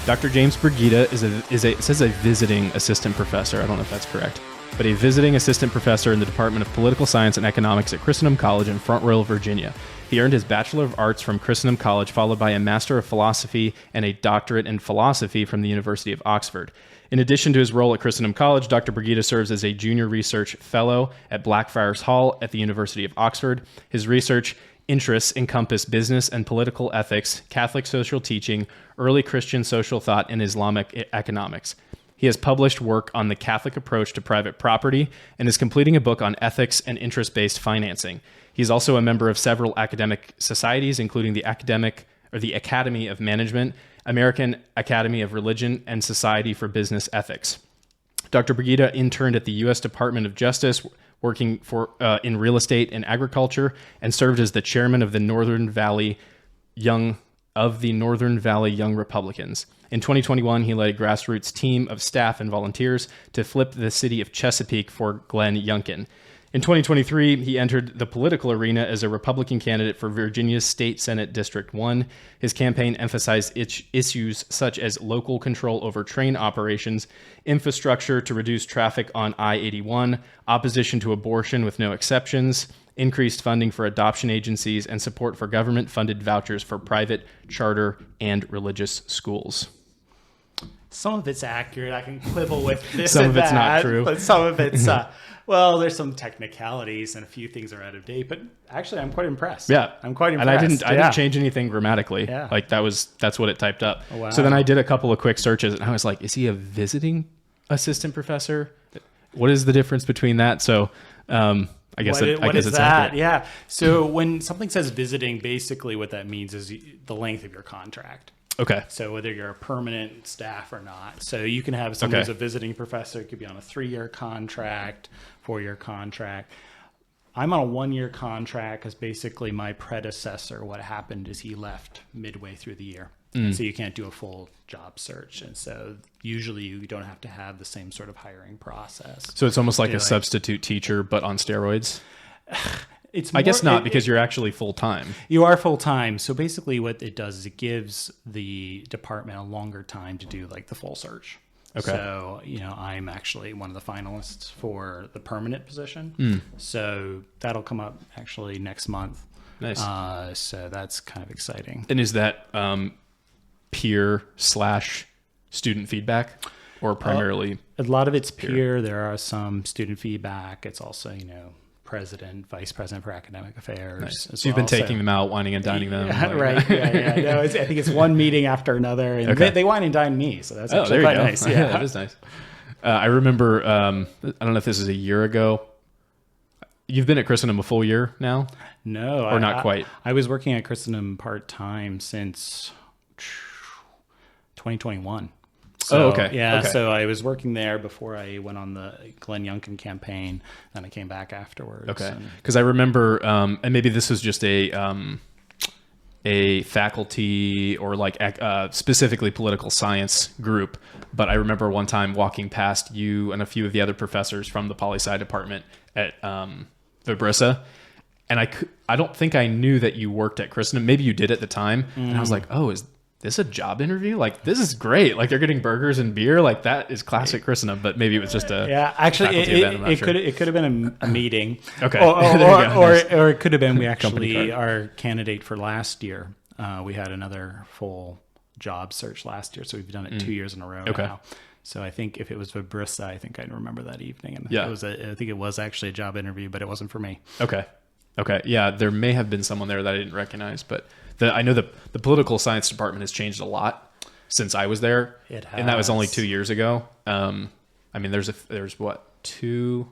Dr. James Bergida it says a visiting assistant professor. I don't know if that's correct, but a visiting assistant professor in the Department of Political Science and Economics at Christendom College in Front Royal, Virginia. He earned his Bachelor of Arts from Christendom College, followed by a Master of Philosophy and a Doctorate in Philosophy from the University of Oxford. In addition to his role at Christendom College, Dr. Bergida serves as a Junior Research Fellow at Blackfriars Hall at the University of Oxford. His research interests encompass business and political ethics, Catholic social teaching, early Christian social thought, and Islamic economics. He has published work on the Catholic approach to private property and is completing a book on ethics and interest-based financing. He's also a member of several academic societies, including the Academy of Management, American Academy of Religion, and Society for Business Ethics. Dr. Bergida interned at the U.S. Department of Justice, working in real estate and agriculture, and served as the chairman of the Northern Valley Young Republicans. In 2021, he led a grassroots team of staff and volunteers to flip the City of Chesapeake for Glenn Youngkin. In 2023, he entered the political arena as a Republican candidate for Virginia's State Senate District 1. His campaign emphasized issues such as local control over train operations, infrastructure to reduce traffic on I-81, opposition to abortion with no exceptions, increased funding for adoption agencies, and support for government-funded vouchers for private, charter, and religious schools. Some of it's accurate. I can quibble with this some and of it's that, not true. But some of it's, well, there's some technicalities and a few things are out of date. But actually, I'm quite impressed. Yeah, I'm quite impressed. And I didn't change anything grammatically. Yeah. Like that's what it typed up. Oh, wow. So then I did a couple of quick searches, and I was like, is he a visiting assistant professor? What is the difference between that? So I guess it's accurate. Yeah. So when something says visiting, basically what that means is the length of your contract. Okay. So whether you're a permanent staff or not. So you can have someone who's a visiting professor. It could be on a 3-year contract, 4-year contract. I'm on a 1-year contract because basically my predecessor, what happened is he left midway through the year. So you can't do a full job search. And so usually you don't have to have the same sort of hiring process. So it's almost like a substitute teacher, but on steroids? I guess not, because you're actually full-time. You are full-time. So basically what it does is it gives the department a longer time to do like the full search. Okay. So, I'm actually one of the finalists for the permanent position. So that'll come up actually next month. Nice. So that's kind of exciting. And is that peer/student feedback, or primarily? A lot of it's peer. There are some student feedback. It's also, president, vice president for academic affairs. Nice. So you've been taking them out, wining and dining them. Yeah, right. Yeah. No, I think it's one meeting after another, and they wine and dine me. So that's actually quite nice. Yeah, that is nice. I remember, I don't know if this is a year ago. You've been at Christendom a full year now? No. Or not quite? I was working at Christendom part-time since 2021. So, okay. Yeah, okay. So I was working there before I went on the Glenn Youngkin campaign, and I came back afterwards. Okay. Because I remember, and maybe this was just a faculty or like specifically political science group, but I remember one time walking past you and a few of the other professors from the poli-sci department at Vibrissa, and I don't think I knew that you worked at Christendom. Maybe you did at the time, and I was like, oh, is this a job interview? Like, this is great. Like, they're getting burgers and beer. Like, that is classic Christendom. But maybe it was just a it could have been a meeting. Okay, or it could have been we actually our candidate for last year. We had another full job search last year, so we've done it 2 years in a row now. So I think if it was Vibrissa, I think I'd remember that evening. And I think it was actually a job interview, but it wasn't for me. Okay. Yeah, there may have been someone there that I didn't recognize, but I know the political science department has changed a lot since I was there. It has. And that was only 2 years ago. I mean, there's two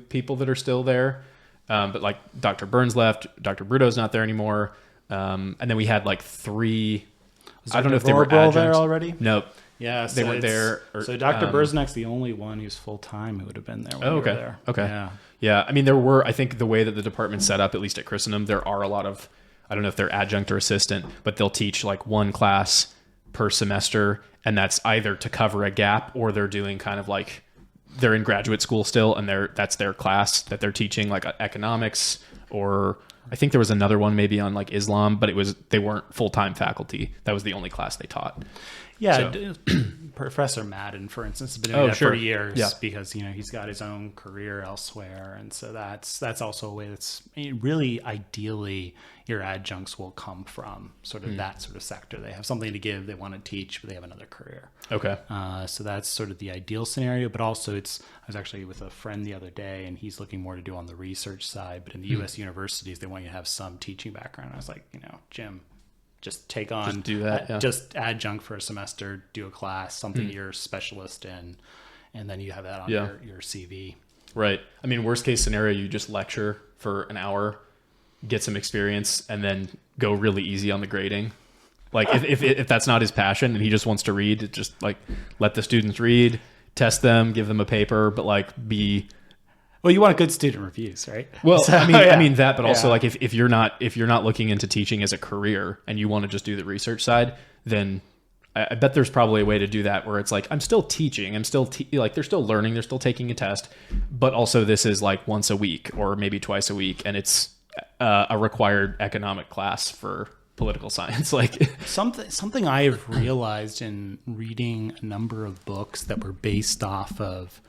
people that are still there. But like Dr. Burns left, Dr. Bruto's not there anymore. And then we had like 3, I don't know if they were adjuncts there already. Nope. Yeah, they weren't there. So Dr. Burznick's the only one who's full-time who would have been there when we were there. Okay. Yeah. I mean, there were, I think the way that the department's set up, at least at Christendom, there are a lot of, I don't know if they're adjunct or assistant, but they'll teach like one class per semester. And that's either to cover a gap, or they're doing kind of like, they're in graduate school still, and that's their class that they're teaching, like economics, or I think there was another one maybe on like Islam, but they weren't full-time faculty. That was the only class they taught. Yeah, So- Professor Madden, for instance, has been doing that sure. for years Yeah. because he's got his own career elsewhere, and so that's also a way that's really ideally your adjuncts will come from sort of that sort of sector. They have something to give, they want to teach, but they have another career. Okay. So that's sort of the ideal scenario, but also I was actually with a friend the other day, and he's looking more to do on the research side. But in the U.S. universities, they want you to have some teaching background. I was like, Jim, just take on, Just do that, yeah. just adjunct for a semester, do a class, something you're a specialist in, and then you have that on your CV. Right. I mean, worst case scenario, you just lecture for an hour, get some experience, and then go really easy on the grading. Like if that's not his passion and he just wants to read, just like let the students read, test them, give them a paper, but like Well, you want good student reviews, right? well, So, I mean that, but also Yeah. like if you're not looking into teaching as a career and you want to just do the research side, then I bet there's probably a way to do that where it's like, I'm still teaching, like they're still learning, they're still taking a test, but also this is like once a week or maybe twice a week, and it's a required economic class for political science. Like Something I've realized in reading a number of books that were based off of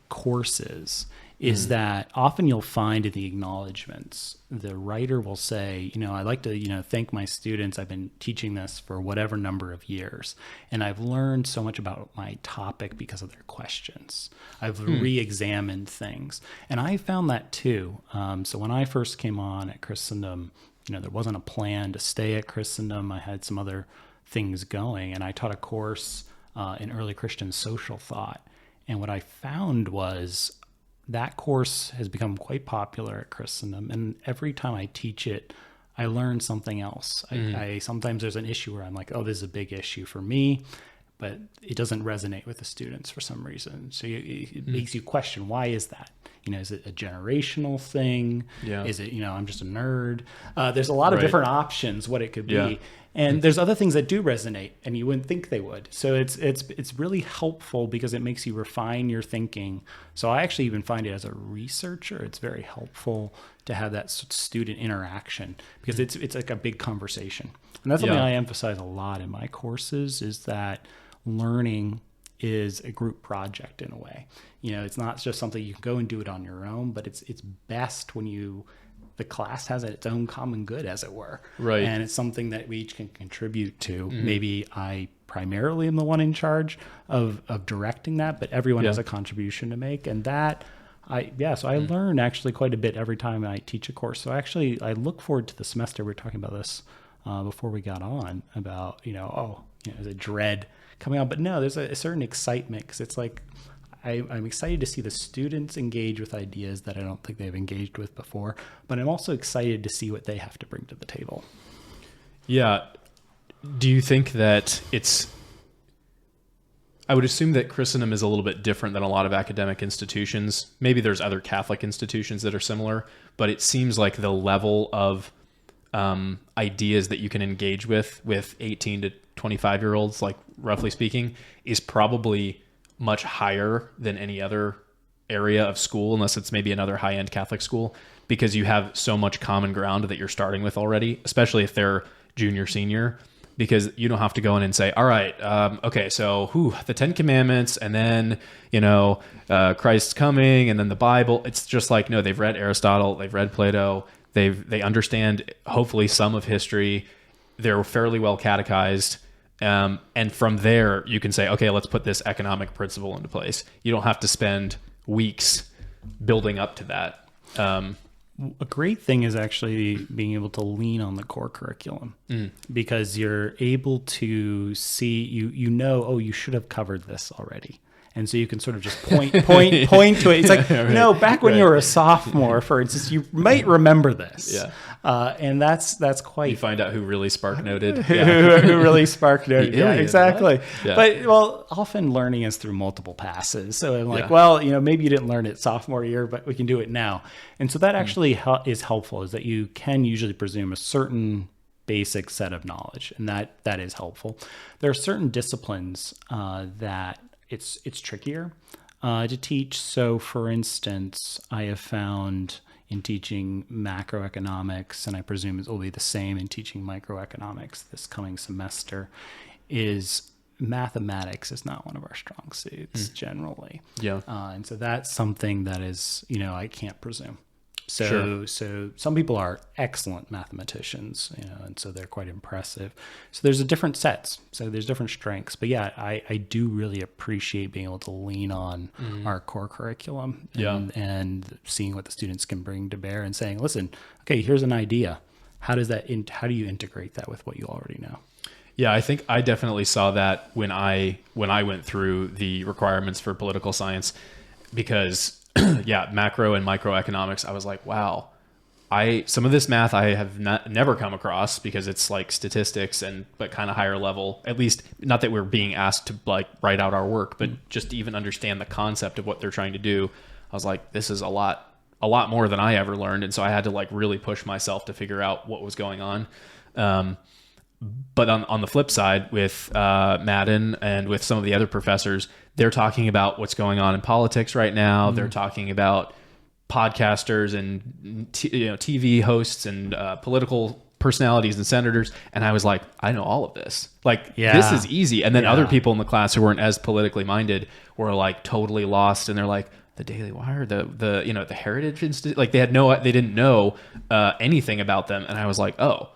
courses is that often you'll find in the acknowledgments, the writer will say, I'd like to, thank my students. I've been teaching this for whatever number of years, and I've learned so much about my topic because of their questions. I've re-examined things. And I found that too. So when I first came on at Christendom, there wasn't a plan to stay at Christendom. I had some other things going, and I taught a course in early Christian social thought. And what I found was that course has become quite popular at Christendom. And every time I teach it, I learn something else. I sometimes there's an issue where I'm like, oh, this is a big issue for me, but it doesn't resonate with the students for some reason. So it makes you question, why is that? Is it a generational thing? Yeah. Is it, I'm just a nerd? There's a lot of Right. different options what it could be. Yeah. And there's other things that do resonate and you wouldn't think they would. So it's really helpful because it makes you refine your thinking. So I actually even find it as a researcher, it's very helpful to have that student interaction because it's like a big conversation. And that's something Yeah. I emphasize a lot in my courses is that learning is a group project in a way. It's not just something you can go and do it on your own, but it's best when the class has its own common good, as it were. Right. And it's something that we each can contribute to. Maybe I primarily am the one in charge of directing that, but everyone has a contribution to make. And that, I learn actually quite a bit every time I teach a course. So actually, I look forward to the semester. We were talking about this before we got on about, there's a dread coming on. But no, there's a certain excitement because it's like, I'm excited to see the students engage with ideas that I don't think they've engaged with before, but I'm also excited to see what they have to bring to the table. Yeah. Do you think that I would assume that Christendom is a little bit different than a lot of academic institutions. Maybe there's other Catholic institutions that are similar, but it seems like the level of ideas that you can engage with 18 to 25-year-olds, like roughly speaking, is probably much higher than any other area of school, unless it's maybe another high-end Catholic school, because you have so much common ground that you're starting with already, especially if they're junior, senior, because you don't have to go in and say, all right, okay, so the 10 Commandments, and then, Christ's coming, and then the Bible. It's just like, no, they've read Aristotle, they've read Plato, they understand hopefully some of history, they're fairly well catechized. And from there, you can say, okay, let's put this economic principle into place. You don't have to spend weeks building up to that. A great thing is actually being able to lean on the core curriculum because you're able to see, you should have covered this already. And so you can sort of just point to it. It's like, no, back when you were a sophomore, for instance, you might remember this. Yeah. And that's quite... You find out who really spark noted. who really spark noted. Yeah, exactly. Yeah. But, often learning is through multiple passes. So I'm like, maybe you didn't learn it sophomore year, but we can do it now. And so that actually is helpful, is that you can usually presume a certain basic set of knowledge. And that is helpful. There are certain disciplines that it's trickier to teach. So for instance, I have found in teaching macroeconomics, and I presume it will be the same in teaching microeconomics this coming semester, is mathematics is not one of our strong suits generally. Yeah. And so that's something that is, I can't presume. So, Sure. so some people are excellent mathematicians, and so they're quite impressive. So there's a different sets. So there's different strengths. But yeah, I do really appreciate being able to lean on our core curriculum and seeing what the students can bring to bear and saying, listen, okay, here's an idea. How do you integrate that with what you already know? Yeah, I think I definitely saw that when I went through the requirements for political science, because macro and microeconomics, I was like, wow, some of this math I have never come across, because it's like statistics but kind of higher level, at least not that we're being asked to like write out our work, but just to even understand the concept of what they're trying to do. I was like, this is a lot more than I ever learned. And so I had to like really push myself to figure out what was going on. But on the flip side, with Madden and with some of the other professors, they're talking about what's going on in politics right now. They're talking about podcasters and TV hosts and political personalities and senators. And I was like, I know all of this. Like, this is easy. And then other people in the class who weren't as politically minded were like totally lost. And they're like, the Daily Wire, the Heritage Institute, like they didn't know anything about them. And I was like, oh.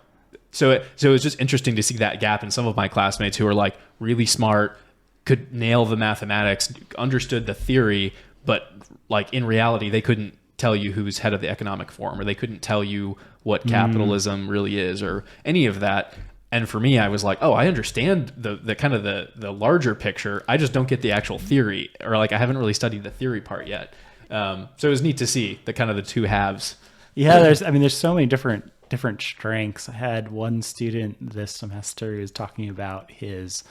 So it was just interesting to see that gap in some of my classmates who were like really smart, could nail the mathematics, understood the theory, but like in reality, they couldn't tell you who's head of the economic forum, or they couldn't tell you what capitalism really is, or any of that. And for me, I was like, oh, I understand the kind of the larger picture. I just don't get the actual theory, or like I haven't really studied the theory part yet. So it was neat to see the kind of the two halves. Yeah, there's so many different strengths. I had one student this semester who was talking about he was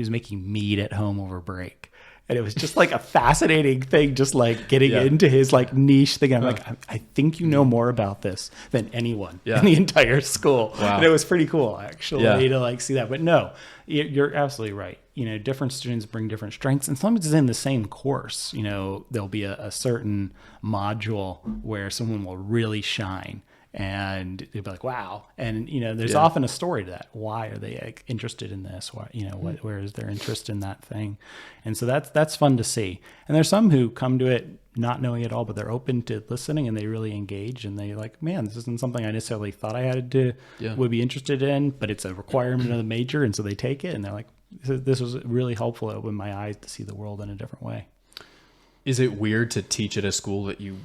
making mead at home over break. And it was just like a fascinating thing, just like getting into his like niche thing. I'm like, I think you know more about this than anyone in the entire school. Wow. And it was pretty cool actually to like see that. But no, you're absolutely right. Different students bring different strengths, and sometimes it's in the same course. There'll be a certain module where someone will really shine. And they'd be like, wow. And, there's often a story to that. Why are they like, interested in this? Why, where is their interest in that thing? And so that's fun to see. And there's some who come to it not knowing it all, but they're open to listening and they really engage, and they like, man, this isn't something I necessarily thought I would be interested in, but it's a requirement of the major. And so they take it and they're like, this was really helpful. It opened my eyes to see the world in a different way. Is it weird to teach at a school that you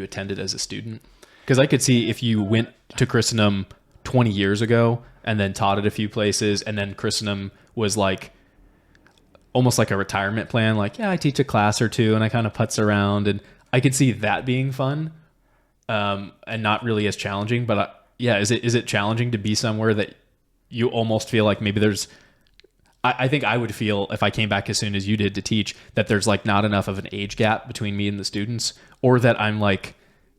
attended as a student? Because I could see if you went to Christendom 20 years ago and then taught at a few places, and then Christendom was like almost like a retirement plan. Like, I teach a class or two and I kind of putz around, and I could see that being fun and not really as challenging. But is it challenging to be somewhere that you almost feel like maybe there's, I think I would feel if I came back as soon as you did to teach, that there's like not enough of an age gap between me and the students, or that I'm like,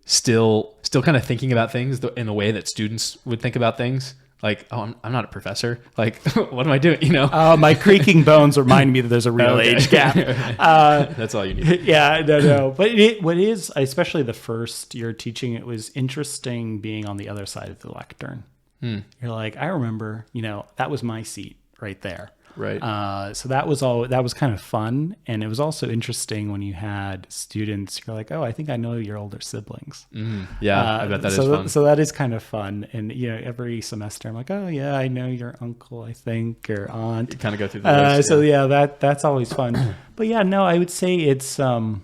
still kind of thinking about things in the way that students would think about things. Like, oh, I'm not a professor. Like, what am I doing? My creaking bones remind me that there's a real age gap. That's all you need. Yeah, no. But what is, especially the first year teaching, it was interesting being on the other side of the lectern. You're like, I remember, that was my seat right there. Right. So that was kind of fun. And it was also interesting when you had students, you're like, oh, I think I know your older siblings. Yeah, I bet that is fun. So that is kind of fun. And, every semester I'm like, oh yeah, I know your uncle, I think, or aunt. You kind of go through the list. So that's always fun. But yeah, no, I would say it's been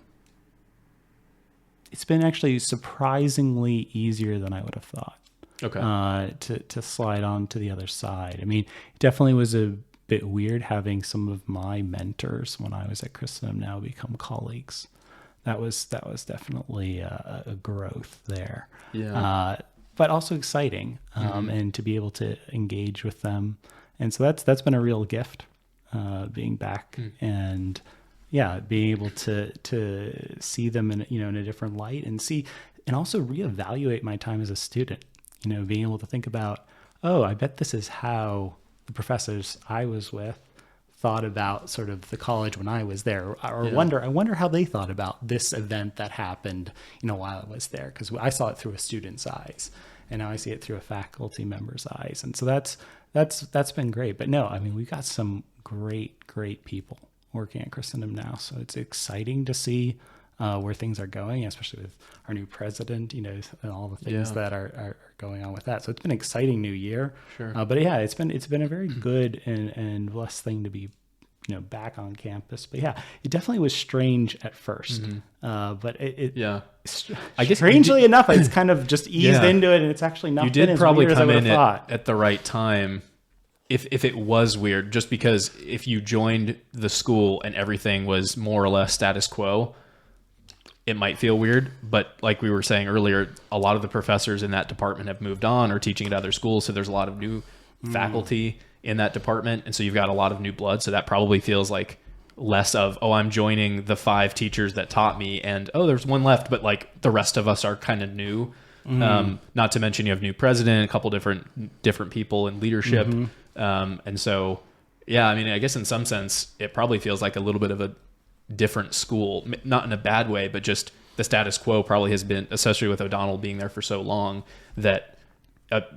actually surprisingly easier than I would have thought. Okay. To slide on to the other side. I mean, it definitely was a bit weird having some of my mentors when I was at Christendom now become colleagues. That was definitely a growth there. Yeah. But also exciting, and to be able to engage with them. And so that's been a real gift, being back and being able to see them in a different light, and also reevaluate my time as a student. Being able to think about, oh, I bet this is how the professors I was with thought about sort of the college when I was there, I wonder how they thought about this event that happened, while I was there, because I saw it through a student's eyes, and now I see it through a faculty member's eyes, and so that's been great. But no, I mean, we've got some great people working at Christendom now. So it's exciting to see where things are going, especially with our new president, and all the things that are going on with that. So it's been an exciting new year. Sure. But yeah, it's been a very good and blessed thing to be, back on campus. But yeah, it definitely was strange at first. But I guess strangely enough, it's kind of just eased into it, and it's actually not. You did probably come in at at the right time. If it was weird, just because if you joined the school and everything was more or less status quo, it might feel weird. But like we were saying earlier, a lot of the professors in that department have moved on or teaching at other schools. So there's a lot of new faculty in that department. And so you've got a lot of new blood. So that probably feels like less of, I'm joining the 5 teachers that taught me, and there's one left, but like the rest of us are kind of new. Not to mention you have new president, a couple different people in leadership. And so, yeah, I mean, I guess in some sense, it probably feels like a little bit of a different school, not in a bad way, but just the status quo probably has been, especially with O'Donnell being there for so long, that,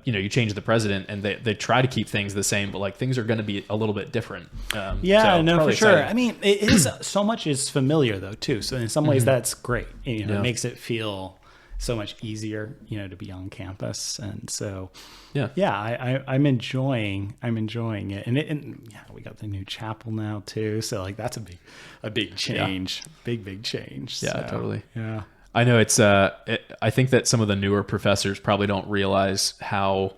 you change the president and they try to keep things the same, but like things are going to be a little bit different. For sure. Exciting. I mean, it is so much is familiar though, too. So in some ways that's great. It makes it feel so much easier, to be on campus. And so, I'm enjoying it. And we got the new chapel now too. So like, that's a big change, big change. Yeah, so, totally. Yeah. I know it's, I think that some of the newer professors probably don't realize how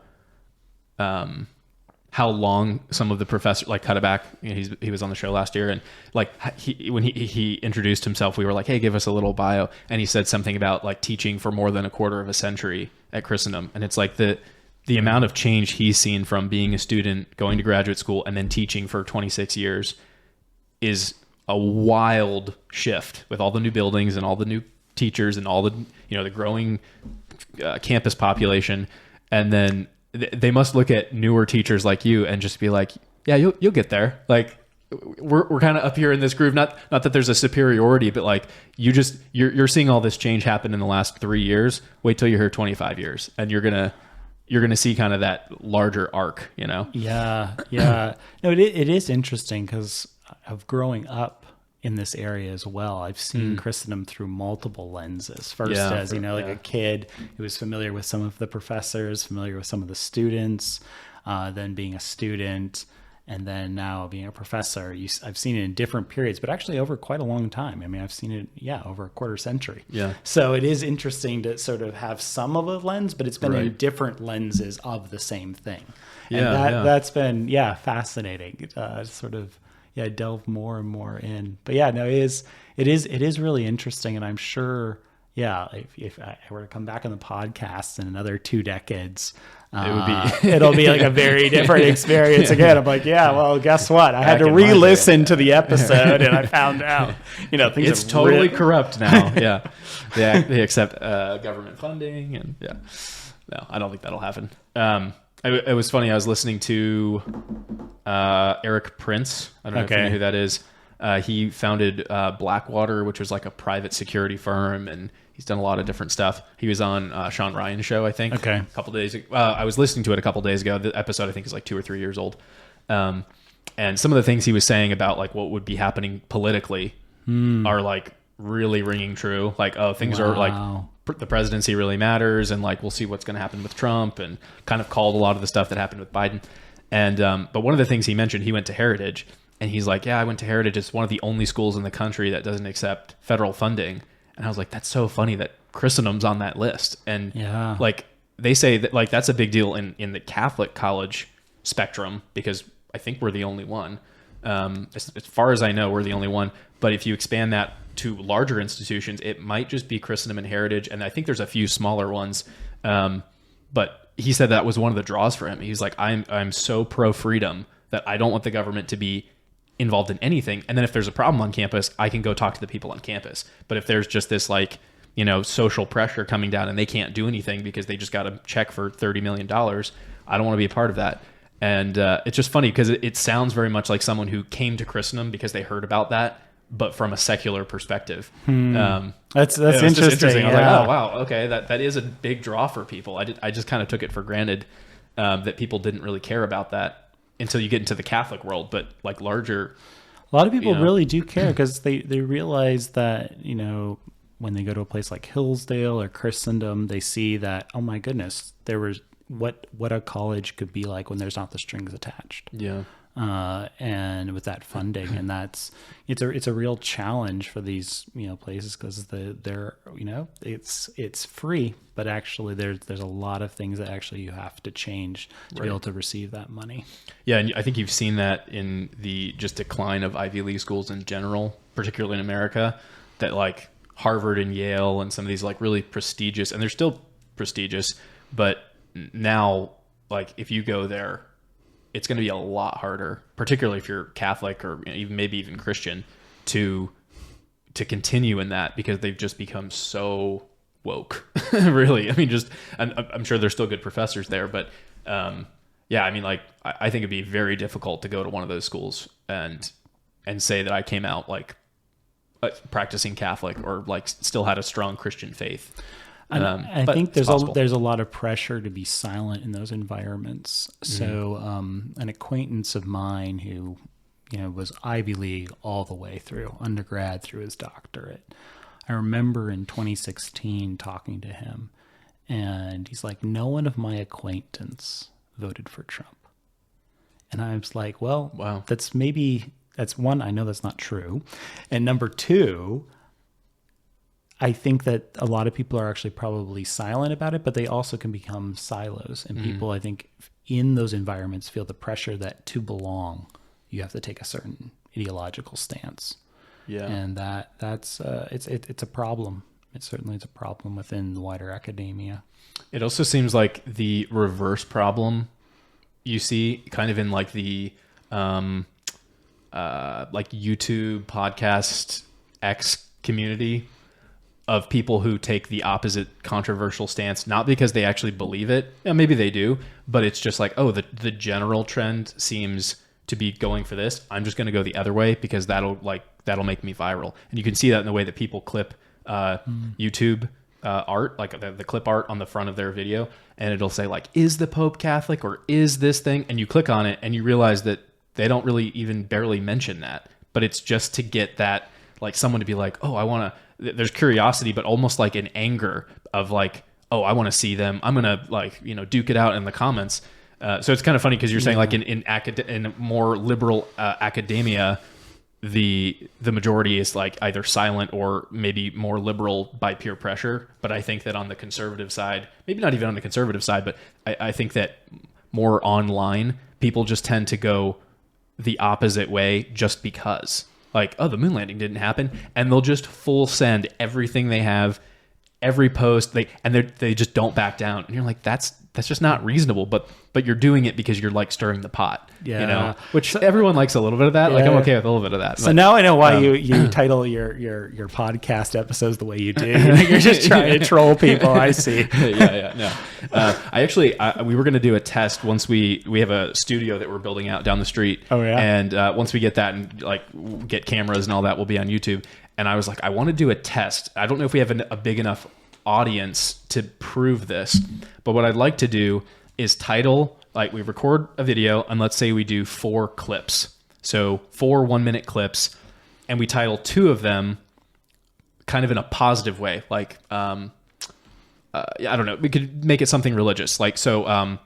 long some of the professors, like Cutterback, he was on the show last year, and like when he introduced himself, we were like, hey, give us a little bio. And he said something about like teaching for more than a quarter of a century at Christendom. And it's like the amount of change he's seen from being a student, going to graduate school, and then teaching for 26 years is a wild shift with all the new buildings and all the new teachers and all the, the growing campus population. And then they must look at newer teachers like you and just be like, yeah, you'll get there. Like we're kind of up here in this groove. Not that there's a superiority, but like you're seeing all this change happen in the last 3 years. Wait till you're here 25 years and you're going to see kind of that larger arc, Yeah. No, it is interesting because of growing up in this area as well. I've seen Christendom through multiple lenses. First, as a kid who was familiar with some of the professors, familiar with some of the students, then being a student, and then now being a professor. I've seen it in different periods, but actually over quite a long time. I mean, I've seen it, over a quarter century. Yeah. So it is interesting to sort of have some of a lens, but it's been in different lenses of the same thing. And that's been, fascinating. Sort of, delve more and more in. But it is really interesting. And I'm sure, if I were to come back on the podcast in another 2 decades, it'll be like a very different experience again. I'm like, well, guess what? I had to re-listen to the episode and I found out, things it's totally corrupt now. They accept government funding and no, I don't think that'll happen. It was funny. I was listening to Eric Prince. I don't know if you know who that is. He founded Blackwater, which was like a private security firm, and he's done a lot of different stuff. He was on Sean Ryan's show, I think, a couple days ago. I was listening to it a couple days ago. The episode, I think, is like 2 or 3 years old. And some of the things he was saying about like what would be happening politically are like really ringing true. Like, things are like the presidency really matters, and like we'll see what's going to happen with Trump, and kind of called a lot of the stuff that happened with Biden. And but one of the things he mentioned, he went to Heritage, and he's like, I went to Heritage. It's one of the only schools in the country that doesn't accept federal funding. And I was like, that's so funny that Christendom's on that list. And like they say that like that's a big deal in the Catholic college spectrum, because I think we're the only one. As far as I know, we're the only one. But if you expand that to larger institutions, it might just be Christendom and Heritage, and I think there's a few smaller ones. But he said that was one of the draws for him. He's like, I'm so pro freedom that I don't want the government to be involved in anything. And then if there's a problem on campus, I can go talk to the people on campus. But if there's just this like, social pressure coming down and they can't do anything because they just got a check for $30 million, I don't want to be a part of that. And it's just funny because it sounds very much like someone who came to Christendom because they heard about that, but from a secular perspective. That's interesting. I was like, oh wow, okay, that is a big draw for people. I just kind of took it for granted that people didn't really care about that. until you get into the Catholic world, but like larger. A lot of people really do care because they realize that, you know, when they go to a place like Hillsdale or Christendom, they see that, oh my goodness, there was what a college could be like when there's not the strings attached. Yeah. And with that funding, and it's a real challenge for these, you know, places because they're, you know, it's free, but actually there's a lot of things that actually you have to change to be able to receive that money. Yeah. And I think you've seen that in the just decline of Ivy League schools in general, particularly in America, that like Harvard and Yale and some of these like really prestigious, and they're still prestigious, but now like if you go there, it's going to be a lot harder, particularly if you're Catholic or even maybe even Christian, to continue in that because they've just become so woke. Really, I mean, just I'm sure there's still good professors there, but yeah, I mean, like I think it'd be very difficult to go to one of those schools and say that I came out like practicing Catholic or like still had a strong Christian faith. I think there's a lot of pressure to be silent in those environments. So an acquaintance of mine who, you know, was Ivy League all the way through undergrad through his doctorate. I remember in 2016 talking to him, and he's like, "No one of my acquaintance voted for Trump." And I was like, "Well, wow, that's one. I know that's not true, and number two." I think that a lot of people are actually probably silent about it, but they also can become silos. And people, I think, in those environments feel the pressure that to belong, you have to take a certain ideological stance. Yeah. And that's it's a problem. It certainly is a problem within the wider academia. It also seems like the reverse problem you see kind of in like the like YouTube podcast X community of people who take the opposite controversial stance, not because they actually believe it. Yeah, maybe they do, but it's just like, oh, the general trend seems to be going for this. I'm just going to go the other way because that'll make me viral. And you can see that in the way that people clip YouTube art, like the clip art on the front of their video, and it'll say like, is the Pope Catholic or is this thing? And you click on it and you realize that they don't really even barely mention that, but it's just to get that, like someone to be like, oh, I want to, there's curiosity, but almost like an anger of like, oh, I want to see them. I'm going to like, you know, duke it out in the comments. So it's kind of funny because you're saying like in more liberal academia, the majority is like either silent or maybe more liberal by peer pressure. But I think that on the conservative side, maybe not even on the conservative side, but I think that more online, people just tend to go the opposite way just because. Like, oh, the moon landing didn't happen, and they'll just full send everything they have, every post, they just don't back down, and you're like, that's just not reasonable. But you're doing it because you're like stirring the pot, you know, which everyone likes a little bit of that. Yeah. Like I'm okay with a little bit of that. So now I know why you title your podcast episodes the way you do. You're just trying to troll people. I see. No. We were going to do a test once we have a studio that we're building out down the street. Oh yeah. And once we get that and like get cameras and all that, we'll be on YouTube. And I was like, I want to do a test. I don't know if we have a big enough audience to prove this, but what I'd like to do is title, like we record a video and let's say we do 4 clips. So 4 1-minute clips, and we title 2 of them kind of in a positive way. Like, I don't know, we could make it something religious. Like, so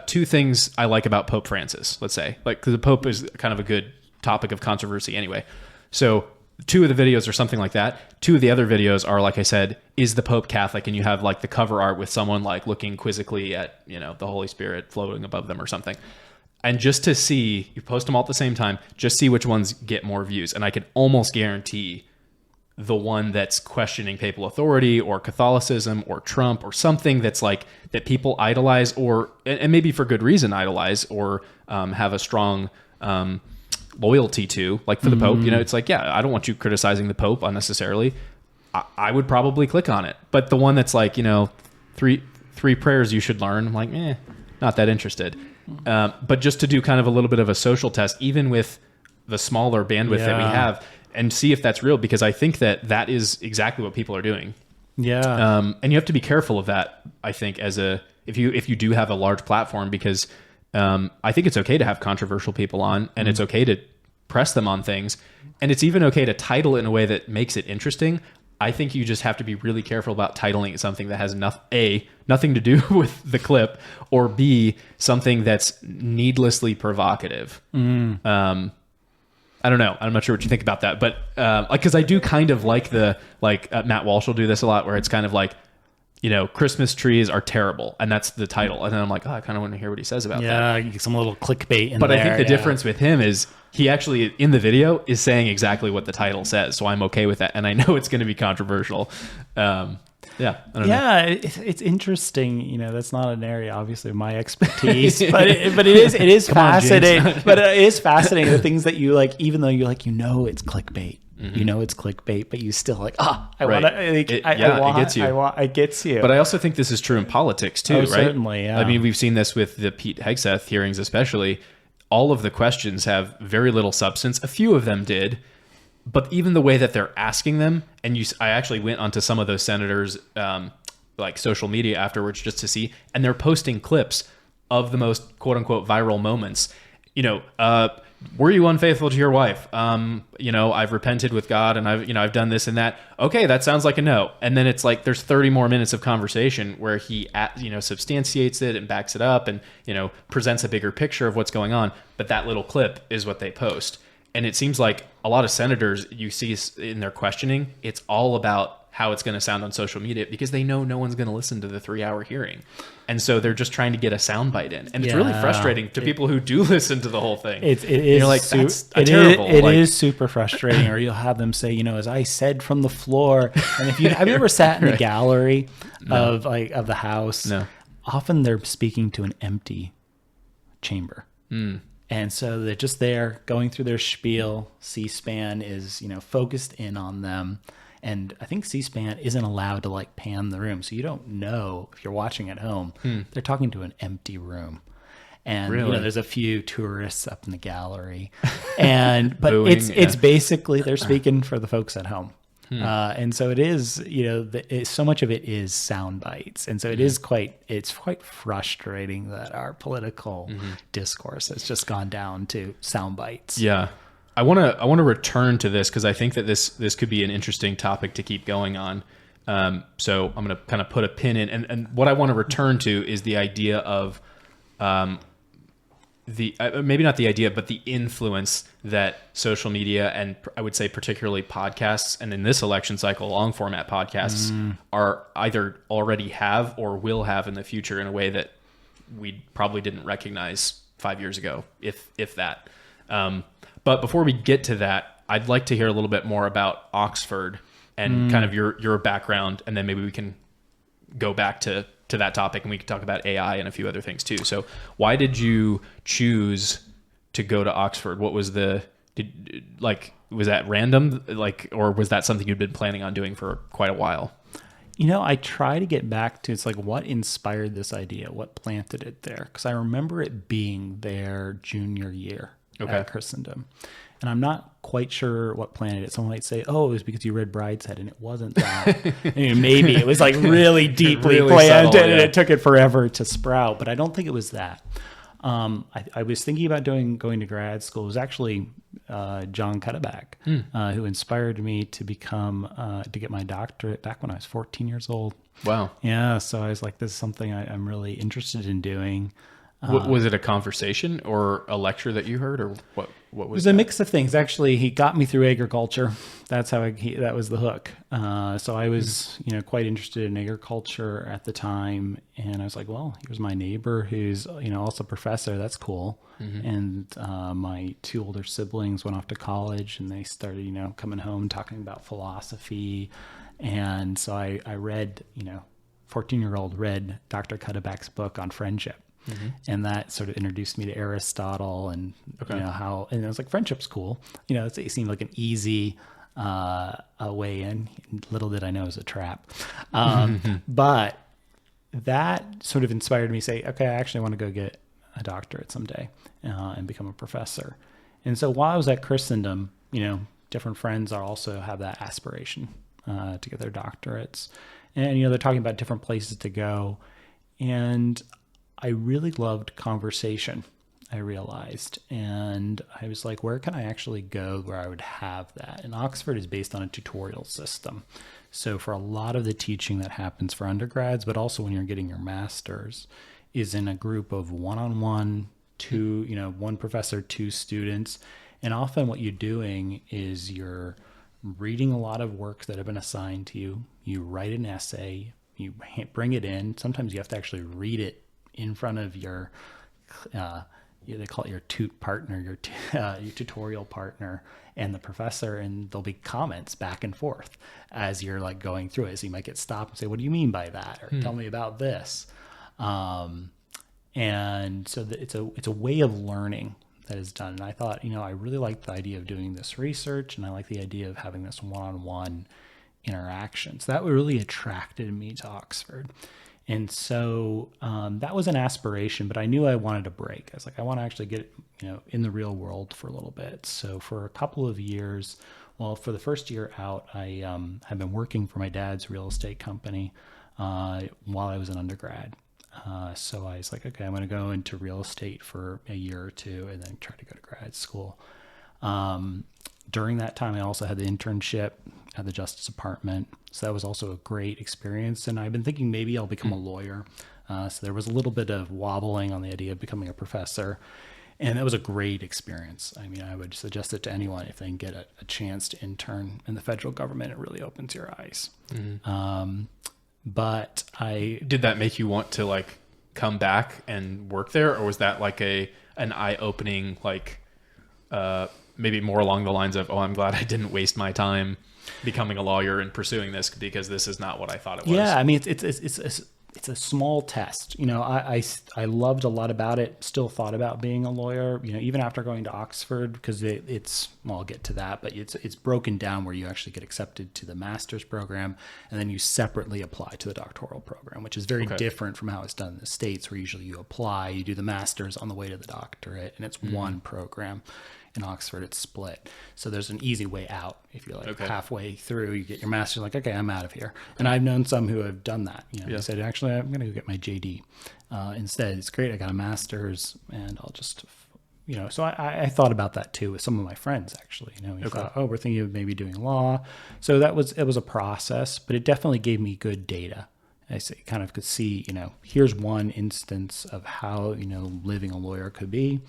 2 things I like about Pope Francis, let's say, like, because the Pope is kind of a good topic of controversy anyway. So 2 of the videos are something like that. 2 of the other videos are, like I said, is the Pope Catholic? And you have like the cover art with someone like looking quizzically at, you know, the Holy Spirit floating above them or something. And just to see, you post them all at the same time, just see which ones get more views. And I can almost guarantee the one that's questioning papal authority or Catholicism or Trump or something that's like that people idolize or, and maybe for good reason idolize or have a strong loyalty to, like for the Pope, you know, it's like, yeah, I don't want you criticizing the Pope unnecessarily. I would probably click on it. But the one that's like, you know, three prayers you should learn, I'm like, not that interested. But just to do kind of a little bit of a social test, even with the smaller bandwidth that we have, and see if that's real, because I think that is exactly what people are doing. Yeah. And you have to be careful of that, I think, if you do have a large platform, because I think it's okay to have controversial people on, and it's okay to press them on things. And it's even okay to title it in a way that makes it interesting. I think you just have to be really careful about titling it something that has nothing to do with the clip, or B, something that's needlessly provocative. I don't know. I'm not sure what you think about that, but because I do kind of like Matt Walsh will do this a lot, where it's kind of like, Christmas trees are terrible, and that's the title. And then I'm like, I kind of want to hear what he says about that. Yeah, some little clickbait in but there. I think the difference with him is he actually, in the video, is saying exactly what the title says. So I'm okay with that. And I know it's going to be controversial. I don't know. It's interesting. That's not an area, obviously, of my expertise, but it is fascinating. But it is fascinating, the things that you like, even though you're like, it's clickbait. It's clickbait, but you still like, I want to. It gets you. It gets you. But I also think this is true in politics too, right? Certainly, yeah. I mean, we've seen this with the Pete Hegseth hearings, especially. All of the questions have very little substance. A few of them did, but even the way that they're asking them, and I actually went onto some of those senators' social media afterwards just to see, and they're posting clips of the most quote unquote viral moments. Were you unfaithful to your wife? I've repented with God, and I've done this and that. Okay, that sounds like a no. And then it's like there's 30 more minutes of conversation where he substantiates it and backs it up, and presents a bigger picture of what's going on. But that little clip is what they post. And it seems like a lot of senators, you see in their questioning, it's all about how it's going to sound on social media, because they know no one's going to listen to the 3-hour hearing. And so they're just trying to get a soundbite in. And it's really frustrating to people who do listen to the whole thing. It is. You're like, that's terrible. It is super frustrating. Or you'll have them say, as I said from the floor. And have you ever sat in the gallery of the House? No. Often they're speaking to an empty chamber. And so they're just there going through their spiel. C-SPAN is, focused in on them. And I think C-SPAN isn't allowed to pan the room. So you don't know if you're watching at home. They're talking to an empty room. And really? There's a few tourists up in the gallery. But it's basically they're speaking for the folks at home. And so it is, so much of it is sound bites. And so it's quite frustrating that our political discourse has just gone down to sound bites. Yeah. I want to return to this, because I think that this could be an interesting topic to keep going on. So I'm going to kind of put a pin in, and what I want to return to is the idea of maybe not the idea, but the influence that social media, and I would say particularly podcasts, and in this election cycle, long format podcasts are either already have or will have in the future in a way that we probably didn't recognize 5 years ago, if that. But before we get to that, I'd like to hear a little bit more about Oxford and kind of your background, and then maybe we can go back to that topic, and we can talk about AI and a few other things too. So why did you choose to go to Oxford? What was was that random, or was that something you'd been planning on doing for quite a while? I try to get back to, it's like, what inspired this idea? What planted it there? Because I remember it being their junior year at Christendom. And I'm not quite sure what planted it. Someone might say, it was because you read Brideshead, and it wasn't that. Maybe it was really deeply really planted, subtle, and it took it forever to sprout. But I don't think it was that. I was thinking about going to grad school. It was actually John Cuddeback who inspired me to get my doctorate back when I was 14 years old. Wow. Yeah, so I was like, this is something I'm really interested in doing. Was it a conversation or a lecture that you heard, or what was it? It was a mix of things. Actually, he got me through agriculture. That's how that was the hook. So I was, quite interested in agriculture at the time, and I was like, well, here's my neighbor who's, also a professor. That's cool. And my 2 older siblings went off to college, and they started, coming home talking about philosophy. And so I read, 14-year-old read Dr. Cuddeback's book on friendship. And that sort of introduced me to Aristotle, and and I was like, friendship's cool. It seemed like an easy a way in. Little did I know it was a trap. But that sort of inspired me to say, okay, I actually want to go get a doctorate someday and become a professor. And so while I was at Christendom, different friends also have that aspiration to get their doctorates. And, they're talking about different places to go. And I really loved conversation, I realized. And I was like, where can I actually go where I would have that? And Oxford is based on a tutorial system. So for a lot of the teaching that happens for undergrads, but also when you're getting your master's, is in a group of one-on-one, one professor, two students. And often what you're doing is you're reading a lot of works that have been assigned to you. You write an essay, you bring it in. Sometimes you have to actually read it in front of your, they call it your tut partner, your tutorial partner and the professor, and there'll be comments back and forth as you're like going through it. So you might get stopped and say, what do you mean by that? Or tell me about this. And so it's a way of learning that is done. And I thought, I really like the idea of doing this research, and I like the idea of having this one-on-one interaction. So that really attracted me to Oxford. And so that was an aspiration, but I knew I wanted a break. I was like, I want to actually get, in the real world for a little bit. So for a couple of years, for the first year out, I had been working for my dad's real estate company while I was an undergrad. So I was like, okay, I'm going to go into real estate for a year or two and then try to go to grad school. During that time, I also had the internship at the Justice Department. So that was also a great experience. And I've been thinking maybe I'll become a lawyer. So there was a little bit of wobbling on the idea of becoming a professor. And that was a great experience. I mean, I would suggest it to anyone if they can get a chance to intern in the federal government. It really opens your eyes. But did that make you want to like come back and work there, or was that like an eye-opening, like maybe more along the lines of, I'm glad I didn't waste my time becoming a lawyer and pursuing this because this is not what I thought it was? Yeah, I mean it's a small test. I loved a lot about it. Still thought about being a lawyer. Even after going to Oxford, because I'll get to that, but it's broken down where you actually get accepted to the master's program, and then you separately apply to the doctoral program, which is very different from how it's done in the States, where usually you apply, you do the master's on the way to the doctorate, and it's one program. In Oxford, it's split. So there's an easy way out. If you're halfway through, you get your master's, like, okay, I'm out of here. And I've known some who have done that. They said, actually, I'm going to go get my JD. Instead, it's great. I got a master's, and I'll just, so I thought about that too with some of my friends, actually. We thought, we're thinking of maybe doing law. So it was a process, but it definitely gave me good data. I kind of could see, here's one instance of how, living a lawyer could be.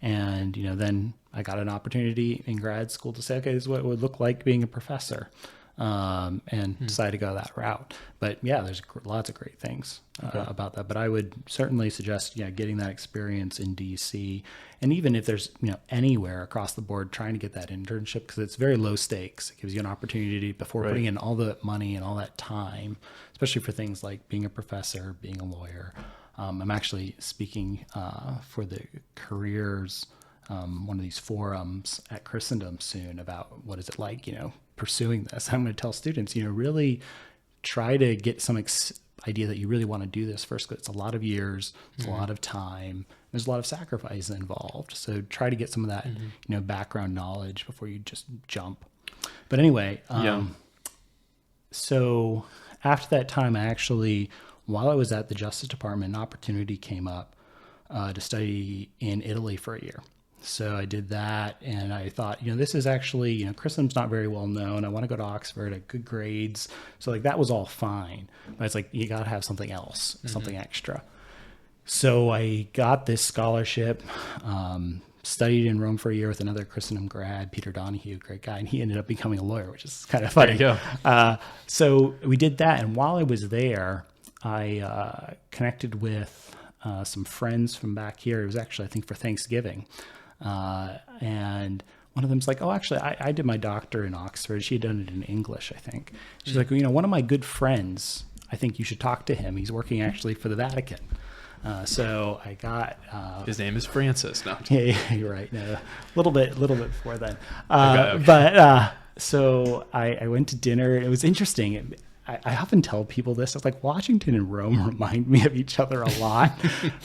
And, then I got an opportunity in grad school to say, okay, this is what it would look like being a professor, and decided to go that route. But yeah, there's lots of great things about that. But I would certainly suggest, getting that experience in DC. And even if there's, anywhere across the board, trying to get that internship, because it's very low stakes. It gives you an opportunity before putting in all the money and all that time, especially for things like being a professor, being a lawyer. I'm actually speaking for the careers, one of these forums at Christendom soon about what is it like, pursuing this. I'm going to tell students, really try to get some idea that you really want to do this first, because it's a lot of years, it's a lot of time, there's a lot of sacrifice involved. So try to get some of that, background knowledge before you just jump. But anyway, so after that time, I actually, while I was at the Justice Department, an opportunity came up to study in Italy for a year. So I did that, and I thought, this is actually, Christendom's not very well known. I want to go to Oxford at good grades. So that was all fine. But it's like, you got to have something else, something extra. So I got this scholarship, studied in Rome for a year with another Christendom grad, Peter Donahue, great guy, and he ended up becoming a lawyer, which is kind of funny. There you go. So we did that, and while I was there, I connected with some friends from back here. It was actually, I think, for Thanksgiving. And one of them's like, actually, I did my doctor in Oxford. She had done it in English, I think. She's like, one of my good friends, I think you should talk to him. He's working actually for the Vatican. So I got... his name is Francis. No. Yeah, you're right. No, a little bit before then. Okay. But so I went to dinner. It was interesting. I often tell people this. It's like Washington and Rome remind me of each other a lot.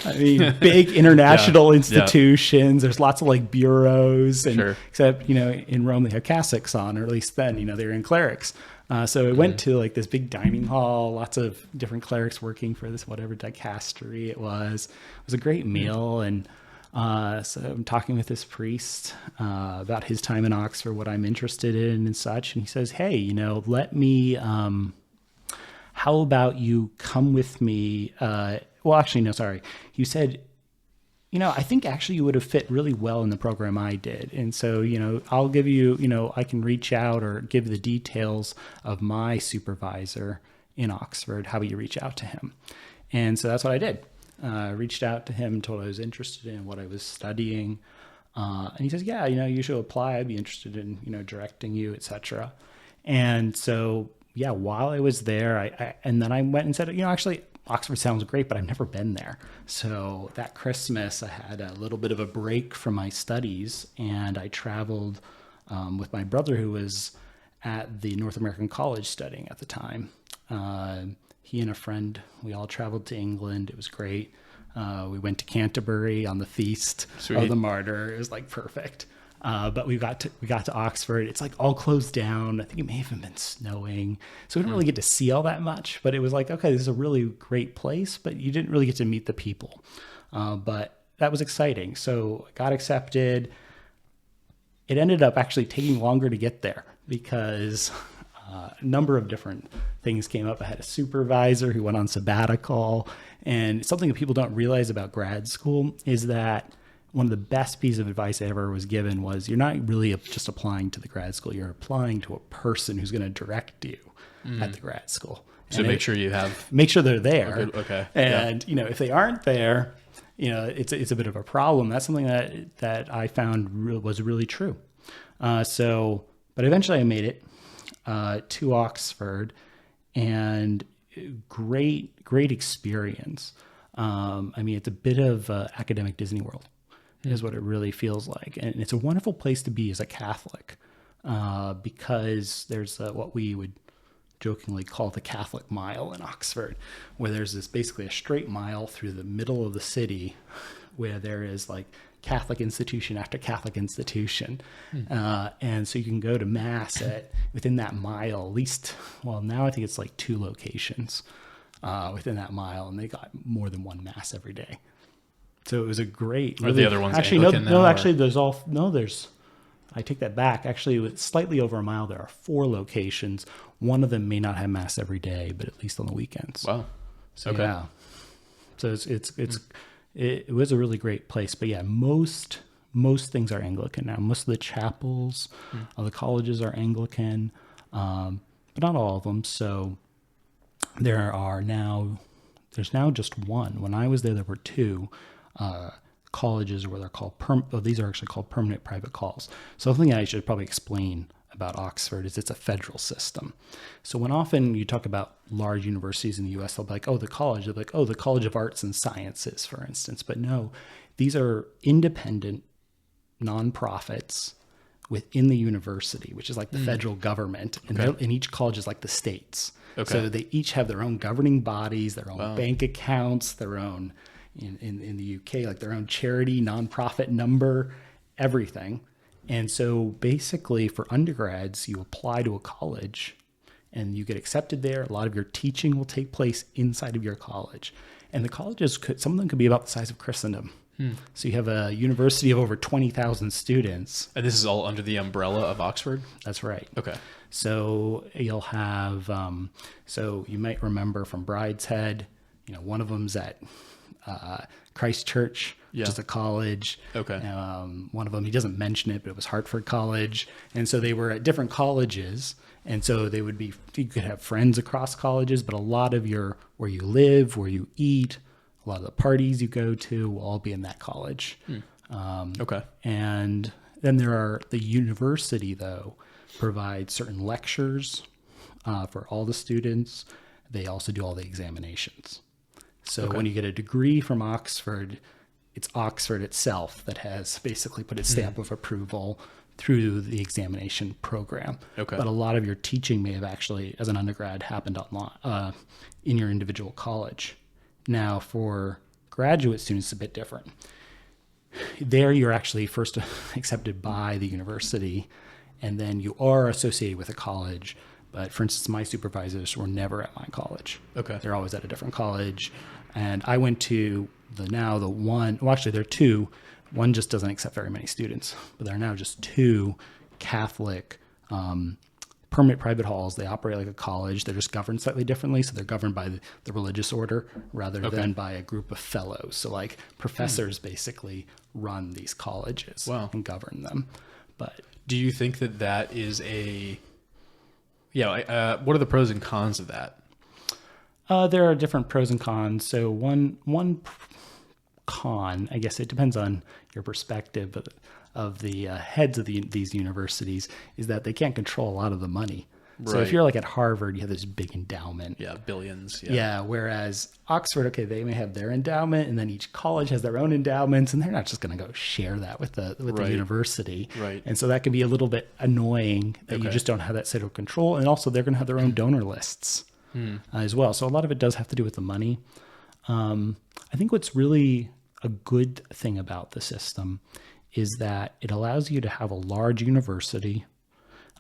I mean, big international institutions. There's lots of bureaus, and except in Rome they have cassocks on, or at least then they were in clerics. So I went to like this big dining hall, lots of different clerics working for this whatever dicastery it was. It was a great meal. And so I'm talking with this priest about his time in Oxford, what I'm interested in and such. And he says, hey, let me, how about you come with me? He said, I think actually you would have fit really well in the program I did. And so, I'll give you, I can reach out or give the details of my supervisor in Oxford. How about you reach out to him? And so that's what I did. I reached out to him, told I was interested in what I was studying. And he says, yeah, you should apply. I'd be interested in, directing you, etc. And so, yeah, while I was there, and then I went and said, actually, Oxford sounds great, but I've never been there. So that Christmas, I had a little bit of a break from my studies, and I traveled with my brother, who was at the North American College studying at the time. He and a friend, we all traveled to England. It was great. We went to Canterbury on the Feast of the Martyr. It was like perfect. But we got to Oxford. It's like all closed down. I think it may have even been snowing. So we didn't really get to see all that much, but it was like, okay, this is a really great place, but you didn't really get to meet the people. But that was exciting. So I got accepted. It ended up actually taking longer to get there because a number of different things came up. I had a supervisor who went on sabbatical, and something that people don't realize about grad school is that one of the best pieces of advice I ever was given was you're not really just applying to the grad school. You're applying to a person who's going to direct you at the grad school. So make sure they're there. Okay. And, if they aren't there, it's a bit of a problem. That's something that I found was really true. But eventually I made it to Oxford, and great experience. It's a bit of academic Disney World. Is what it really feels like. And it's a wonderful place to be as a Catholic because there's what we would jokingly call the Catholic Mile in Oxford, where there's basically a straight mile through the middle of the city where there is like Catholic institution after Catholic institution. And so you can go to Mass within that mile, at least, now I think it's like 2 locations within that mile, and they got more than one Mass every day. So it was a great. Are the other ones actually Anglican no? Now, actually, there's. I take that back. Actually, with slightly over a mile, there are 4 locations. One of them may not have Mass every day, but at least on the weekends. Wow. So yeah. So it was a really great place. But yeah, most things are Anglican now. Most of the chapels, of the colleges are Anglican, but not all of them. So there's now just one. When I was there were 2. Colleges where they're called these are actually called permanent private calls. So something I should probably explain about Oxford is it's a federal system. So when often you talk about large universities in the US, they'll be like, oh, the college. They'll be like, oh, the College of Arts and Sciences, for instance. But no, these are independent nonprofits within the university, which is like the federal government. And each college is like the states. Okay. So they each have their own governing bodies, their own bank accounts, their own... In the UK, like their own charity, nonprofit number, everything. And so basically for undergrads, you apply to a college and you get accepted there. A lot of your teaching will take place inside of your college. And the colleges, some of them could be about the size of Christendom. So you have a university of over 20,000 students. And this is all under the umbrella of Oxford? That's right. Okay. So you'll have, so you might remember from Brideshead, one of them's at Christ Church, which is a college. Okay. One of them, he doesn't mention it, but it was Hartford College. And so they were at different colleges. And so you could have friends across colleges, but a lot of where you live, where you eat, a lot of the parties you go to will all be in that college. Okay. And then the university, though, provides certain lectures for all the students. They also do all the examinations. So when you get a degree from Oxford, it's Oxford itself that has basically put its stamp of approval through the examination program. Okay. But a lot of your teaching may have actually, as an undergrad, happened online in your individual college. Now, for graduate students, it's a bit different. There, you're actually first accepted by the university, and then you are associated with a college, But for instance, my supervisors were never at my college. Okay. They're always at a different college. And I went to the one, well, actually there are two. One just doesn't accept very many students, but there are now just two Catholic permanent private halls. They operate like a college. They're just governed slightly differently. So they're governed by the religious order rather than by a group of fellows. So like professors basically run these colleges and govern them. But do you think that is what are the pros and cons of that? There are different pros and cons. So one con, I guess it depends on your perspective of the heads of these universities, is that they can't control a lot of the money. Right. So if you're like at Harvard, you have this big endowment. Yeah, billions. Yeah. Whereas Oxford, okay, they may have their endowment, and then each college has their own endowments, and they're not just going to go share that with the university. Right. And so that can be a little bit annoying that you just don't have that sort of control. And also, they're going to have their own donor lists as well. So a lot of it does have to do with the money. I think what's really a good thing about the system is that it allows you to have a large university.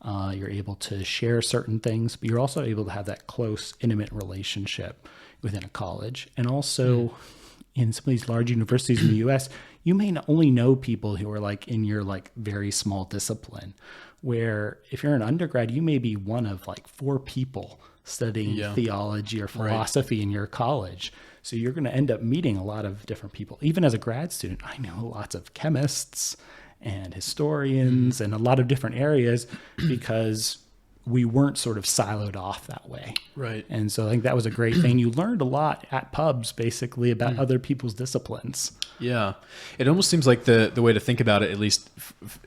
You're able to share certain things, but you're also able to have that close, intimate relationship within a college. And also in some of these large universities in the US, you may only know people who are like in your like very small discipline, where if you're an undergrad, you may be one of like 4 people studying theology or philosophy in your college. So you're going to end up meeting a lot of different people. Even as a grad student, I know lots of chemists and historians and a lot of different areas because we weren't sort of siloed off that way. Right. And so I think that was a great thing. You learned a lot at pubs basically about other people's disciplines. Yeah. It almost seems like the way to think about it, at least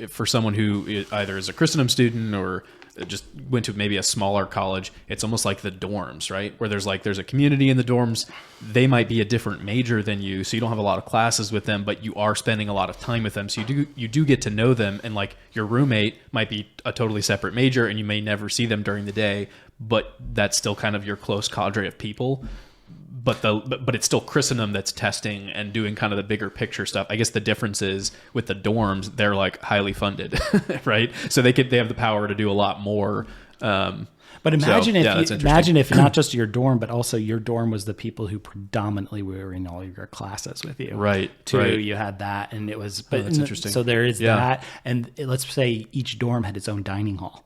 for someone who either is a Christendom student or just went to maybe a smaller college, it's almost like the dorms, right? Where there's a community in the dorms. They might be a different major than you, so you don't have a lot of classes with them, but you are spending a lot of time with them. So you do get to know them, and like your roommate might be a totally separate major and you may never see them during the day, but that's still kind of your close cadre of people. But it's still Christendom that's testing and doing kind of the bigger picture stuff. I guess the difference is with the dorms, they're like highly funded, right? So they have the power to do a lot more. But imagine if not just your dorm, but also your dorm was the people who predominantly were in all your classes with you. Right. You had that, and it was. But that's interesting. So there is that, and let's say each dorm had its own dining hall.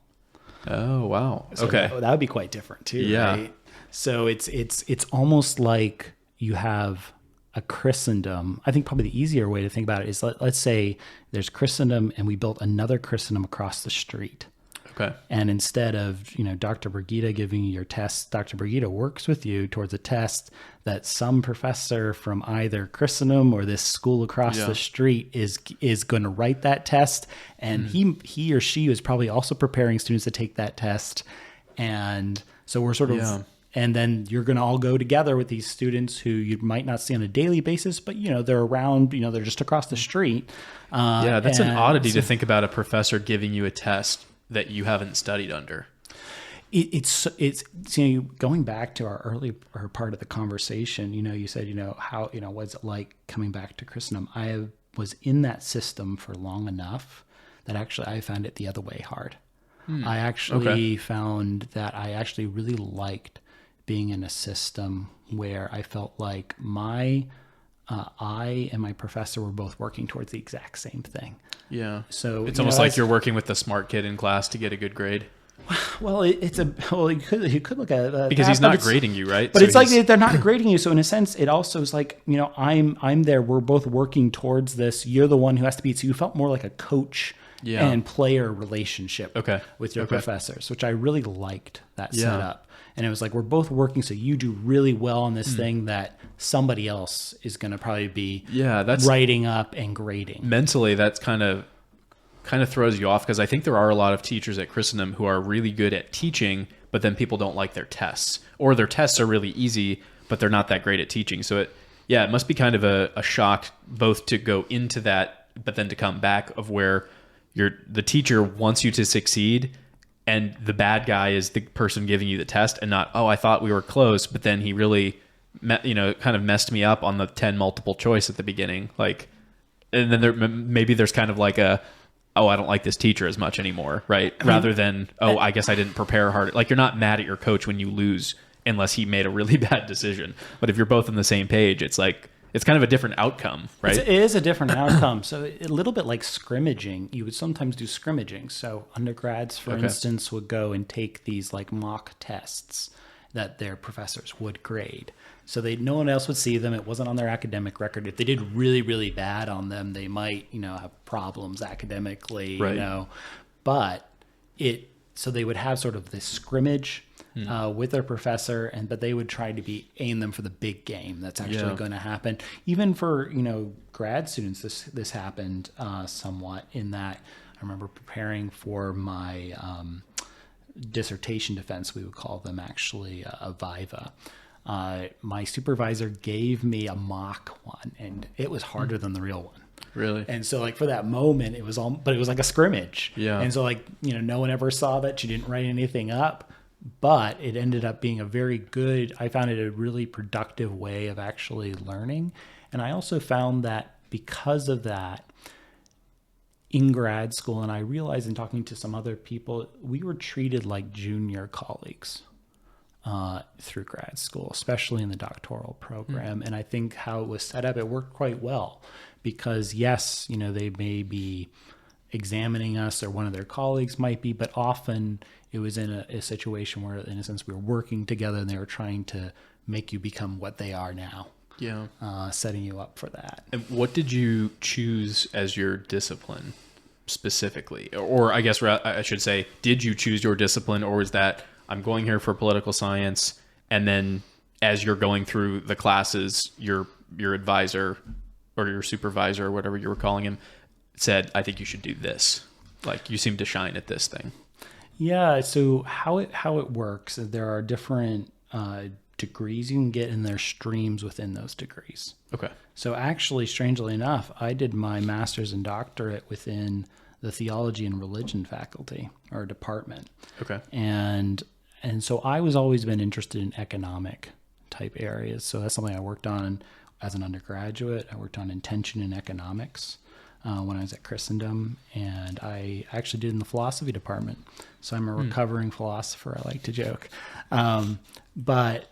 Oh wow. So okay. That would be quite different too. Yeah. Right? So it's almost like you have a Christendom. I think probably the easier way to think about it is let's say there's Christendom and we built another Christendom across the street. Okay. And instead of, Dr. Bergida giving you your test, Dr. Bergida works with you towards a test that some professor from either Christendom or this school across the street is going to write that test. And he or she is probably also preparing students to take that test. And so we're sort of... And then you're going to all go together with these students who you might not see on a daily basis, but, they're around, they're just across the street. That's an oddity to think about a professor giving you a test that you haven't studied under. It's going back to our earlier part of the conversation, you said, how, what's it like coming back to Christendom? I was in that system for long enough that actually I found it the other way hard. I actually found that I actually really liked being in a system where I felt like I and my professor were both working towards the exact same thing. Yeah. So it's almost like you're working with the smart kid in class to get a good grade. Well, you could look at it because he's not grading you, right? But so it's like they're not grading you. So in a sense, it also is like, I'm there. We're both working towards this. You're the one who has to be. So you felt more like a coach and player relationship with your professors, which I really liked that setup. And it was like, we're both working, so you do really well on this thing that somebody else is going to probably be writing up and grading. Mentally, that's kind of throws you off, because I think there are a lot of teachers at Christendom who are really good at teaching, but then people don't like their tests. Or their tests are really easy, but they're not that great at teaching. So it must be kind of a shock both to go into that, but then to come back of where the teacher wants you to succeed, and the bad guy is the person giving you the test, and not, I thought we were close, but then he really, kind of messed me up on the 10 multiple choice at the beginning. Like, and then maybe there's kind of like a oh, I don't like this teacher as much anymore, right? Rather than, oh, I guess I didn't prepare hard. Like, you're not mad at your coach when you lose unless he made a really bad decision. But if you're both on the same page, it's like, it's kind of a different outcome, right? It is a different outcome. So a little bit like scrimmaging. You would sometimes do scrimmaging. So undergrads, for instance, would go and take these like mock tests that their professors would grade. So no one else would see them. It wasn't on their academic record. If they did really, really bad on them, they might, have problems academically, but so they would have sort of this scrimmage with their professor, but they would try to aim them for the big game that's actually going to happen. Even for, grad students, this happened somewhat in that I remember preparing for my dissertation defense, we would call them actually a viva. My supervisor gave me a mock one, and it was harder than the real one. Really? And so like for that moment, it was like a scrimmage. Yeah. And so like, no one ever saw that. She didn't write anything up, but it ended up being I found it a really productive way of actually learning. And I also found that because of that, in grad school, and I realized in talking to some other people, we were treated like junior colleagues through grad school, especially in the doctoral program. And I think how it was set up, it worked quite well because yes, they may be examining us or one of their colleagues might be, but often it was in a situation where in a sense we were working together and they were trying to make you become what they are now. Yeah. Setting you up for that. And what did you choose as your discipline specifically? Or I guess I should say, did you choose your discipline, or was that I'm going here for political science, and then as you're going through the classes, your advisor or your supervisor or whatever you were calling him said, I think you should do this. Like, you seem to shine at this thing. Yeah. So how it works is there are different degrees you can get, and there's streams within those degrees. Okay. So actually, strangely enough, I did my master's and doctorate within the theology and religion faculty or department. Okay. And so I was always been interested in economic type areas. So that's something I worked on as an undergraduate. I worked on intention in economics when I was at Christendom, and I actually did in the philosophy department. So I'm a recovering philosopher, I like to joke. But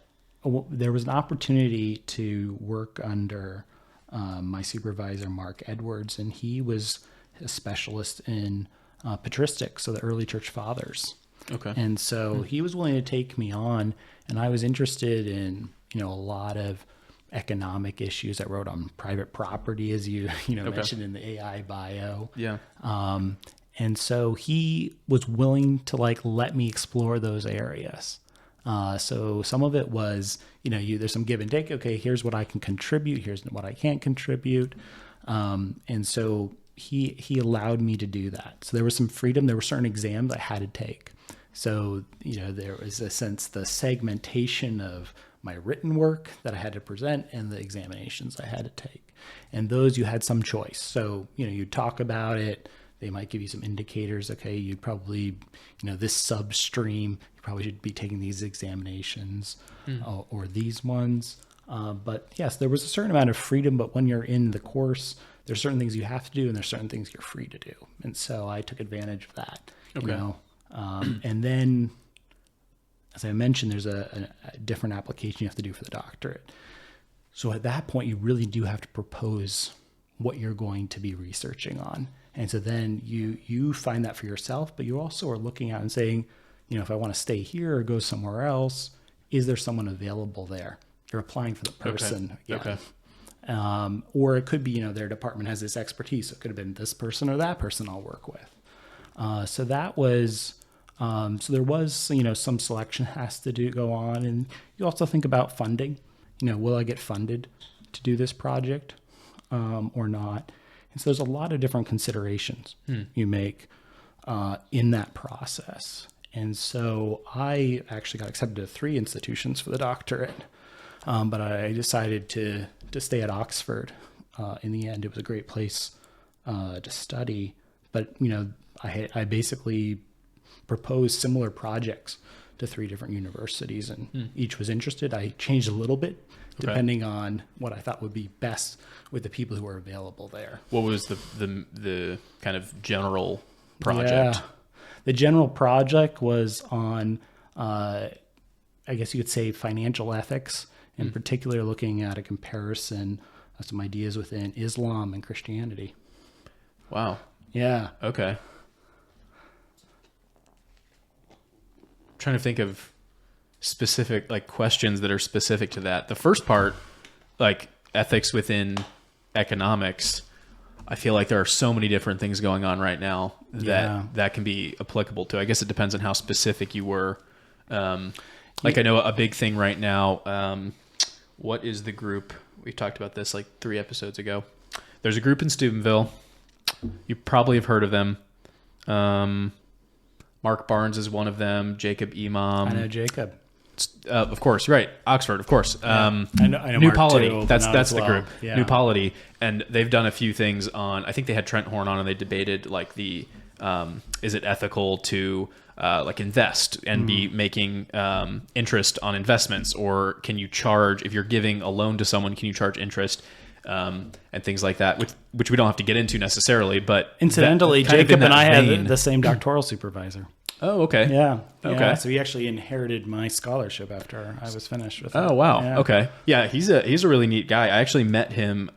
there was an opportunity to work under my supervisor, Mark Edwards, and he was a specialist in patristics, so the early church fathers. Okay. And so he was willing to take me on, and I was interested in, a lot of economic issues. I wrote on private property, as you mentioned in the AI bio. Yeah. And so he was willing to let me explore those areas. So some of it was, there's some give and take. Okay, here's what I can contribute. Here's what I can't contribute. And so he allowed me to do that. So there was some freedom. There were certain exams I had to take. So, there was a sense, the segmentation of my written work that I had to present and the examinations I had to take. And those you had some choice. So, you talk about it. They might give you some indicators. Okay, you'd probably, this substream, you probably should be taking these examinations or these ones. But yes, there was a certain amount of freedom, but when you're in the course, there's certain things you have to do and there's certain things you're free to do. And so I took advantage of that, and then, as I mentioned, there's a different application you have to do for the doctorate. So at that point, you really do have to propose what you're going to be researching on. And so then you find that for yourself, but you also are looking out and saying, if I want to stay here or go somewhere else, is there someone available there? You're applying for the person. Okay. Or it could be, their department has this expertise. So it could have been this person or that person I'll work with. So that was, so there was, some selection has to go on. And you also think about funding. Will I get funded to do this project or not? And so there's a lot of different considerations you make in that process. And so I actually got accepted to 3 institutions for the doctorate, but I decided to stay at Oxford. In the end, it was a great place to study. But, I basically proposed similar projects to 3 different universities, and each was interested. I changed a little bit depending on what I thought would be best with the people who were available there. What was the kind of general project? Yeah. The general project was on, I guess you could say, financial ethics, in particular looking at a comparison of some ideas within Islam and Christianity. Wow. Yeah. Okay. I'm trying to think of specific like questions that are specific to that. The first part, like ethics within economics, I feel like there are so many different things going on right now that can be applicable to. I guess it depends on how specific you were. Like I know a big thing right now. What is the group? We talked about this like 3 episodes ago. There's a group in Steubenville. You probably have heard of them. Mark Barnes is one of them. Jacob Imam. I know Jacob. Of course, right. Oxford, of course. I know New Mark Polity. too, That's the well. group. Yeah. New Polity, and they've done a few things on. I think they had Trent Horn on, and they debated like the is it ethical to like invest and be making interest on investments, or can you charge if you're giving a loan to someone? Can you charge interest and things like that? Which we don't have to get into necessarily, but incidentally, Jacob and I had the same doctoral supervisor. Oh, okay. Yeah. Okay. Yeah. So he actually inherited my scholarship after I was finished with it. Oh, wow. Yeah. Okay. Yeah, he's a really neat guy. I actually met him.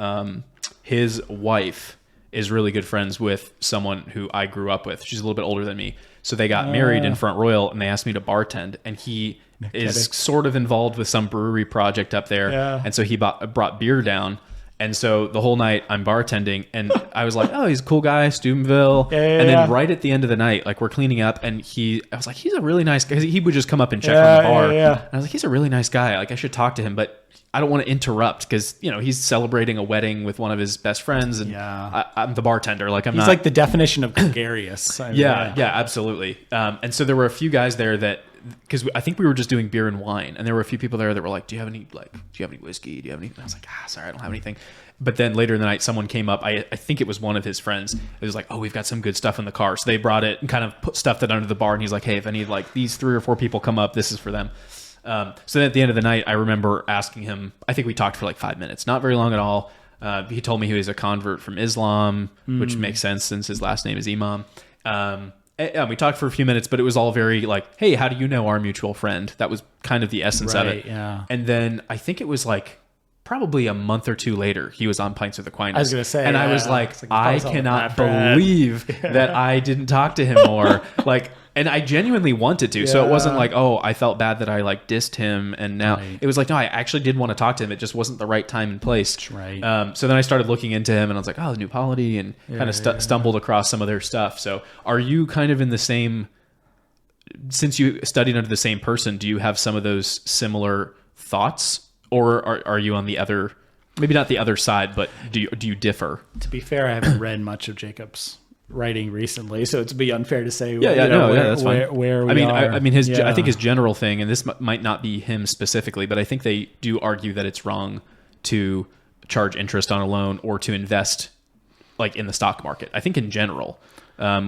His wife is really good friends with someone who I grew up with. She's a little bit older than me. So they got married in Front Royal, and they asked me to bartend. And he is sort of involved with some brewery project up there. Yeah. And so he brought beer down. And so the whole night I'm bartending, and I was like, oh, he's a cool guy, Steubenville. And then right at the end of the night, like we're cleaning up, and I was like, he's a really nice guy. 'Cause he would just come up and check on the bar. And I was like, he's a really nice guy. Like I should talk to him, but I don't want to interrupt because, he's celebrating a wedding with one of his best friends, and I'm the bartender. Like he's like the definition of gregarious. Yeah, absolutely. And so there were a few guys there that, because I think we were just doing beer and wine, and there were a few people there that were like, do you have any whiskey? Do you have any? And I was like, sorry, I don't have anything. But then later in the night, someone came up. I think it was one of his friends. It was like, oh, we've got some good stuff in the car. So they brought it and kind of stuffed it under the bar. And he's like, hey, if any of like these 3 or 4 people come up, this is for them. So then at the end of the night, I remember asking him, I think we talked for like 5 minutes, not very long at all. He told me he was a convert from Islam, which makes sense since his last name is Imam. We talked for a few minutes, but it was all very like, hey, how do you know our mutual friend? That was kind of the essence of it. Yeah. And then I think it was like probably a month or 2 later, he was on Pints with Aquinas. I was going to say. And I was like, I cannot believe that I didn't talk to him more. And I genuinely wanted to. So it wasn't like, oh, I felt bad that I like dissed him. And now it was like, no, I actually did want to talk to him. It just wasn't the right time and place. That's right. So then I started looking into him, and I was like, oh, the New Polity, and kind of stumbled across some of their stuff. So are you kind of in the same, since you studied under the same person, do you have some of those similar thoughts, or are you on the other, maybe not the other side, but do you differ? To be fair, I haven't read much of Jacob's writing recently, so it'd be unfair to say that's fine. Where we are. I mean I think his general thing, and this might not be him specifically, but I think they do argue that it's wrong to charge interest on a loan or to invest like in the stock market. I think in general,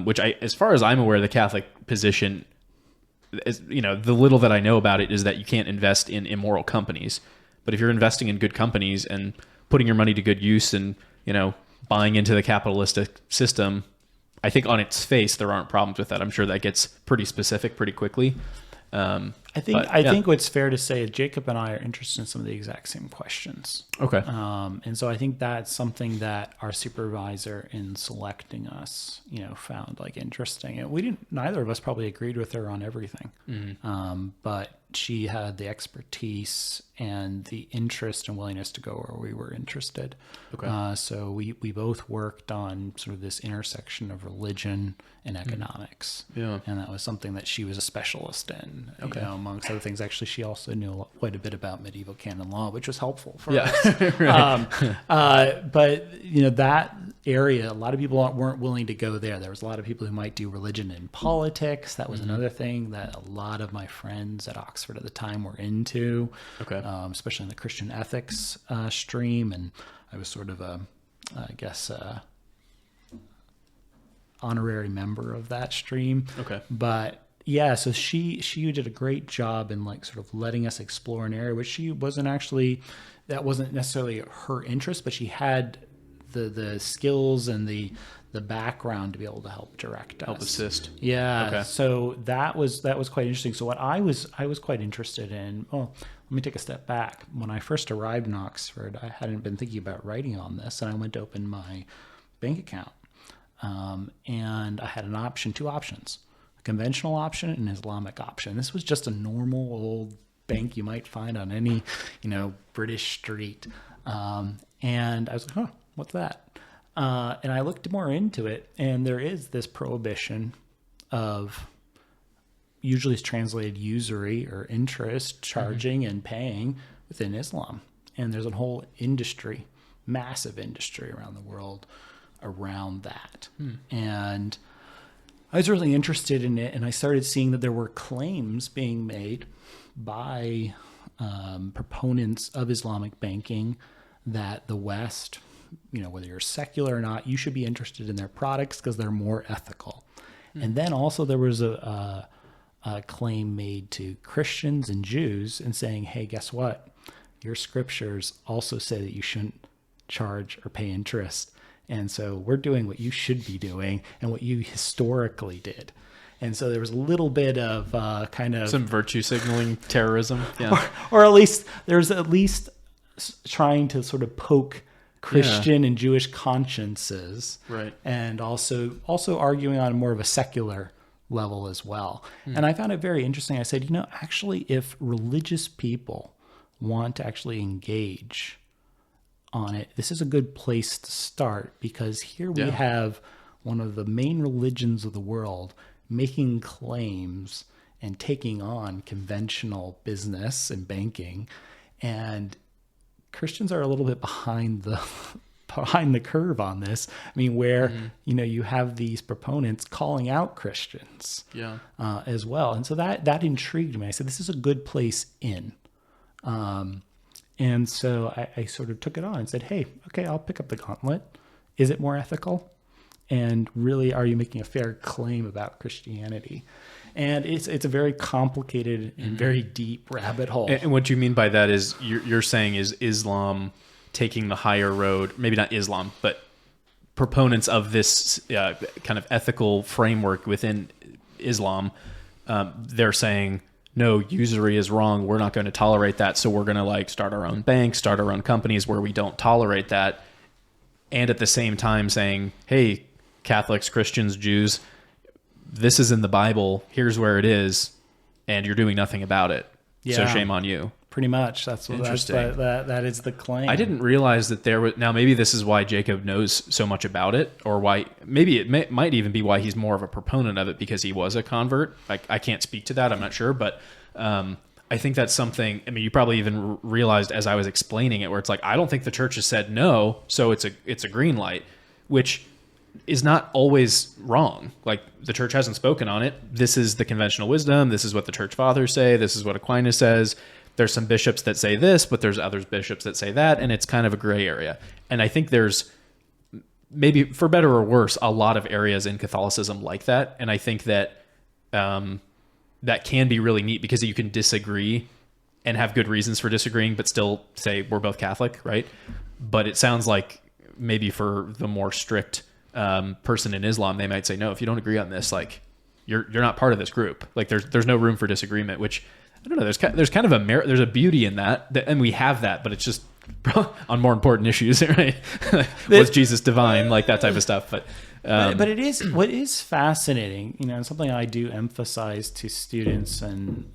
which as far as I'm aware, the Catholic position is, the little that I know about it is that you can't invest in immoral companies, but if you're investing in good companies and putting your money to good use and buying into the capitalistic system, I think on its face there aren't problems with that. I'm sure that gets pretty specific pretty quickly. I think what's fair to say is Jacob and I are interested in some of the exact same questions. Okay. And so I think that's something that our supervisor in selecting us, found like interesting. And neither of us probably agreed with her on everything. But she had the expertise and the interest and willingness to go where we were interested. Okay. So we both worked on sort of this intersection of religion and economics. Yeah. And that was something that she was a specialist in, amongst other things. Actually, she also knew quite a bit about medieval canon law, which was helpful for us. But that area, a lot of people weren't willing to go there. There was a lot of people who might do religion and politics. That was another thing that a lot of my friends at Oxford at the time were into. Okay. Especially in the Christian ethics stream, and I was sort of honorary member of that stream. Okay. But Yeah, so she did a great job in like sort of letting us explore an area which that wasn't necessarily her interest, but she had the skills and the background to be able to help direct us. Help assist. Yeah. Okay. So that was quite interesting. So what I was quite interested in, let me take a step back. When I first arrived in Oxford, I hadn't been thinking about writing on this, and I went to open my bank account. And I had two options, a conventional option and an Islamic option. This was just a normal old bank you might find on any, British street. And I was like, what's that? And I looked more into it, and there is this prohibition of, usually it's translated usury or interest charging and paying within Islam. And there's a whole industry, massive industry around the world around that. And I was really interested in it, and I started seeing that there were claims being made by proponents of Islamic banking that the West, whether you're secular or not, you should be interested in their products because they're more ethical. And then also there was a claim made to Christians and Jews and saying, hey, guess what? Your scriptures also say that you shouldn't charge or pay interest. And so we're doing what you should be doing and what you historically did. And so there was a little bit of kind of some virtue signaling terrorism. Yeah. Or at least there's trying to sort of poke Christian and Jewish consciences. Right. And also arguing on more of a secular level as well. And I found it very interesting. I said, actually, if religious people want to actually engage on it, this is a good place to start, because here we have one of the main religions of the world making claims and taking on conventional business and banking, and Christians are a little bit behind the curve on this. I mean, where you have these proponents calling out Christians as well, and so that intrigued me. I said, this is a good place in. And so I sort of took it on and said, hey, okay, I'll pick up the gauntlet. Is it more ethical? And really, are you making a fair claim about Christianity? And it's a very complicated and very deep rabbit hole. And what you mean by that is you're saying is Islam taking the higher road, maybe not Islam, but proponents of this kind of ethical framework within Islam, they're saying, no, usury is wrong. We're not going to tolerate that. So we're going to start our own banks, start our own companies where we don't tolerate that. And at the same time saying, hey, Catholics, Christians, Jews, this is in the Bible. Here's where it is. And you're doing nothing about it. Yeah. So shame on you. Pretty much. That's what that is the claim. I didn't realize that there was, now maybe this is why Jacob knows so much about it, or why, maybe it might even be why he's more of a proponent of it, because he was a convert. I can't speak to that. I'm not sure, but I think that's something, you probably even realized as I was explaining it, where it's I don't think the church has said no, so it's a green light, which is not always wrong. The church hasn't spoken on it. This is the conventional wisdom. This is what the church fathers say. This is what Aquinas says. There's some bishops that say this, but there's other bishops that say that, and it's kind of a gray area. And I think there's, maybe for better or worse, a lot of areas in Catholicism like that. And I think that that can be really neat, because you can disagree and have good reasons for disagreeing, but still say we're both Catholic, right? But it sounds like maybe for the more strict person in Islam, they might say, no, if you don't agree on this, you're not part of this group. There's no room for disagreement, which, I don't know, there's kind of there's a beauty in that, and we have that, but it's just on more important issues, right? Was Jesus divine? That type of stuff. But it is, what is fascinating, and something I do emphasize to students, and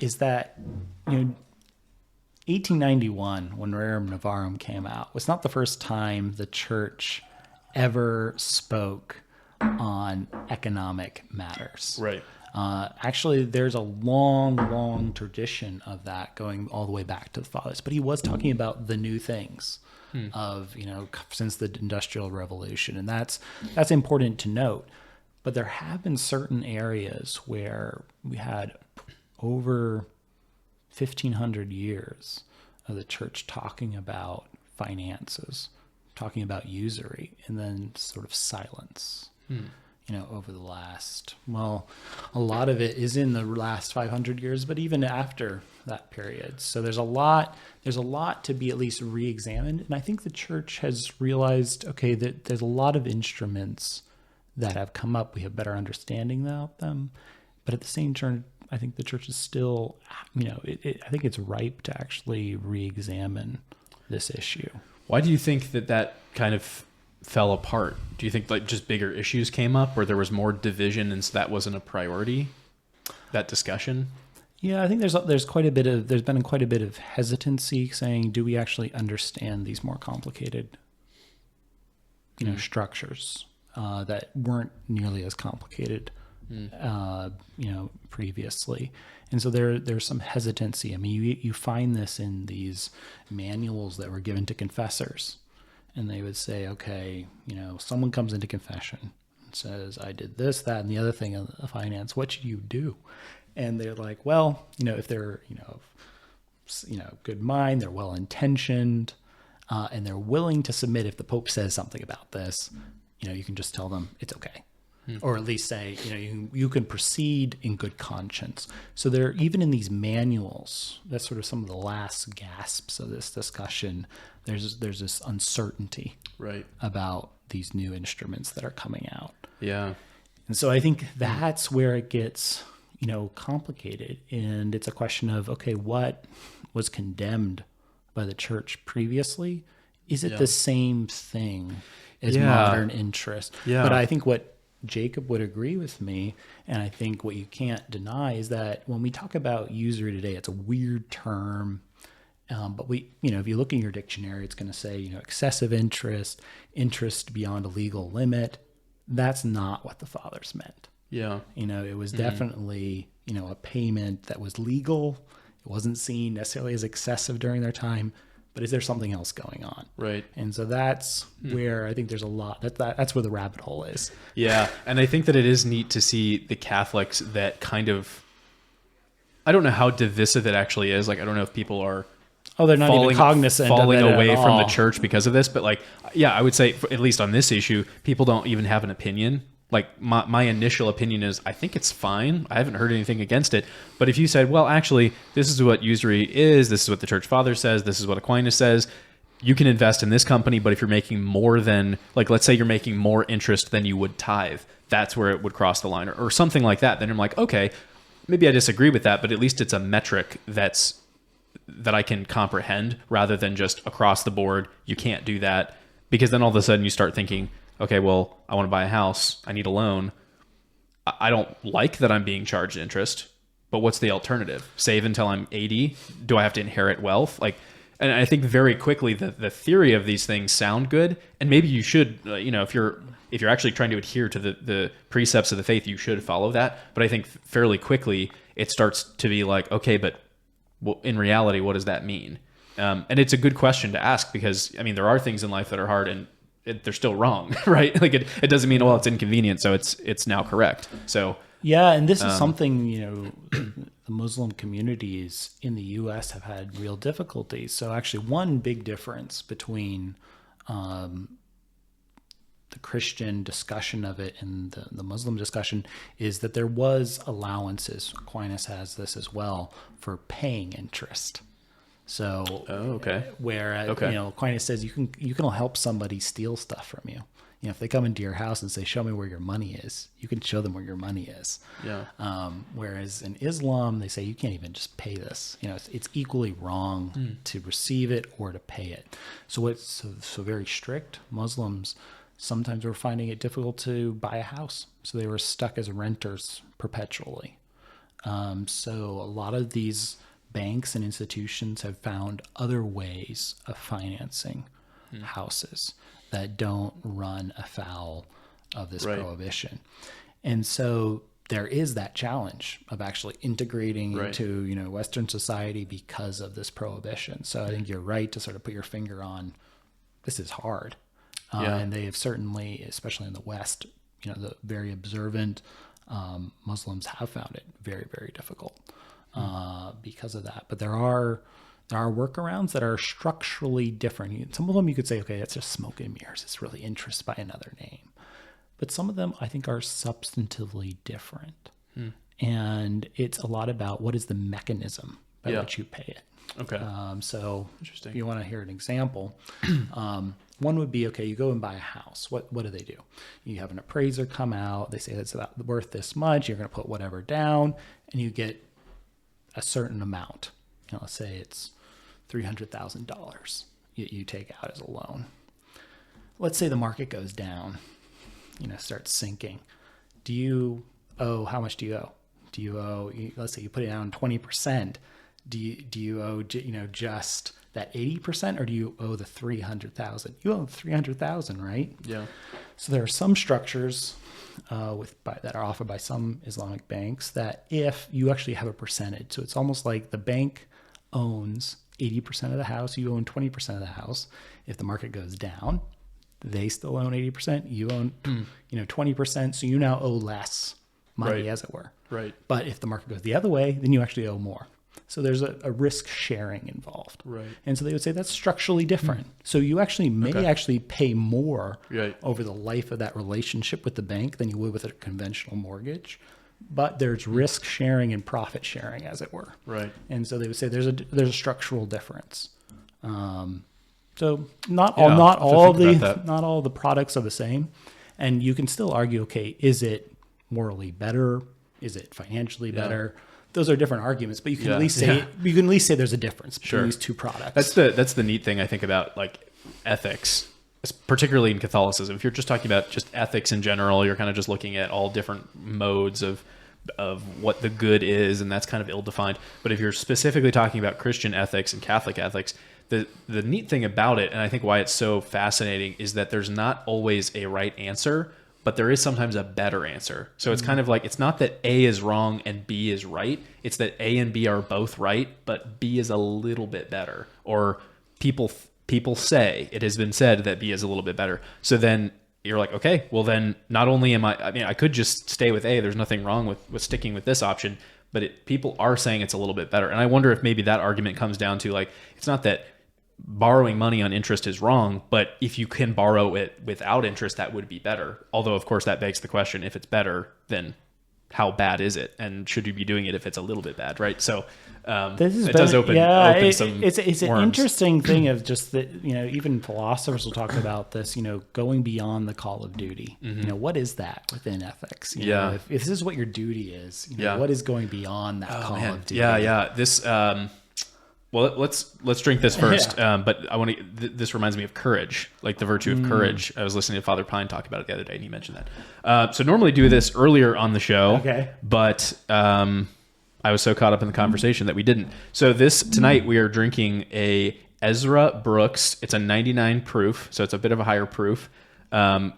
is that 1891, when Rerum Novarum came out, was not the first time the church ever spoke on economic matters. Right. Actually, there's a long tradition of that going all the way back to the fathers. But he was talking about the new things of, since the Industrial Revolution. And that's important to note. But there have been certain areas where we had over 1,500 years of the church talking about finances, talking about usury, and then sort of silence. over the last, well, a lot of it is in the last 500 years, but even after that period. So there's a lot to be at least re-examined. And I think the church has realized, okay, that there's a lot of instruments that have come up. We have better understanding about them. But at the same time, I think the church is still, I think it's ripe to actually re-examine this issue. Why do you think that kind of fell apart? Do you think like just bigger issues came up where there was more division and so that wasn't a priority, that discussion? Yeah, I think there's been quite a bit of hesitancy saying, do we actually understand these more complicated, structures that weren't nearly as complicated, previously. And so there's some hesitancy. I mean, you find this in these manuals that were given to confessors. And they would say, okay, someone comes into confession and says, I did this, that, and the other thing of finance. What should you do? And they're like, well, if they're, good mind, they're well-intentioned, and they're willing to submit if the Pope says something about this, you can just tell them it's okay. Or at least say, you can proceed in good conscience. So there, even in these manuals, that's sort of some of the last gasps of this discussion. There's this uncertainty, right, about these new instruments that are coming out. Yeah, and so I think that's where it gets, complicated, and it's a question of, okay, what was condemned by the church previously? Is it the same thing as modern interest? Yeah. But I think what Jacob would agree with me, and I think what you can't deny is that when we talk about usury today, it's a weird term, but if you look in your dictionary, it's going to say, excessive interest beyond a legal limit. That's not what the fathers meant. Yeah. It was definitely, a payment that was legal. It wasn't seen necessarily as excessive during their time. But is there something else going on? Right. And so that's where I think there's a lot. That's where the rabbit hole is. Yeah. And I think that it is neat to see the Catholics that kind of, I don't know how divisive it actually is. Like, I don't know if people are they're not even cognizant falling of it away at from all. the church because of this. But like, yeah, I would say, at least on this issue, people don't even have an opinion. Like my initial opinion is, I think it's fine. I haven't heard anything against it. But if you said, well, actually, this is what usury is, this is what the church father says, this is what Aquinas says, you can invest in this company, but if you're making more than, like, let's say you're making more interest than you would tithe, that's where it would cross the line, or something like that. Then I'm like, okay, maybe I disagree with that, but at least it's a metric that I can comprehend, rather than just across the board, you can't do that. Because then all of a sudden you start thinking, okay, well, I want to buy a house, I need a loan. I don't like that I'm being charged interest, but what's the alternative? Save until I'm 80? Do I have to inherit wealth? And I think very quickly the theory of these things sound good, and maybe you should, if you're actually trying to adhere to the precepts of the faith, you should follow that. But I think fairly quickly it starts to be like, okay, but in reality, what does that mean? And it's a good question to ask, because there are things in life that are hard and they're still wrong, right? Like it doesn't mean, well, it's inconvenient, so it's now correct. So yeah, and this is something, the Muslim communities in the U.S. have had real difficulties. So actually, one big difference between the Christian discussion of it and the Muslim discussion is that there was allowances. Aquinas has this as well, for paying interest. So, Aquinas says you can help somebody steal stuff from you. If they come into your house and say, "Show me where your money is," you can show them where your money is. Yeah. Whereas in Islam, they say you can't even just pay this. It's equally wrong to receive it or to pay it. So it's so very strict. Muslims sometimes were finding it difficult to buy a house, so they were stuck as renters perpetually. So a lot of these banks and institutions have found other ways of financing houses that don't run afoul of this prohibition. And so there is that challenge of actually integrating into, Western society because of this prohibition. So I think you're right to sort of put your finger on, this is hard. And they have certainly, especially in the West, the very observant Muslims have found it very, very difficult. Because of that. But there are workarounds that are structurally different. Some of them you could say, okay, that's just smoke and mirrors. It's really interest by another name. but some of them I think are substantively different. And it's a lot about what is the mechanism by which you pay it. Okay. So Interesting. if you want to hear an example, one would be, okay, you go and buy a house. What do they do? You have an appraiser come out. They say it's about worth this much. You're going to put whatever down, and you get a certain amount. Let's say it's $300,000 you take out as a loan. Let's say the market goes down, starts sinking. How much do you owe? Do you owe, let's say you put it down 20%. Do you owe, just that 80%, or do you owe the 300,000? You owe 300,000, right? Yeah. So there are some structures that are offered by some Islamic banks that if you actually have a percentage, so it's almost like the bank owns 80% of the house, you own 20% of the house. If the market goes down, they still own 80%, you own 20%, so you now owe less money, as it were. Right. But if the market goes the other way, then you actually owe more. So there's a risk sharing involved. Right. And so they would say that's structurally different. So you actually may actually pay more over the life of that relationship with the bank than you would with a conventional mortgage. But there's risk sharing and profit sharing, as it were. Right. And so they would say there's a structural difference. So not all the products are the same. And you can still argue, okay, is it morally better? Is it financially better? Those are different arguments, but you can at least say there's a difference between these two products. That's the neat thing I think about like ethics, particularly in Catholicism. If you're just talking about just ethics in general, you're kind of just looking at all different modes of what the good is, and that's kind of ill-defined. But if you're specifically talking about Christian ethics and Catholic ethics, the neat thing about it, and I think why it's so fascinating, is that there's not always a right answer, but there is sometimes a better answer. So it's kind of like, it's not that A is wrong and B is right. It's that A and B are both right, but B is a little bit better. Or people say, it has been said that B is a little bit better. So then you're like, okay, well then not only I could just stay with A. There's nothing wrong with sticking with this option, but people are saying it's a little bit better. And I wonder if maybe that argument comes down to like, it's not that borrowing money on interest is wrong, but if you can borrow it without interest, that would be better. Although, of course, that begs the question, if it's better, then how bad is it? And should you be doing it if it's a little bit bad, right? So it does open some It's an worms. interesting thing of just that, even philosophers will talk about this, going beyond the call of duty. What is that within ethics? If this is what your duty is, what is going beyond that call of duty? This... Well, let's drink this first. But I want to. This reminds me of courage, like the virtue of courage. I was listening to Father Pine talk about it the other day, and he mentioned that. So normally do this earlier on the show, but I was so caught up in the conversation that we didn't. So tonight we are drinking a Ezra Brooks. It's a 99 proof, so it's a bit of a higher proof.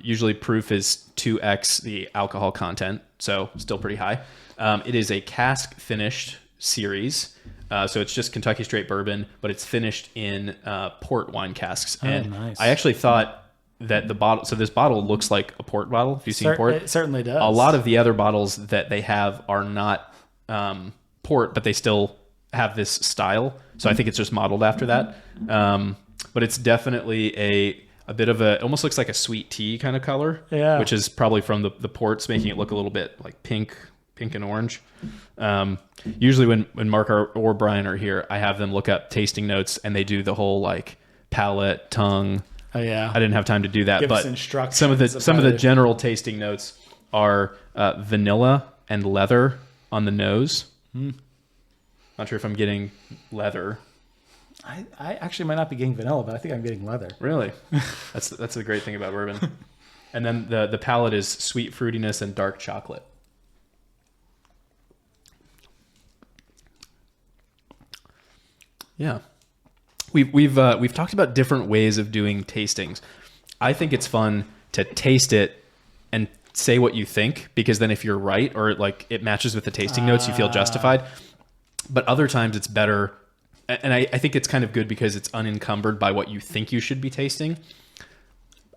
Usually proof is 2x the alcohol content, so still pretty high. It is a cask finished series. So it's just Kentucky straight bourbon, but it's finished in port wine casks. And nice. I actually thought that the bottle, so this bottle looks like a port bottle. If you've seen port, it certainly does. A lot of the other bottles that they have are not port, but they still have this style. So I think it's just modeled after that. But it's definitely a bit of it almost looks like a sweet tea kind of color, which is probably from the ports, making it look a little bit like pink and orange. Usually when Mark or Brian are here, I have them look up tasting notes, and they do the whole like palate, tongue. Oh yeah. I didn't have time to do that, Give but us instructions some of the general tasting notes are vanilla and leather on the nose. Not sure if I'm getting leather. I actually might not be getting vanilla, but I think I'm getting leather. Really? That's the great thing about bourbon. And then the palate is sweet fruitiness and dark chocolate. Yeah. We've talked about different ways of doing tastings. I think it's fun to taste it and say what you think, because then if you're right or like it matches with the tasting notes, you feel justified. But other times it's better, and I think it's kind of good because it's unencumbered by what you think you should be tasting.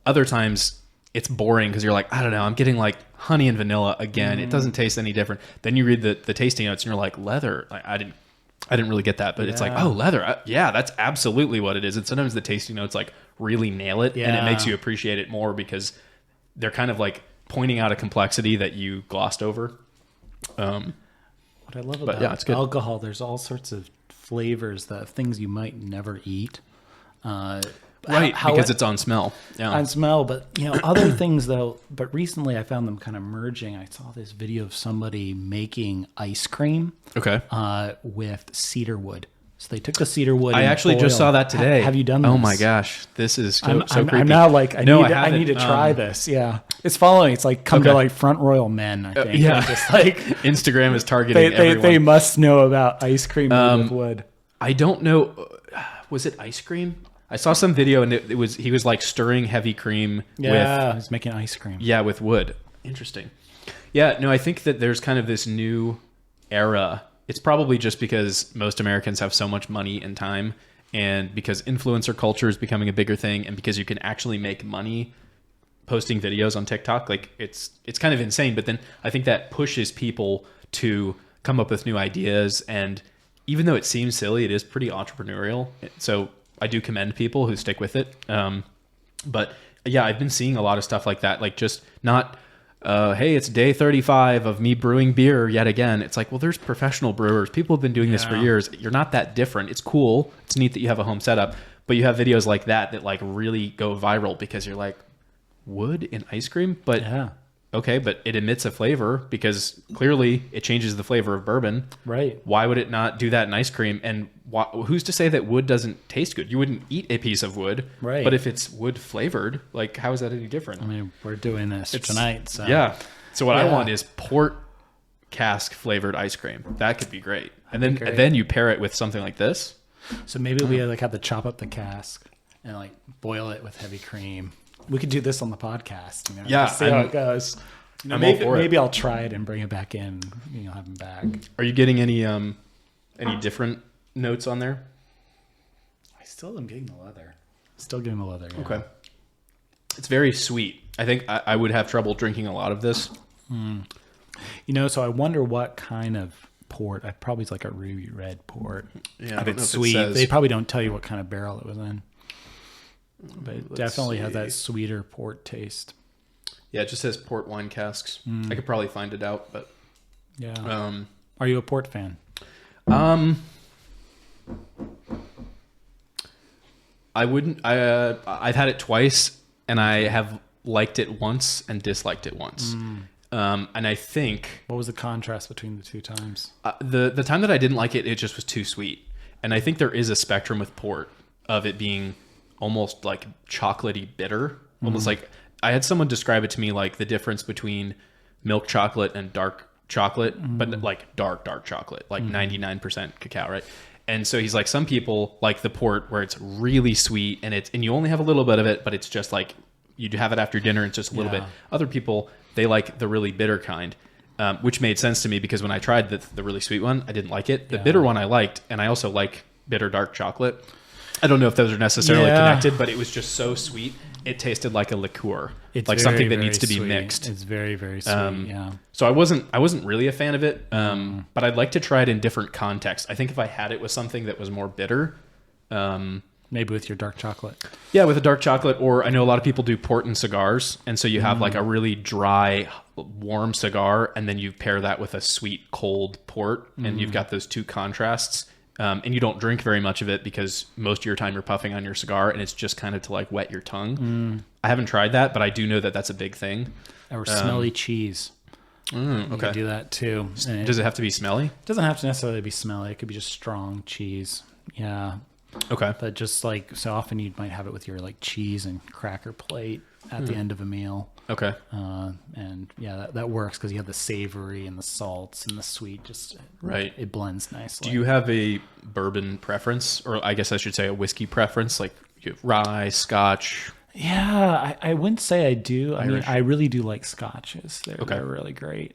Other times it's boring because you're like, I don't know, I'm getting like honey and vanilla again. It doesn't taste any different. Then you read the tasting notes and you're like, leather. I didn't really get that, but it's like, oh, leather. That's absolutely what it is. And sometimes the tasting notes like really nail it, and it makes you appreciate it more because they're kind of like pointing out a complexity that you glossed over. What I love about alcohol, there's all sorts of flavors, things you might never eat. Because it's on smell. Yeah. On smell, but other things though. But recently, I found them kind of merging. I saw this video of somebody making ice cream. Okay. With cedar wood. So they took the cedar wood. I actually just saw that today. Have you done this? Oh my gosh, this is so creepy. I'm now like, I need to try this. Yeah, it's following. It's like come to like Front Royal Men. I think. Yeah, just like Instagram is targeting everyone. They must know about ice cream made with wood. I don't know. Was it ice cream? I saw some video and he was like stirring heavy cream. Yeah, he's making ice cream. Yeah, with wood. Interesting. Yeah, no, I think that there's kind of this new era. It's probably just because most Americans have so much money and time, and because influencer culture is becoming a bigger thing, and because you can actually make money posting videos on TikTok. Like it's kind of insane, but then I think that pushes people to come up with new ideas, and even though it seems silly, it is pretty entrepreneurial. So I do commend people who stick with it. But yeah, I've been seeing a lot of stuff like that, like just not hey, it's day 35 of me brewing beer yet again. It's like, well, there's professional brewers. People have been doing this for years. You're not that different. It's cool. It's neat that you have a home setup, but you have videos like that like really go viral because you're like, wood in ice cream? But okay, but it emits a flavor because clearly it changes the flavor of bourbon. Right. Why would it not do that in ice cream? And who's to say that wood doesn't taste good? You wouldn't eat a piece of wood. Right. But if it's wood flavored, like how is that any different? I mean, we're doing this tonight. So. Yeah. So what I want is port cask flavored ice cream. That could be great. And then you pair it with something like this. So maybe we like have to chop up the cask and like boil it with heavy cream. We could do this on the podcast. See how it goes. Maybe I'll try it and bring it back in. Have them back. Are you getting any different notes on there? I still am getting the leather. Still getting the leather. Yeah. Okay. It's very sweet. I think I would have trouble drinking a lot of this. So I wonder what kind of port. Probably it's like a ruby red port. Yeah, if it's sweet. They probably don't tell you what kind of barrel it was in. But it definitely has that sweeter port taste. Yeah, it just says port wine casks. I could probably find it out, but yeah. Are you a port fan? I wouldn't. I've had it twice, and I have liked it once and disliked it once. And I think what was the contrast between the two times? The time that I didn't like it, it just was too sweet. And I think there is a spectrum with port of it being almost like chocolatey bitter, almost like I had someone describe it to me like the difference between milk chocolate and dark chocolate, but like dark chocolate, like 99% cacao, right? And so he's like, some people like the port where it's really sweet and you only have a little bit of it, but it's just like you have it after dinner. It's just a little bit. Other people, they like the really bitter kind, which made sense to me because when I tried the really sweet one, I didn't like it. The bitter one I liked, and I also like bitter dark chocolate. I don't know if those are necessarily connected, but it was just so sweet. It tasted like a liqueur, it's like very, something that needs to be sweet. mixed. It's very, very sweet. So I wasn't really a fan of it, but I'd like to try it in different contexts. I think if I had it with something that was more bitter, maybe with your dark chocolate. Yeah, with a dark chocolate, or I know a lot of people do port and cigars, and so you have like a really dry, warm cigar, and then you pair that with a sweet, cold port, and you've got those two contrasts. And you don't drink very much of it because most of your time you're puffing on your cigar and it's just kind of to like wet your tongue. I haven't tried that, but I do know that that's a big thing. Or smelly cheese. Okay. You can do that too. Does it have to be smelly? It doesn't have to necessarily be smelly. It could be just strong cheese. Yeah. Okay. But just like so often you might have it with your like cheese and cracker plate at the end of a meal. Okay. And yeah, that works because you have the savory and the salts and the sweet. Just right. It blends nicely. Do you have a bourbon preference, or I guess I should say a whiskey preference, like you have rye, Scotch? Yeah, I wouldn't say I do. I mean, I really do like Scotches. They're really great.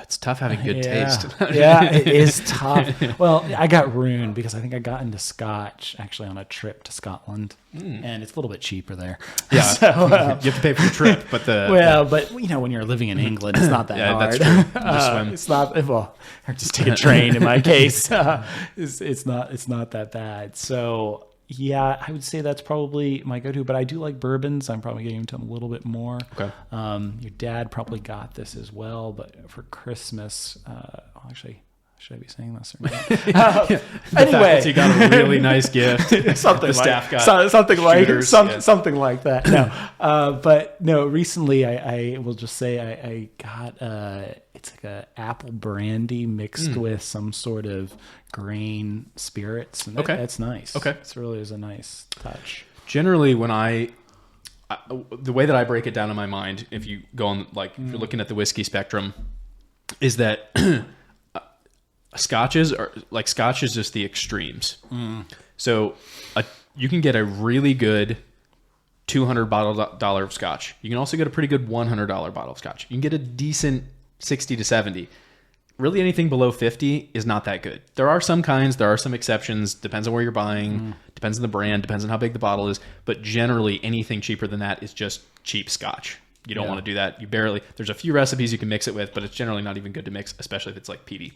It's tough having good taste. Yeah, it is tough. Well, I got ruined because I think I got into Scotch actually on a trip to Scotland, and it's a little bit cheaper there. Yeah, so, you have to pay for the trip, but but when you're living in England, it's not that hard. That's true. Just swim. It's not. Well, or just take a train. In my case, it's not that bad. So. Yeah, I would say that's probably my go-to, but I do like bourbons. I'm probably getting into them a little bit more. Okay. Your dad probably got this as well, but for Christmas, actually, should I be saying this or not? Anyway, he got a really nice gift. something the staff got something shooters, something like that. No, but no. Recently, I will just say I got it's like a apple brandy mixed with some sort of grain spirits. And that's nice. Okay, it really is a nice touch. Generally, when the way that I break it down in my mind, if you go on if you're looking at the whiskey spectrum, is that Scotch is just the extremes. So you can get a really good $200 bottle of Scotch. You can also get a pretty good $100 bottle of Scotch. You can get a decent 60 to 70. Really anything below 50 is not that good. There are some kinds, there are some exceptions, depends on where you're buying, depends on the brand, depends on how big the bottle is, but generally anything cheaper than that is just cheap Scotch. You don't want to do that. There's a few recipes you can mix it with, but it's generally not even good to mix, especially if it's like peaty.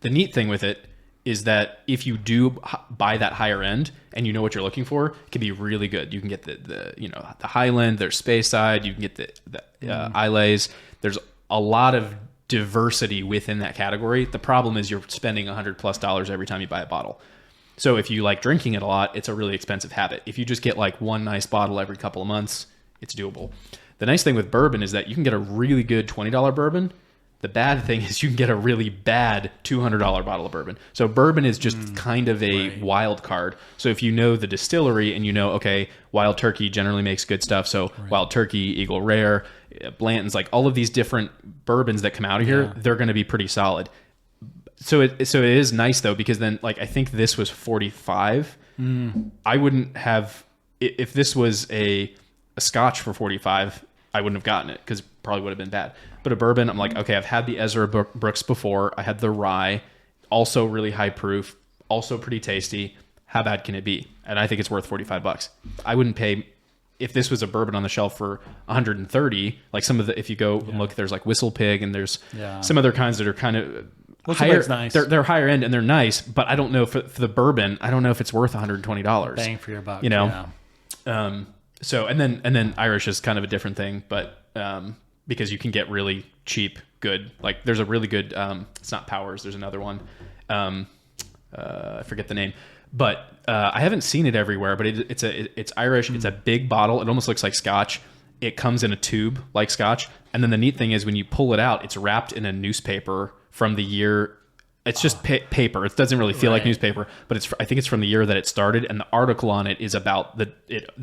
The neat thing with it is that if you do buy that higher end and you know what you're looking for, it can be really good. You can get the Highland, there's Speyside, you can get the Islays. There's a lot of diversity within that category. The problem is you're spending $100+ every time you buy a bottle. So if you like drinking it a lot, it's a really expensive habit. If you just get like one nice bottle every couple of months, it's doable. The nice thing with bourbon is that you can get a really good $20 bourbon. The bad thing is you can get a really bad $200 bottle of bourbon. So bourbon is just kind of a wild card. So if you know the distillery and you know, okay, Wild Turkey generally makes good stuff. So Wild Turkey, Eagle Rare, Blanton's, like all of these different bourbons that come out of here, they're going to be pretty solid. So it is nice though, because then like I think this was 45. I wouldn't have, if this was a Scotch for 45, I wouldn't have gotten it because it probably would have been bad. But a bourbon, I'm like, okay, I've had the Ezra Brooks before. I had the rye, also really high proof, also pretty tasty. How bad can it be? And I think it's worth $45. I wouldn't pay, if this was a bourbon on the shelf for 130, like some of the, if you go and look, there's like Whistle Pig and there's some other kinds that are kind of higher. Nice. They're higher end and they're nice, but I don't know for the bourbon, I don't know if it's worth $120. Bang for your buck. You know? Yeah. So, and then Irish is kind of a different thing, but, because you can get really cheap, good, like there's a really good, it's not Powers. There's another one. I forget the name, but, I haven't seen it everywhere, but it's Irish. It's a big bottle. It almost looks like Scotch. It comes in a tube like Scotch. And then the neat thing is when you pull it out, it's wrapped in a newspaper from the year. It's just paper. It doesn't really feel like newspaper, but I think it's from the year that it started, and the article on it is about the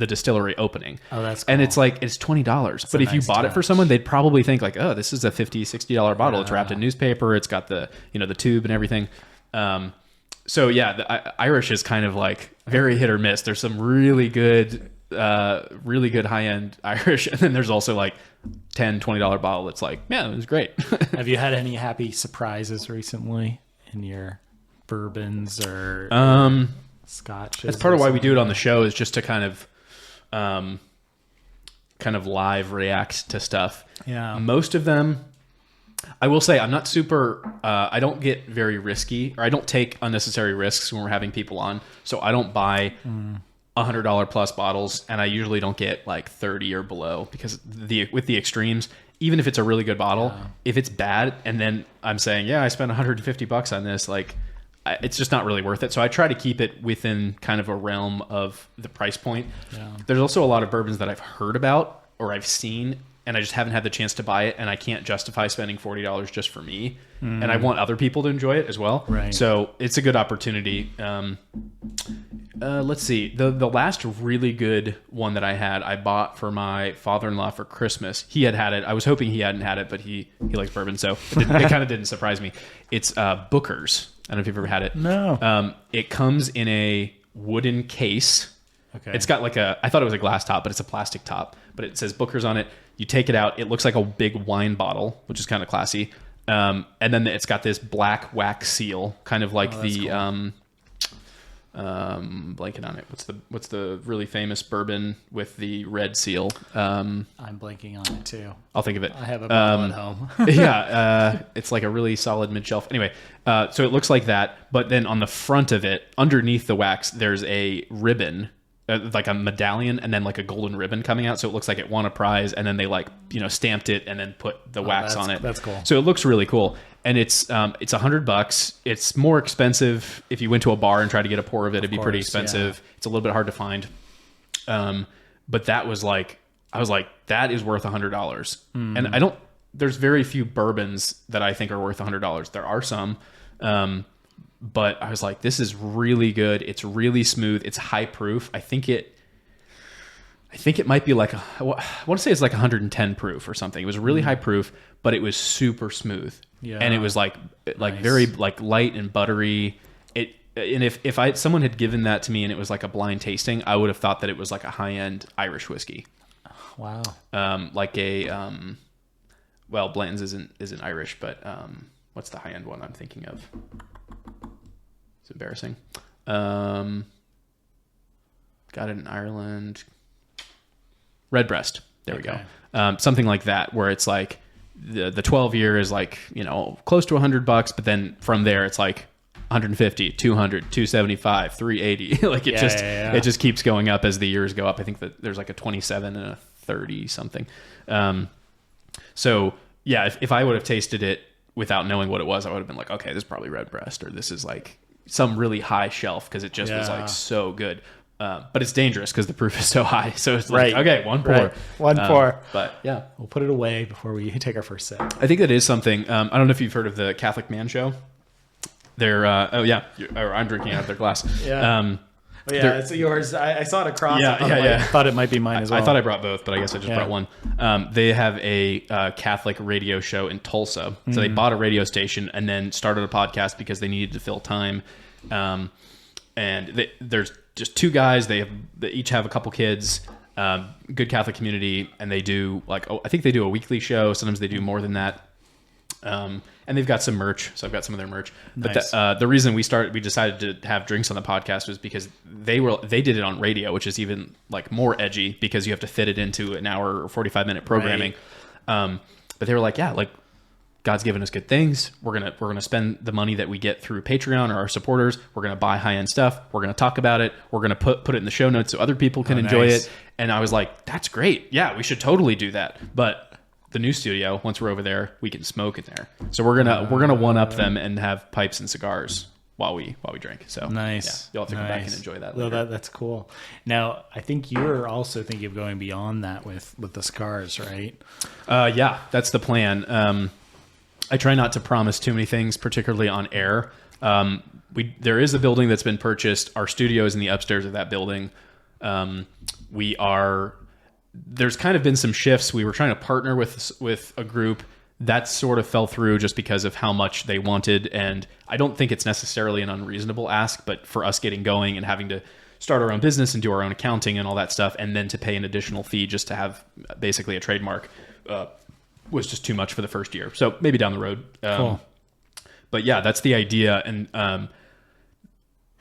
distillery opening. Oh, that's cool. And it's like, it's $20. But if you bought it for someone, they'd probably think like, oh, this is a $50, $60 bottle. It's wrapped in newspaper. It's got the tube and everything. So yeah, the Irish is kind of like very hit or miss. There's some really good high-end Irish, and then there's also like $10, $20 bottle that's like, yeah, it was great. Have you had any happy surprises recently in your bourbons or scotches? That's part of why we do it on the show, is just to kind of live react to stuff. Yeah. Most of them, I will say, I'm not super, I don't get very risky, or I don't take unnecessary risks when we're having people on. So I don't buy $100 plus bottles, and I usually don't get like 30 or below, because with the extremes, even if it's a really good bottle, if it's bad, and then I'm saying, yeah, I spent $150 on this, like it's just not really worth it. So I try to keep it within kind of a realm of the price point. Yeah. There's also a lot of bourbons that I've heard about or I've seen, and I just haven't had the chance to buy it, and I can't justify spending $40 just for me. And I want other people to enjoy it as well. Right. So it's a good opportunity. Let's see. The last really good one that I had, I bought for my father-in-law for Christmas. He had it. I was hoping he hadn't had it, but he likes bourbon, so it kind of didn't surprise me. It's Booker's. I don't know if you've ever had it. No. It comes in a wooden case. Okay. It's got like I thought it was a glass top, but it's a plastic top. But it says Booker's on it. You take it out. It looks like a big wine bottle, which is kind of classy. And then it's got this black wax seal, kind of like Blanking on it. What's the really famous bourbon with the red seal? I'm blanking on it too. I'll think of it. I have a bottle at home. Yeah, it's like a really solid mid shelf. Anyway, so it looks like that, but then on the front of it, underneath the wax, there's a ribbon, like a medallion, and then like a golden ribbon coming out. So it looks like it won a prize, and then they stamped it and then put the wax on it. That's cool. So it looks really cool. And it's $100. It's more expensive if you went to a bar and tried to get a pour of it. It'd be pretty expensive. Yeah. It's a little bit hard to find. But that was like, I was like, that is worth $100. And there's very few bourbons that I think are worth $100. There are some. But I was like, this is really good. It's really smooth. It's high proof. I think it might be like, I want to say it's like 110 proof or something. It was really high proof, but it was super smooth. Yeah. And it was like nice. Very like light and buttery. And if someone had given that to me and it was like a blind tasting, I would have thought that it was like a high-end Irish whiskey. Wow. Like a, well, Blanton's isn't Irish, but what's the high-end one I'm thinking of? It's embarrassing. Got it in Ireland. Redbreast. There we go. Something like that, where it's like the 12 year is like, close to $100, but then from there it's like 150, 200, 275, 380. Like it just keeps going up as the years go up. I think that there's like a 27 and a 30 something. So yeah, if I would have tasted it without knowing what it was, I would have been like, okay, this is probably Redbreast, or this is like some really high shelf, because it just was like so good. But it's dangerous because the proof is so high. So it's like, okay, one pour. Right. One pour. But yeah. We'll put it away before we take our first sip. I think that is something. I don't know if you've heard of the Catholic Man Show. They're, I'm drinking out of their glass. Yeah. It's yours. I saw it across. I thought it might be mine as well. I thought I brought both, but I guess I just brought one. They have a Catholic radio show in Tulsa. So they bought a radio station and then started a podcast because they needed to fill time. And there's just two guys. They each have a couple kids, good Catholic community, and they do I think they do a weekly show. Sometimes they do more than that. And they've got some merch, so I've got some of their merch. Nice. But the reason we decided to have drinks on the podcast was because they did it on radio, which is even like more edgy because you have to fit it into an hour or 45-minute programming. Right. But they were like, yeah, like God's given us good things. We're gonna spend the money that we get through Patreon or our supporters. We're gonna buy high-end stuff. We're gonna talk about it. We're gonna put it in the show notes so other people can enjoy it. And I was like, that's great. Yeah, we should totally do that. But the new studio, once we're over there, we can smoke in there. So we're gonna one up them and have pipes and cigars while we drink. So nice. Yeah, you'll have to come back and enjoy that. Well, that's cool. Now, I think you're also thinking of going beyond that with the cigars, right? Yeah, that's the plan. I try not to promise too many things, particularly on air. There is a building that's been purchased. Our studio is in the upstairs of that building. There's kind of been some shifts. We were trying to partner with a group that sort of fell through just because of how much they wanted. And I don't think it's necessarily an unreasonable ask, but for us getting going and having to start our own business and do our own accounting and all that stuff, and then to pay an additional fee just to have basically a trademark, was just too much for the first year. So maybe down the road. Cool. But yeah, that's the idea. And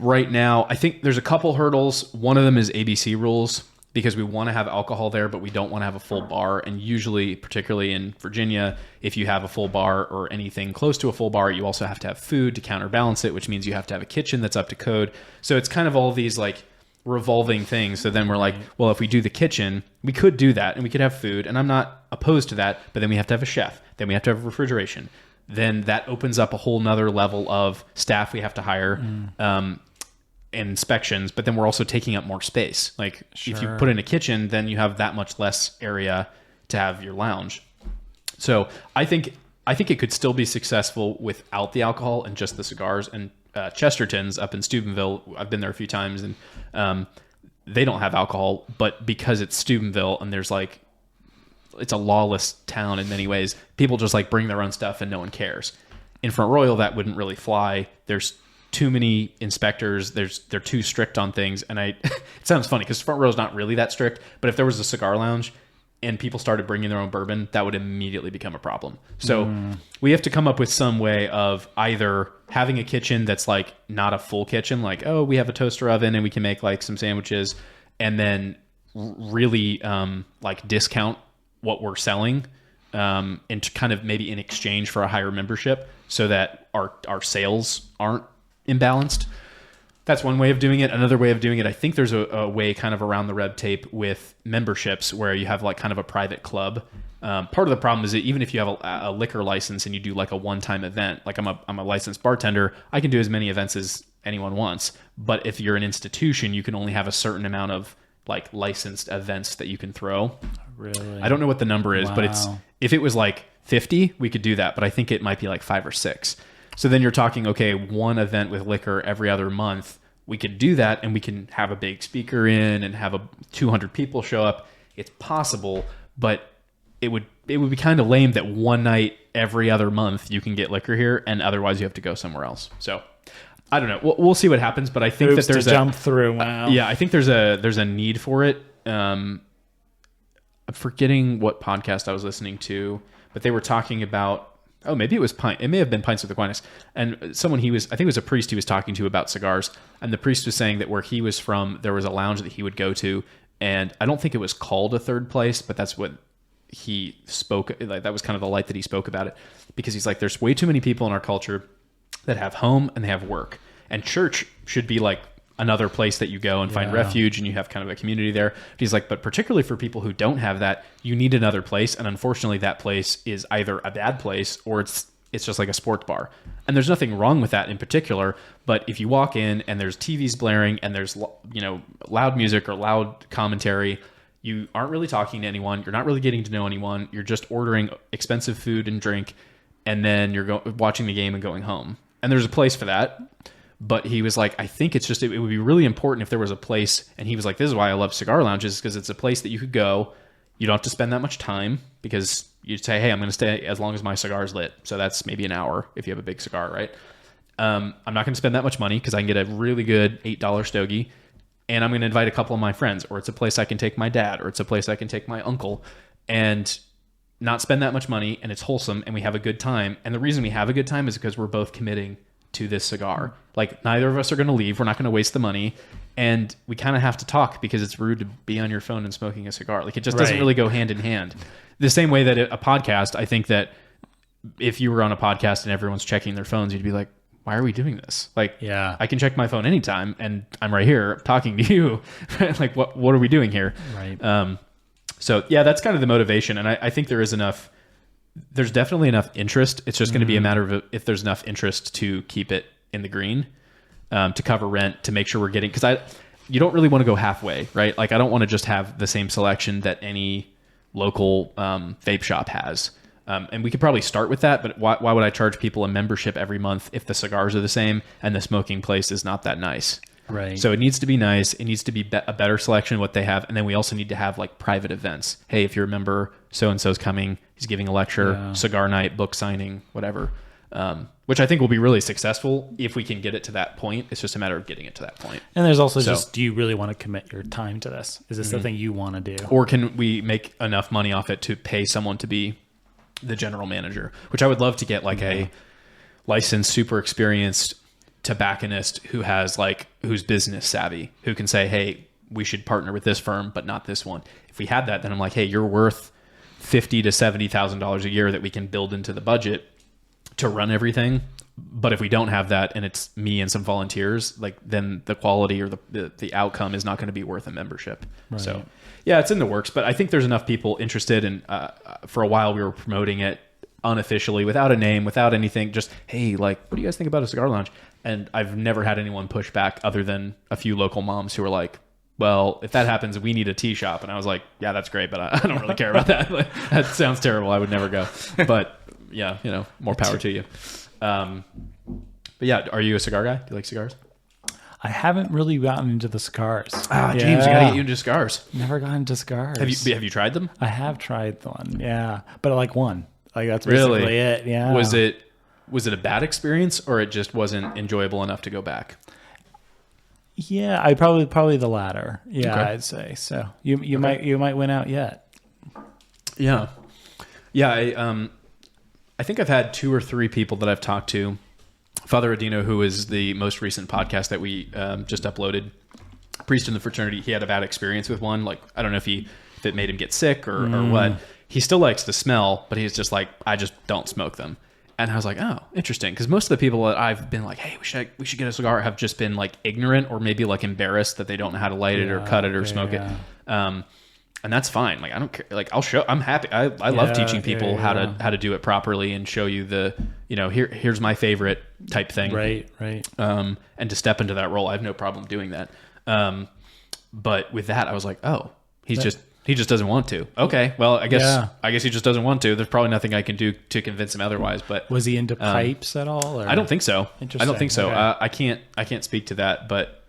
right now, I think there's a couple hurdles. One of them is ABC rules, because we want to have alcohol there, but we don't want to have a full bar. And usually, particularly in Virginia, if you have a full bar or anything close to a full bar, you also have to have food to counterbalance it, which means you have to have a kitchen that's up to code. So it's kind of all these like revolving things. So then we're like, well, if we do the kitchen, we could do that and we could have food, and I'm not opposed to that, but then we have to have a chef, then we have to have refrigeration. Then that opens up a whole nother level of staff we have to hire, inspections, but then we're also taking up more space. Like if you put in a kitchen, then you have that much less area to have your lounge. So I think it could still be successful without the alcohol and just the cigars. And Chesterton's up in Steubenville, I've been there a few times, and they don't have alcohol, but because it's Steubenville and there's like, it's a lawless town in many ways, people just like bring their own stuff and no one cares. In Front Royal, that wouldn't really fly. There's too many inspectors. They're too strict on things. And it sounds funny because Front Royal is not really that strict, but if there was a cigar lounge, and people started bringing their own bourbon, that would immediately become a problem. So we have to come up with some way of either having a kitchen that's like not a full kitchen, like, oh, we have a toaster oven and we can make like some sandwiches, and then really like discount what we're selling, and to kind of maybe in exchange for a higher membership so that our sales aren't imbalanced. That's one way of doing it. Another way of doing it, I think there's a way kind of around the red tape with memberships where you have like kind of a private club. Part of the problem is that even if you have a liquor license and you do like a one-time event, like I'm a licensed bartender, I can do as many events as anyone wants. But if you're an institution, you can only have a certain amount of like licensed events that you can throw. Really? I don't know what the number is, but if it was like 50, we could do that. But I think it might be like 5 or 6. So then you're talking, okay, one event with liquor every other month. We could do that, and we can have a big speaker in and have 200 people show up. It's possible, but it would be kind of lame that one night every other month you can get liquor here, and otherwise you have to go somewhere else. So I don't know. We'll see what happens, but I think that there's jump through. Wow. Yeah, I think there's a need for it. I'm forgetting what podcast I was listening to, but they were talking about. Oh, maybe it was Pint. It may have been Pints with Aquinas. And I think it was a priest he was talking to about cigars. And the priest was saying that where he was from, there was a lounge that he would go to. And I don't think it was called a third place, but that's what he spoke. Like, that was kind of the light that he spoke about it. Because he's like, there's way too many people in our culture that have home and they have work. And church should be like another place that you go and find refuge, and you have kind of a community there. But he's like, but particularly for people who don't have that, you need another place. And unfortunately, that place is either a bad place or it's just like a sports bar. And there's nothing wrong with that in particular. But if you walk in and there's TVs blaring and there's, loud music or loud commentary, you aren't really talking to anyone. You're not really getting to know anyone. You're just ordering expensive food and drink, and then you're watching the game and going home. And there's a place for that. But he was like, I think it's just, it would be really important if there was a place. And he was like, this is why I love cigar lounges, because it's a place that you could go. You don't have to spend that much time, because you'd say, hey, I'm going to stay as long as my cigar is lit. So that's maybe an hour if you have a big cigar, right? I'm not going to spend that much money because I can get a really good $8 stogie. And I'm going to invite a couple of my friends, or it's a place I can take my dad, or it's a place I can take my uncle, and not spend that much money. And it's wholesome, and we have a good time. And the reason we have a good time is because we're both committing to this cigar. Like, neither of us are going to leave. We're not going to waste the money. And we kind of have to talk, because it's rude to be on your phone and smoking a cigar. Like, it just doesn't really go hand in hand. The same way that a podcast, I think that if you were on a podcast and everyone's checking their phones, you'd be like, why are we doing this? Like, I can check my phone anytime and I'm right here talking to you. Like, what are we doing here? Right. So yeah, that's kind of the motivation. And I think there's definitely enough interest. It's just going to be a matter of if there's enough interest to keep it in the green, to cover rent, to make sure we're getting, because you don't really want to go halfway, right? Like, I don't want to just have the same selection that any local vape shop has. And we could probably start with that, but why would I charge people a membership every month if the cigars are the same and the smoking place is not that nice? Right. So it needs to be nice. It needs to be a better selection of what they have. And then we also need to have like private events. Hey, if you're a member, so-and-so's coming, he's giving a lecture, cigar night, book signing, whatever. Which I think will be really successful if we can get it to that point. It's just a matter of getting it to that point. And there's also do you really want to commit your time to this? Is this something you want to do? Or can we make enough money off it to pay someone to be the general manager? Which I would love to get, like a licensed, super experienced tobacconist who's business savvy, who can say, hey, we should partner with this firm, but not this one. If we had that, then I'm like, hey, you're worth $50,000 to $70,000 a year that we can build into the budget to run everything. But if we don't have that, and it's me and some volunteers, like, then the quality or the outcome is not going to be worth a membership. Right. So yeah, it's in the works, but I think there's enough people interested. And for a while we were promoting it unofficially, without a name, without anything, just, hey, like, what do you guys think about a cigar lounge? And I've never had anyone push back other than a few local moms who were like, well, if that happens, we need a tea shop. And I was like, yeah, that's great, but I don't really care about that. Like, that sounds terrible. I would never go. But yeah, more power to you. But yeah, are you a cigar guy? Do you like cigars? I haven't really gotten into the cigars. James, you gotta get you into cigars. Never gotten into cigars. Have you tried them? I have tried one, yeah, but I like one. Like, that's basically it. Yeah. Was it a bad experience, or it just wasn't enjoyable enough to go back? Yeah, I probably the latter. Yeah, okay. I'd say so. You okay. might win out yet. Yeah. Yeah. I think I've had 2 or 3 people that I've talked to. Father Adino, who is the most recent podcast that we just uploaded, priest in the fraternity, he had a bad experience with one. Like, I don't know if it made him get sick or what. He still likes to smell, but he's just like, I just don't smoke them. And I was like, oh, interesting. Because most of the people that I've been like, hey, we should get a cigar, have just been like ignorant or maybe like embarrassed that they don't know how to light it or cut it or smoke it. And that's fine. Like, I don't care. Like, I'm happy. I love teaching people how to do it properly and show you the, here's my favorite type thing. Right. And to step into that role, I have no problem doing that. But with that, I was like, oh, he just doesn't want to. Okay. Well, I guess he just doesn't want to. There's probably nothing I can do to convince him otherwise, but was he into pipes at all? Or? I don't think so. Okay. I can't speak to that, but,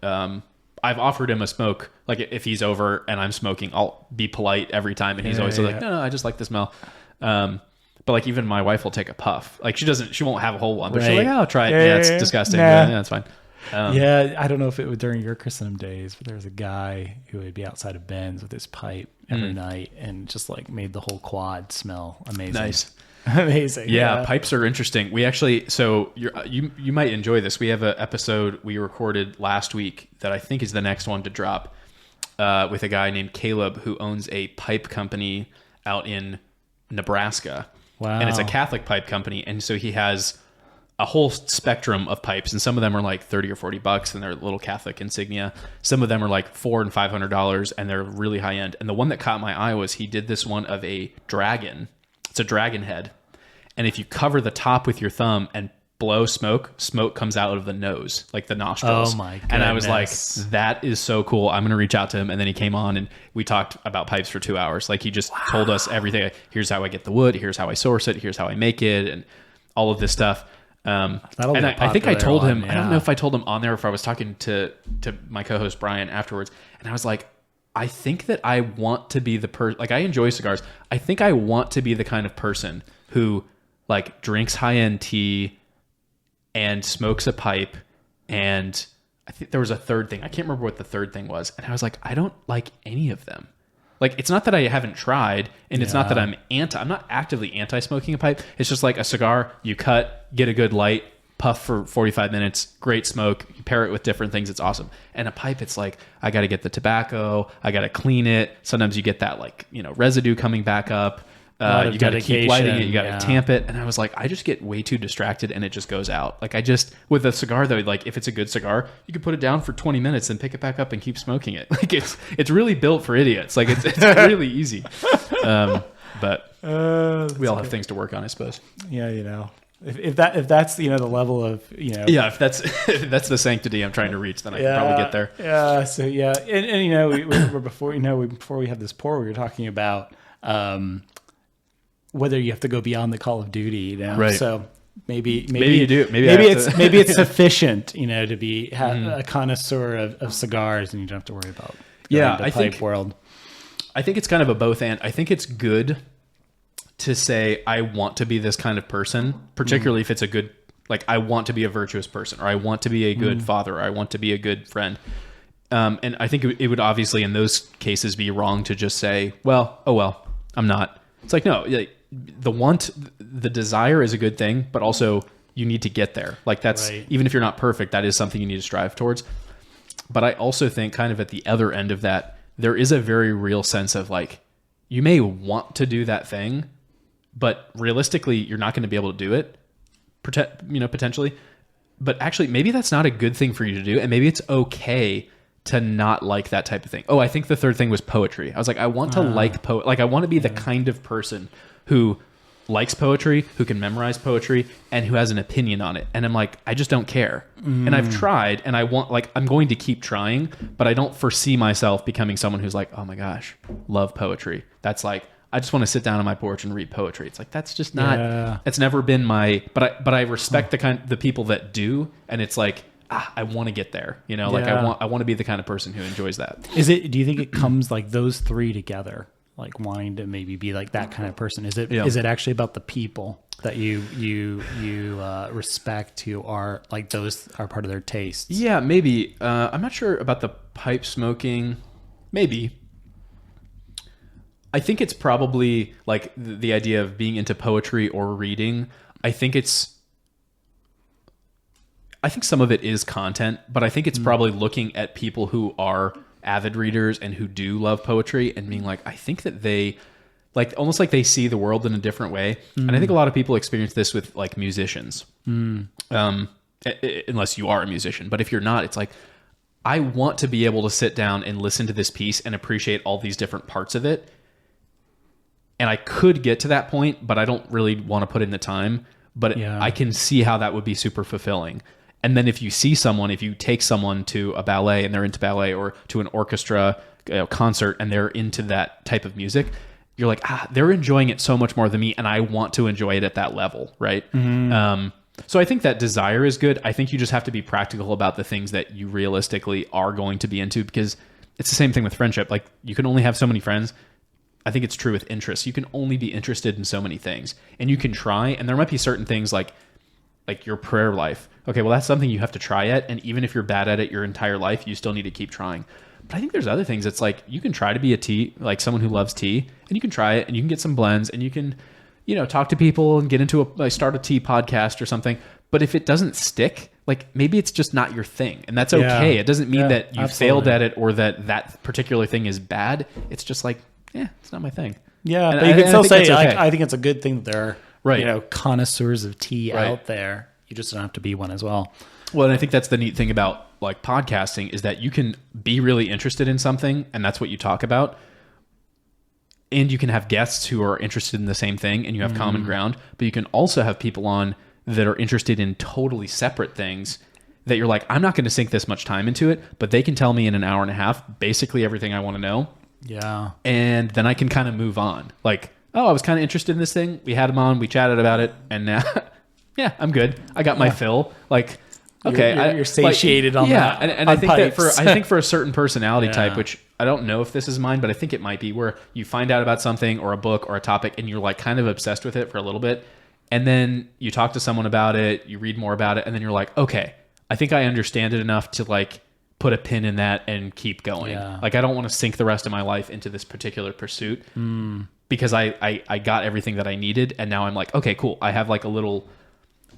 I've offered him a smoke. Like, if he's over and I'm smoking, I'll be polite every time. And he's always like, no, I just like the smell. But like, even my wife will take a puff. Like, she won't have a whole one, but she's like, oh, I'll try it. Yeah, it's disgusting. Nah. Yeah, it's fine. I don't know if it was during your Christendom days, but there was a guy who would be outside of Ben's with his pipe every night and just like made the whole quad smell amazing. Nice. Amazing. Yeah, pipes are interesting. We actually, so you might enjoy this. We have an episode we recorded last week that I think is the next one to drop with a guy named Caleb who owns a pipe company out in Nebraska. Wow. And it's a Catholic pipe company. And so he has a whole spectrum of pipes, and some of them are like $30 or $40 and they're little Catholic insignia. Some of them are like $400 and $500 and they're really high end. And the one that caught my eye was he did this one of a dragon. It's a dragon head. And if you cover the top with your thumb and blow smoke comes out of the nose, like the nostrils. Oh my goodness. And I was like, that is so cool. I'm going to reach out to him. And then he came on and we talked about pipes for 2 hours. Like, he just told us everything. Here's how I get the wood. Here's how I source it. Here's how I make it. And all of this stuff. And I think I told him, I don't know if I told him on there or if I was talking to my co-host Brian afterwards. And I was like, I think that I want to be the person, like, I enjoy cigars. I think I want to be the kind of person who like drinks high-end tea and smokes a pipe. And I think there was a third thing. I can't remember what the third thing was. And I was like, I don't like any of them. Like, it's not that I haven't tried, and it's not that I'm not actively anti-smoking a pipe. It's just like a cigar, you cut, get a good light, puff for 45 minutes, great smoke, you pair it with different things, it's awesome. And a pipe, it's like, I got to get the tobacco, I got to clean it. Sometimes you get that, like, residue coming back up. You got to keep lighting it, you got to tamp it. And I was like, I just get way too distracted and it just goes out. Like, with a cigar though, like, if it's a good cigar, you can put it down for 20 minutes and pick it back up and keep smoking it. Like, it's really built for idiots. Like, it's really easy. But we all have things to work on, I suppose. Yeah, if that's the level of yeah, if that's the sanctity I'm trying to reach, then I can probably get there. Yeah. So yeah, and we were before we had this pour, we were talking about whether you have to go beyond the call of duty, right? So maybe you do. Maybe it's sufficient, to be a connoisseur of cigars, and you don't have to worry about the pipe world. I think it's kind of a both and. I think it's good to say I want to be this kind of person, particularly if it's a good, like, I want to be a virtuous person, or I want to be a good father, or I want to be a good friend. And I think it would obviously in those cases be wrong to just say, well, I'm not. It's like, no, the desire is a good thing, but also you need to get there. Like, that's right. Even if you're not perfect, that is something you need to strive towards. But I also think kind of at the other end of that, there is a very real sense of like, you may want to do that thing, but realistically, you're not going to be able to do it, potentially. But actually, maybe that's not a good thing for you to do. And maybe it's okay to not like that type of thing. Oh, I think the third thing was poetry. I was like, I want to like I want to be the kind of person who likes poetry, who can memorize poetry, and who has an opinion on it. And I'm like, I just don't care. And I've tried, and I'm going to keep trying, but I don't foresee myself becoming someone who's like, oh my gosh, love poetry. That's like, I just want to sit down on my porch and read poetry. It's like, that's just not, it's never been my, but I respect the people that do. And it's like, I want to get there, like I want to be the kind of person who enjoys that. Do you think it comes like those three together, like wanting to maybe be like that kind of person? Is it actually about the people that you respect, who are like, those are part of their tastes? Yeah, maybe. I'm not sure about the pipe smoking. Maybe. I think it's probably like the idea of being into poetry or reading. I think some of it is content, but I think it's probably looking at people who are avid readers and who do love poetry and being like, I think that they like almost like they see the world in a different way. And I think a lot of people experience this with like musicians, unless you are a musician. But if you're not, it's like, I want to be able to sit down and listen to this piece and appreciate all these different parts of it. And I could get to that point, but I don't really want to put in the time. But I can see how that would be super fulfilling. And then if you take someone to a ballet and they're into ballet, or to an orchestra concert and they're into that type of music, you're like, they're enjoying it so much more than me, and I want to enjoy it at that level, right? So I think that desire is good. I think you just have to be practical about the things that you realistically are going to be into, because it's the same thing with friendship. Like, you can only have so many friends. I think it's true with interests. You can only be interested in so many things, and you can try, and there might be certain things like your prayer life. Okay, well, that's something you have to try at, and even if you're bad at it your entire life, you still need to keep trying. But I think there's other things. It's like, you can try to be a tea, like someone who loves tea, and you can try it, and you can get some blends, and you can, talk to people and get into start a tea podcast or something. But if it doesn't stick, like, maybe it's just not your thing, and that's okay. It doesn't mean that you failed at it or that particular thing is bad. It's just like, it's not my thing. Yeah, and but you can still say, okay. I think it's a good thing that there are, right, connoisseurs of tea out there. You just don't have to be one as well. Well, and I think that's the neat thing about like podcasting, is that you can be really interested in something, and that's what you talk about. And you can have guests who are interested in the same thing, and you have common ground, but you can also have people on that are interested in totally separate things that you're like, I'm not going to sink this much time into it, but they can tell me in an hour and a half basically everything I want to know. Yeah. And then I can kind of move on. Like, I was kind of interested in this thing. We had them on, we chatted about it, and now, I'm good. I got my fill. Like, okay, you're satiated on that. And I think that for a certain personality type, which I don't know if this is mine, but I think it might be, where you find out about something or a book or a topic and you're like kind of obsessed with it for a little bit, and then you talk to someone about it, you read more about it, and then you're like, okay, I think I understand it enough to like put a pin in that and keep going. Yeah. Like, I don't want to sink the rest of my life into this particular pursuit because I got everything that I needed, and now I'm like, okay, cool. I have like a little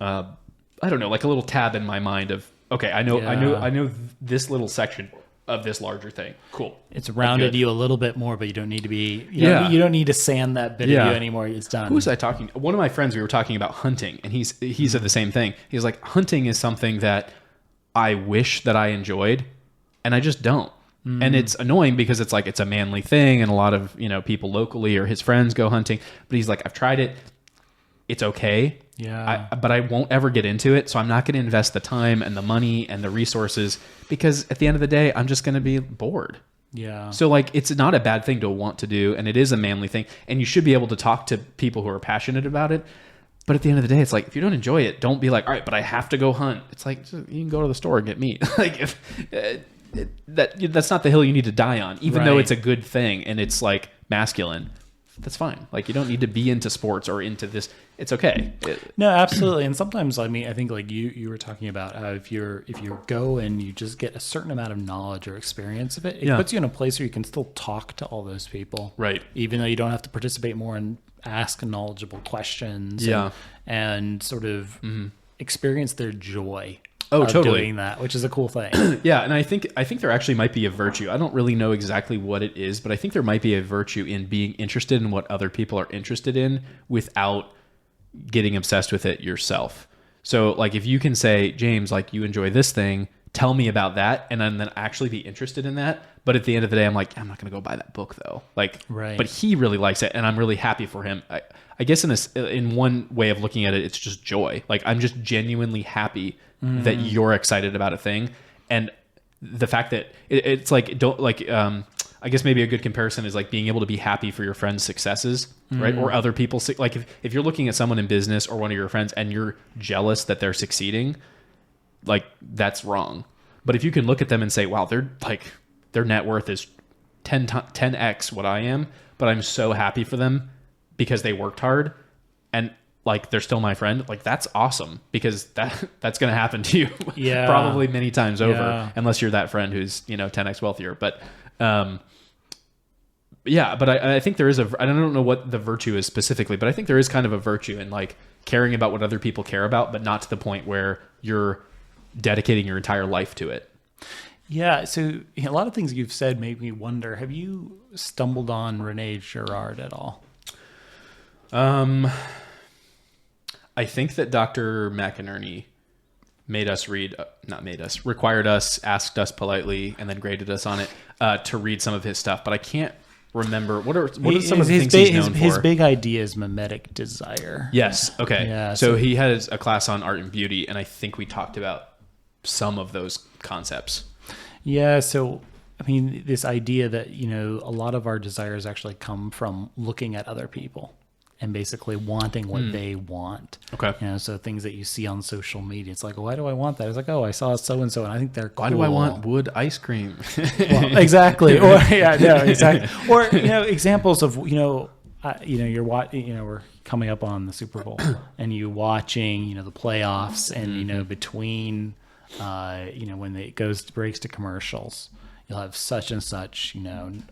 I don't know, like a little tab in my mind of, okay, I know this little section of this larger thing. Cool. It's rounded you a little bit more, but you don't need to be, you don't need to sand that bit of you anymore. It's done. Who was I talking? One of my friends, we were talking about hunting, and he said the same thing. He's like, hunting is something that I wish that I enjoyed, and I just don't. And it's annoying because it's like, it's a manly thing, and a lot of, people locally or his friends go hunting, but he's like, I've tried it. It's okay. Yeah. But I won't ever get into it. So I'm not going to invest the time and the money and the resources, because at the end of the day, I'm just going to be bored. Yeah. So like, it's not a bad thing to want to do, and it is a manly thing, and you should be able to talk to people who are passionate about it. But at the end of the day, it's like, if you don't enjoy it, don't be like, all right, but I have to go hunt. It's like, you can go to the store and get meat. Like, that's not the hill you need to die on, even though it's a good thing and it's like masculine. That's fine. Like, you don't need to be into sports or into this. It's okay. No, absolutely. And sometimes, I think like you were talking about how if you go and you just get a certain amount of knowledge or experience of it, it puts you in a place where you can still talk to all those people. Right. Even though you don't have to participate more and ask knowledgeable questions. And sort of experience their joy. Totally. Doing that, which is a cool thing. Yeah, and I think there actually might be a virtue. I don't really know exactly what it is, but I think there might be a virtue in being interested in what other people are interested in without getting obsessed with it yourself. So like, if you can say, James, like, you enjoy this thing, tell me about that, and then actually be interested in that. But at the end of the day, I'm like, I'm not going to go buy that book though. Like, but he really likes it, and I'm really happy for him. I guess in one way of looking at it, it's just joy. Like, I'm just genuinely happy that you're excited about a thing, and the fact that it's like, I guess maybe a good comparison is like being able to be happy for your friends' successes, right? Or other people's, like, if you're looking at someone in business or one of your friends and you're jealous that they're succeeding, like, that's wrong. But if you can look at them and say, wow, their net worth is 10x what I am, but I'm so happy for them because they worked hard, and like, they're still my friend. Like, that's awesome, because that's going to happen to you probably many times over, unless you're that friend who's, 10x wealthier. But Yeah, but I think there is I don't know what the virtue is specifically, but I think there is kind of a virtue in like caring about what other people care about, but not to the point where you're dedicating your entire life to it. Yeah, so a lot of things you've said made me wonder, have you stumbled on Rene Girard at all? I think that Dr. McInerney required us, asked us politely, and then graded us on it to read some of his stuff, but I can't remember what are some of the things he's known for. His big idea is mimetic desire. Yes. Okay. Yeah, so he has a class on art and beauty, and I think we talked about some of those concepts. Yeah. So, I mean, this idea that, a lot of our desires actually come from looking at other people and basically wanting what they want. Okay. So things that you see on social media, it's like, why do I want that? It's like, I saw so-and-so and I think they're cool. Why do I want wood ice cream? Well, exactly. Or exactly. Or, examples of, you're watching, we're coming up on the Super Bowl and you watching, the playoffs and, between, when it breaks to commercials, you'll have such and such,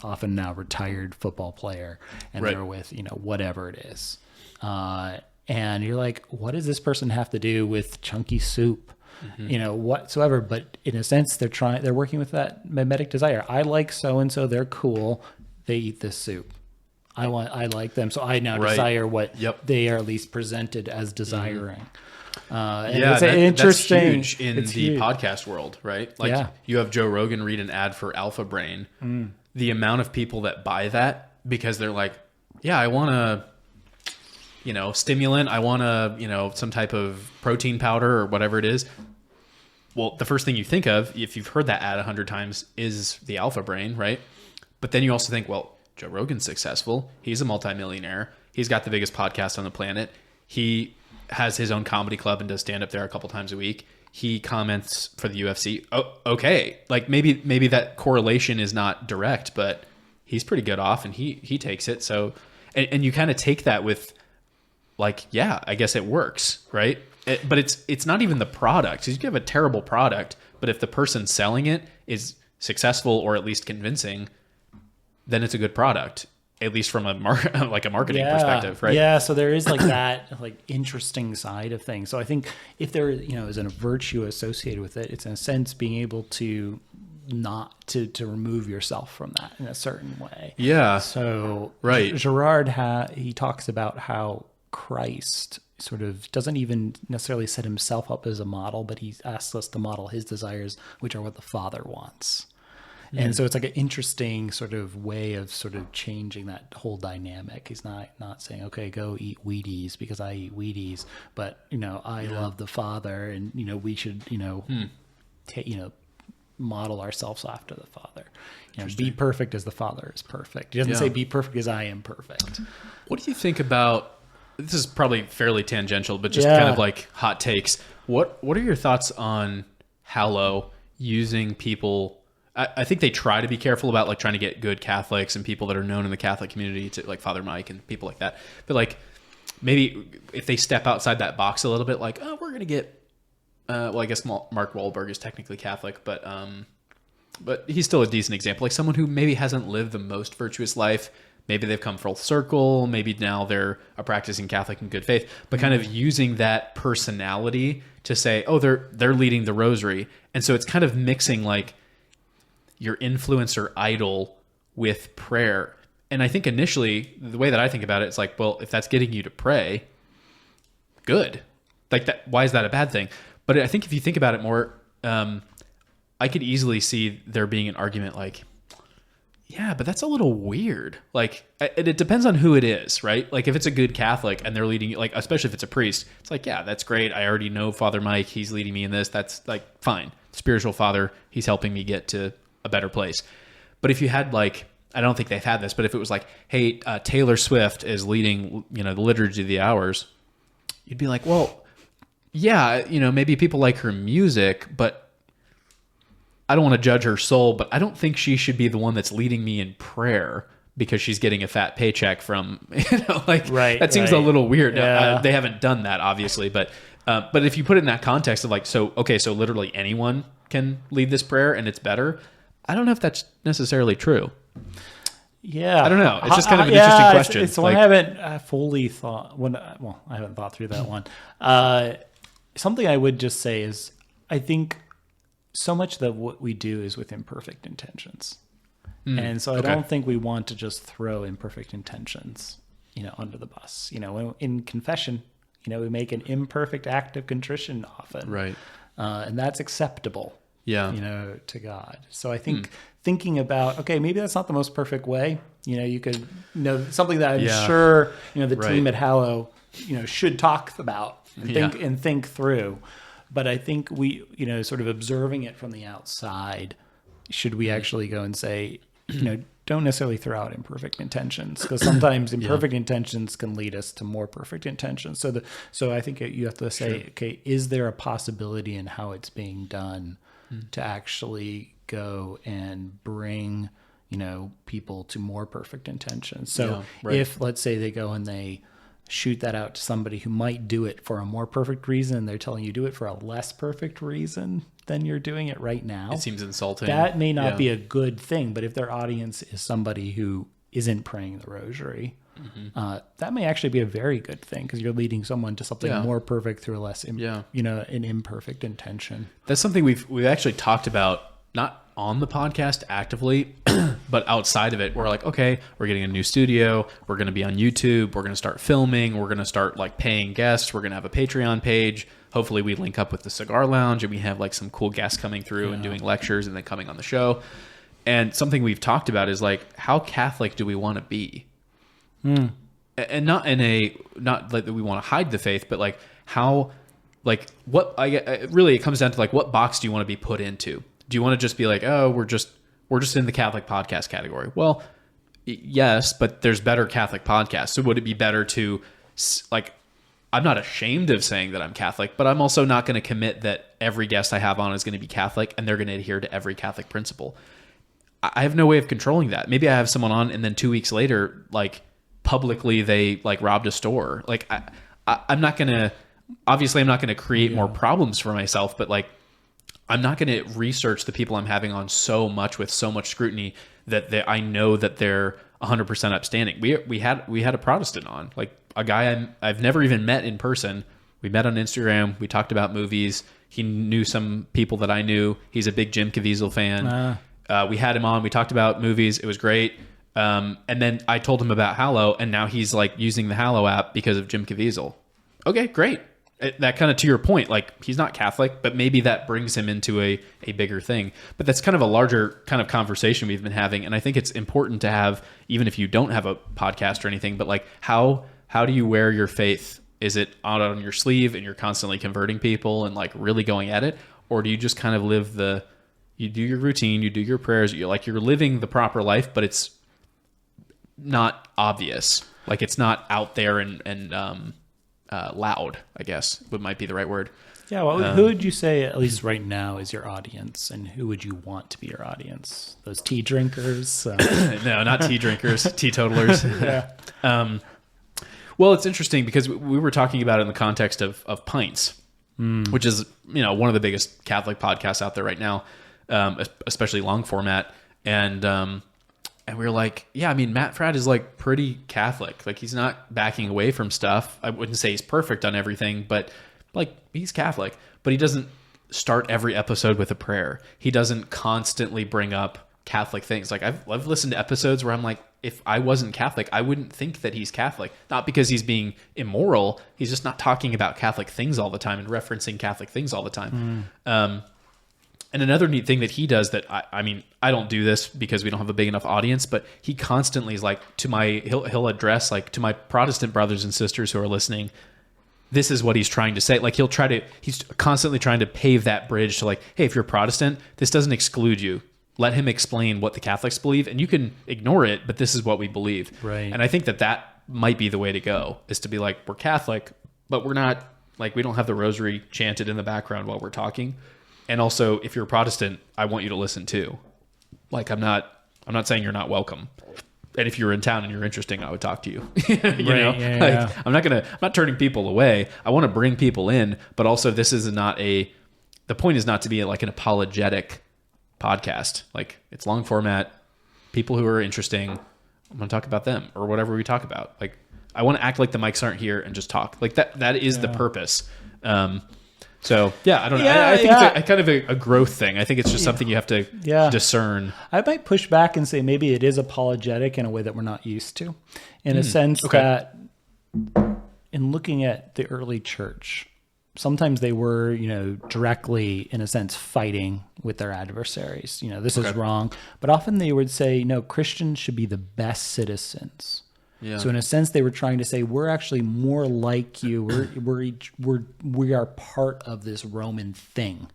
often now retired football player, and they're with, whatever it is. And you're like, what does this person have to do with chunky soup? Whatsoever. But in a sense, they're working with that mimetic desire. I like so-and-so, they're cool. They eat this soup. I like them. So I now desire what they are at least presented as desiring. It's interesting. That's huge in the podcast world, right? Like you have Joe Rogan read an ad for Alpha Brain. The amount of people that buy that because they're like, yeah, I want a, stimulant. I want a, some type of protein powder or whatever it is. Well, the first thing you think of, if you've heard that ad 100 times, is the Alpha Brain, right? But then you also think, well, Joe Rogan's successful. He's a multimillionaire. He's got the biggest podcast on the planet. He has his own comedy club and does stand up there a couple times a week. He comments for the UFC. Oh, okay. Like maybe that correlation is not direct, but he's pretty good off and he takes it. So, and you kind of take that with like, yeah, I guess it works. Right. But it's not even the product. You can have a terrible product, but if the person selling it is successful or at least convincing, then it's a good product. At least from a marketing perspective, right? Yeah, so there is like that interesting side of things. So I think if there is a virtue associated with it, it's in a sense being able to not to remove yourself from that in a certain way. Yeah. So right. Girard he talks about how Christ sort of doesn't even necessarily set himself up as a model, but he asks us to model his desires, which are what the Father wants. And so it's like an interesting sort of way of sort of changing that whole dynamic. He's not saying, okay, go eat Wheaties because I eat Wheaties, but I love the Father, and we should model ourselves after the Father. Be perfect as the Father is perfect. He doesn't say be perfect as I am perfect. What do you think about? This is probably fairly tangential, but just kind of like hot takes. What are your thoughts on Hallow using people? I think they try to be careful about like trying to get good Catholics and people that are known in the Catholic community to like Father Mike and people like that. But like maybe if they step outside that box a little bit, like, oh, we're going to get, I guess Mark Wahlberg is technically Catholic, but he's still a decent example. Like someone who maybe hasn't lived the most virtuous life. Maybe they've come full circle. Maybe now they're a practicing Catholic in good faith, but kind of using that personality to say, oh, they're leading the rosary. And so it's kind of mixing like your influencer idol with prayer. And I think initially the way that I think about it, it's like, well, if that's getting you to pray, good. Like that, why is that a bad thing? But I think if you think about it more, I could easily see there being an argument like, yeah, but that's a little weird. Like it depends on who it is, right? Like if it's a good Catholic and they're leading, like, especially if it's a priest, it's like, yeah, that's great. I already know Father Mike. He's leading me in this. That's like, fine. Spiritual father. He's helping me get to a better place. But if you had like, I don't think they've had this, but if it was like, hey, Taylor Swift is leading, the Liturgy of the Hours, you'd be like, well, yeah, maybe people like her music, but I don't want to judge her soul, but I don't think she should be the one that's leading me in prayer because she's getting a fat paycheck from, that seems a little weird. Yeah. They haven't done that, obviously, but if you put it in that context of like, so literally anyone can lead this prayer and it's better. I don't know if that's necessarily true. Yeah, I don't know. It's just kind of an interesting question. It's one I haven't fully thought. I haven't thought through that one. Something I would just say is, I think so much that what we do is with imperfect intentions, and so I don't think we want to just throw imperfect intentions, under the bus. In confession, we make an imperfect act of contrition often, right? And that's acceptable. Yeah. To God. So I think thinking about, okay, maybe that's not the most perfect way. You could, something that I'm sure, the team at Hallow, should talk about and think through. But I think we, sort of observing it from the outside, should we actually go and say, don't necessarily throw out imperfect intentions, because sometimes imperfect intentions can lead us to more perfect intentions. So I think you have to say, okay, is there a possibility in how it's being done to actually go and bring, people to more perfect intentions. So if, let's say, they go and they shoot that out to somebody who might do it for a more perfect reason, and they're telling you do it for a less perfect reason than you're doing it right now, it seems insulting. That may not be a good thing, but if their audience is somebody who isn't praying the rosary, that may actually be a very good thing, because you're leading someone to something more perfect through a less, an imperfect intention. That's something we've actually talked about, not on the podcast actively, but outside of it. We're like, okay, we're getting a new studio. We're going to be on YouTube. We're going to start filming. We're going to start paying guests. We're going to have a Patreon page. Hopefully we link up with the Cigar Lounge and we have some cool guests coming through and doing lectures and then coming on the show. And something we've talked about is how Catholic do we want to be? And not that we want to hide the faith, but how, really it comes down to what box do you want to be put into? Do you want to just be we're just in the Catholic podcast category? Well, yes, but there's better Catholic podcasts. So would it be better to I'm not ashamed of saying that I'm Catholic, but I'm also not going to commit that every guest I have on is going to be Catholic and they're going to adhere to every Catholic principle. I have no way of controlling that. Maybe I have someone on and then 2 weeks later, publicly they robbed a store. I'm not going to, obviously I'm not going to create more problems for myself, but I'm not going to research the people I'm having on so much with so much scrutiny that I know that they're 100% upstanding. We had a Protestant on, a guy I've never even met in person. We met on Instagram. We talked about movies. He knew some people that I knew. He's a big Jim Caviezel fan. We had him on. We talked about movies. It was great. And then I told him about Hallow, and now he's using the Hallow app because of Jim Caviezel. Okay, great. That kind of, to your point, he's not Catholic, but maybe that brings him into a bigger thing. But that's kind of a larger kind of conversation we've been having. And I think it's important to have, even if you don't have a podcast or anything, but how do you wear your faith? Is it out on your sleeve and you're constantly converting people and really going at it? Or do you just kind of live you do your routine, you do your prayers, you're living the proper life, but it's not obvious. It's not out there and loud, I guess might be the right word. Yeah. Well, who would you say, at least right now, is your audience, and who would you want to be your audience? Those tea drinkers? No, not tea drinkers, teetotalers. Yeah. Well, it's interesting because we were talking about it in the context of Pints, which is, one of the biggest Catholic podcasts out there right now, especially long format. And we were like, yeah, I mean, Matt Fradd is pretty Catholic. He's not backing away from stuff. I wouldn't say he's perfect on everything, but he's Catholic. But he doesn't start every episode with a prayer. He doesn't constantly bring up Catholic things. I've listened to episodes where I'm like, if I wasn't Catholic, I wouldn't think that he's Catholic. Not because he's being immoral. He's just not talking about Catholic things all the time and referencing Catholic things all the time. And another neat thing that he does that I don't do this because we don't have a big enough audience, but he constantly is he'll address to my Protestant brothers and sisters who are listening, this is what he's trying to say. He's constantly trying to pave that bridge to hey, if you're Protestant, this doesn't exclude you. Let him explain what the Catholics believe, and you can ignore it, but this is what we believe. Right. And I think that might be the way to go, is to be we're Catholic, but we're not, we don't have the rosary chanted in the background while we're talking. And also, if you're a Protestant, I want you to listen too. I'm not saying you're not welcome. And if you're in town and you're interesting, I would talk to you. I'm not turning people away. I want to bring people in, but also the point is not to be an apologetic podcast. It's long format, people who are interesting. I'm going to talk about them or whatever we talk about. Like, I want to act like the mics aren't here and just talk. Like that is the purpose. So yeah, I don't know. I think it's kind of a growth thing. I think it's just something you have to discern. I might push back and say maybe it is apologetic in a way that we're not used to, in a sense that in looking at the early church, sometimes they were, directly, in a sense, fighting with their adversaries. This is wrong. But often they would say, no, Christians should be the best citizens. Yeah. So in a sense, they were trying to say, we're actually more like you. We are part of this Roman thing.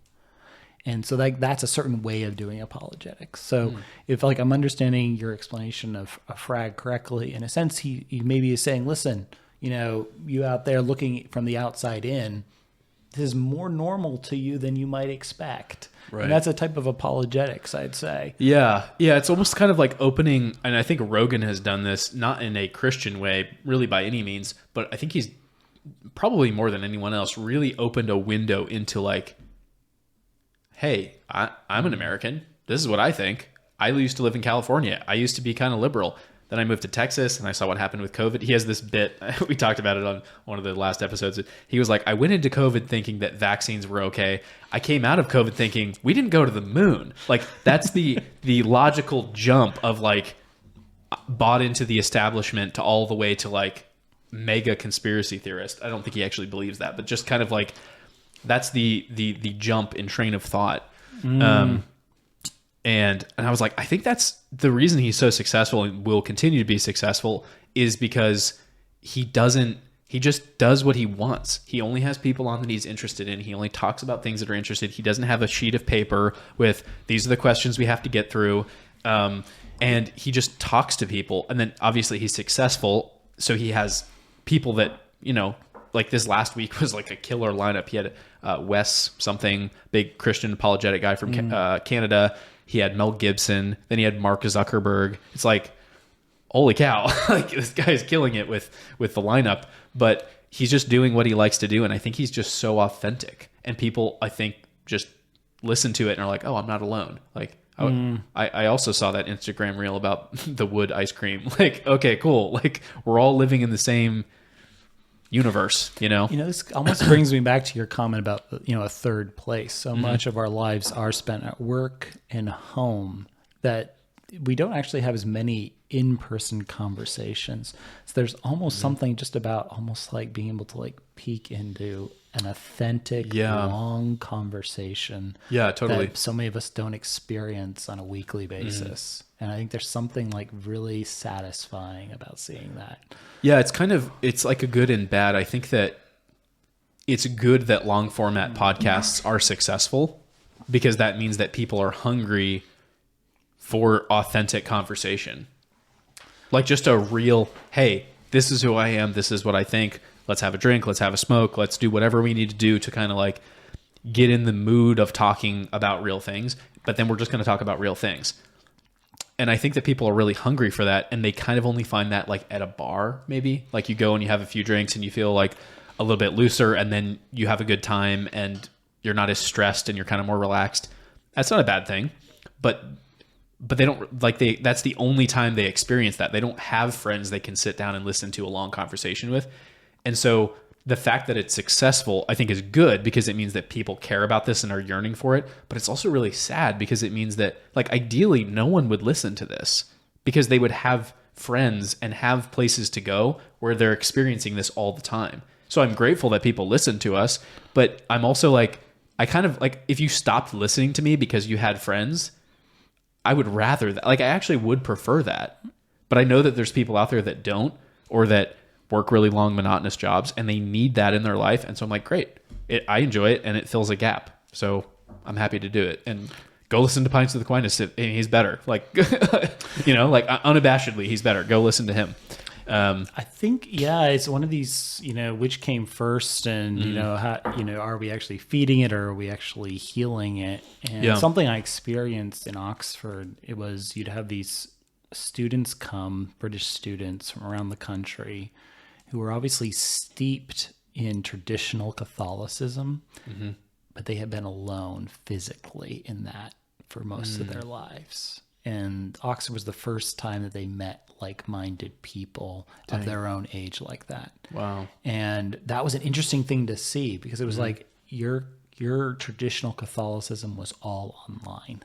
And so that's a certain way of doing apologetics. So if I'm understanding your explanation of Frag correctly, in a sense, he maybe is saying, listen, you out there looking from the outside in, this is more normal to you than you might expect. Right. And that's a type of apologetics, I'd say. Yeah. Yeah. It's almost kind of like opening, and I think Rogan has done this, not in a Christian way, really by any means, but I think he's probably more than anyone else really opened a window into hey, I'm an American. This is what I think. I used to live in California. I used to be kind of liberal. Then I moved to Texas and I saw what happened with COVID. He has this bit, we talked about it on one of the last episodes. He was like, I went into COVID thinking that vaccines were okay. I came out of COVID thinking we didn't go to the moon. That's the logical jump of bought into the establishment to all the way to mega conspiracy theorist. I don't think he actually believes that, but just kind of that's the jump in train of thought. And I was like, I think that's the reason he's so successful and will continue to be successful is because he just does what he wants. He only has people on that he's interested in. He only talks about things that are interested. He doesn't have a sheet of paper with, these are the questions we have to get through. And he just talks to people. And then obviously he's successful. So he has people that, this last week was a killer lineup. He had Wes something, big Christian apologetic guy from Canada. He had Mel Gibson. Then he had Mark Zuckerberg. It's holy cow. This guy is killing it with the lineup. But he's just doing what he likes to do. And I think he's just so authentic. And people, I think, just listen to it and are like, oh, I'm not alone. I also saw that Instagram reel about the wood ice cream. Okay, cool. We're all living in the same universe, this almost brings me back to your comment about a third place. So much of our lives are spent at work and home that we don't actually have as many in-person conversations. So there's almost something just about almost being able to peek into an authentic long conversation. Yeah, totally. That so many of us don't experience on a weekly basis. And I think there's something really satisfying about seeing that. Yeah, it's a good and bad. I think that it's good that long format podcasts are successful because that means that people are hungry for authentic conversation. Just a real, hey, this is who I am. This is what I think. Let's have a drink. Let's have a smoke. Let's do whatever we need to do to kind of get in the mood of talking about real things. But then we're just going to talk about real things. And I think that people are really hungry for that. And they kind of only find that at a bar, maybe. You go and you have a few drinks and you feel a little bit looser and then you have a good time and you're not as stressed and you're kind of more relaxed. That's not a bad thing. But they don't that's the only time they experience that. They don't have friends they can sit down and listen to a long conversation with. And so the fact that it's successful, I think, is good because it means that people care about this and are yearning for it. But it's also really sad because it means that, ideally, no one would listen to this because they would have friends and have places to go where they're experiencing this all the time. So I'm grateful that people listen to us, but I'm also I kind of if you stopped listening to me because you had friends, I would rather that. I actually would prefer that. But I know that there's people out there that don't, or that work really long, monotonous jobs, and they need that in their life. And so I'm great. I enjoy it, and it fills a gap. So I'm happy to do it. And go listen to Pints of the Aquinas. He's better. Unabashedly, he's better. Go listen to him. I think, it's one of these, which came first, and how, are we actually feeding it or are we actually healing it? And something I experienced in Oxford, it was you'd have these students come, British students from around the country, who were obviously steeped in traditional Catholicism, but they had been alone physically in that for most of their lives. and Oxford was the first time that they met like-minded people of their own age like that. Wow. And that was an interesting thing to see, because it was like your traditional Catholicism was all online.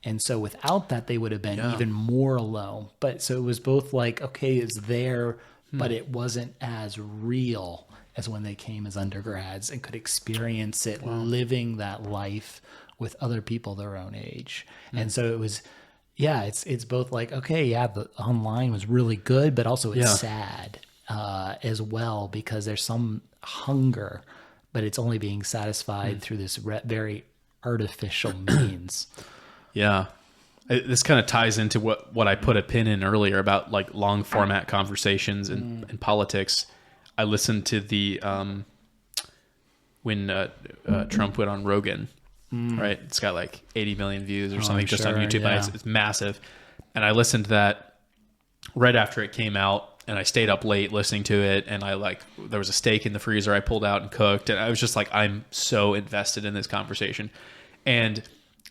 And so without that, they would have been even more alone. But so it was both like, okay, it's there, but it wasn't as real as when they came as undergrads and could experience it living that life with other people their own age. And so it was, it's both like, okay, the online was really good, but also it's sad as well, because there's some hunger, but it's only being satisfied through this very artificial means. Yeah. This kind of ties into what I put a pin in earlier about like long format conversations in politics. I listened to the, when Trump went on Rogan, right? It's got like 80 million views or something just on YouTube, but it's massive. And I listened to that right after it came out, and I stayed up late listening to it. And there was a steak in the freezer I pulled out and cooked. And I was just like, I'm so invested in this conversation. And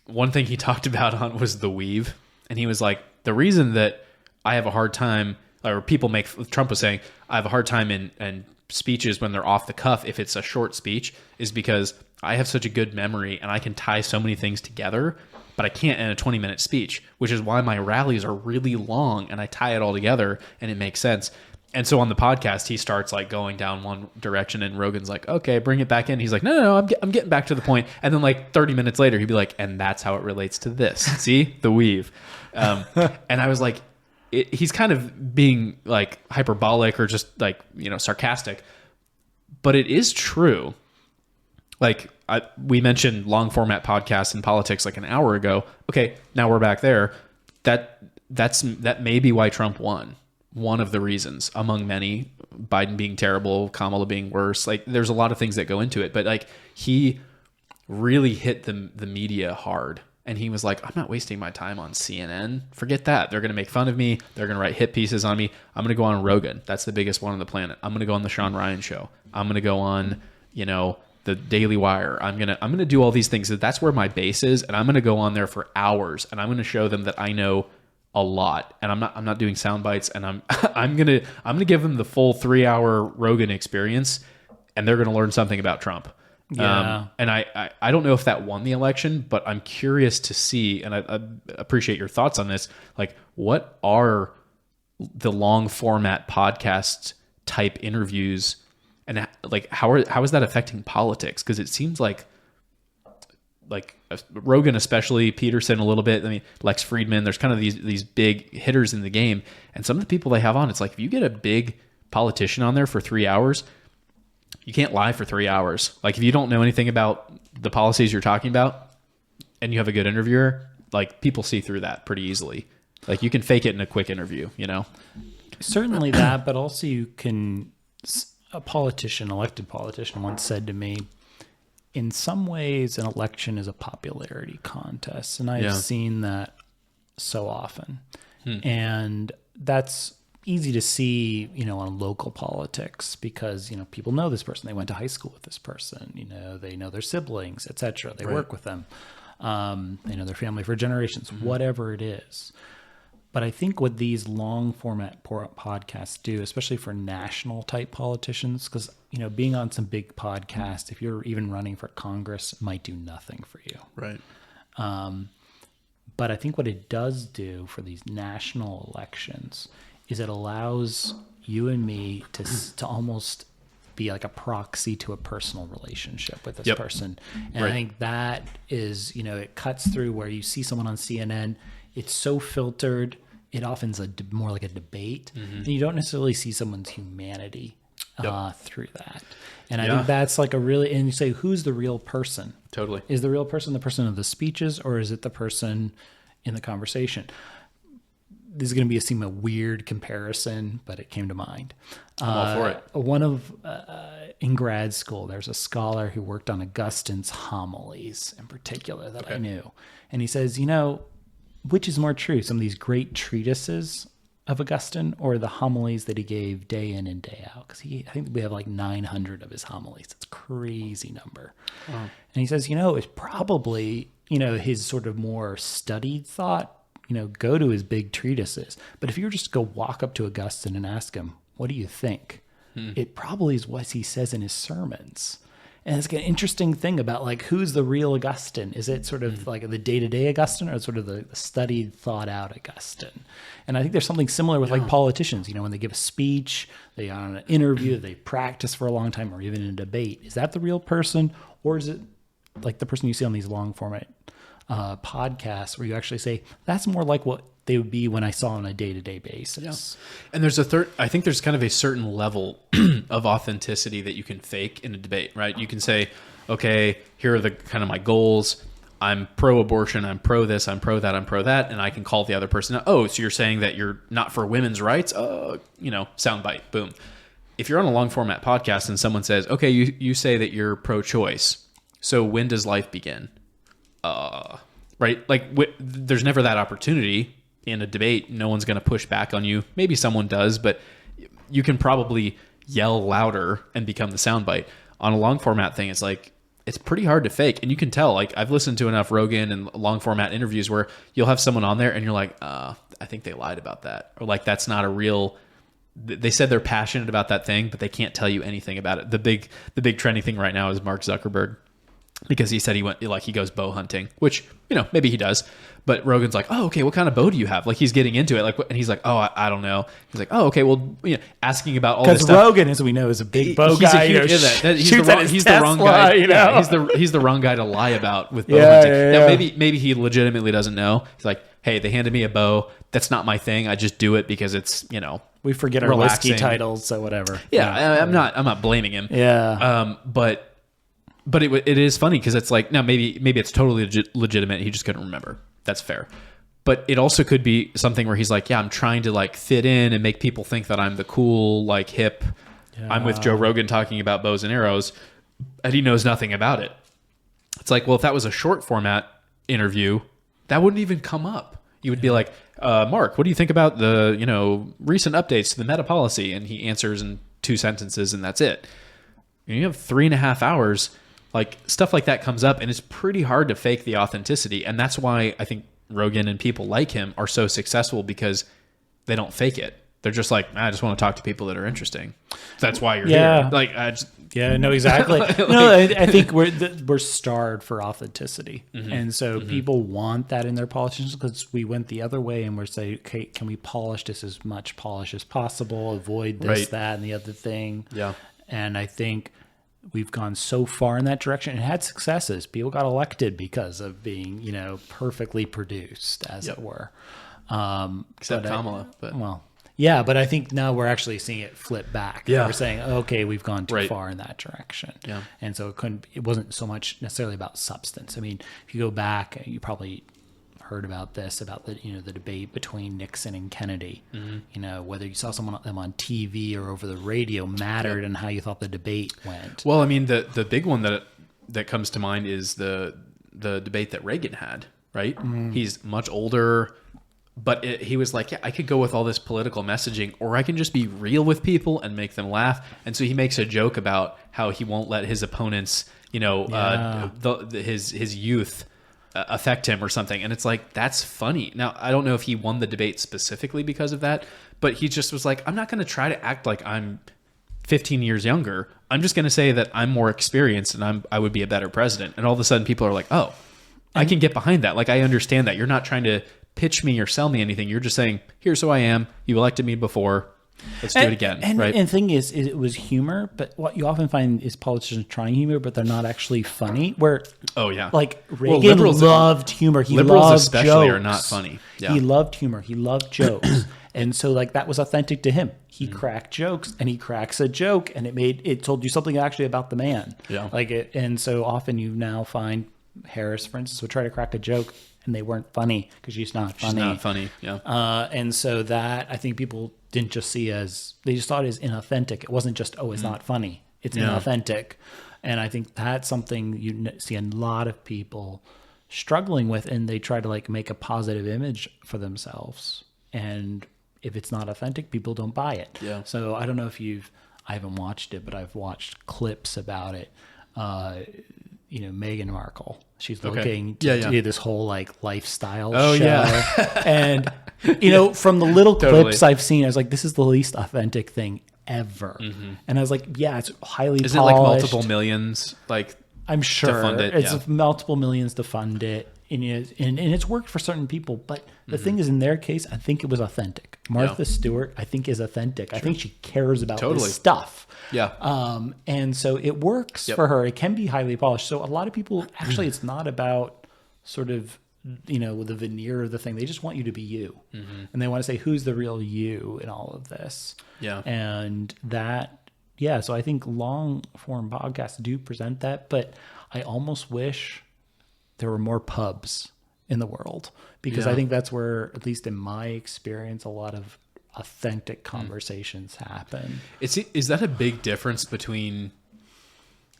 one thing he talked about on was the weave. And he was like, the reason that I have a hard time, or Trump was saying, I have a hard time in speeches when they're off the cuff, if it's a short speech, is because I have such a good memory and I can tie so many things together, but I can't in a 20-minute speech, which is why my rallies are really long and I tie it all together and it makes sense. And so on the podcast, he starts like going down one direction and Rogan's like, okay, bring it back in. He's like, no, I'm getting back to the point. And then like 30 minutes later, he'd be like, and that's how it relates to this. See the weave. And I was like, he's kind of being like hyperbolic or just like, sarcastic, but it is true. Like we mentioned long format podcasts in politics like an hour ago. Okay. Now we're back there. That may be why Trump won. One of the reasons among many, Biden being terrible, Kamala being worse. Like there's a lot of things that go into it, but like he really hit the media hard. And he was like, I'm not wasting my time on CNN. Forget that. They're going to make fun of me. They're going to write hit pieces on me. I'm going to go on Rogan. That's the biggest one on the planet. I'm going to go on the Sean Ryan show. I'm going to go on, the Daily Wire. I'm going to do all these things. That's where my base is. And I'm going to go on there for hours and I'm going to show them that I know a lot. And I'm not doing sound bites, and I'm going to give them the full 3-hour Rogan experience, and they're going to learn something about Trump. Yeah. And I don't know if that won the election, but I'm curious to see, and I appreciate your thoughts on this. Like, what are the long format podcast type interviews, and like how is that affecting politics? Because it seems like Rogan, especially Peterson a little bit. I mean, Lex Friedman, there's kind of these big hitters in the game. And some of the people they have on, it's like, if you get a big politician on there for 3 hours, you can't lie for 3 hours. Like if you don't know anything about the policies you're talking about and you have a good interviewer, like people see through that pretty easily. Like you can fake it in a quick interview, Certainly that, but also elected politician once said to me, in some ways, an election is a popularity contest. And I've seen that so often. And that's easy to see, on local politics because, people know this person. They went to high school with this person. They know their siblings, etc. They work with them. They know their family for generations, whatever it is. But I think what these long format podcasts do, especially for national type politicians, because, being on some big podcast, if you're even running for Congress, might do nothing for you. Right. But I think what it does do for these national elections is it allows you and me to almost be like a proxy to a personal relationship with this person. And I think that is, it cuts through where you see someone on CNN, it's so filtered. It often is more like a debate, and you don't necessarily see someone's humanity through that. And I think that's like and you say, who's the real person? Totally. Is the real person the person of the speeches, or is it the person in the conversation? This is going to seem a weird comparison, but it came to mind. I'm all for it. In grad school, there's a scholar who worked on Augustine's homilies in particular that I knew. And he says, which is more true, some of these great treatises of Augustine or the homilies that he gave day in and day out? Because I think we have like 900 of his homilies. It's a crazy number. Wow. And he says, it's probably, his sort of more studied thought go to his big treatises. But if you were just to go walk up to Augustine and ask him, what do you think? It probably is what he says in his sermons. And it's an interesting thing about like, who's the real Augustine? Is it sort of like the day-to-day Augustine, or sort of the studied, thought out Augustine? And I think there's something similar with like politicians, when they give a speech, they on an interview, they practice for a long time, or even in a debate. Is that the real person? Or is it like the person you see on these long format podcasts where you actually say, that's more like what they would be when I saw on a day-to-day basis. Yeah. And there's I think there's kind of a certain level of authenticity that you can fake in a debate, right? You can say, okay, here are the kind of my goals. I'm pro-abortion, I'm pro this, I'm pro that, I'm pro that. And I can call the other person out. Oh, so you're saying that you're not for women's rights? Soundbite, boom. If you're on a long format podcast and someone says, okay, you say that you're pro-choice. So when does life begin? Right? Like there's never that opportunity. In a debate, no one's going to push back on you. Maybe someone does, but you can probably yell louder and become the soundbite. On a long format thing, it's like, it's pretty hard to fake. And you can tell, like, I've listened to enough Rogan and long format interviews where you'll have someone on there and you're like, I think they lied about that. Or like, that's not a real, they said they're passionate about that thing, but they can't tell you anything about it. The big trending thing right now is Mark Zuckerberg, because he said he goes bow hunting, which, maybe he does. But Rogan's like, oh, okay, what kind of bow do you have? Like, he's getting into it. And he's like, oh, I don't know. He's like, oh, okay, well, asking about all this stuff. Because Rogan, as we know, is a big bow guy. He's the wrong guy. Yeah, he's the wrong guy to lie about with bow hunting. Now, maybe he legitimately doesn't know. He's like, hey, they handed me a bow. That's not my thing. I just do it because it's, we forget our whiskey titles, so whatever. Yeah, I'm not blaming him. Yeah. But it is funny because it's like, now maybe it's totally legitimate. He just couldn't remember. That's fair. But it also could be something where he's like, yeah, I'm trying to like fit in and make people think that I'm the cool, like hip. Yeah. I'm with Joe Rogan talking about bows and arrows, and he knows nothing about it. It's like, well, if that was a short format interview, that wouldn't even come up. You would be like, Mark, what do you think about the, recent updates to the meta policy? And he answers in 2 sentences and that's it. And you have 3.5 hours. Like, stuff like that comes up, and it's pretty hard to fake the authenticity. And that's why I think Rogan and people like him are so successful, because they don't fake it. They're just like, I just want to talk to people that are interesting. That's why you're here. Like, no, exactly. I think we're starved for authenticity. Mm-hmm. And so people want that in their politicians, because we went the other way and we're saying, okay, can we polish this as much polish as possible, avoid this, that, and the other thing. Yeah. And I think we've gone so far in that direction and had successes. People got elected because of being, perfectly produced, as it were. Except Kamala. But I think now we're actually seeing it flip back. Yeah. We're saying, okay, we've gone too far in that direction. Yeah. And so it wasn't so much necessarily about substance. I mean, if you go back, you probably heard about this, about the the debate between Nixon and Kennedy. Mm-hmm. Whether you saw them on TV or over the radio mattered in how you thought the debate went. Well, I mean, the big one that comes to mind is the debate that Reagan had, right? Mm-hmm. He's much older, but he was like, yeah, I could go with all this political messaging, or I can just be real with people and make them laugh. And so he makes a joke about how he won't let his opponents, his youth affect him or something. And it's like, that's funny. Now, I don't know if he won the debate specifically because of that, but he just was like, I'm not going to try to act like I'm 15 years younger. I'm just going to say that I'm more experienced and I would be a better president. And all of a sudden people are like, oh, I can get behind that. Like, I understand that. You're not trying to pitch me or sell me anything. You're just saying, here's who I am. You elected me before. Let's do it again. Right? And the thing is, it was humor, but what you often find is politicians trying humor, but they're not actually funny. Where, like Reagan loved humor. Liberals especially are not funny. Yeah. He loved humor. He loved jokes. And so like that was authentic to him. He cracked jokes, and he cracks a joke, and it told you something actually about the man. Yeah. And so often you now find Harris, for instance, would try to crack a joke, and they weren't funny because she's not funny. She's not funny, yeah. And so that, I think people didn't just see as, they just thought it as inauthentic. It wasn't just, it's not funny. It's inauthentic. And I think that's something you see a lot of people struggling with, and they try to like make a positive image for themselves. And if it's not authentic, people don't buy it. Yeah. So I don't know if I haven't watched it, but I've watched clips about it. Meghan Markle. She's Okay. looking to Yeah. do this whole like lifestyle Oh, show. yeah. And, from the little Totally. clips I've seen, I was like, this is the least authentic thing ever. And I was like, yeah, it's highly Is it polished. like multiple millions? Like, I'm sure fund it? it's Yeah. multiple millions to fund it. And it's worked for certain people. But the thing is, in their case, I think it was authentic. Martha Stewart, I think, is authentic. I think she cares about this stuff. Yeah. And so it works for her. It can be highly polished. So a lot of people, actually, it's not about sort of, the veneer of the thing. They just want you to be you. And they want to say, who's the real you in all of this? Yeah. And that, so I think long form podcasts do present that, but I almost wish there were more pubs in the world, because I think that's where, at least in my experience, a lot of authentic conversations happen. Is that a big difference between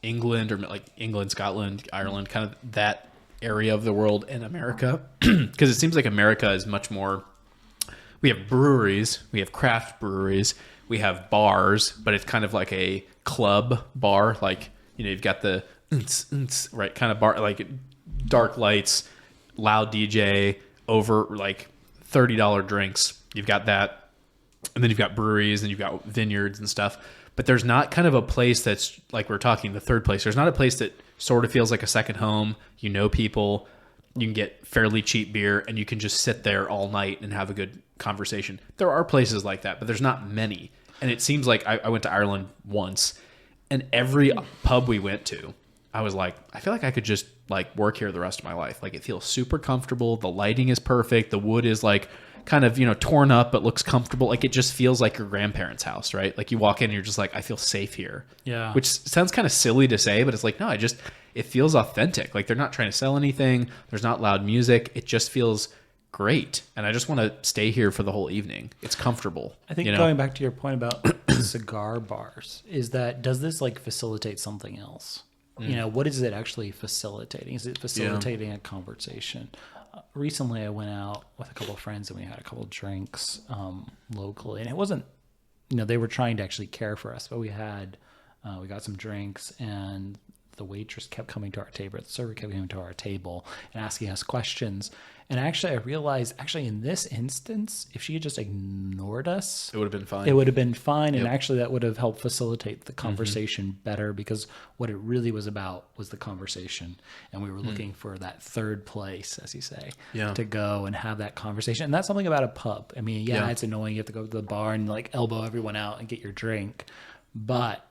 England, or like England, Scotland, Ireland, kind of that area of the world, and America? Because it seems like America is much more, we have breweries, we have craft breweries, we have bars, but it's kind of like a club bar. Like, you've got the right kind of bar, like dark lights, loud DJ, over like $30 drinks. You've got that. And then you've got breweries, and you've got vineyards and stuff. But there's not kind of a place that's, like we're talking, the third place. There's not a place that sort of feels like a second home. People, you can get fairly cheap beer, and you can just sit there all night and have a good conversation. There are places like that, but there's not many. And it seems like I went to Ireland once, and every pub we went to, I was like, I feel like I could just like work here the rest of my life. Like, it feels super comfortable. The lighting is perfect. The wood is like kind of, torn up, but looks comfortable. Like, it just feels like your grandparents' house, right? Like, you walk in and you're just like, I feel safe here. Yeah. Which sounds kind of silly to say, but it's like, no, it feels authentic. Like, they're not trying to sell anything. There's not loud music. It just feels great. And I just want to stay here for the whole evening. It's comfortable. I think going back to your point about cigar bars, is that, does this like facilitate something else? What is it actually facilitating? Is it facilitating a conversation? Recently, I went out with a couple of friends, and we had a couple of drinks locally, and it wasn't, they were trying to actually care for us, but we got some drinks, and the waitress kept coming to our table, the server kept coming to our table and asking us questions. And actually, I realized, in this instance, if she had just ignored us, It would have been fine. it would have been fine. And actually, that would have helped facilitate the conversation better, because what it really was about was the conversation. And we were looking for that third place, as you say, to go and have that conversation. And that's something about a pub. I mean, it's annoying. You have to go to the bar and like elbow everyone out and get your drink, but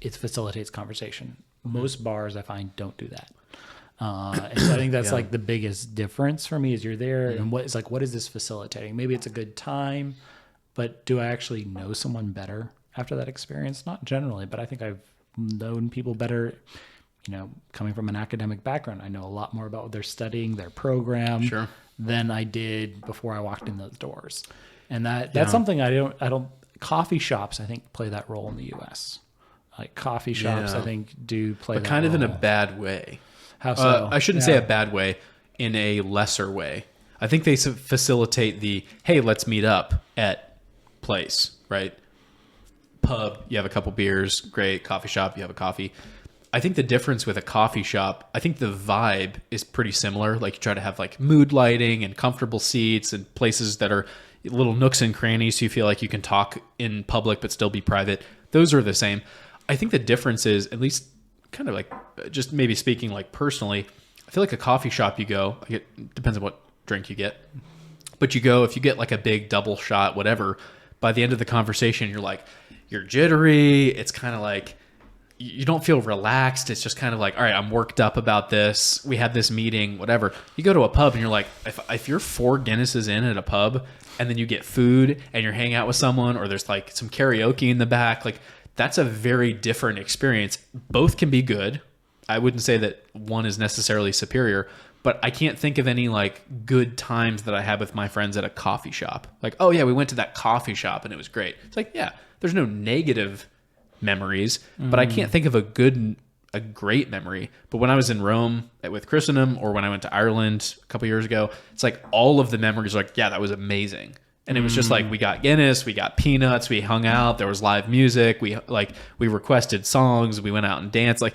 it facilitates conversation. Most bars, I find, don't do that. And so I think that's like the biggest difference for me, is you're there and what is this facilitating? Maybe it's a good time, but do I actually know someone better after that experience? Not generally, but I think I've known people better, coming from an academic background. I know a lot more about what they're studying, their program, than I did before I walked in those doors. And that's something I don't, coffee shops, I think, play that role in the US. Like, coffee shops, I think, do play that kind of role. in a bad way. How so? I shouldn't say a bad way, in a lesser way. I think they facilitate the, hey, let's meet up at place, right? Pub, you have a couple beers, great. Coffee shop, you have a coffee. I think the difference with a coffee shop, I think the vibe is pretty similar. Like, you try to have like mood lighting and comfortable seats and places that are little nooks and crannies, so you feel like you can talk in public but still be private. Those are the same. I think the difference is, at least kind of like, just maybe speaking like personally, I feel like a coffee shop, you go, it depends on what drink you get, but you go, if you get like a big double shot, whatever, by the end of the conversation, you're jittery. It's kind of like, you don't feel relaxed. It's just kind of like, all right, I'm worked up about this. We had this meeting, whatever. You go to a pub and you're like, if you're 4 Guinnesses in at a pub, and then you get food and you're hanging out with someone, or there's like some karaoke in the back, like, that's a very different experience. Both can be good. I wouldn't say that one is necessarily superior, but I can't think of any like good times that I had with my friends at a coffee shop. Like, oh yeah, we went to that coffee shop and it was great. It's like, yeah, there's no negative memories, but I can't think of a great memory. But when I was in Rome with Christendom, or when I went to Ireland a couple years ago, it's like all of the memories are like, yeah, that was amazing. And it was just like, we got Guinness, we got peanuts, we hung out, there was live music, we requested songs, we went out and danced, like,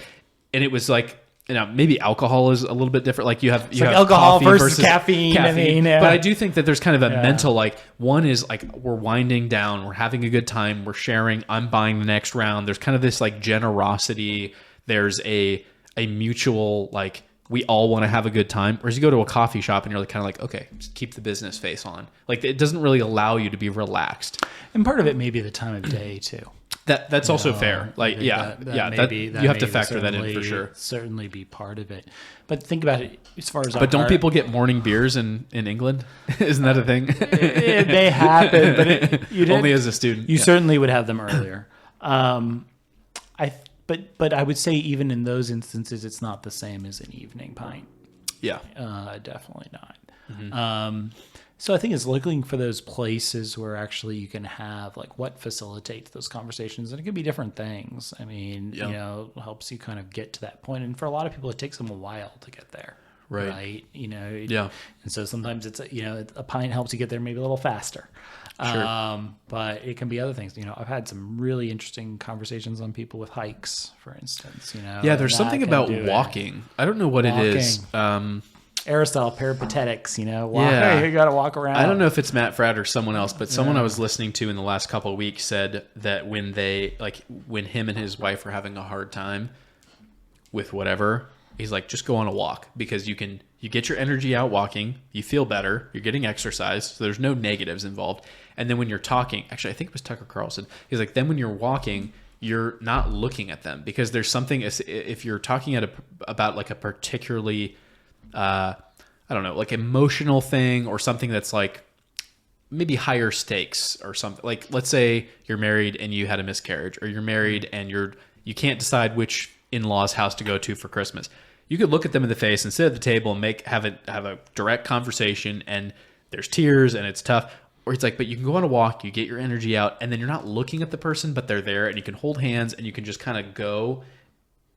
and it was like, maybe alcohol is a little bit different. Like you have alcohol coffee versus caffeine. I mean, But I do think that there's kind of a mental, like one is like we're winding down, we're having a good time, we're sharing, I'm buying the next round. There's kind of this like generosity. There's a mutual, like, we all want to have a good time. Whereas you go to a coffee shop and you're like, kind of like, okay, just keep the business face on. Like, it doesn't really allow you to be relaxed. And part of it may be the time of day too. That's also fair. Like, you have to factor that in for sure. Certainly be part of it. But think about it as far as. But don't people get morning beers in England? Isn't that a thing? It may happen, but only as a student. You certainly would have them earlier. But I would say even in those instances, it's not the same as an evening pint. Yeah. Definitely not. Mm-hmm. So I think it's looking for those places where actually you can have like what facilitates those conversations. And it could be different things. I mean, helps you kind of get to that point. And for a lot of people, it takes them a while to get there. Right. Yeah. And so sometimes it's, a pint helps you get there maybe a little faster. Sure. But it can be other things. I've had some really interesting conversations on people with hikes, for instance. Yeah, there's something about walking. I don't know what it is. Aristotle, peripatetics, you got to walk around. I don't know if it's Matt Fradd or someone else, but someone I was listening to in the last couple of weeks said that when him and his wife are having a hard time with whatever, he's like, just go on a walk because you get your energy out walking, you feel better, you're getting exercise, so there's no negatives involved. And then when you're talking, actually, I think it was Tucker Carlson, he's like, then when you're walking, you're not looking at them because there's something, if you're talking about like a particularly, I don't know, like emotional thing or something that's like maybe higher stakes or something. Like, let's say you're married and you had a miscarriage, or you're married and you can't decide which in-laws house to go to for Christmas. You could look at them in the face and sit at the table and have a direct conversation, and there's tears and it's tough. Or it's like, but you can go on a walk, you get your energy out, and then you're not looking at the person, but they're there, and you can hold hands and you can just kind of go.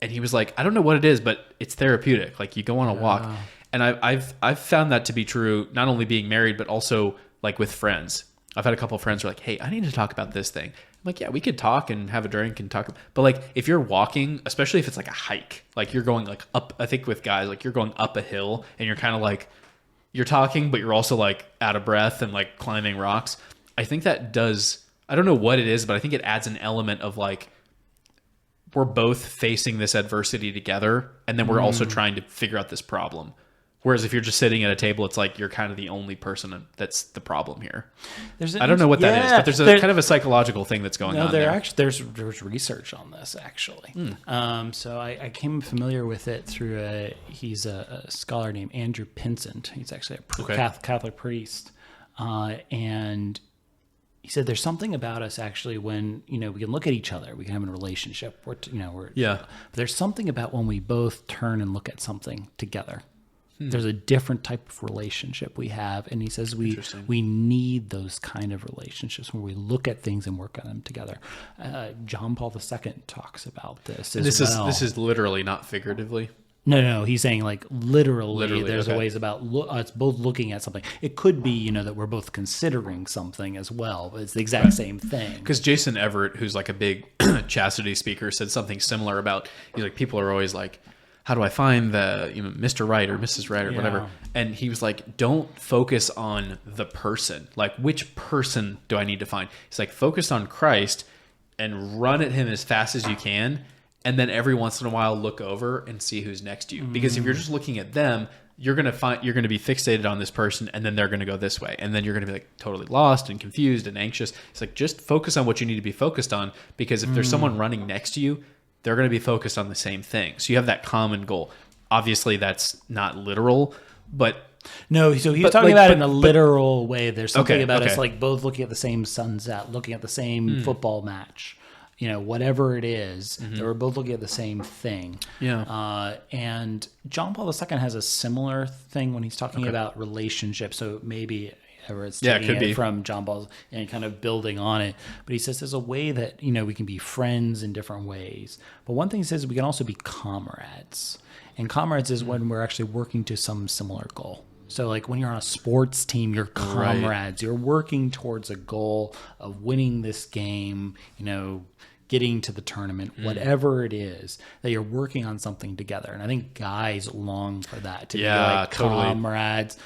And he was like, I don't know what it is, but it's therapeutic. Like, you go on a walk. And I've found that to be true, not only being married, but also like with friends. I've had a couple of friends who are like, hey, I need to talk about this thing. I'm like, yeah, we could talk and have a drink and talk. But like, if you're walking, especially if it's like a hike, like you're going like up, I think with guys, like you're going up a hill and you're kind of like, you're talking, but you're also like out of breath and like climbing rocks. I think that does, I don't know what it is, but I think it adds an element of like, we're both facing this adversity together. And then we're also trying to figure out this problem. Whereas if you're just sitting at a table, it's like you're kind of the only person that's the problem here. I don't know what that is, but there's kind of a psychological thing that's going on there. There's research on this, actually. So I came familiar with it through he's a scholar named Andrew Pinsent. He's actually a Catholic priest. And he said there's something about us actually when, we can look at each other, we can have a relationship. But there's something about when we both turn and look at something together. There's a different type of relationship we have. And he says we need those kind of relationships where we look at things and work on them together. John Paul II talks about this as well. This is literally, not figuratively. No. He's saying like literally there's a ways about it's both looking at something. It could be, that we're both considering something as well, but it's the exact same thing. Because Jason Everett, who's like a big chastity speaker, said something similar about, he's like, people are always like, how do I find the Mr. Right or Mrs. Right or whatever? And he was like, don't focus on the person. Like, which person do I need to find? He's like, focus on Christ and run at him as fast as you can. And then every once in a while, look over and see who's next to you. Because if you're just looking at them, you're going to be fixated on this person, and then they're going to go this way. And then you're going to be like totally lost and confused and anxious. It's like, just focus on what you need to be focused on. Because if there's someone running next to you, they're going to be focused on the same thing. So you have that common goal. Obviously, that's not literal, but... No, so he's talking about it in a literal way. There's something about us like both looking at the same sunset, looking at the same football match, whatever it is, that we're both looking at the same thing. Yeah. And John Paul II has a similar thing when he's talking about relationships. So maybe... Everett's taking it from John Paul's and kind of building on it. But he says there's a way that, we can be friends in different ways. But one thing he says, we can also be comrades. And comrades is when we're actually working to some similar goal. So like when you're on a sports team, you're comrades. You're working towards a goal of winning this game, getting to the tournament, whatever it is, that you're working on something together. And I think guys long for that, to be like comrades,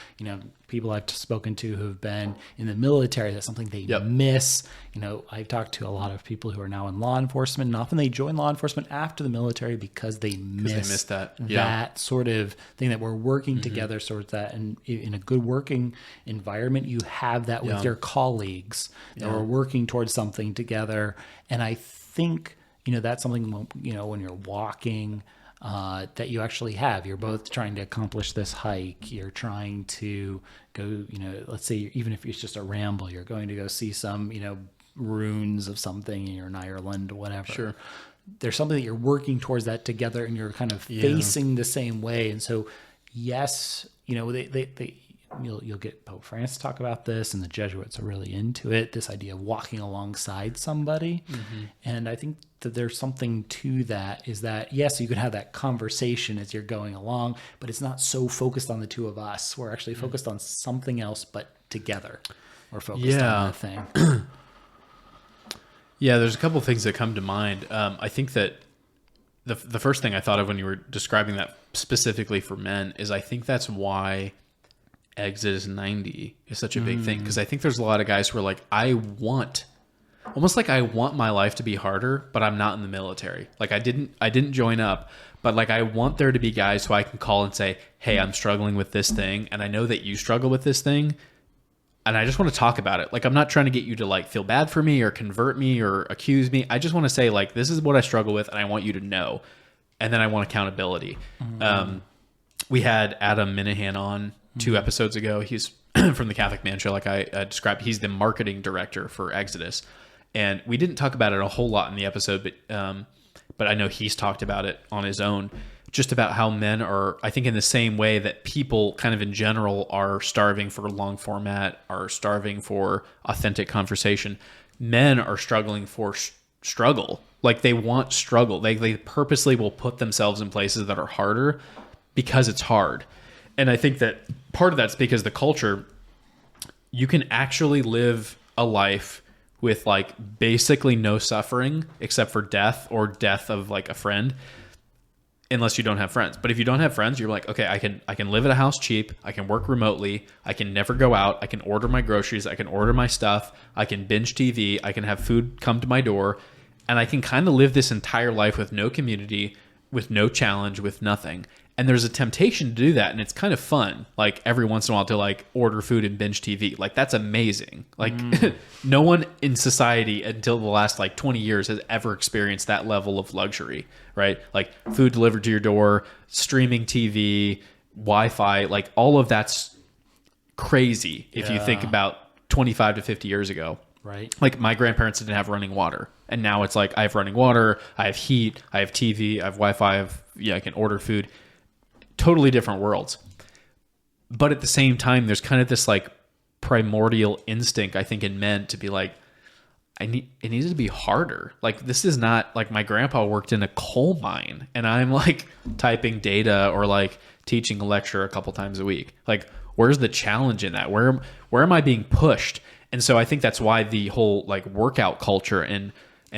people I've spoken to who've been in the military. That's something they miss. I've talked to a lot of people who are now in law enforcement, and often they join law enforcement after the military because they miss that sort of thing, that we're working together towards that. And in a good working environment, you have that with your colleagues that we're working towards something together. And I think, that's something, when you're walking, that you actually have. You're both trying to accomplish this hike. You're trying to go, let's say, even if it's just a ramble, you're going to go see some, ruins of something, and you're in Ireland, whatever. Sure. There's something that you're working towards that together, and you're kind of facing the same way. And so, yes, you'll get Pope Francis to talk about this, and the Jesuits are really into it, this idea of walking alongside somebody. And I think that there's something to that, is that, yes, you can have that conversation as you're going along, but it's not so focused on the two of us. We're actually focused on something else, but together we're focused on that thing. Yeah, there's a couple of things that come to mind. I think that the first thing I thought of when you were describing that specifically for men is, I think that's why Exodus 90 is such a big thing, because I think there's a lot of guys who are like, I want my life to be harder, but I'm not in the military. Like I didn't join up, but like I want there to be guys who I can call and say, hey, I'm struggling with this thing, and I know that you struggle with this thing, and I just want to talk about it. Like, I'm not trying to get you to like feel bad for me or convert me or accuse me. I just want to say, like, this is what I struggle with, and I want you to know. And then I want accountability. We had Adam Minahan on 2 episodes ago. He's from the Catholic Man Show, like I described. He's the marketing director for Exodus. And we didn't talk about it a whole lot in the episode, but I know he's talked about it on his own, just about how men are, I think, in the same way that people kind of in general are starving for long format, are starving for authentic conversation. Men are struggling for struggle. Like they want struggle. They purposely will put themselves in places that are harder because it's hard. And I think that part of that's because the culture, you can actually live a life with like basically no suffering except for death or death of like a friend, unless you don't have friends. But if you don't have friends, you're like, okay, I can live at a house cheap. I can work remotely. I can never go out. I can order my groceries. I can order my stuff. I can binge TV. I can have food come to my door. And I can kind of live this entire life with no community, with no challenge, with nothing. And there's a temptation to do that, and it's kind of fun, like every once in a while, to like order food and binge TV. Like that's amazing. Like no one in society until the last like 20 years has ever experienced that level of luxury, right? Like food delivered to your door, streaming TV, Wi-Fi, like all of that's crazy if you think about 25 to 50 years ago. Right. Like my grandparents didn't have running water, and now it's like I have running water, I have heat, I have TV, I have Wi-Fi, I can order food. Totally different worlds. But at the same time, there's kind of this like primordial instinct, I think, in men to be like, it needs to be harder. Like this is not like my grandpa worked in a coal mine and I'm like typing data or like teaching a lecture a couple times a week. Like where's the challenge in that? Where am I being pushed? And so I think that's why the whole like workout culture and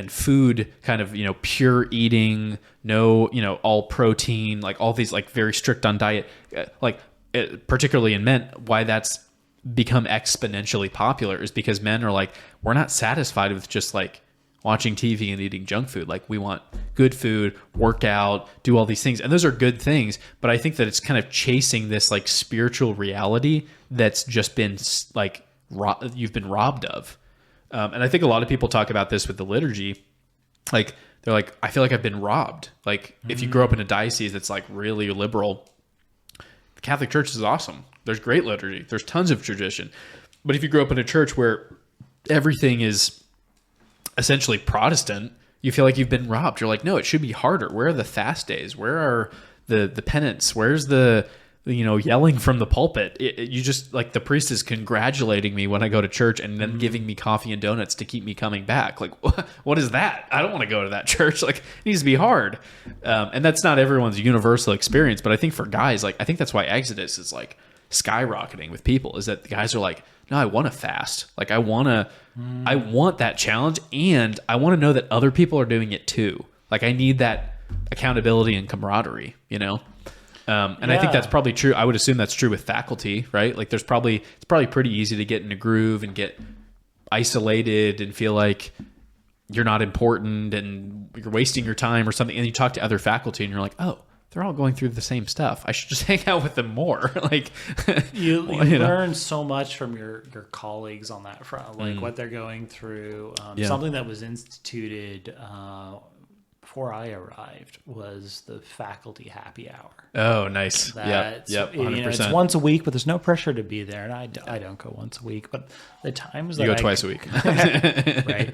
food kind of, pure eating, no, all protein, like all these like very strict on diet, particularly in men, why that's become exponentially popular is because men are like, we're not satisfied with just like watching TV and eating junk food. Like we want good food, work out, do all these things. And those are good things. But I think that it's kind of chasing this like spiritual reality that's just been like, you've been robbed of. And I think a lot of people talk about this with the liturgy. Like, they're like, I feel like I've been robbed. Like, if you grow up in a diocese that's like really liberal, the Catholic Church is awesome. There's great liturgy. There's tons of tradition. But if you grow up in a church where everything is essentially Protestant, you feel like you've been robbed. You're like, no, it should be harder. Where are the fast days? Where are the penance? Where's the yelling from the pulpit? You just like the priest is congratulating me when I go to church and then giving me coffee and donuts to keep me coming back. Like, what is that? I don't want to go to that church. Like, it needs to be hard. And that's not everyone's universal experience. But I think for guys, like, I think that's why Exodus is like skyrocketing with people, is that the guys are like, no, I want to fast. Like I want that challenge, and I want to know that other people are doing it too. Like I need that accountability and camaraderie, you know? And I think that's probably true. I would assume that's true with faculty, right? Like it's probably pretty easy to get in a groove and get isolated and feel like you're not important and you're wasting your time or something. And you talk to other faculty and you're like, oh, they're all going through the same stuff. I should just hang out with them more. Like you learn so much from your colleagues on that front, like what they're going through. Something that was instituted before I arrived was the faculty happy hour. Oh, nice. Yep, 100%. It's once a week, but there's no pressure to be there. And I don't go once a week, but the times that you go twice a week. Right.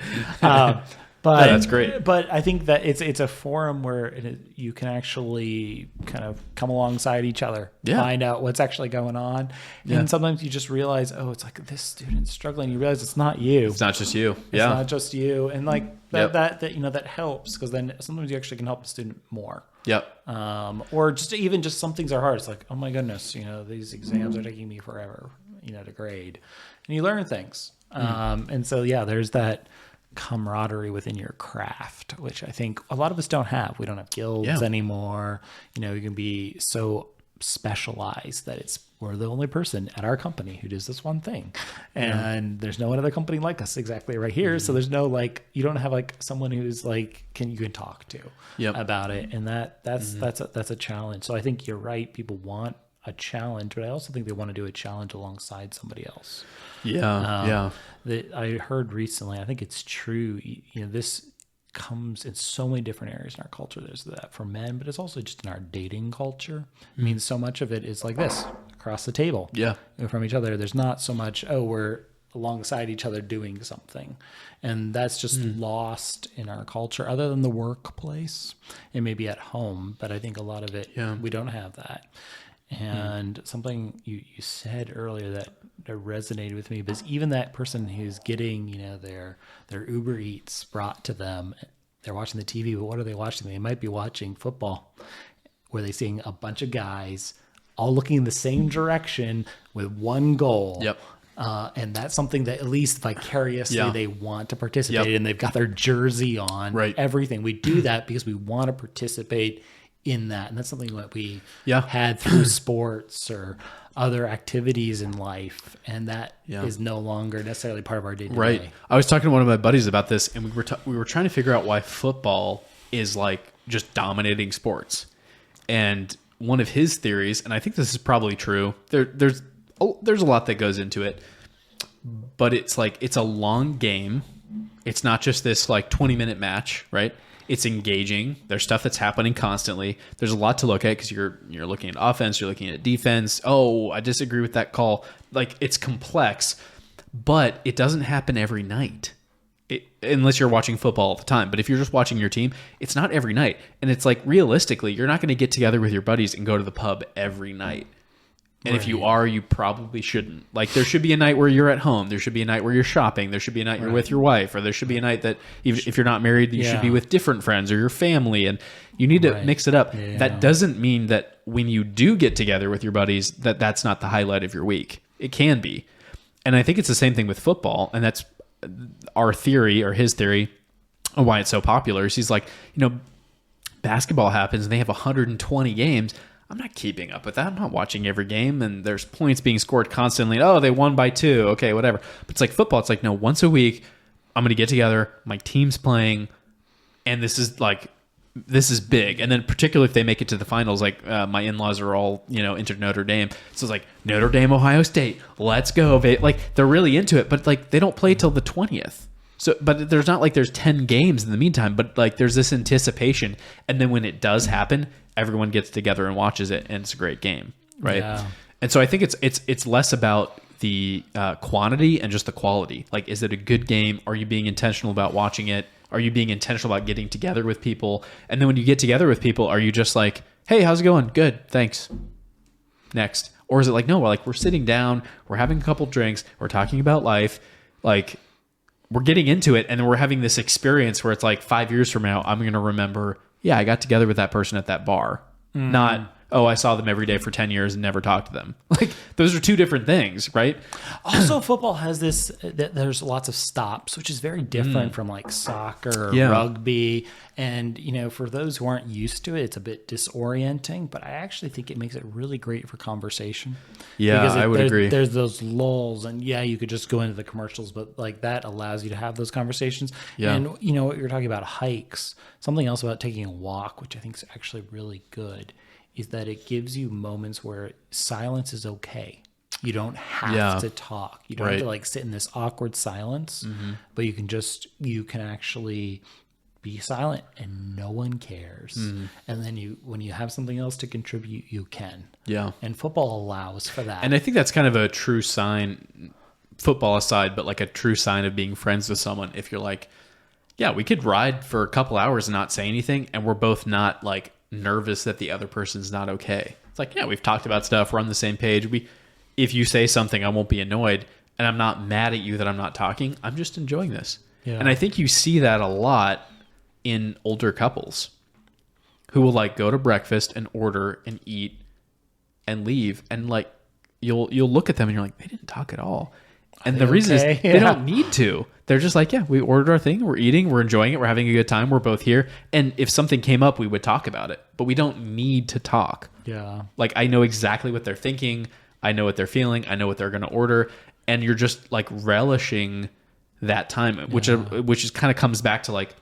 But that's great. But I think that it's a forum where you can actually kind of come alongside each other, find out what's actually going on. And sometimes you just realize, oh, it's like this student's struggling. You realize it's not you. It's not just you. It's not just you. And like that helps, because then sometimes you actually can help the student more. Yep. Or just some things are hard. It's like, oh my goodness, these exams are taking me forever, to grade. And you learn things. And so, there's that camaraderie within your craft, which I think a lot of us don't have. We don't have guilds anymore. You can be so specialized that we're the only person at our company who does this one thing, and there's no other company like us exactly right here. So there's no you don't have someone who's you can talk to about it, and that's a challenge. So I think you're right. People want a challenge, but I also think they want to do a challenge alongside somebody else. I heard recently, I think it's true, this comes in so many different areas in our culture. There's that for men, but it's also just in our dating culture. I mean, so much of it is like this, across the table from each other. There's not so much, we're alongside each other doing something. And that's just lost in our culture, other than the workplace and maybe at home. But I think a lot of it, we don't have that. And something you said earlier that resonated with me, because even that person who's getting, their Uber Eats brought to them, they're watching the TV, but what are they watching? They might be watching football, where they're seeing a bunch of guys all looking in the same direction with one goal. Yep. And that's something that at least vicariously they want to participate in. They've got their jersey on, everything. We do that because we want to participate in that. And that's something that we had through sports or other activities in life. And that is no longer necessarily part of our day-to-day. Right. I was talking to one of my buddies about this, and we were trying to figure out why football is just dominating sports. And one of his theories, and I think this is probably true, there's a lot that goes into it, but it's a long game. It's not just this 20-minute match, right? It's engaging. There's stuff that's happening constantly. There's a lot to look at, because you're looking at offense, you're looking at defense. Oh, I disagree with that call. It's complex, but it doesn't happen every night, unless you're watching football all the time. But if you're just watching your team, it's not every night. And it's realistically, you're not going to get together with your buddies and go to the pub every night. And if you are, you probably shouldn't. There should be a night where you're at home. There should be a night where you're shopping. There should be a night you're with your wife. Or there should be a night that, even if you're not married, you should be with different friends or your family. And you need to mix it up. Yeah. That doesn't mean that when you do get together with your buddies, that's not the highlight of your week. It can be. And I think it's the same thing with football. And that's our theory, or his theory, on why it's so popular. Is he's basketball happens and they have 120 games. I'm not keeping up with that. I'm not watching every game, and there's points being scored constantly. Oh, they won by 2. Okay, whatever. But it's football. It's no, once a week, I'm going to get together. My team's playing, and this is big. And then particularly if they make it to the finals, my in-laws are all, into Notre Dame. So it's Notre Dame, Ohio State. Let's go. They're really into it, but they don't play till the 20th. So, but there's not there's 10 games in the meantime, but there's this anticipation. And then when it does happen, everyone gets together and watches it, and it's a great game, right? Yeah. And so I think it's less about the quantity and just the quality. Is it a good game? Are you being intentional about watching it? Are you being intentional about getting together with people? And then when you get together with people, are you just hey, how's it going? Good, thanks. Next. Or is it no, we're sitting down, we're having a couple drinks, we're talking about life, we're getting into it, and then we're having this experience where it's 5 years from now, I'm going to remember, I got together with that person at that bar. Not, oh, I saw them every day for 10 years and never talked to them. Like, those are two different things, right? Also, football has this, there's lots of stops, which is very different from like soccer or rugby. And, you know, for those who aren't used to it, it's a bit disorienting, but I actually think it makes it really great for conversation. Yeah, I would agree. There's those lulls, and you could just go into the commercials, but like that allows you to have those conversations. Yeah. And, you know, you're talking about hikes. Something else about taking a walk, which I think is actually really good, is that it gives you moments where silence is okay. You don't have to talk. You don't have to like sit in this awkward silence, but you can actually be silent and no one cares. And then when you have something else to contribute, you can. Yeah. And football allows for that. And I think that's kind of a true sign, football aside, but like a true sign of being friends with someone. If you're like, yeah, we could ride for a couple hours and not say anything, and we're both not like nervous that the other person's not okay. It's like, yeah, we've talked about stuff. We're on the same page. If you say something, I won't be annoyed, and I'm not mad at you that I'm not talking. I'm just enjoying this. Yeah. And I think you see that a lot in older couples who will like go to breakfast and order and eat and leave, and like you'll look at them and you're like, they didn't talk at all. And the reason is they don't need to. They're just like, yeah, we ordered our thing, we're eating, we're enjoying it, we're having a good time, we're both here. And if something came up, we would talk about it, but we don't need to talk. Yeah. Like, I know exactly what they're thinking, I know what they're feeling, I know what they're going to order, and you're just like relishing that time, which is kind of comes back to like,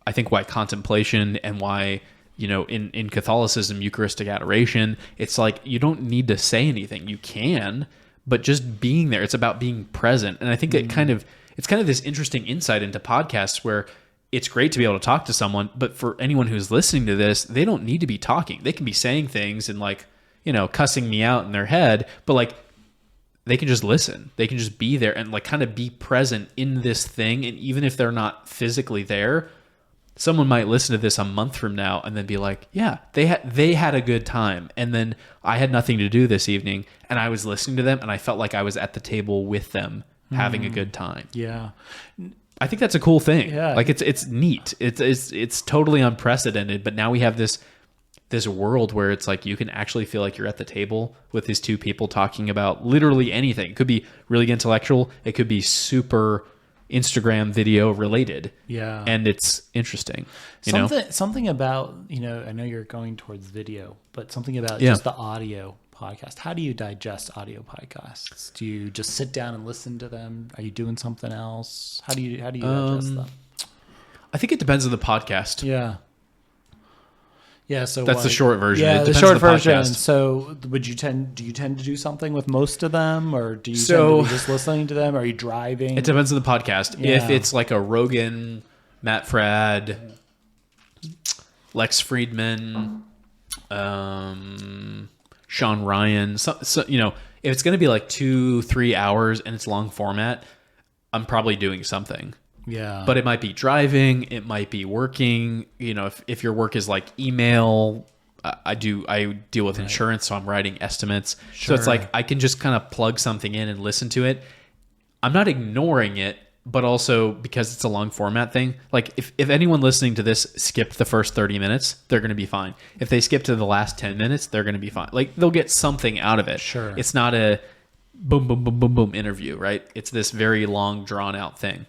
I think why contemplation and why, you know, in Catholicism, Eucharistic adoration, it's like you don't need to say anything. You can, but just being there, it's about being present. And I think it's kind of this interesting insight into podcasts where it's great to be able to talk to someone, but for anyone who's listening to this, they don't need to be talking. They can be saying things and like, you know, cussing me out in their head, but like they can just listen. They can just be there and like kind of be present in this thing. And even if they're not physically there, someone might listen to this a month from now and then be like, yeah, they had a good time. And then I had nothing to do this evening and I was listening to them and I felt like I was at the table with them having a good time. Yeah. I think that's a cool thing. Yeah. Like it's neat. It's totally unprecedented, but now we have this world where it's like you can actually feel like you're at the table with these two people talking about literally anything. It could be really intellectual. It could be super Instagram video related. Yeah. And it's interesting. Something about, you know, I know you're going towards video, but something about just the audio podcast. How do you digest audio podcasts? Do you just sit down and listen to them? Are you doing something else? How do you digest them? I think it depends on the podcast. Yeah. Yeah, so that's the short version. Yeah, the short version. So, do you tend to do something with most of them, or do you tend to be just listening to them? Are you driving? It depends on the podcast. Yeah. If it's like a Rogan, Matt Fradd, Lex Friedman, Sean Ryan, so you know, if it's going to be like 2-3 hours and it's long format, I'm probably doing something. Yeah. But it might be driving, it might be working, you know, if your work is like email, I deal with insurance, so I'm writing estimates. Sure. So it's like I can just kind of plug something in and listen to it. I'm not ignoring it, but also because it's a long format thing, like if anyone listening to this skipped the first 30 minutes, they're going to be fine. If they skip to the last 10 minutes, they're going to be fine. Like they'll get something out of it. Sure. It's not a boom, boom, boom, boom, boom interview, right? It's this very long drawn out thing.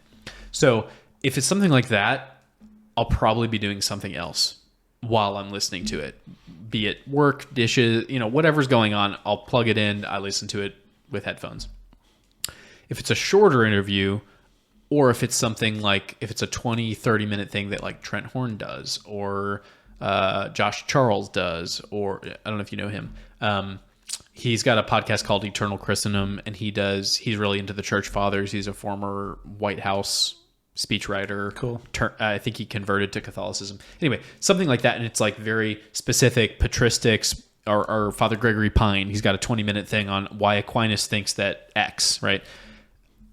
So if it's something like that, I'll probably be doing something else while I'm listening to it, be it work, dishes, you know, whatever's going on, I'll plug it in. I listen to it with headphones. If it's a shorter interview, or if it's something like, if it's a 20-30 minute thing that like Trent Horn does, or Josh Charles does, or I don't know if you know him. He's got a podcast called Eternal Christendom, and he's really into the church fathers. He's a former White House speechwriter. Cool. I think he converted to Catholicism. Anyway, something like that. And it's like very specific patristics, or Father Gregory Pine. He's got a 20-minute thing on why Aquinas thinks that X, right?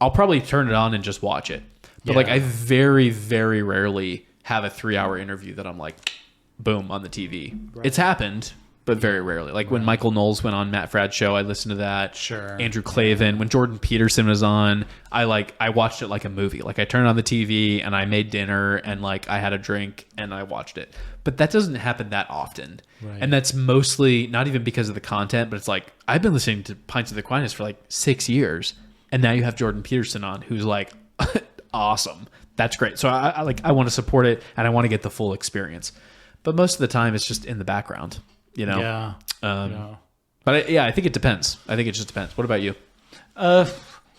I'll probably turn it on and just watch it. But like I very, very rarely have a 3-hour interview that I'm like, boom, on the TV. Right. It's happened. but very rarely. Like when Michael Knowles went on Matt Fradd's show, I listened to that. Sure. Andrew Clavin. When Jordan Peterson was on, I watched it like a movie. Like I turned on the TV and I made dinner and like I had a drink and I watched it. But that doesn't happen that often. Right. And that's mostly not even because of the content, but it's like I've been listening to Pints of the Aquinas for like 6 years. And now you have Jordan Peterson on, who's like awesome. That's great. So I want to support it and I want to get the full experience. But most of the time it's just in the background, you know? Yeah. But I think it depends. I think it just depends. What about you?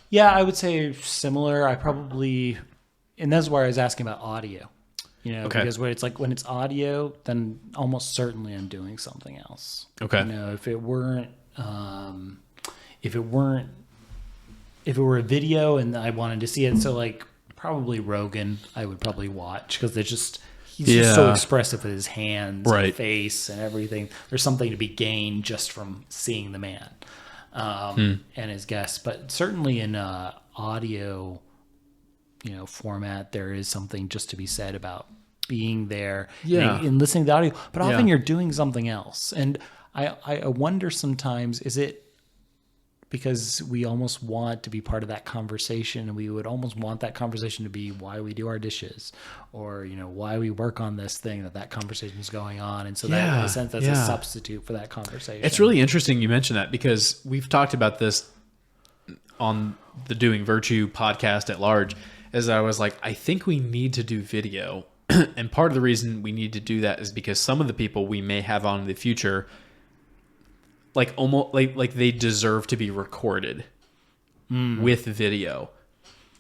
Yeah, I would say similar. I probably, and that's why I was asking about audio. You know, because when it's audio, then almost certainly I'm doing something else. Okay. You know, if it were a video and I wanted to see it, so like probably Rogan, I would probably watch because he's just so expressive with his hands and face and everything. There's something to be gained just from seeing the man and his guests. But certainly in audio, format, there is something just to be said about being there and listening to the audio. But often you're doing something else. And I wonder sometimes, is it because we almost want to be part of that conversation, and we would almost want that conversation to be why we do our dishes, or why we work on this thing, that conversation is going on, and so that in a sense that's a substitute for that conversation. It's really interesting you mentioned that, because we've talked about this on the Doing Virtue podcast at large. As I was like, I think we need to do video, and part of the reason we need to do that is because some of the people we may have on in the future, like almost like they deserve to be recorded with video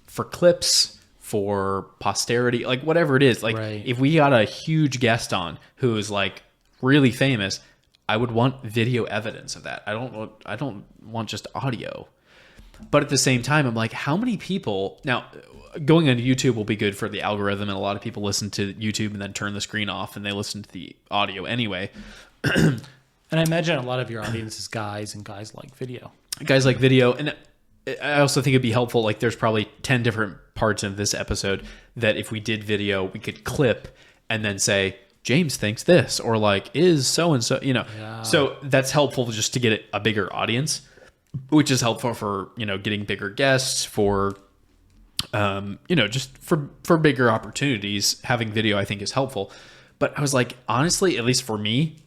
for clips, for posterity, like whatever it is. Like if we got a huge guest on who is like really famous, I would want video evidence of that. I don't want just audio. But at the same time, I'm like, how many people now going on YouTube will be good for the algorithm, and a lot of people listen to YouTube and then turn the screen off and they listen to the audio anyway. And I imagine a lot of your audience is guys, and guys like video. Guys like video. And I also think it'd be helpful, like there's probably 10 different parts of this episode that if we did video, we could clip and then say, James thinks this, or like, is so-and-so, So that's helpful just to get a bigger audience, which is helpful for, getting bigger guests, for, just for bigger opportunities. Having video, I think, is helpful. But I was like, honestly, at least for me,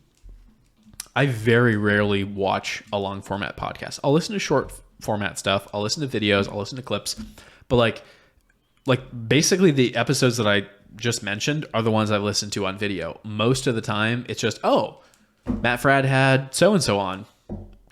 I very rarely watch a long format podcast. I'll listen to short format stuff. I'll listen to videos. I'll listen to clips. But like basically the episodes that I just mentioned are the ones I've listened to on video. Most of the time, it's just, Matt Fradd had so-and-so on.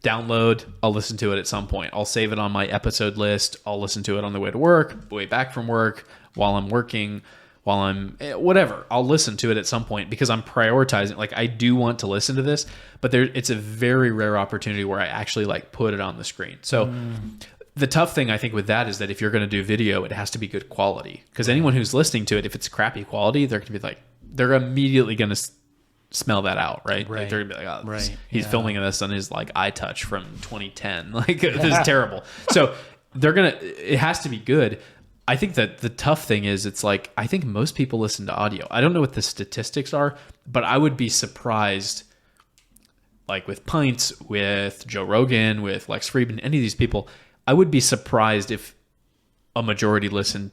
Download. I'll listen to it at some point. I'll save it on my episode list. I'll listen to it on the way to work, way back from work, while I'm working, while I'm whatever. I'll listen to it at some point because I'm prioritizing. Like I do want to listen to this, but it's a very rare opportunity where I actually like put it on the screen. So the tough thing I think with that is that if you're going to do video, it has to be good quality, because anyone who's listening to it, if it's crappy quality, they're going to be like, they're immediately going to smell that out, right? Like they're gonna be like, he's filming this on his like iTouch from 2010. Like this is terrible. So it has to be good. I think that the tough thing is, it's like, I think most people listen to audio. I don't know what the statistics are, but I would be surprised, like with Pints, with Joe Rogan, with Lex Friedman, any of these people, I would be surprised if a majority listened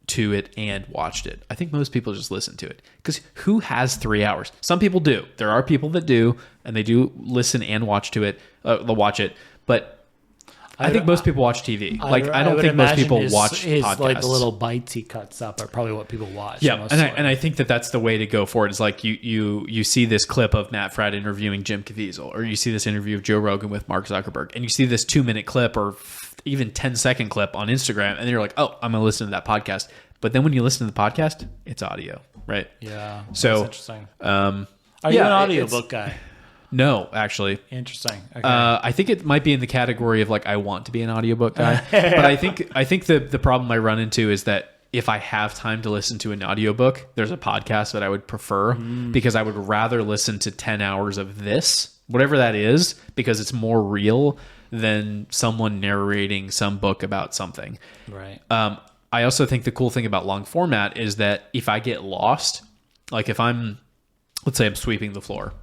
to it and watched it. I think most people just listen to it, because who has 3 hours? Some people do. There are people that do, and they do listen and watch to it. They'll watch it, but I think most people watch TV. I don't think most people watch podcasts. Like the little bites he cuts up are probably what people watch. Yeah, and I think that's the way to go for it. Is like you see this clip of Matt Fradd interviewing Jim Caviezel, or you see this interview of Joe Rogan with Mark Zuckerberg, and you see this 2-minute clip or even 10-second clip on Instagram, and you're like, oh, I'm going to listen to that podcast. But then when you listen to the podcast, it's audio, right? Yeah. So that's interesting. Are you an audiobook guy? No, actually. Interesting. Okay. I think it might be in the category of like, I want to be an audiobook guy. But I think the problem I run into is that if I have time to listen to an audiobook, there's a podcast that I would prefer, because I would rather listen to 10 hours of this, whatever that is, because it's more real than someone narrating some book about something. Right. I also think the cool thing about long format is that if I get lost, like if let's say I'm sweeping the floor,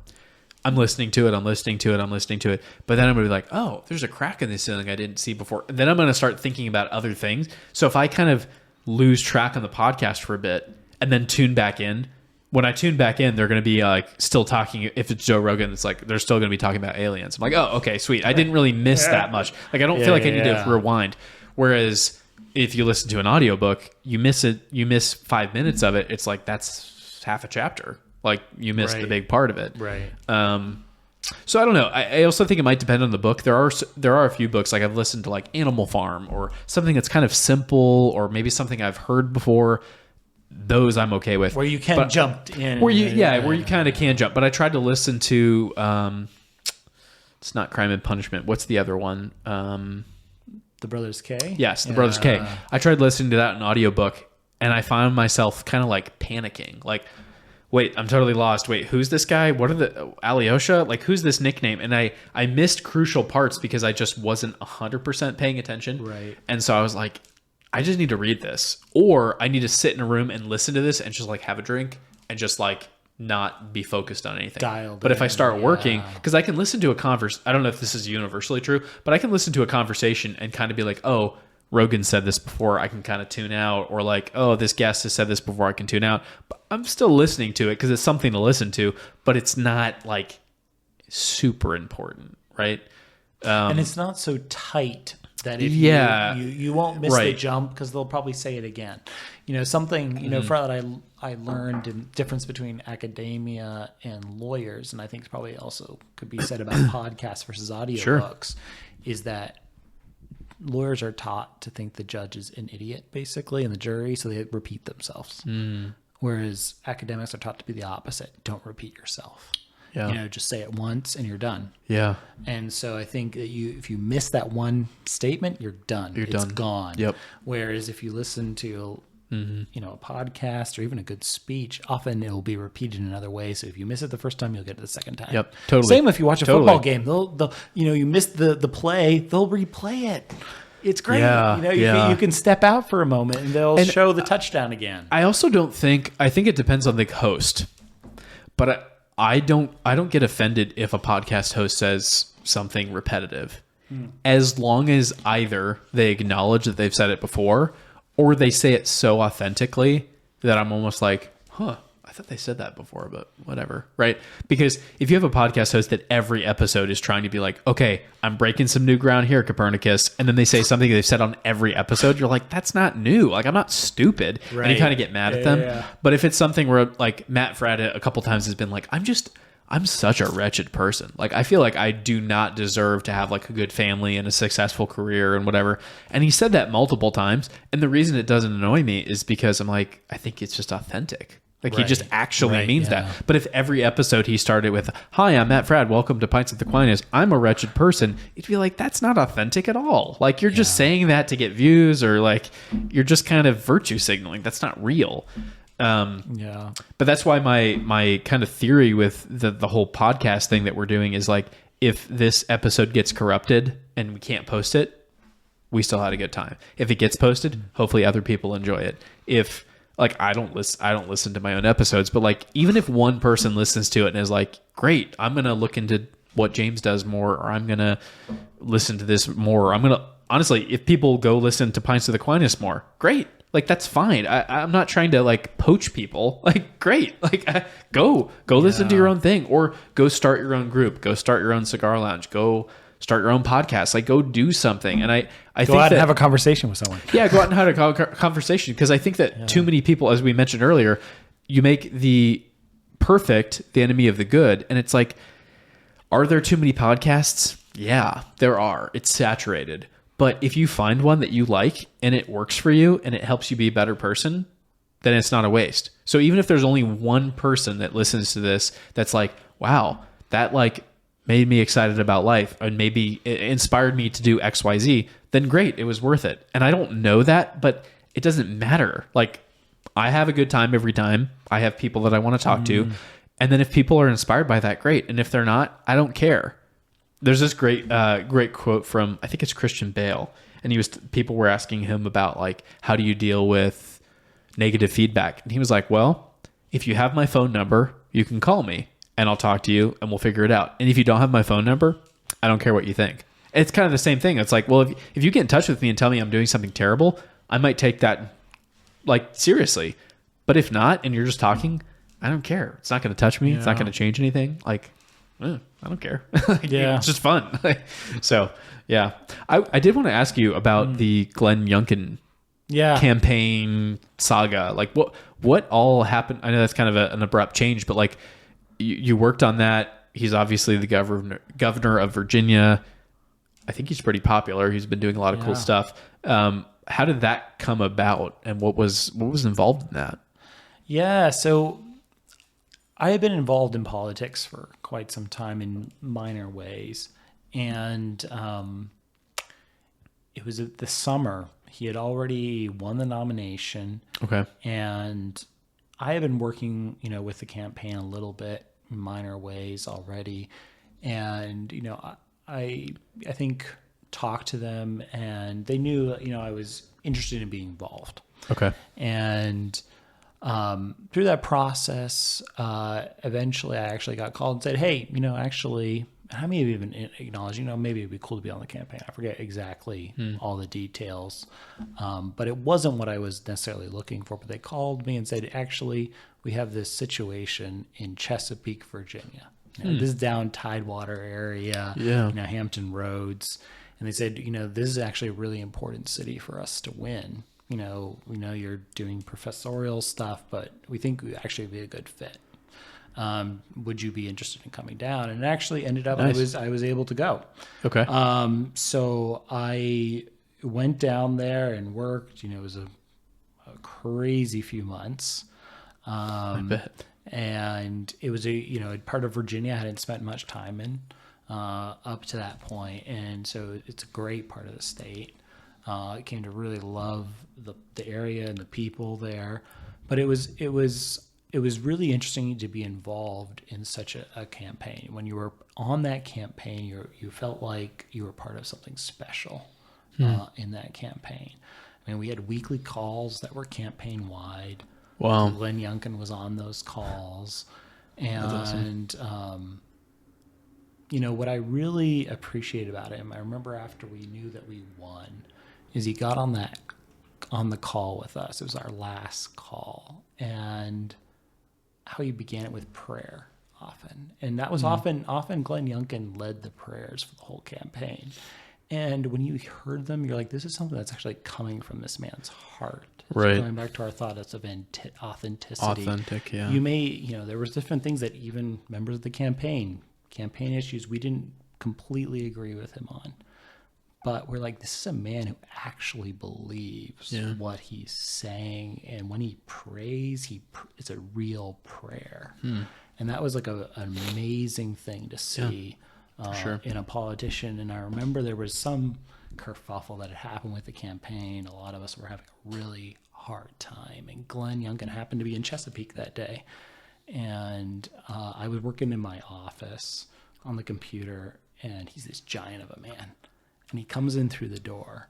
I'm listening to it. But then I'm going to be like, oh, there's a crack in the ceiling I didn't see before. And then I'm going to start thinking about other things. So if I kind of lose track on the podcast for a bit and then tune back in, when I tune back in, they're going to be like still talking. If it's Joe Rogan, it's like they're still going to be talking about aliens. I'm like, oh, okay, sweet. I didn't really miss that much. Like I don't feel like I need to rewind. Whereas if you listen to an audiobook, you miss 5 minutes of it. It's like that's half a chapter. Like you missed the big part of it. Right. So I don't know. I also think it might depend on the book. There are a few books like I've listened to, like Animal Farm or something that's kind of simple, or maybe something I've heard before. Those I'm okay with. Where you can jump in. Where you kind of can jump. But I tried to listen to it's not Crime and Punishment. What's the other one? The Brothers K? Yes, The Brothers K. I tried listening to that in audiobook, and I found myself kind of like panicking. Like, wait, I'm totally lost. Wait, who's this guy? What are the Alyosha? Like, who's this nickname? And I missed crucial parts because I just wasn't 100% paying attention. Right. And so I was like, I just need to read this, or I need to sit in a room and listen to this and just like have a drink and just like not be focused on anything. But if I start working, because I can listen to I don't know if this is universally true, but I can listen to a conversation and kind of be like, oh, Rogan said this before, I can kind of tune out, or like, oh, this guest has said this before, I can tune out. But I'm still listening to it because it's something to listen to, but it's not like super important, right? And it's not so tight that if you won't miss the jump, because they'll probably say it again. You know, something, you know, for that I learned the difference between academia and lawyers, and I think probably also could be said about podcasts versus audiobooks, is that lawyers are taught to think the judge is an idiot, basically, and the jury, so they repeat themselves. Whereas academics are taught to be the opposite. Don't repeat yourself. You know, just say it once and you're done. Yeah. And so I think that if you miss that one statement, you're done. It's gone. Yep. Whereas if you listen to you know, a podcast or even a good speech, often it will be repeated in another ways. So if you miss it the first time, you'll get it the second time. Yep. Totally. Same if you watch a football game. They'll you know, you missed the play, they'll replay it. It's great. You know, you can step out for a moment and they'll show the touchdown again. I also I think it depends on the host, but I don't get offended if a podcast host says something repetitive, as long as either they acknowledge that they've said it before, or they say it so authentically that I'm almost like, I thought they said that before, but whatever, right? Because if you have a podcast host that every episode is trying to be like, okay, I'm breaking some new ground here, Copernicus, and then they say something they've said on every episode, you're like, that's not new. Like, I'm not stupid. Right. And you kind of get mad at them. Yeah. But if it's something where, like, Matt Fradd a couple times has been like, I'm such a wretched person. Like, I feel like I do not deserve to have like a good family and a successful career and whatever. And he said that multiple times. And the reason it doesn't annoy me is because I'm like, I think it's just authentic. Like he just actually means that. But if every episode he started with, hi, I'm Matt Fradd, welcome to Pints at the Aquinas, I'm a wretched person, you'd be like, that's not authentic at all. Like you're just saying that to get views, or like you're just kind of virtue signaling. That's not real. But that's why my kind of theory with the whole podcast thing that we're doing is like, if this episode gets corrupted and we can't post it, we still had a good time. If it gets posted, hopefully other people enjoy it. If like I don't listen to my own episodes, but like even if one person listens to it and is like, great, I'm gonna look into what James does more, or I'm gonna listen to this more, or I'm gonna honestly, if people go listen to Pints of the Aquinas more, great. Like that's fine. I'm not trying to like poach people. Like great. Like go listen to your own thing, or go start your own group. Go start your own cigar lounge. Go start your own podcast. Like go do something. And I think go out and have a conversation with someone. Yeah, go out and have a conversation, because I think that too many people, as we mentioned earlier, you make the perfect the enemy of the good, and it's like, are there too many podcasts? Yeah, there are. It's saturated. But if you find one that you like and it works for you and it helps you be a better person, then it's not a waste. So even if there's only one person that listens to this that's like, wow, that like made me excited about life and maybe it inspired me to do XYZ, then great, it was worth it. And I don't know that, but it doesn't matter. Like I have a good time every time. I have people that I want to talk to. And then if people are inspired by that, great. And if they're not, I don't care. There's this great quote from, I think it's Christian Bale, and people were asking him about like, how do you deal with negative feedback? And he was like, well, if you have my phone number, you can call me. and I'll talk to you and we'll figure it out. And if you don't have my phone number, I don't care what you think. It's kind of the same thing. It's like, well, if you get in touch with me and tell me I'm doing something terrible, I might take that like seriously. But if not, and you're just talking, I don't care. It's not going to touch me. It's not going to change anything. Like, I don't care. It's just fun. So, yeah. I did want to ask you about the Glenn Youngkin campaign saga. Like, what all happened? I know that's kind of an abrupt change, but like, you worked on that. He's obviously the governor of Virginia. I think he's pretty popular. He's been doing a lot of cool stuff. How did that come about, and what was involved in that? Yeah, so I had been involved in politics for quite some time in minor ways, and it was the summer. He had already won the nomination. Okay, and I had been working, with the campaign a little bit in minor ways already, and I think talked to them, and they knew I was interested in being involved. Okay, and through that process, eventually I actually got called and said, "Hey, actually," and I may have even acknowledged, maybe it'd be cool to be on the campaign. I forget exactly all the details, but it wasn't what I was necessarily looking for. But they called me and said, "Actually, we have this situation in Chesapeake, Virginia. This is down Tidewater area, Hampton Roads." And they said, "This is actually a really important city for us to win. We know you're doing professorial stuff, but we think we actually be a good fit. Would you be interested in coming down?" And it actually ended up I was able to go. Okay. So I went down there and worked. It was a crazy few months. I bet. And it was a part of Virginia I hadn't spent much time in up to that point, and so it's a great part of the state. I came to really love the area and the people there, but it was really interesting to be involved in such a campaign. When you were on that campaign, you felt like you were part of something special in that campaign. I mean, we had weekly calls that were campaign wide. Wow. Glenn Youngkin was on those calls. And, awesome. What I really appreciate about him, I remember after we knew that we won, is he got on the call with us. It was our last call. And how he began it with prayer often. And that was often Glenn Youngkin led the prayers for the whole campaign. And when you heard them, you're like, this is something that's actually coming from this man's heart. Right. So going back to our thought of authenticity. Authentic, yeah. You may, there was different things that even members of the campaign issues, we didn't completely agree with him on. But we're like, this is a man who actually believes what he's saying. And when he prays, it's a real prayer. And that was like an amazing thing to see. Sure. In a politician. And I remember there was some kerfuffle that had happened with the campaign. A lot of us were having a really hard time. And Glenn Youngkin happened to be in Chesapeake that day. And I was working in my office on the computer, and he's this giant of a man. And he comes in through the door,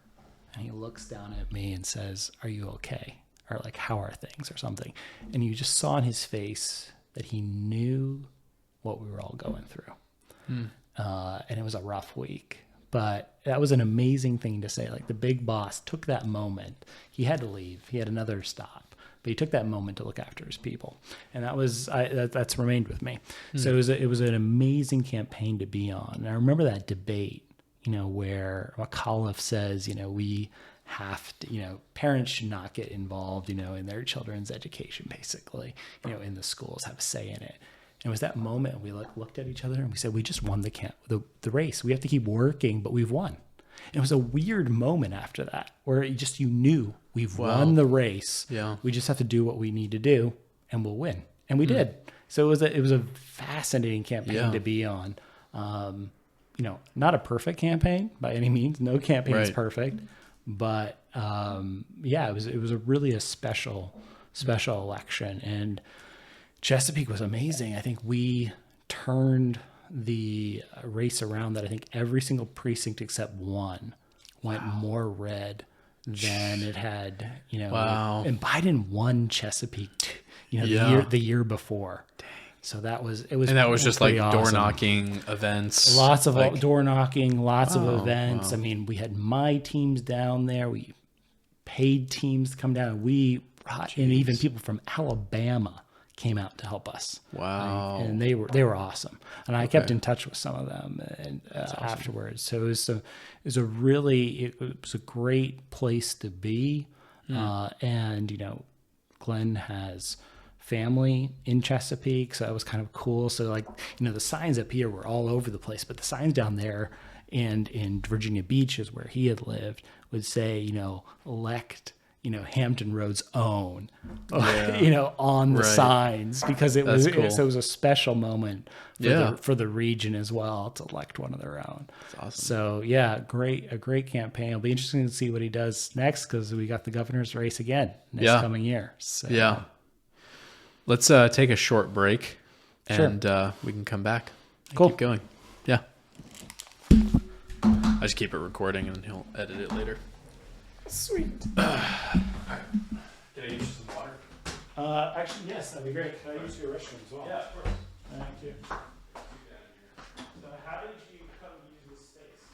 and he looks down at me and says, "Are you okay?" Or like, "How are things?" or something. And you just saw in his face that he knew what we were all going through. And it was a rough week, but that was an amazing thing to say. Like, the big boss took that moment. He had to leave. He had another stop, but he took that moment to look after his people. And that's remained with me. So it was an amazing campaign to be on. And I remember that debate, where McAuliffe says, we have to, parents should not get involved, in their children's education, basically, in the schools, have a say in it. And it was that moment we looked at each other and we said, we just won the race. We have to keep working, but we've won. And it was a weird moment after that where you knew we've won the race. Yeah. We just have to do what we need to do and we'll win. And we did. So it was a fascinating campaign to be on. Not a perfect campaign by any means. No campaign is perfect. But it was really a special election. And Chesapeake was amazing. I think we turned the race around that I think every single precinct except one went more red than it had, Wow. And Biden won Chesapeake, the year before. Dang. So that was just like awesome. door knocking events. Lots of like, door knocking, lots of events. Wow. I mean, we had my teams down there. We paid teams to come down. And even people from Alabama came out to help us. Wow. And they were awesome. And I kept in touch with some of them afterwards. So it was a great place to be. And, Glenn has family in Chesapeake, so that was kind of cool. So the signs up here were all over the place, but the signs down there and in Virginia Beach is where he had lived would say, elect, Hampton Road's own, on the signs, because it was a special moment for the region as well to elect one of their own. That's awesome. So a great campaign. It'll be interesting to see what he does next, because we got the governor's race again next coming year. So. Let's take a short break, and we can come back. Cool. Keep going. Yeah. I just keep it recording, and he'll edit it later. Sweet. All right. Can I use some water? Actually, yes, that'd be great. Can I use your restroom as well? Yeah, of course. Thank you. So how did you come use this space?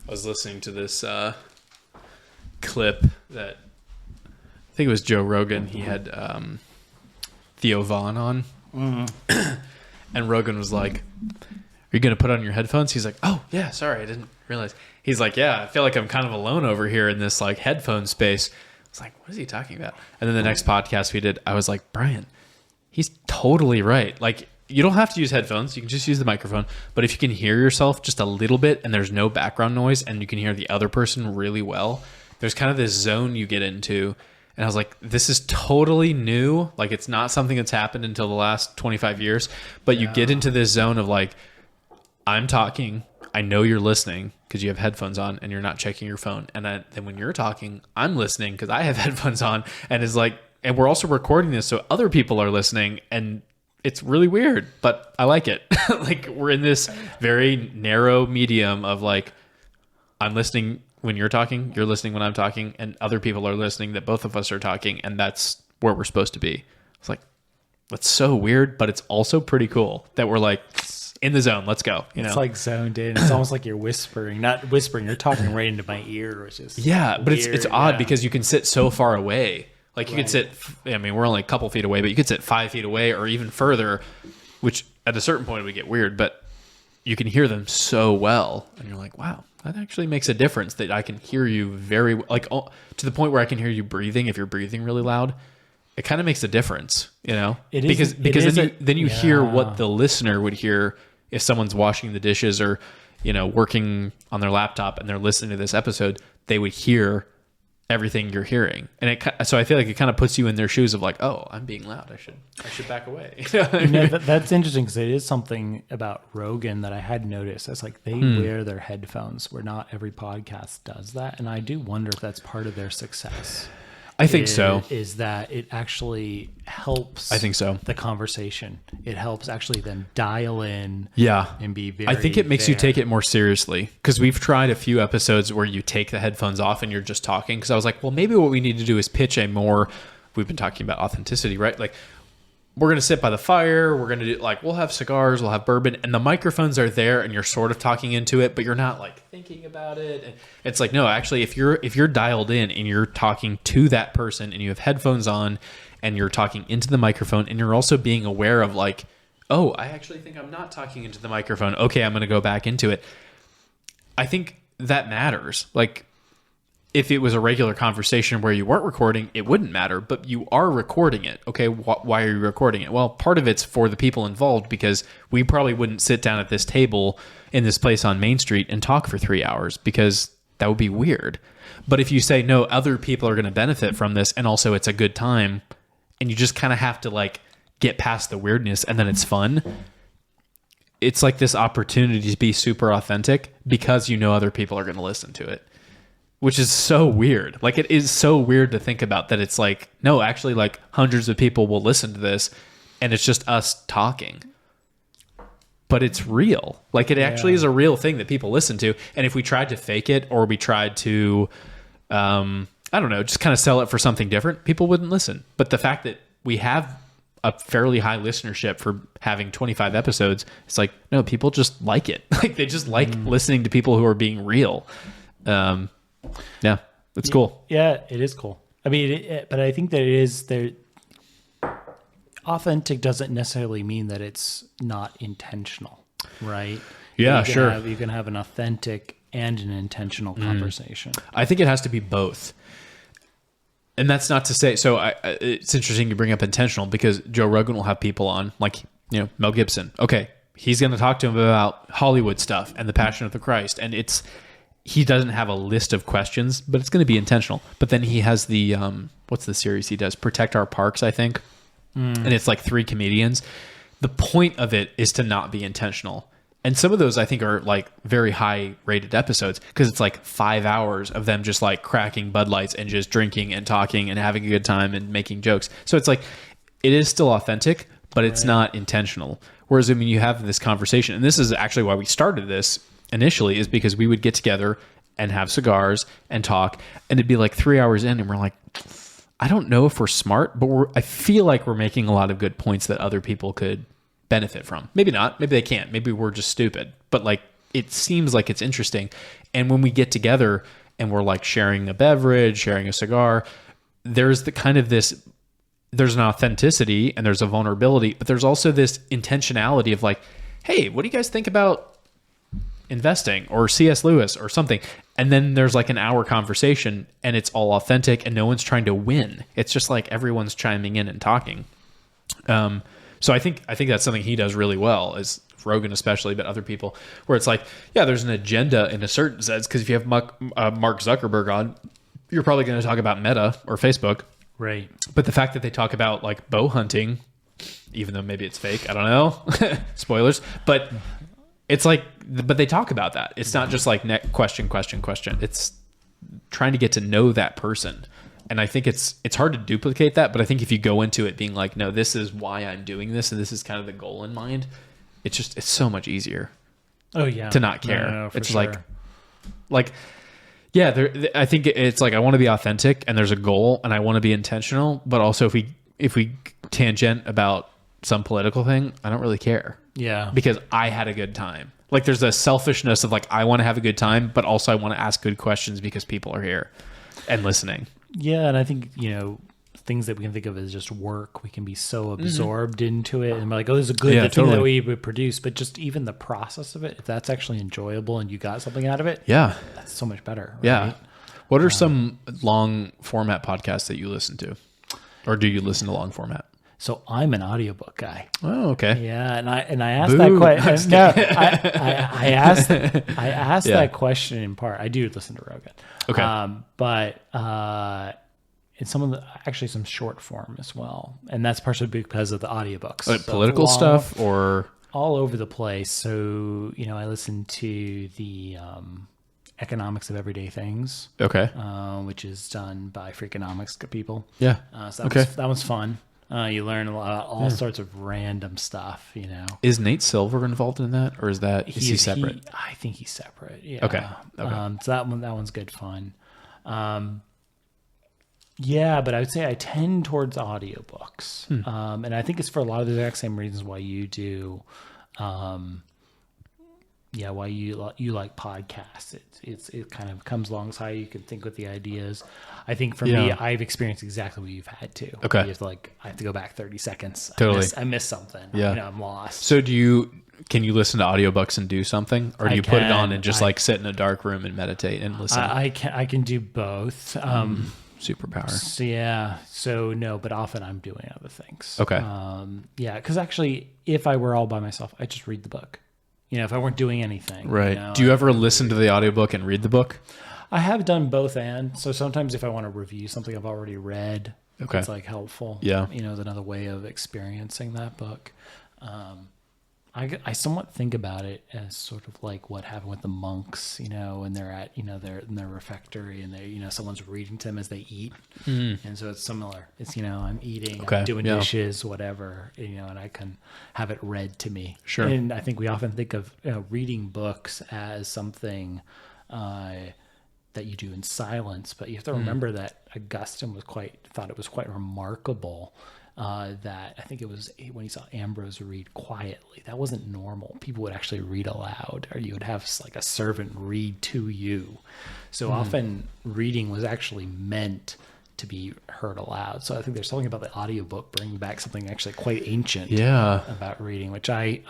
I was listening to this clip that I think it was Joe Rogan. He had Theo Vaughn on. Mm-hmm. And Rogan was like, "Are you going to put on your headphones?" He's like, "Oh, yeah, sorry, I didn't realize." He's like, "Yeah, I feel like I'm kind of alone over here in this like headphone space." I was like, "What is he talking about?" And then the next podcast we did, I was like, "Brian, he's totally right. Like, you don't have to use headphones. You can just use the microphone. But if you can hear yourself just a little bit and there's no background noise and you can hear the other person really well, there's kind of this zone you get into." And I was like, this is totally new. Like, it's not something that's happened until the last 25 years. But you get into this zone of like, I'm talking. I know you're listening because you have headphones on and you're not checking your phone. And then when you're talking, I'm listening because I have headphones on. And it's like, and we're also recording this so other people are listening. And it's really weird, but I like it. Like we're in this very narrow medium of like, I'm listening when you're talking, you're listening when I'm talking, and other people are listening that both of us are talking, and that's where we're supposed to be. It's like, that's so weird, but it's also pretty cool that we're like in the zone. Let's go. It's like zoned in. It's almost like you're whispering, not whispering. You're talking right into my ear, which is but it's odd because you can sit so far away. Like you could sit, I mean, we're only a couple feet away, but you could sit 5 feet away or even further, which at a certain point would get weird, but you can hear them so well. And you're like, wow, that actually makes a difference that I can hear you very, like to the point where I can hear you breathing. If you're breathing really loud, it kind of makes a difference, you know, because then you hear what the listener would hear if someone's washing the dishes or, you know, working on their laptop and they're listening to this episode, they would hear everything you're hearing. And so I feel like it kind of puts you in their shoes of like, oh, I'm being loud. I should back away. That's interesting because it is something about Rogan that I had noticed. It's like they wear their headphones where not every podcast does that. And I do wonder if that's part of their success. I think so. Is that it actually helps I think so. The conversation. It helps actually them dial in and be very I think it makes you take it more seriously because we've tried a few episodes where you take the headphones off and you're just talking because I was like, well, maybe what we need to do is pitch a more, we've been talking about authenticity, right? Like we're going to sit by the fire. We're going to do like, we'll have cigars, we'll have bourbon and the microphones are there and you're sort of talking into it, but you're not like thinking about it. And it's like, no, actually, if you're dialed in and you're talking to that person and you have headphones on and you're talking into the microphone and you're also being aware of like, oh, I actually think I'm not talking into the microphone. Okay, I'm going to go back into it. I think that matters. Like, if it was a regular conversation where you weren't recording, it wouldn't matter, but you are recording it. Okay, why are you recording it? Well, part of it's for the people involved because we probably wouldn't sit down at this table in this place on Main Street and talk for 3 hours because that would be weird. But if you say, no, other people are going to benefit from this and also it's a good time and you just kind of have to like get past the weirdness and then it's fun, it's like this opportunity to be super authentic because you know other people are going to listen to it. Which is so weird. Like it is so weird to think about that it's like, no, actually like hundreds of people will listen to this and it's just us talking. But it's real. Like it actually is a real thing that people listen to. And if we tried to fake it or we tried to, I don't know, just kind of sell it for something different, people wouldn't listen. But the fact that we have a fairly high listenership for having 25 episodes, it's like, no, people just like it. Like they just like listening to people who are being real. Yeah, it's cool. Yeah, it is cool. I mean, but I think that it is there. Authentic doesn't necessarily mean that it's not intentional, right? Yeah, sure. You can have an authentic and an intentional conversation. I think it has to be both. And that's not to say, so it's interesting you bring up intentional because Joe Rogan will have people on like, you know, Mel Gibson. Okay, he's going to talk to him about Hollywood stuff and the Passion of the Christ. And he doesn't have a list of questions, but it's going to be intentional. But then he has the, what's the series he does? Protect Our Parks, I think. And it's like 3 comedians. The point of it is to not be intentional. And some of those I think are like very high rated episodes because it's like 5 hours of them just like cracking Bud Lights and just drinking and talking and having a good time and making jokes. So it's like, it is still authentic, but it's not intentional. Whereas, I mean, you have this conversation, and this is actually why we started this initially, is because we would get together and have cigars and talk, and it'd be like 3 hours in, and we're like, I don't know if we're smart, but I feel like we're making a lot of good points that other people could benefit from. Maybe not. Maybe they can't. Maybe we're just stupid. But like, it seems like it's interesting. And when we get together and we're like sharing a beverage, sharing a cigar, there's the kind of this, there's an authenticity and there's a vulnerability, but there's also this intentionality of like, hey, what do you guys think about investing or C.S. Lewis or something? And then there's like an hour conversation and it's all authentic and no one's trying to win. It's just like everyone's chiming in and talking. So I think that's something he does really well, is Rogan especially, but other people, where it's like, yeah, there's an agenda in a certain sense, because if you have Mark Zuckerberg on, you're probably going to talk about Meta or Facebook. Right. But the fact that they talk about like bow hunting, even though maybe it's fake, I don't know, spoilers, but it's like, but they talk about that. It's not just like question. It's trying to get to know that person. And I think it's hard to duplicate that, but I think if you go into it being like, no, this is why I'm doing this, and this is kind of the goal in mind, it's so much easier. Oh yeah. To not care. No, it's sure. like, yeah, I think it's like, I want to be authentic and there's a goal and I want to be intentional, but also if we tangent about some political thing, I don't really care. Yeah. Because I had a good time. Like there's a selfishness of like, I want to have a good time, but also I want to ask good questions because people are here and listening. Yeah. And I think, things that we can think of as just work, we can be so absorbed into it and we're like, oh, this is a good thing that we would produce, but just even the process of it, if that's actually enjoyable and you got something out of it, that's so much better. Right? Yeah. What are some long format podcasts that you listen to, or do you listen to long format? So I'm an audiobook guy. Oh, okay. Yeah, and I asked that question. No, I asked that question in part. I do listen to Rogan. Okay. But and some short form as well, and that's partially because of the audiobooks. Like political stuff or all over the place. So I listen to the Economics of Everyday Things. Okay. Which is done by Freakonomics people. Yeah. So that was fun. You learn a lot, all sorts of random stuff. Is Nate Silver involved in that, or is he separate? I think he's separate. Yeah. Okay. So that one's good fun. Yeah, but I would say I tend towards audiobooks. And I think it's for a lot of the exact same reasons why you do. Why you like podcasts. It kind of comes alongside. You can think with the ideas. I think for me, I've experienced exactly what you've had to. Okay. You have to I have to go back 30 seconds. Totally. I missed something. Yeah. I'm lost. So can you listen to audiobooks and do something, or do you put it on and just sit in a dark room and meditate and listen? I can do both. Superpower. So no, but often I'm doing other things. Okay. Because actually, if I were all by myself, I'd just read the book. If I weren't doing anything. Right. Do you ever listen to the audiobook and read the book? I have done both, and so sometimes if I want to review something I've already read, it's helpful. Yeah. Is another way of experiencing that book. I somewhat think about it as sort of like what happened with the monks, and they're at, they're in their refectory and they, someone's reading to them as they eat. And so it's similar. It's, I'm eating, I'm doing dishes, whatever, and I can have it read to me. Sure. And I think we often think of reading books as something that you do in silence, but you have to remember that Augustine thought it was quite remarkable that I think it was when he saw Ambrose read quietly. That wasn't normal. People would actually read aloud, or you would have a servant read to you. So often reading was actually meant to be heard aloud. So I think there's something about the audiobook bringing back something actually quite ancient about reading, which I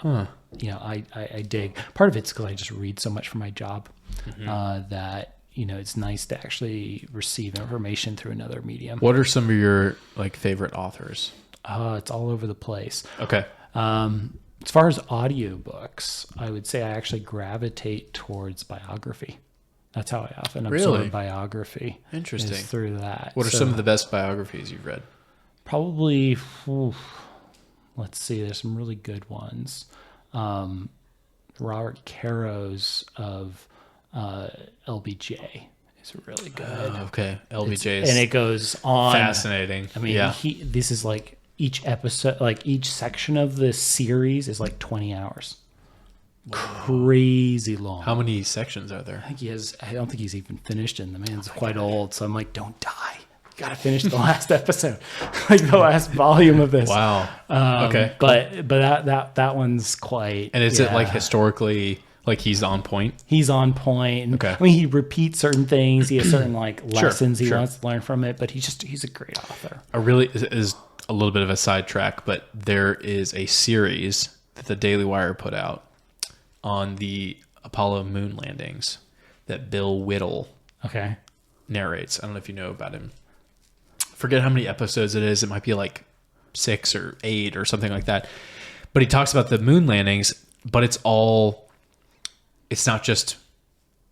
dig. Part of it's because I just read so much for my job that it's nice to actually receive information through another medium. What are some of your favorite authors? It's all over the place. Okay. As far as audiobooks, I would say I actually gravitate towards biography. That's how I often absorb biography. Interesting. Is through that. What are some of the best biographies you've read? Probably, let's see, there's some really good ones. Robert Caro's of LBJ is really good. Okay. LBJ and it goes on. Fascinating. I mean, this is each episode, each section of this series is 20 hours. Crazy long. How many sections are there? I don't think he's even finished it. The man's quite old. So I'm don't die. Got to finish the last episode, the last volume of this. Wow. Okay. But that one's quite. And is it historically, he's on point? He's on point. Okay. I mean, he repeats certain things. He has certain lessons he wants to learn from it. But he's a great author. Is a little bit of a sidetrack, but there is a series that the Daily Wire put out on the Apollo moon landings that Bill Whittle narrates. I don't know if you know about him. Forget how many episodes it is. It might be 6 or 8 or something like that. But he talks about the moon landings, but it's not just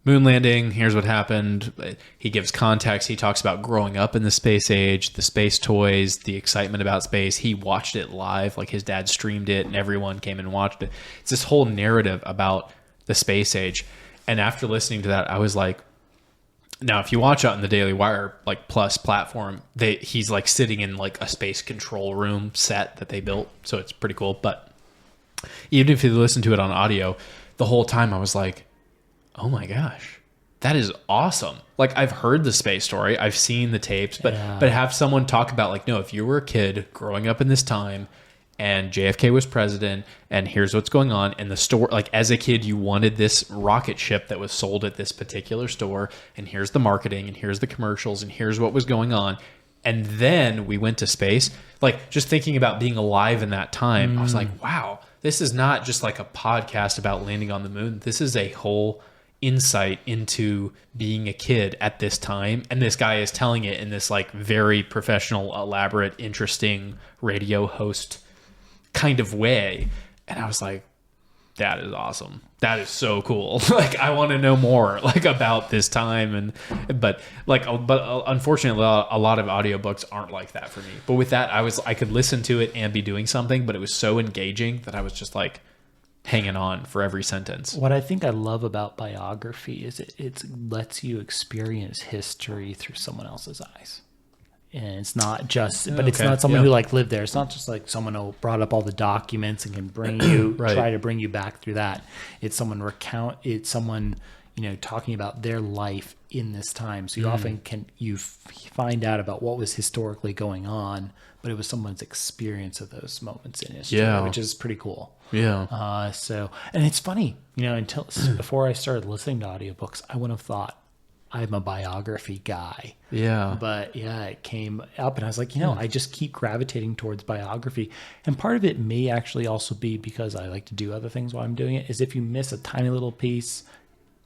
moon landing. Here's what happened. He gives context. He talks about growing up in the space age, the space toys, the excitement about space. He watched it live. His dad streamed it and everyone came and watched it. It's this whole narrative about the space age. And after listening to that, I was Now, if you watch out in the Daily Wire like Plus platform, he's like sitting in like a space control room set that they built, so it's pretty cool. But even if you listen to it on audio, the whole time I was like, "Oh my gosh, that is awesome!" Like I've heard the space story, I've seen the tapes, but have someone talk about like, no, if you were a kid growing up in this time, and JFK was president, and here's what's going on. And the store, like as a kid, you wanted this rocket ship that was sold at this particular store, and here's the marketing, and here's the commercials, and here's what was going on. And then we went to space. Like just thinking about being alive in that time, I was like, wow, this is not just like a podcast about landing on the moon. This is a whole insight into being a kid at this time. And this guy is telling it in this like very professional, elaborate, interesting radio host kind of way. And I was like, that is awesome. That is so cool. Like I want to know more like about this time. But unfortunately a lot of audiobooks aren't like that for me. But with that, I could listen to it and be doing something, but it was so engaging that I was just like hanging on for every sentence. What I think I love about biography is it lets you experience history through someone else's eyes. And it's not just, but it's not someone who like lived there. It's not just like someone who brought up all the documents and can bring you, try to bring you back through that. It's someone talking about their life in this time. So you often you find out about what was historically going on, but it was someone's experience of those moments in history, which is pretty cool. Yeah. And it's funny, until before I started listening to audiobooks, I wouldn't have thought I'm a biography guy. Yeah. But it came up and I was like, I just keep gravitating towards biography. And part of it may actually also be because I like to do other things while I'm doing it, is if you miss a tiny little piece,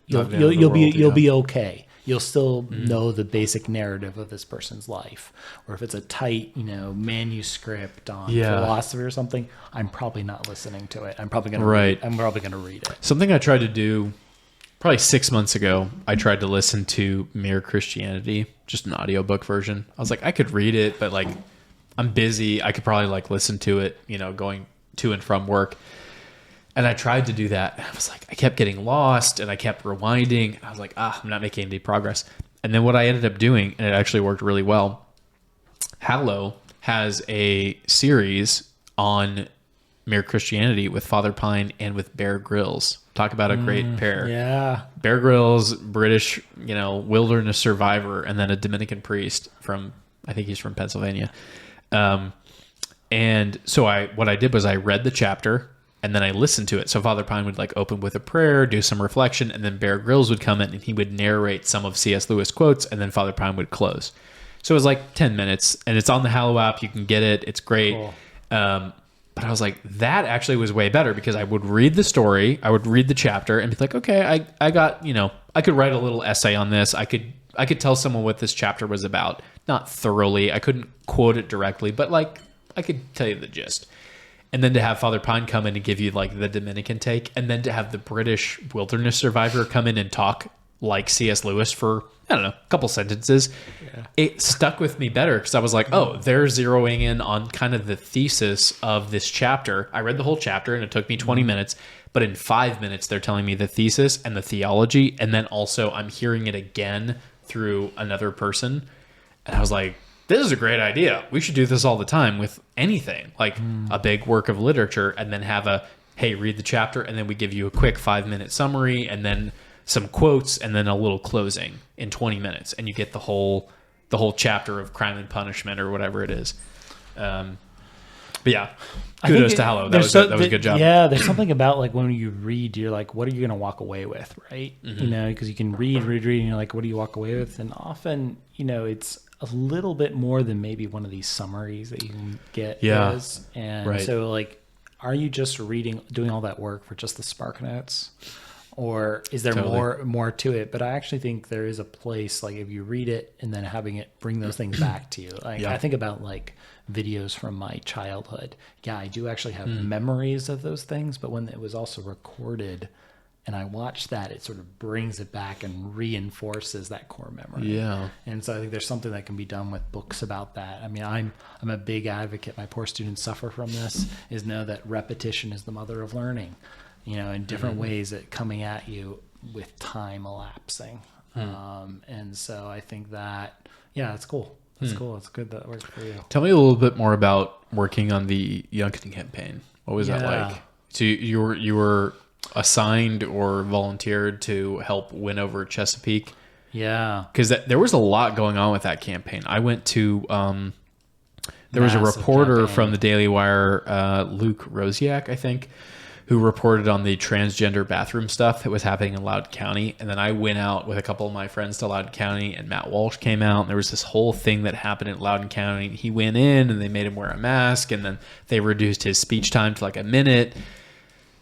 you'll be okay. You'll still know the basic narrative of this person's life. Or if it's a tight, manuscript on philosophy or something, I'm probably not listening to it. I'm probably going to read it. Something I tried to do probably 6 months ago, I tried to listen to Mere Christianity, just an audiobook version. I was like, I could read it, but like I'm busy. I could probably like listen to it, going to and from work. And I tried to do that. I was like, I kept getting lost and I kept rewinding. I was like, I'm not making any progress. And then what I ended up doing, and it actually worked really well, Hallow has a series on Mere Christianity with Father Pine and with Bear Grylls. Talk about a great pair. Yeah. Bear Grylls, British, wilderness survivor, and then a Dominican priest I think he's from Pennsylvania. And so what I did was I read the chapter and then I listened to it. So Father Pine would like open with a prayer, do some reflection, and then Bear Grylls would come in and he would narrate some of C.S. Lewis quotes, and then Father Pine would close. So it was like 10 minutes, and it's on the Hallow app. You can get it. It's great. Cool. But I was like, that actually was way better because I would read the story, I would read the chapter and be like, okay, I got, I could write a little essay on this. I could tell someone what this chapter was about. Not thoroughly. I couldn't quote it directly, but like I could tell you the gist. And then to have Father Pine come in and give you like the Dominican take, and then to have the British wilderness survivor come in and talk like C.S. Lewis for, I don't know, a couple sentences. Yeah. It stuck with me better because I was like, oh, they're zeroing in on kind of the thesis of this chapter. I read the whole chapter and it took me 20 minutes, but in 5 minutes, they're telling me the thesis and the theology. And then also I'm hearing it again through another person. And I was like, this is a great idea. We should do this all the time with anything, like a big work of literature, and then have hey, read the chapter. And then we give you a quick 5-minute summary and then some quotes and then a little closing in 20 minutes. And you get the whole chapter of Crime and Punishment or whatever it is. But yeah, kudos to Hallow. That was a good job. Yeah, there's something about like when you read, you're like, what are you going to walk away with, right? Mm-hmm. Because you can read, and you're like, what do you walk away with? And often, it's a little bit more than maybe one of these summaries that you can get. Yeah. And so like, are you just doing all that work for just the Spark Notes? Or is there more to it? But I actually think there is a place, like if you read it and then having it bring those things back to you. Like I think about like videos from my childhood. Yeah, I do actually have memories of those things, but when it was also recorded and I watch that, it sort of brings it back and reinforces that core memory. Yeah. And so I think there's something that can be done with books about that. I mean, I'm a big advocate. My poor students suffer from this, is know that repetition is the mother of learning. In different ways, coming at you with time elapsing. And so I think that, yeah, it's cool. That's cool. It's good that it works for you. Tell me a little bit more about working on the Younkin campaign. What was that like? So you were assigned or volunteered to help win over Chesapeake? Yeah. Because there was a lot going on with that campaign. I went to, there was a reporter from the Daily Wire, Luke Rosiak, I think, who reported on the transgender bathroom stuff that was happening in Loudoun County. And then I went out with a couple of my friends to Loudoun County, and Matt Walsh came out, and there was this whole thing that happened in Loudoun County. He went in, and they made him wear a mask, and then they reduced his speech time to like a minute. It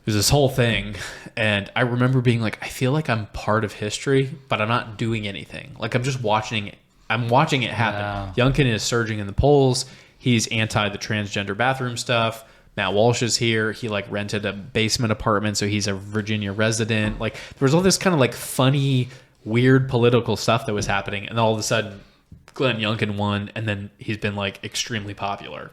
was this whole thing. And I remember being like, I feel like I'm part of history, but I'm not doing anything. Like, I'm just watching it. I'm watching it happen. Yeah. Younkin is surging in the polls. He's anti the transgender bathroom stuff. Matt Walsh is here. He like rented a basement apartment, so he's a Virginia resident. Like, there was all this kind of like funny, weird political stuff that was happening, and all of a sudden, Glenn Youngkin won, and then he's been like extremely popular.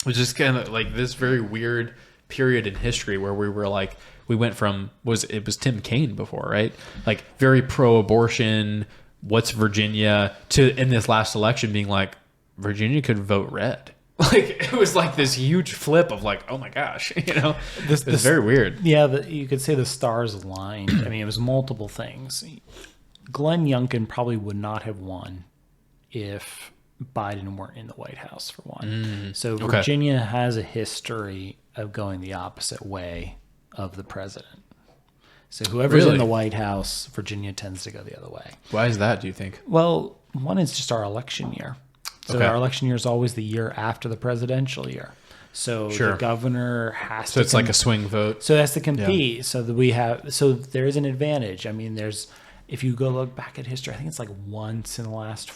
It was just kind of like this very weird period in history where we were like, we went from it was Tim Kaine before, right? Like very pro-abortion. What's Virginia? To in this last election being like, Virginia could vote red. Like, it was like this huge flip of like, oh my gosh, you know, this is very weird. Yeah, you could say the stars aligned. I mean, it was multiple things. Glenn Youngkin probably would not have won if Biden weren't in the White House, for one. So Virginia has a history of going the opposite way of the president. So whoever's in the White House, Virginia tends to go the other way. Why is that, do you think? Well, one is just our election year. So our election year is always the year after the presidential year. So the governor has to... So it's like a swing vote. So it has to compete. Yeah. So that so there is an advantage. I mean, if you go look back at history, I think it's like once in the last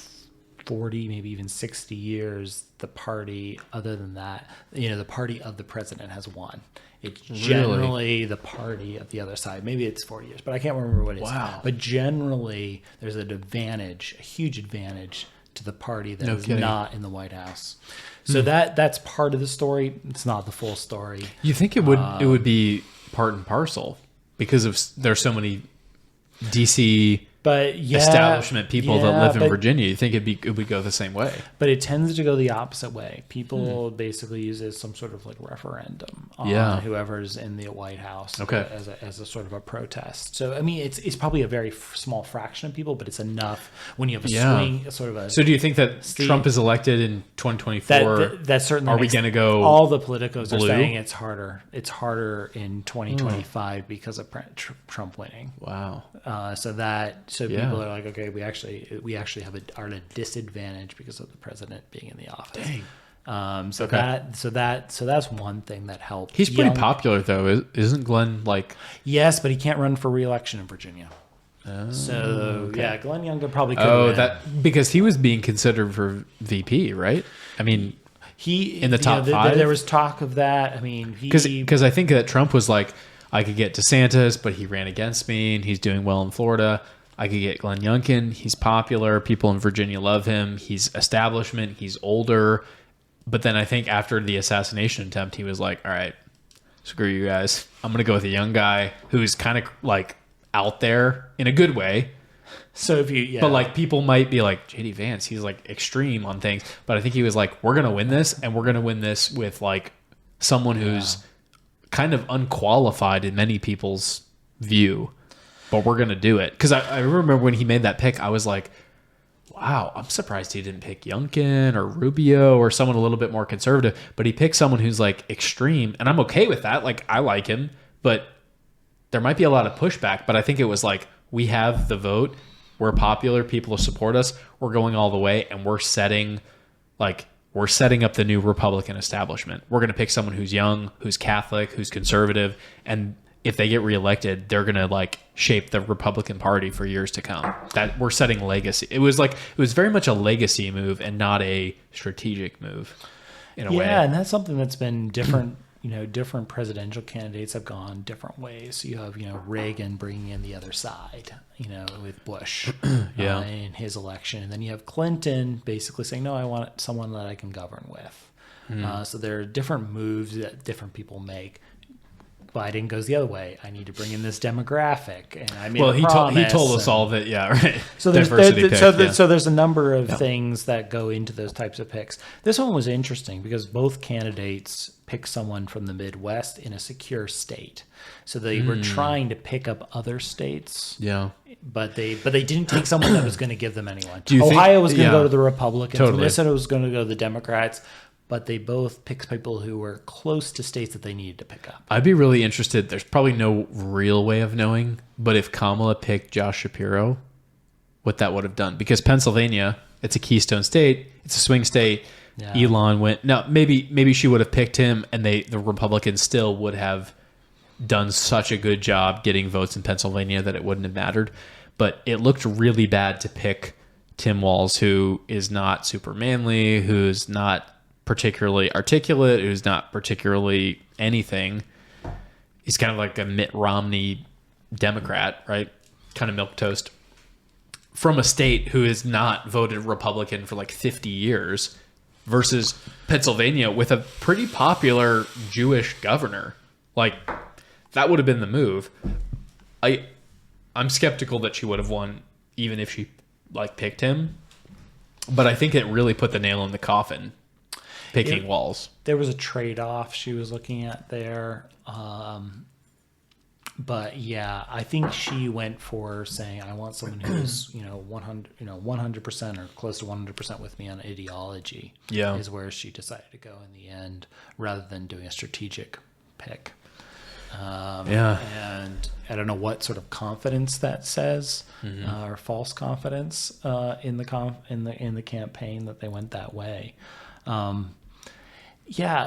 40, maybe even 60 years, the party other than that, the party of the president has won. It's generally the party of the other side. Maybe it's 40 years, but I can't remember what it is. Wow. But generally, there's an advantage, a huge advantage to the party that is not in the White House. So that's part of the story. It's not the full story. You think it would be part and parcel because there's so many DC establishment people that live in Virginia. You think it would go the same way? But it tends to go the opposite way. People basically use it as some sort of like referendum on whoever's in the White House as a sort of a protest. So I mean, it's probably a very small fraction of people, but it's enough when you have a swing sort of a. So do you think that Trump is elected in 2024? That certainly. Are we going to go? All the politicos are saying it's harder. It's harder in 2025 because of Trump winning. Wow. So people are like, okay, we actually are at a disadvantage because of the president being in the office. Dang. So that's one thing that helped. He's pretty popular though, isn't Glenn? Like, yes, but he can't run for re-election in Virginia. Glenn Youngkin probably could. Because he was being considered for VP, right? I mean, he in the top 5. There was talk of that. I mean, because I think that Trump was like, I could get DeSantis, but he ran against me, and he's doing well in Florida. I could get Glenn Youngkin. He's popular. People in Virginia love him. He's establishment. He's older. But then I think after the assassination attempt, he was like, all right, screw you guys. I'm going to go with a young guy who's kind of like out there in a good way. So but like people might be like, JD Vance, he's like extreme on things. But I think he was like, we're going to win this, and we're going to win this with like someone who's kind of unqualified in many people's view. But we're going to do it. Because I remember when he made that pick, I was like, wow, I'm surprised he didn't pick Younkin or Rubio or someone a little bit more conservative. But he picked someone who's like extreme. And I'm okay with that. Like, I like him. But there might be a lot of pushback. But I think it was like, we have the vote. We're popular. People will support us. We're going all the way. And we're setting up the new Republican establishment. We're going to pick someone who's young, who's Catholic, who's conservative. And if they get reelected, they're going to like shape the Republican Party for years to come. That we're setting legacy. It was very much a legacy move and not a strategic move in a way. Yeah, and that's something that's been different. Different presidential candidates have gone different ways. So you have, Reagan bringing in the other side, with Bush in his election. And then you have Clinton basically saying, no, I want someone that I can govern with. So there are different moves that different people make. Biden goes the other way. I need to bring in this demographic, and I made he told us all that. Yeah, right. So there's a number of things that go into those types of picks. This one was interesting because both candidates picked someone from the Midwest in a secure state. So they were trying to pick up other states. Yeah. But they didn't take someone that was going to give them anyone. Ohio was going to go to the Republicans. Totally. Minnesota was going to go to the Democrats. But they both picked people who were close to states that they needed to pick up. I'd be really interested. There's probably no real way of knowing, but if Kamala picked Josh Shapiro, what that would have done. Because Pennsylvania, it's a keystone state. It's a swing state. Yeah. Elon went. Now, maybe she would have picked him, and the Republicans still would have done such a good job getting votes in Pennsylvania that it wouldn't have mattered. But it looked really bad to pick Tim Walz, who is not super manly, who's not particularly articulate, who's not particularly anything. He's kind of like a Mitt Romney Democrat, right? Kind of milquetoast. From a state who has not voted Republican for like 50 years versus Pennsylvania with a pretty popular Jewish governor. Like, that would have been the move. I'm skeptical that she would have won even if she picked him. But I think it really put the nail in the coffin. Picking Walz. There was a trade-off she was looking at there. But yeah, I think she went for saying, I want someone who's, 100% or close to 100% with me on ideology. Yeah. Is where she decided to go in the end rather than doing a strategic pick. And I don't know what sort of confidence that says, or false confidence in the campaign that they went that way.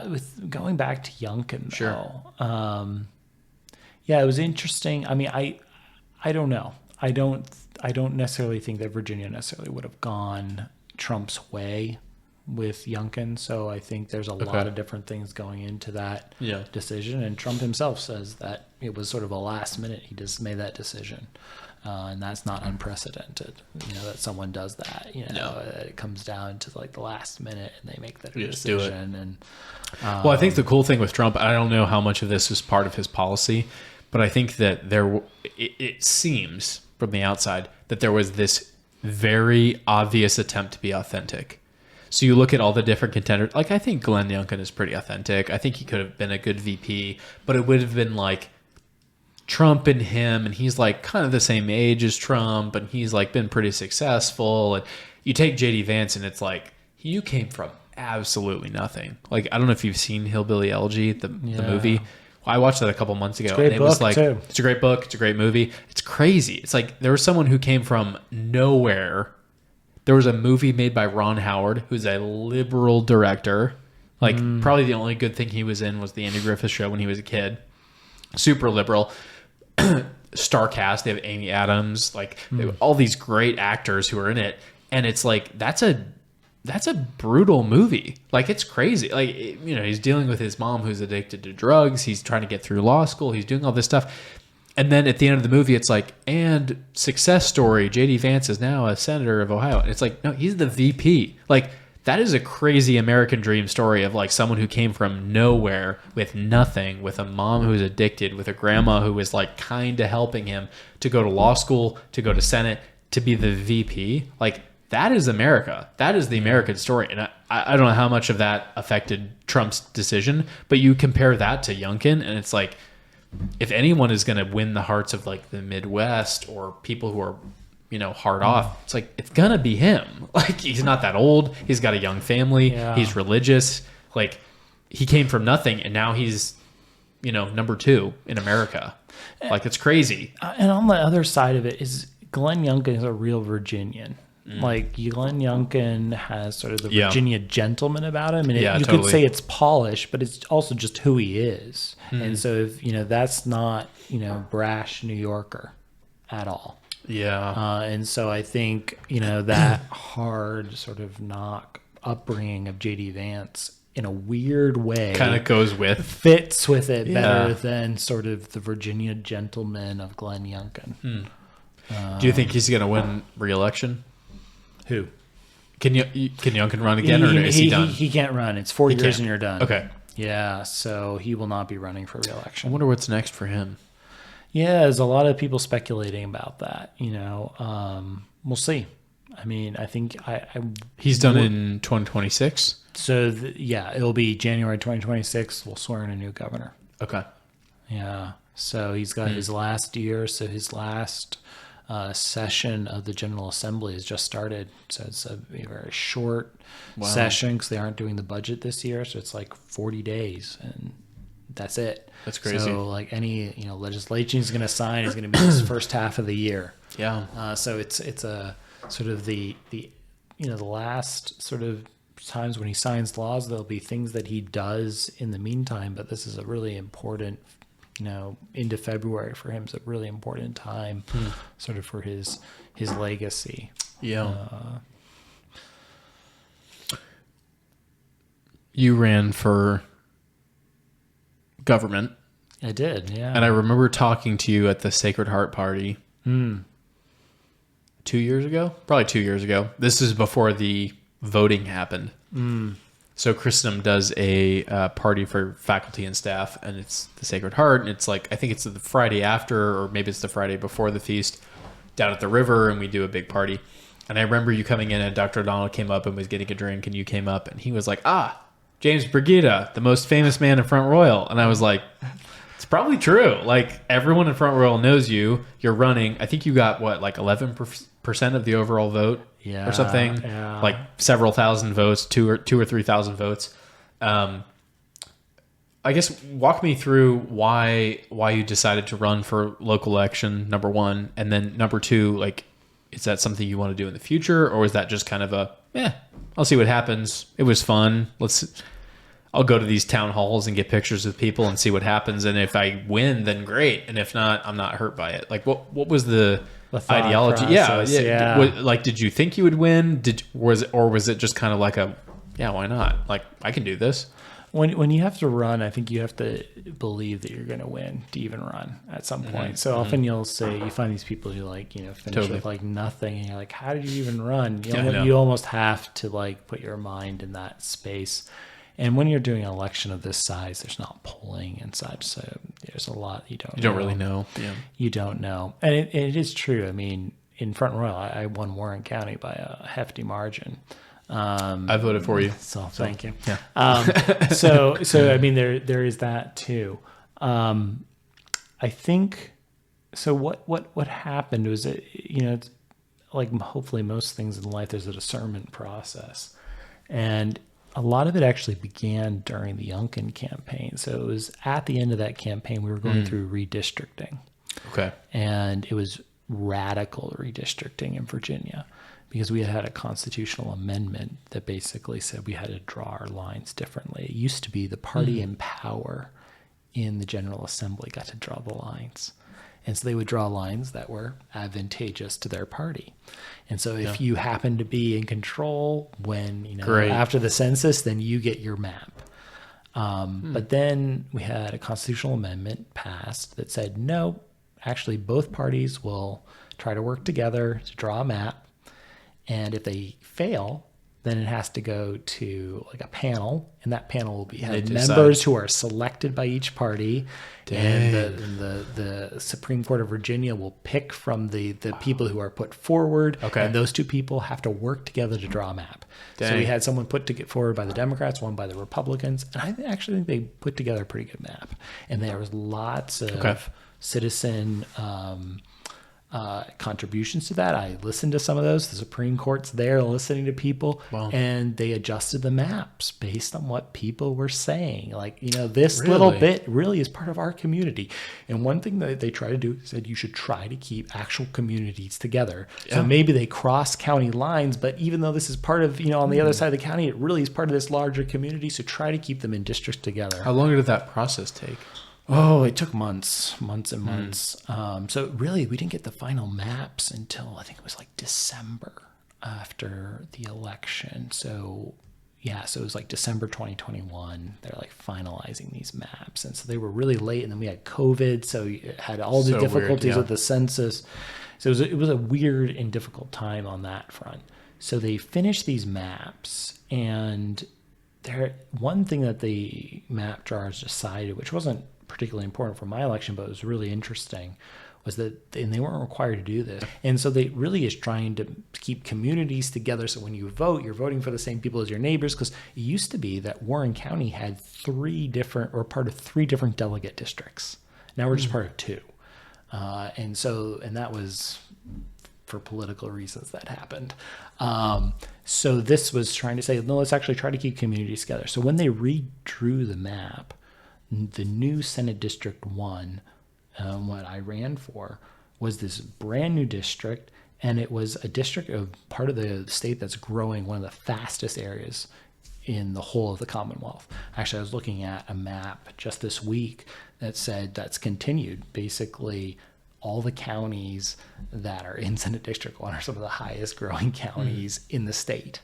With going back to Younkin, though, it was interesting. I mean, I don't know. I don't necessarily think that Virginia necessarily would have gone Trump's way with Younkin. So I think there's a lot of different things going into that decision. And Trump himself says that it was sort of a last minute. He just made that decision. And that's not unprecedented, that someone does that. It comes down to like the last minute and they make that decision. And well, I think the cool thing with Trump, I don't know how much of this is part of his policy, but I think that it seems from the outside that there was this very obvious attempt to be authentic. So you look at all the different contenders. Like, I think Glenn Youngkin is pretty authentic. I think he could have been a good VP, but it would have been like Trump and him, and he's like kind of the same age as Trump, and he's like been pretty successful. And you take JD Vance, and it's like, you came from absolutely nothing. Like, I don't know if you've seen Hillbilly Elegy, the movie. I watched that a couple months ago, and it was like, it's a great book, it's a great movie. It's crazy. It's like there was someone who came from nowhere. There was a movie made by Ron Howard, who's a liberal director. Like, probably the only good thing he was in was the Andy Griffith Show when he was a kid. Super liberal. Star cast. They have Amy Adams. They have all these great actors who are in it. And it's like, that's a brutal movie. Like, it's crazy. Like, he's dealing with his mom who's addicted to drugs. He's trying to get through law school. He's doing all this stuff. And then at the end of the movie, it's like, and success story, JD Vance is now a senator of Ohio. And it's like, no, he's the VP. Like, that is a crazy American dream story of like someone who came from nowhere with nothing, with a mom who's addicted, with a grandma who was like kind of helping him to go to law school, to go to Senate, to be the VP. Like, that is America. That is the American story. And I don't know how much of that affected Trump's decision, but you compare that to Younkin, and it's like, if anyone is going to win the hearts of like the Midwest or people who are, hard off, it's like, it's going to be him. Like, he's not that old. He's got a young family. Yeah. He's religious. Like, he came from nothing and now he's, number 2 in America. Like, it's crazy. And on the other side of it is Glenn Youngkin is a real Virginian. Like, Glenn Youngkin has sort of the Virginia gentleman about him. And you could say it's polished, but it's also just who he is. And so, if that's not, brash New Yorker at all. Yeah. And so I think, that hard sort of knock upbringing of JD Vance in a weird way kind of goes with, fits with it better than sort of the Virginia gentleman of Glenn Youngkin. Do you think he's going to win re-election? Who? Can Youngkin run again, or is he done? He can't run. It's 4 years and you're done. Okay. Yeah, so he will not be running for I re-election. wonder what's next for him. Yeah, there's a lot of people speculating about that. We'll see. I mean, I think He's done in 2026. So it'll be January 2026. We'll swear in a new governor. Okay. Yeah. So he's got his last year. So his last session of the General Assembly has just started. So it's a very short session because they aren't doing the budget this year. So it's like 40 days and that's it. That's crazy. So like any legislation he's going to sign is going to be his first half of the year. Yeah. So it's a sort of the last sort of times when he signs laws, there'll be things that he does in the meantime, but this is a really important, into February for him is a really important time sort of for his legacy. Yeah. You ran for government. I did, yeah. And I remember talking to you at the Sacred Heart party 2 years ago? Probably 2 years ago. This is before the voting happened. So Christendom does a party for faculty and staff, and it's the Sacred Heart, and it's like, I think it's the Friday after, or maybe it's the Friday before the feast, down at the river, and we do a big party. And I remember you coming in, and Dr. O'Donnell came up and was getting a drink, and you came up, and he was like, James Bergida, the most famous man in Front Royal. And I was like, it's probably true. Like, everyone in Front Royal knows you. You're running. I think you got, 11% of the overall vote? Yeah, or something, like several thousand votes, 2,000 or 3,000 votes. I guess walk me through why you decided to run for local election, number one, and then number two, like, is that something you want to do in the future, or is that just kind of I'll see what happens. It was fun. I'll go to these town halls and get pictures with people and see what happens, and if I win, then great, and if not, I'm not hurt by it. Like, what was the ideology? Process, yeah. Did you think you would win? Was it just kind of like why not? Like, I can do this. When you have to run, I think you have to believe that you're going to win to even run at some point. So often you find these people who finish with like nothing, and you're like, how did you even run? You almost have to like put your mind in that space. And when you're doing an election of this size, there's not polling and such, so there's a lot you don't really know. Yeah, you don't know, and it is true. I mean, in Front Royal, I won Warren County by a hefty margin. I voted for you, so thank you. Yeah. So I mean, there is that too. I think so. What happened was that it's like hopefully most things in life, there's a discernment process, and a lot of it actually began during the Younkin campaign. So it was at the end of that campaign, we were going through redistricting. Okay. And it was radical redistricting in Virginia because we had a constitutional amendment that basically said we had to draw our lines differently. It used to be the party in power in the General Assembly got to draw the lines. And so they would draw lines that were advantageous to their party. And so if you happen to be in control when, after the census, then you get your map. But then we had a constitutional amendment passed that said, no, actually both parties will try to work together to draw a map. And if they fail, then it has to go to like a panel, and that panel will have members who are selected by each party. Dang. And the Supreme Court of Virginia will pick from the people who are put forward. Okay. And those two people have to work together to draw a map. Dang. So we had someone forward by the Democrats, one by the Republicans, and I actually think they put together a pretty good map. And there was lots of citizen contributions to that. I listened to some of those. The Supreme Court's there listening to people, and they adjusted the maps based on what people were saying. Like, this little bit really is part of our community. And one thing that they try to do is that you should try to keep actual communities together. Yeah. So maybe they cross county lines, but even though this is part of, on the other side of the county, it really is part of this larger community. So try to keep them in districts together. How long did that process take? Oh, it took months and months. So really, we didn't get the final maps until I think it was like December after the election. So it was like December 2021. They're like finalizing these maps. And so they were really late. And then we had COVID. So it had all the difficulties with the census. So it was a weird and difficult time on that front. So they finished these maps, and one thing that the map drawers decided, which wasn't particularly important for my election, but it was really interesting, was that, and they weren't required to do this. And so they really is trying to keep communities together. So when you vote, you're voting for the same people as your neighbors, because it used to be that Warren County had part of three different delegate districts. Now we're just part of two. And that was for political reasons that happened. So this was trying to say, no, let's actually try to keep communities together. So when they redrew the map, the new Senate District 1, what I ran for, was this brand new district, and it was a district of part of the state that's growing, one of the fastest areas in the whole of the Commonwealth. Actually, I was looking at a map just this week that said that's continued. Basically, all the counties that are in Senate District 1 are some of the highest growing counties in the state.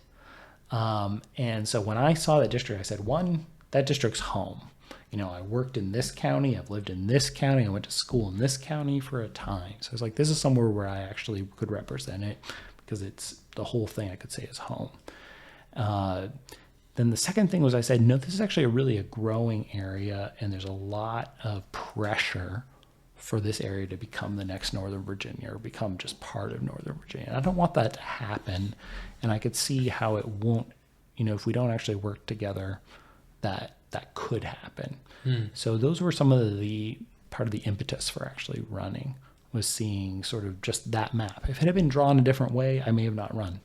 And so when I saw that district, I said, one, that district's home. I worked in this county, I've lived in this county, I went to school in this county for a time. So I was like, this is somewhere where I actually could represent it, because it's the whole thing I could say is home. Then the second thing was, I said, no, this is actually really a growing area, and there's a lot of pressure for this area to become the next Northern Virginia, or become just part of Northern Virginia. And I don't want that to happen. And I could see how it won't, if we don't actually work together, that could happen. So those were some of the part of the impetus for actually running, was seeing sort of just that map. If it had been drawn a different way, I may have not run.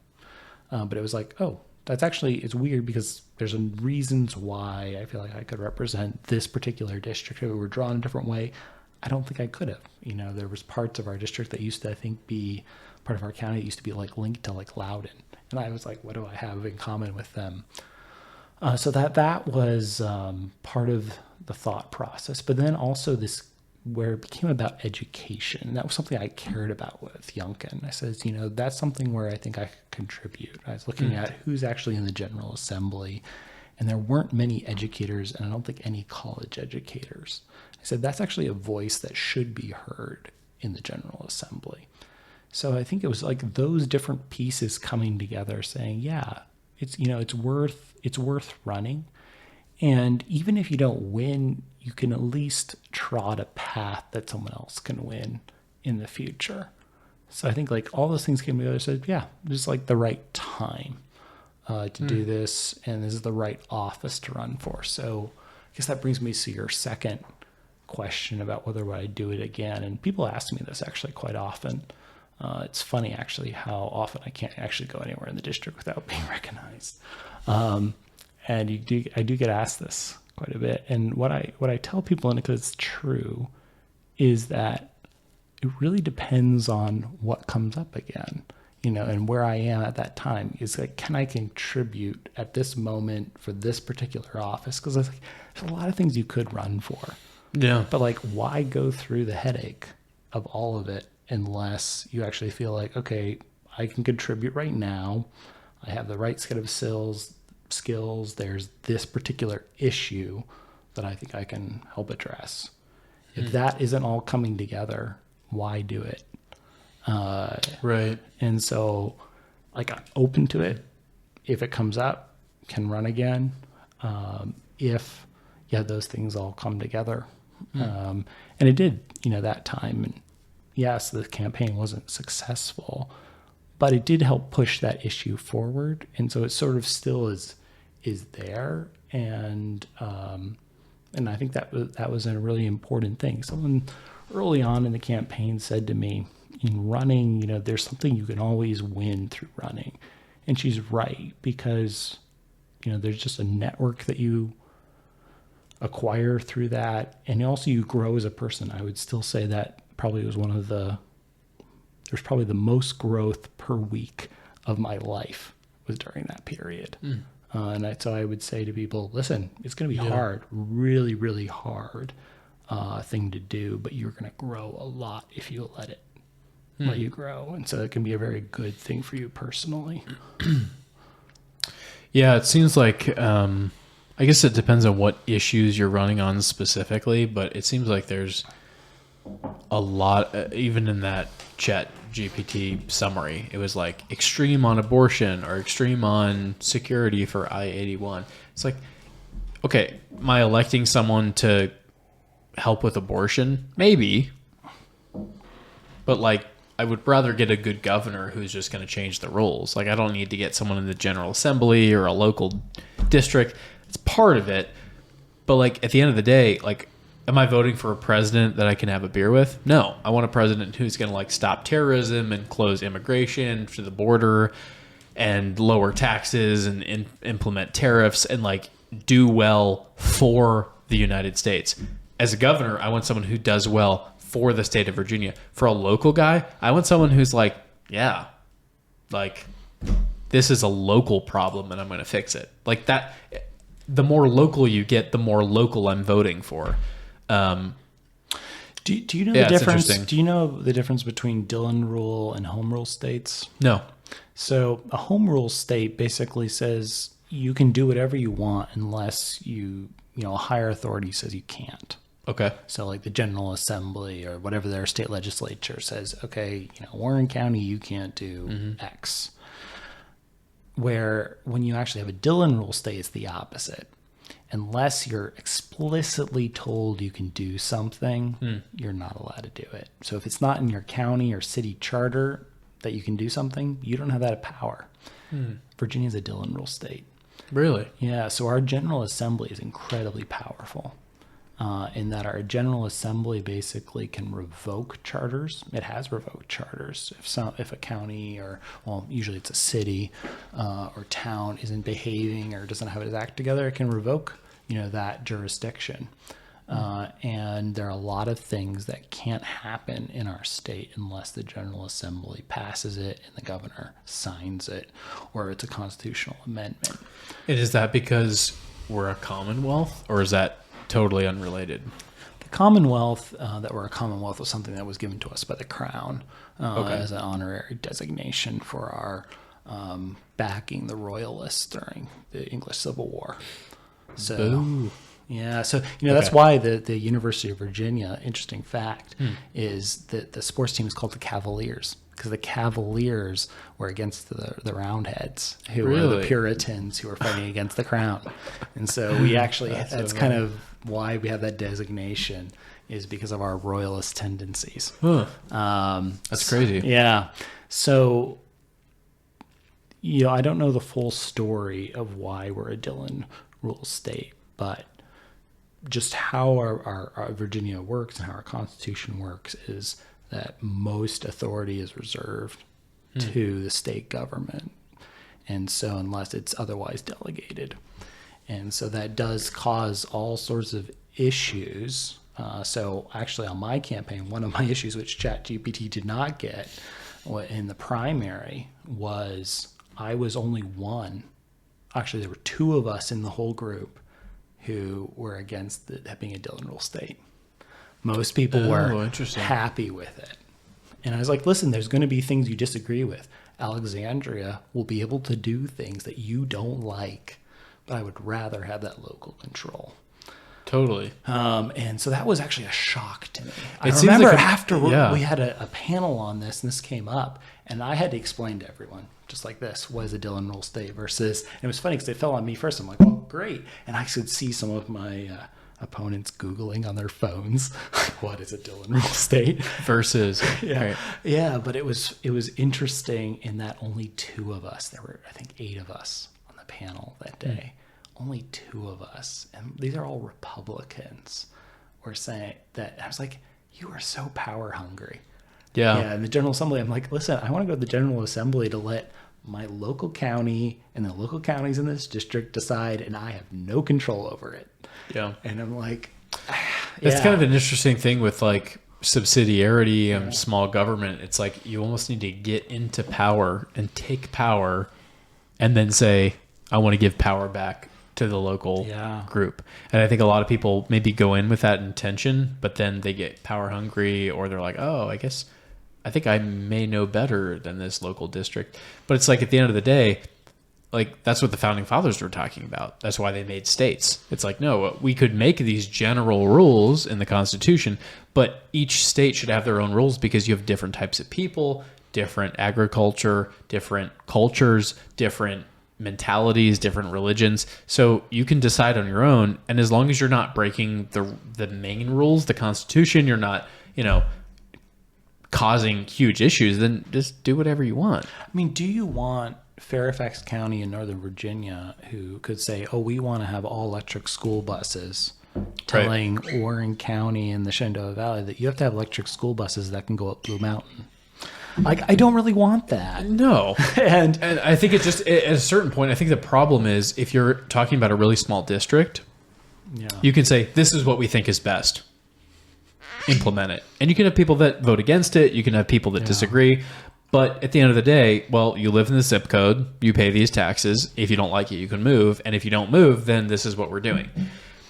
But it was like, oh, it's weird, because there's reasons why I feel like I could represent this particular district. If it were drawn a different way, I don't think I could have. There was parts of our district that used to, I think, be part of our county that used to be linked to Loudon. And I was like, what do I have in common with them? So that was part of the thought process. But then also where it became about education. That was something I cared about with Younkin. I said, that's something where I think I could contribute. I was looking at who's actually in the General Assembly, and there weren't many educators, and I don't think any college educators. I said, that's actually a voice that should be heard in the General Assembly. So I think it was those different pieces coming together, saying, yeah, it's worth running. And even if you don't win, you can at least trot a path that someone else can win in the future. So I think all those things came together, said, yeah, this is the right time to do this, and this is the right office to run for. So I guess that brings me to your second question about whether would I do it again. And people ask me this actually quite often. It's funny actually how often I can't actually go anywhere in the district without being recognized. And I do get asked this quite a bit. And what I tell people, and because it's true, is that it really depends on what comes up again, and where I am at that time. Is can I contribute at this moment for this particular office? Because there's a lot of things you could run for. Yeah. But why go through the headache of all of it unless you actually feel okay, I can contribute right now. I have the right set of skills. There's this particular issue that I think I can help address. If that isn't all coming together, why do it? Right. And so I'm open to it. If it comes up, can run again. If those things all come together. And it did, that time. And yes, the campaign wasn't successful, but it did help push that issue forward. And so it sort of still is there. And I think that was a really important thing. Someone early on in the campaign said to me, in running, there's something you can always win through running. And she's right, because, there's just a network that you acquire through that. And also you grow as a person. I would still say that probably was there's probably the most growth per week of my life was during that period. So I would say to people, listen, it's going to be hard, really, really hard thing to do, but you're going to grow a lot if you let you grow. And so it can be a very good thing for you personally. Yeah, it seems like, I guess it depends on what issues you're running on specifically, but it seems like there's a lot, even in that Chat GPT summary, it was like extreme on abortion or extreme on security for I-81. It's like, okay, am I electing someone to help with abortion? Maybe. But like, I would rather get a good governor who's just going to change the rules. Like, I don't need to get someone in the General Assembly or a local district. It's part of it. But like, at the end of the day, like, am I voting for a president that I can have a beer with? No. I want a president who's going to like stop terrorism and close immigration to the border and lower taxes and implement tariffs and like do well for the United States. As a governor, I want someone who does well for the state of Virginia. For a local guy, I want someone who's like, yeah, like this is a local problem and I'm going to fix it. Like that, the more local you get, the more local I'm voting for. Do you know the difference? Do you know the difference between Dillon rule and home rule states? No. So a home rule state basically says you can do whatever you want unless a higher authority says you can't. Okay. So like the General Assembly or whatever their state legislature says, okay, Warren County, you can't do X. Where when you actually have a Dillon rule state, it's the opposite. Unless you're explicitly told you can do something, you're not allowed to do it. So if it's not in your county or city charter that you can do something, you don't have that power. Virginia's a Dillon rule state. Really? Yeah. So our General Assembly is incredibly powerful in that our General Assembly basically can revoke charters. It has revoked charters. If a county usually it's a city or town isn't behaving or doesn't have its act together, it can revoke that jurisdiction. And there are a lot of things that can't happen in our state unless the General Assembly passes it and the governor signs it, or it's a constitutional amendment. And is that because we're a commonwealth, or is that totally unrelated? The Commonwealth, that we're a commonwealth, was something that was given to us by the Crown as an honorary designation for our backing the Royalists during the English Civil War. So, Ooh. yeah, so that's why the University of Virginia, interesting fact, is that the sports team is called the Cavaliers, because the Cavaliers were against the Roundheads, who were the Puritans who were fighting against the Crown. And so we actually, that's kind of why we have that designation, is because of our Royalist tendencies. Huh. That's crazy. Yeah. So, I don't know the full story of why we're a Dillon rule state, but just how our Virginia works and how our Constitution works is that most authority is reserved to the state government. And so unless it's otherwise delegated. And so that does cause all sorts of issues. So actually on my campaign, one of my issues, which ChatGPT did not get in the primary, was I was only one. Actually, there were two of us in the whole group who were against it being a Dillon rule state. Most people were happy with it. And I was like, listen, there's going to be things you disagree with. Alexandria will be able to do things that you don't like, but I would rather have that local control. Totally. And so that was actually a shock to me. I remember after we had a panel on this, and this came up, and I had to explain to everyone, just like this, what is a Dillon rule state versus, and it was funny because they fell on me first. I'm like, oh, great. And I could see some of my opponents Googling on their phones, what is a Dillon rule state? Versus. Right. Yeah, but it was interesting in that only two of us, there were, I think, 8 of us on the panel that day. Only 2 of us, and these are all Republicans, were saying that. I was like, you are so power hungry. Yeah. In the General Assembly, I'm like, listen, I want to go to the General Assembly to let my local county and the local counties in this district decide, and I have no control over it. Yeah. And I'm like, It's kind of an interesting thing with like subsidiarity and small government. It's like you almost need to get into power and take power and then say, I want to give power back to the local group. And I think a lot of people maybe go in with that intention, but then they get power hungry, or they're like, oh, I think I may know better than this local district. But it's like at the end of the day, like that's what the founding fathers were talking about. That's why they made states. It's like, no, we could make these general rules in the Constitution, but each state should have their own rules because you have different types of people, different agriculture, different cultures, different mentalities, different religions. So you can decide on your own. And as long as you're not breaking the main rules, the Constitution, you're not, causing huge issues, then just do whatever you want. I mean, do you want Fairfax County in Northern Virginia who could say, oh, we want to have all electric school buses, telling Warren County and the Shenandoah Valley that you have to have electric school buses that can go up Blue Mountain? Like, I don't really want that. No. and I think it just, at a certain point, I think the problem is if you're talking about a really small district, you can say, this is what we think is best. Implement it. And you can have people that vote against it. You can have people that disagree. But at the end of the day, well, you live in the zip code. You pay these taxes. If you don't like it, you can move. And if you don't move, then this is what we're doing.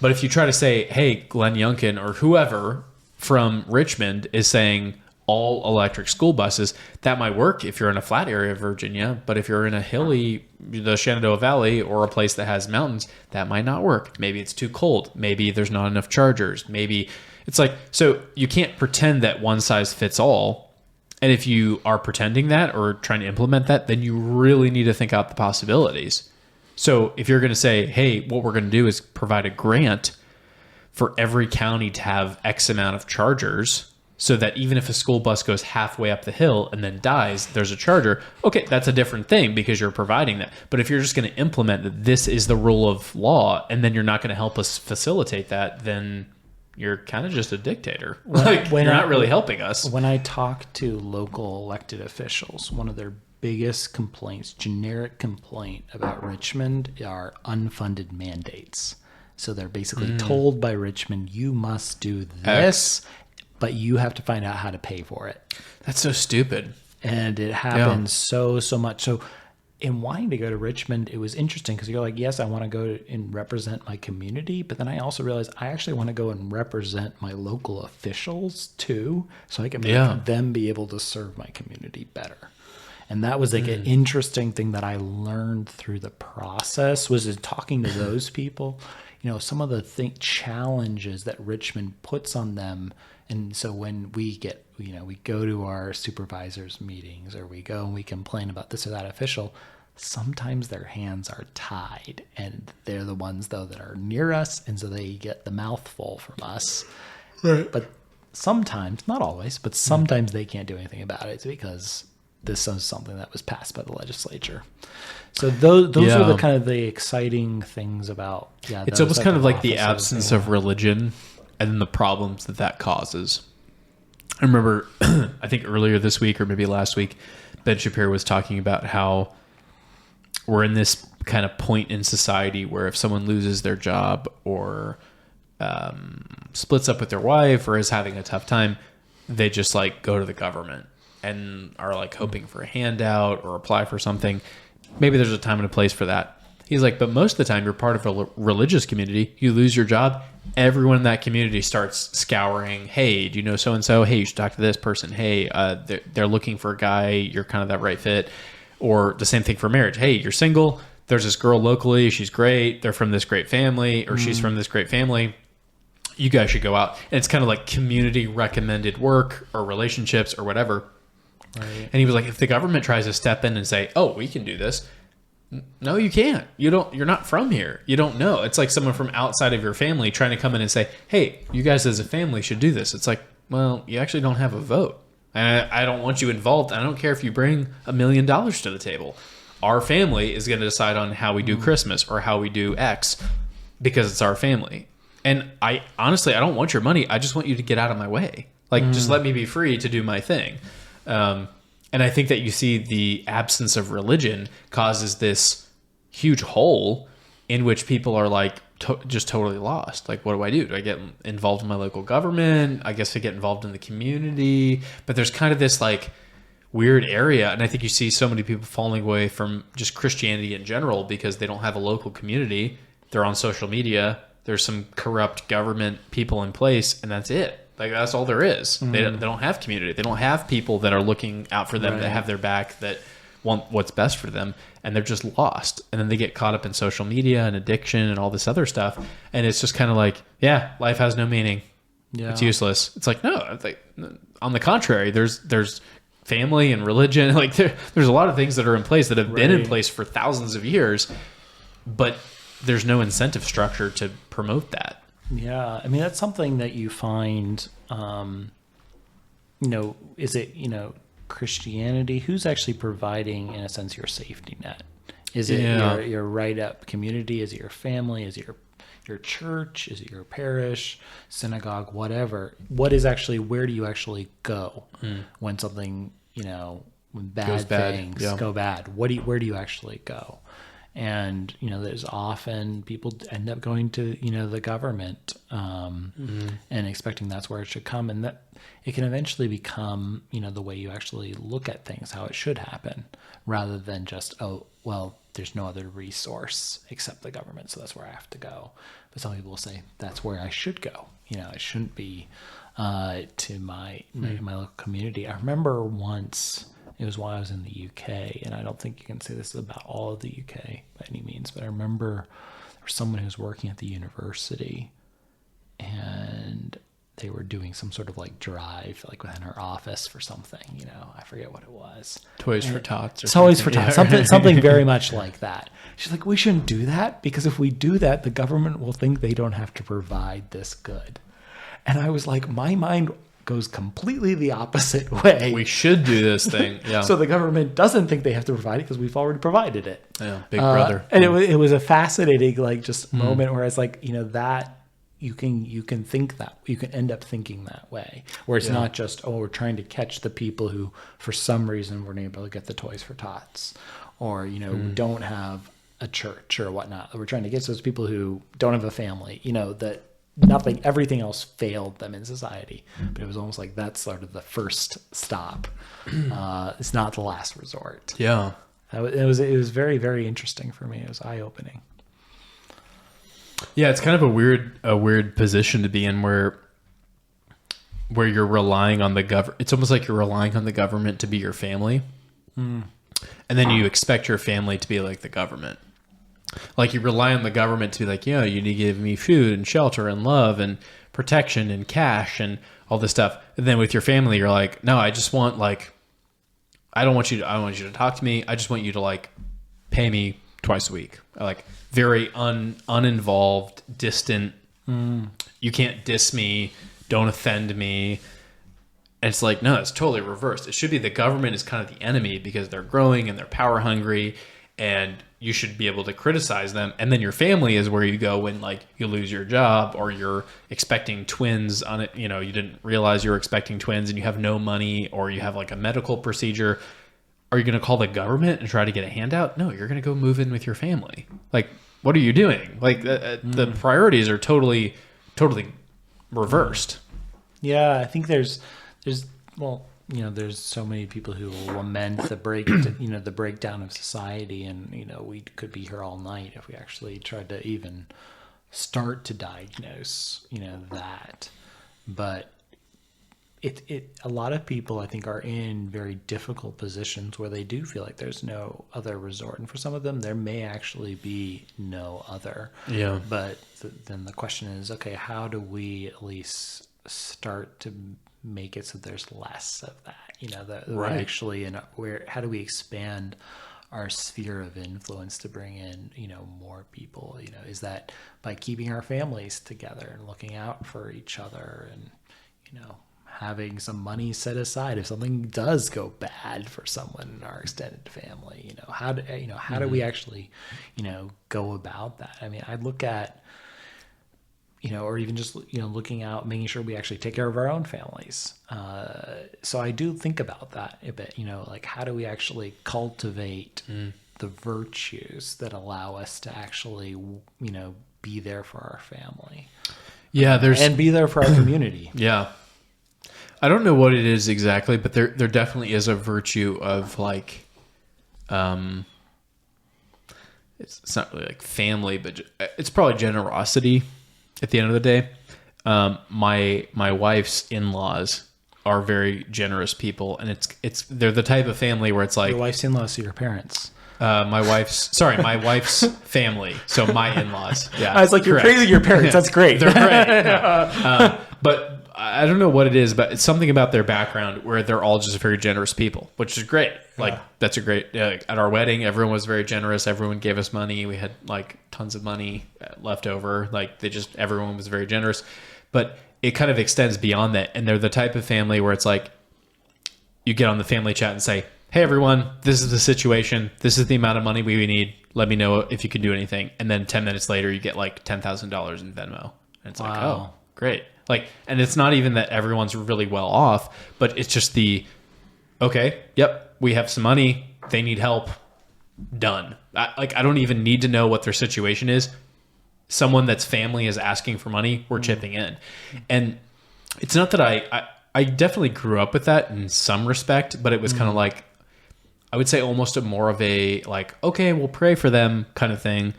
But if you try to say, hey, Glenn Youngkin or whoever from Richmond is saying all electric school buses, that might work if you're in a flat area of Virginia. But if you're in a hilly, the Shenandoah Valley, or a place that has mountains, that might not work. Maybe it's too cold. Maybe there's not enough chargers. Maybe it's like, so you can't pretend that one size fits all. And if you are pretending that or trying to implement that, then you really need to think out the possibilities. So if you're going to say, hey, what we're going to do is provide a grant for every county to have X amount of chargers, so that even if a school bus goes halfway up the hill and then dies, there's a charger. Okay, that's a different thing because you're providing that. But if you're just going to implement that this is the rule of law, and then you're not going to help us facilitate that, then you're kind of just a dictator. You're not really helping us. When I talk to local elected officials, one of their biggest complaints, generic complaint about Richmond, are unfunded mandates. So they're basically told by Richmond, you must do this, but you have to find out how to pay for it. That's so stupid. And it happens so much. So in wanting to go to Richmond, it was interesting because you're like, yes, I want to go and represent my community. But then I also realized I actually want to go and represent my local officials too, so I can make them be able to serve my community better. And that was like an interesting thing that I learned through the process, was in talking to those people, some of the challenges that Richmond puts on them. And so when we get, we go to our supervisors' meetings, or we go and we complain about this or that official, sometimes their hands are tied, and they're the ones though that are near us. And so they get the mouthful from us. Right. But sometimes, not always, but sometimes they can't do anything about it because this is something that was passed by the legislature. So those are the kind of the exciting things about, it's almost kind of like the absence of religion and the problems that causes. I remember, I think earlier this week or maybe last week, Ben Shapiro was talking about how we're in this kind of point in society where if someone loses their job or splits up with their wife or is having a tough time, they just like go to the government and are like hoping for a handout or apply for something. Maybe there's a time and a place for that. He's like, but most of the time you're part of a religious community, you lose your job, everyone in that community starts scouring, hey, do you know so-and-so? Hey, you should talk to this person. Hey, they're looking for a guy, you're kind of that right fit. Or the same thing for marriage. Hey, you're single, there's this girl locally, she's great, they're from this great family, or she's from this great family. You guys should go out. And it's kind of like community recommended work or relationships or whatever. Right. And he was like, if the government tries to step in and say, oh, we can do this, no, you can't. You're not from here. You don't know. It's like someone from outside of your family trying to come in and say, hey, you guys as a family should do this. It's like, well, you actually don't have a vote. And I don't want you involved. I don't care if you bring $1 million to the table. Our family is going to decide on how we do Christmas or how we do X because it's our family. And I don't want your money. I just want you to get out of my way. Like, just let me be free to do my thing. And I think that you see the absence of religion causes this huge hole in which people are like just totally lost. Like, what do I do? Do I get involved in my local government? I guess I get involved in the community. But there's kind of this like weird area. And I think you see so many people falling away from just Christianity in general because they don't have a local community. They're on social media. There's some corrupt government people in place, and that's it. Like, that's all there is. They don't have community. They don't have people that are looking out for them, that have their back, that want what's best for them. and they're just lost. And then they get caught up in social media and addiction and all this other stuff. And it's just kind of like, yeah, life has no meaning. Yeah. It's useless. It's like, no, it's like, on the contrary, there's family and religion. Like there's a lot of things that are in place that have been in place for thousands of years, but there's no incentive structure to promote that. Yeah. I mean, that's something that you find, is it, Christianity? Who's actually providing, in a sense, your safety net? Is it your right up community? Is it your family? Is it your church? Is it your parish, synagogue, whatever? What is actually, where do you actually go when something, when bad things go bad? Where do you actually go? And, there's often people end up going to, the government and expecting that's where it should come. And that it can eventually become, the way you actually look at things, how it should happen, rather than just, oh, well, there's no other resource except the government, so that's where I have to go. But some people will say, that's where I should go. It shouldn't be to my local community. I remember once... It was while I was in the UK, and I don't think you can say this about all of the UK by any means, but I remember there was someone who was working at the university, and they were doing some sort of like drive, like within her office for something, I forget what it was. Toys for Tots. Toys for Tots, something very much like that. She's like, we shouldn't do that, because if we do that, the government will think they don't have to provide this good. And I was like, my mind goes completely the opposite way. We should do this thing. Yeah. So the government doesn't think they have to provide it because we've already provided it. Yeah. Big brother. And it was a fascinating, moment where it's like, that you can think that, you can end up thinking that way, where it's not just, we're trying to catch the people who, for some reason, weren't able to get the Toys for Tots, or, don't have a church or whatnot. We're trying to get those people who don't have a family, that everything else failed them in society, but it was almost like that's sort of the first stop. It's not the last resort. Yeah. It was very, very interesting for me. It was eye-opening. Yeah. It's kind of a weird position to be in where you're relying on the government. It's almost like you're relying on the government to be your family. And then you expect your family to be like the government. Like you rely on the government to be like, you need to give me food and shelter and love and protection and cash and all this stuff. And then with your family, you're like, no, I just want I don't want you to talk to me. I just want you to pay me twice a week. Very uninvolved, distant. You can't diss me. Don't offend me. And it's like, no, it's totally reversed. It should be the government is kind of the enemy because they're growing and they're power hungry, and you should be able to criticize them. And then your family is where you go when you lose your job, or you're expecting twins on it. You didn't realize you were expecting twins and you have no money, or you have a medical procedure. Are you going to call the government and try to get a handout? No, you're going to go move in with your family. What are you doing? The priorities are totally reversed. Yeah. I think there's so many people who will lament the the breakdown of society, and we could be here all night if we actually tried to even start to diagnose that. But a lot of people, I think, are in very difficult positions where they do feel like there's no other resort, and for some of them there may actually be no other. Yeah. But then the question is, okay, how do we at least start to make it so there's less of that, actually, and how do we expand our sphere of influence to bring in, more people? Is that by keeping our families together and looking out for each other, and, having some money set aside if something does go bad for someone in our extended family? How do we actually, go about that? I mean, I look at, or even just, looking out, making sure we actually take care of our own families. So I do think about that a bit, how do we actually cultivate the virtues that allow us to actually, be there for our family. Yeah. And be there for our community. Yeah. I don't know what it is exactly, but there definitely is a virtue of it's not really family, but it's probably generosity. At the end of the day, my wife's in-laws are very generous people, and they're the type of family where it's your wife's in-laws are your parents. My wife's family. So my in-laws. Yeah. I was like, you're praising your parents. That's great. They're great. Yeah. But I don't know what it is, but it's something about their background where they're all just very generous people, which is great. Like that's a great, at our wedding, everyone was very generous. Everyone gave us money. We had like tons of money left over. Like everyone was very generous, but it kind of extends beyond that. And they're the type of family where it's like, you get on the family chat and say, hey everyone, this is the situation. This is the amount of money we need. Let me know if you can do anything. And then 10 minutes later, you get like $10,000 in Venmo. And it's like, oh, great. Like, and it's not even that everyone's really well off, but it's just okay, yep, we have some money. They need help. Done. I don't even need to know what their situation is. Someone that's family is asking for money, we're chipping in. And it's not that I definitely grew up with that in some respect, but it was kind of like, I would say almost more of a like, okay, we'll pray for them kind of thing.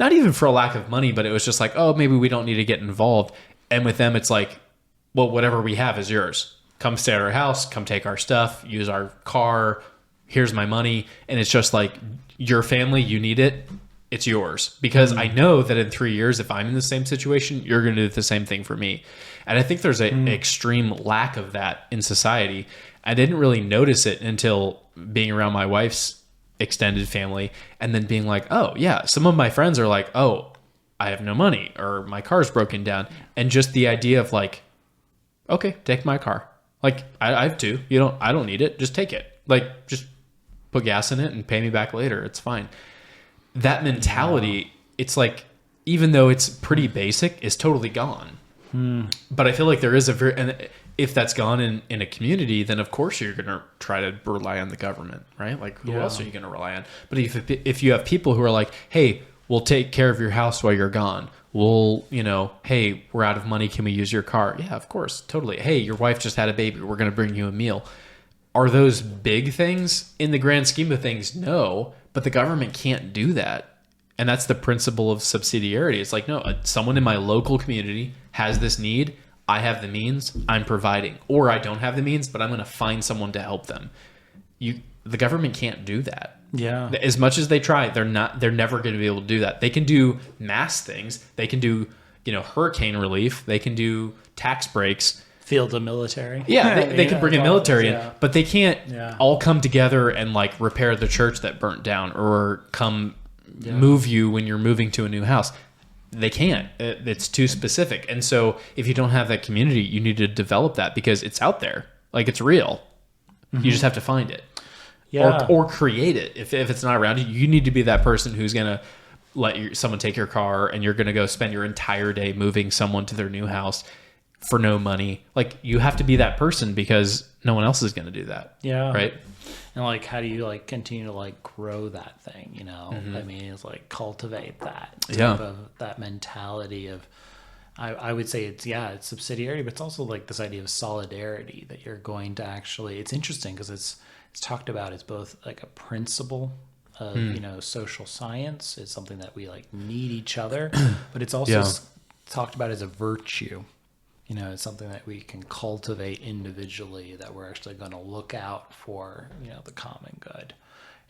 Not even for a lack of money, but it was just like, oh, maybe we don't need to get involved. And with them, it's like, well, whatever we have is yours. Come stay at our house, come take our stuff, use our car. Here's my money. And it's just like, your family, you need it. It's yours. Because I know that in 3 years, if I'm in the same situation, you're going to do the same thing for me. And I think there's an extreme lack of that in society. I didn't really notice it until being around my wife's extended family and then being like, oh yeah, some of my friends are like, oh, I have no money or my car's broken down. And just the idea of like, okay, take my car. Like I have two, I don't need it. Just take it. Like just put gas in it and pay me back later. It's fine. That mentality, it's like, even though it's pretty basic, is totally gone. But I feel like there is and if that's gone in a community, then of course you're going to try to rely on the government, right? Like who else are you going to rely on? But if you have people who are like, hey, we'll take care of your house while you're gone. We'll, hey, we're out of money. Can we use your car? Yeah, of course. Totally. Hey, your wife just had a baby. We're going to bring you a meal. Are those big things in the grand scheme of things? No, but the government can't do that. And that's the principle of subsidiarity. It's like, no, someone in my local community has this need. I have the means. I'm providing. Or I don't have the means, but I'm going to find someone to help them. The government can't do that. Yeah. As much as they try, they're never going to be able to do that. They can do mass things. They can do, hurricane relief. They can do tax breaks. Field of military. Yeah, they can bring a military in, but they can't all come together and like repair the church that burnt down or come move you when you're moving to a new house. They can't. It's too specific. And so if you don't have that community, you need to develop that because it's out there. Like it's real. You just have to find it. Yeah. Or create it. If it's not around you, you need to be that person who's going to let someone take your car and you're going to go spend your entire day moving someone to their new house for no money. Like you have to be that person because no one else is going to do that. Yeah. Right. And like, how do you like continue to like grow that thing? I mean, it's like cultivate that type of that mentality of, I would say it's subsidiary, but it's also like this idea of solidarity that you're going to actually, it's interesting because it's talked about as both like a principle of, social science. It's something that we like need each other, but it's also talked about as a virtue. It's something that we can cultivate individually that we're actually going to look out for, the common good.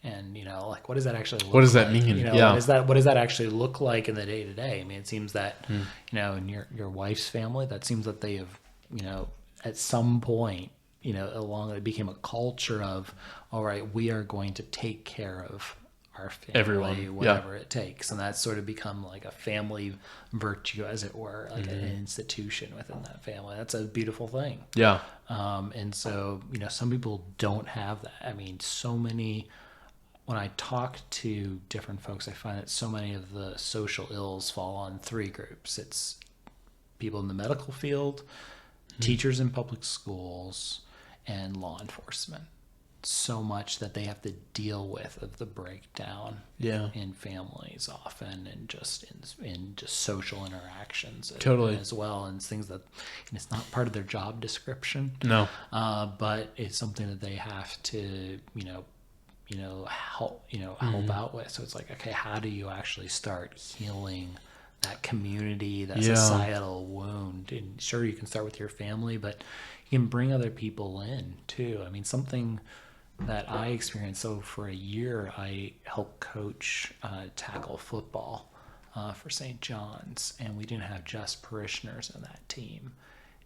And, like, what does that actually look like? What does that mean? What does that actually look like in the day to day? I mean, it seems that, in your wife's family, that seems that they have, at some point, it became a culture of, all right, we are going to take care of our family, everyone, whatever it takes. And that's sort of become like a family virtue, as it were, like an institution within that family. That's a beautiful thing. Yeah. And so, some people don't have that. I mean, when I talk to different folks, I find that so many of the social ills fall on three groups. It's people in the medical field, teachers in public schools, and law enforcement. So much that they have to deal with of the breakdown in families often, and just in social interactions as well, and it's things that it's not part of their job description. No, but it's something that they have to help out with. So it's like, okay, how do you actually start healing that community, that societal wound? And sure, you can start with your family, but you can bring other people in too. I mean, something that I experienced. So for a year, I helped coach tackle football for St. John's, and we didn't have just parishioners on that team.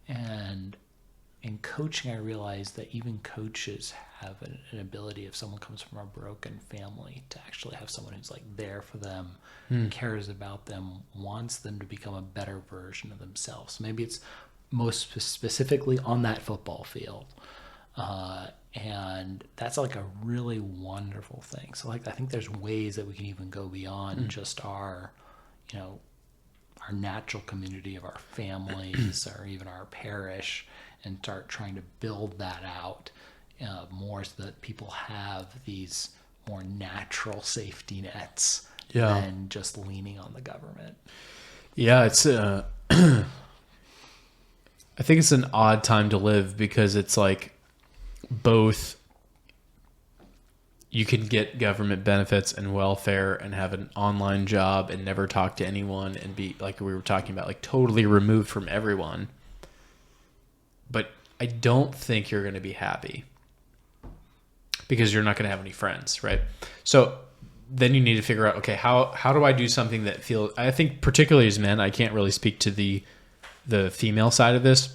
And in coaching, I realized that even coaches have an ability, if someone comes from a broken family, to actually have someone who's like there for them, cares about them, wants them to become a better version of themselves. Maybe it's most specifically on that football field. And that's like a really wonderful thing. So like, I think there's ways that we can even go beyond just our, our natural community of our families or even our parish, and start trying to build that out more, so that people have these more natural safety nets than just leaning on the government. Yeah, it's I think it's an odd time to live, because it's like both you can get government benefits and welfare and have an online job and never talk to anyone and be, like we were talking about, like totally removed from everyone. But I don't think you're going to be happy, because you're not going to have any friends, right? So then you need to figure out, okay, how do I do something that feels, I think particularly as men, I can't really speak to the female side of this,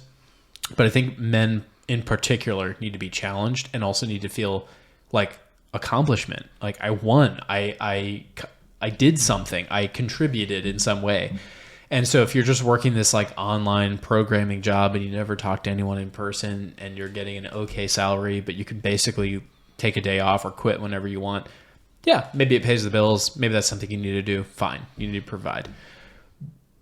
but I think men in particular need to be challenged and also need to feel like accomplishment. Like I won, I did something, I contributed in some way. And so if you're just working this like online programming job and you never talk to anyone in person and you're getting an okay salary, but you can basically take a day off or quit whenever you want. Yeah, maybe it pays the bills. Maybe that's something you need to do. Fine. You need to provide.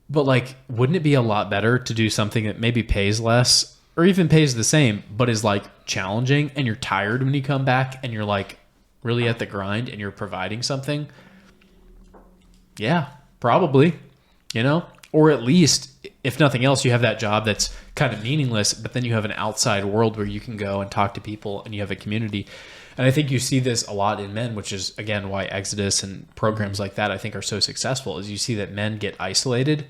But like, wouldn't it be a lot better to do something that maybe pays less or even pays the same, but is like challenging, and you're tired when you come back and you're like really at the grind and you're providing something? Yeah, probably, or at least if nothing else, you have that job that's kind of meaningless, but then you have an outside world where you can go and talk to people and you have a community. And I think you see this a lot in men, which is, again, why Exodus and programs like that, I think, are so successful, is you see that men get isolated,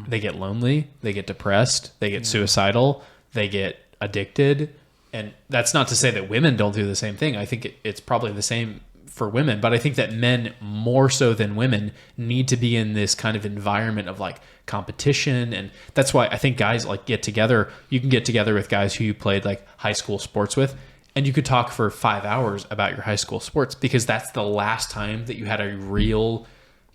they get lonely, they get depressed, they get suicidal, they get addicted. And that's not to say that women don't do the same thing. I think it's probably the same for women, but I think that men more so than women need to be in this kind of environment of like competition. And that's why I think guys like get together. You can get together with guys who you played like high school sports with, and you could talk for 5 hours about your high school sports, because that's the last time that you had a real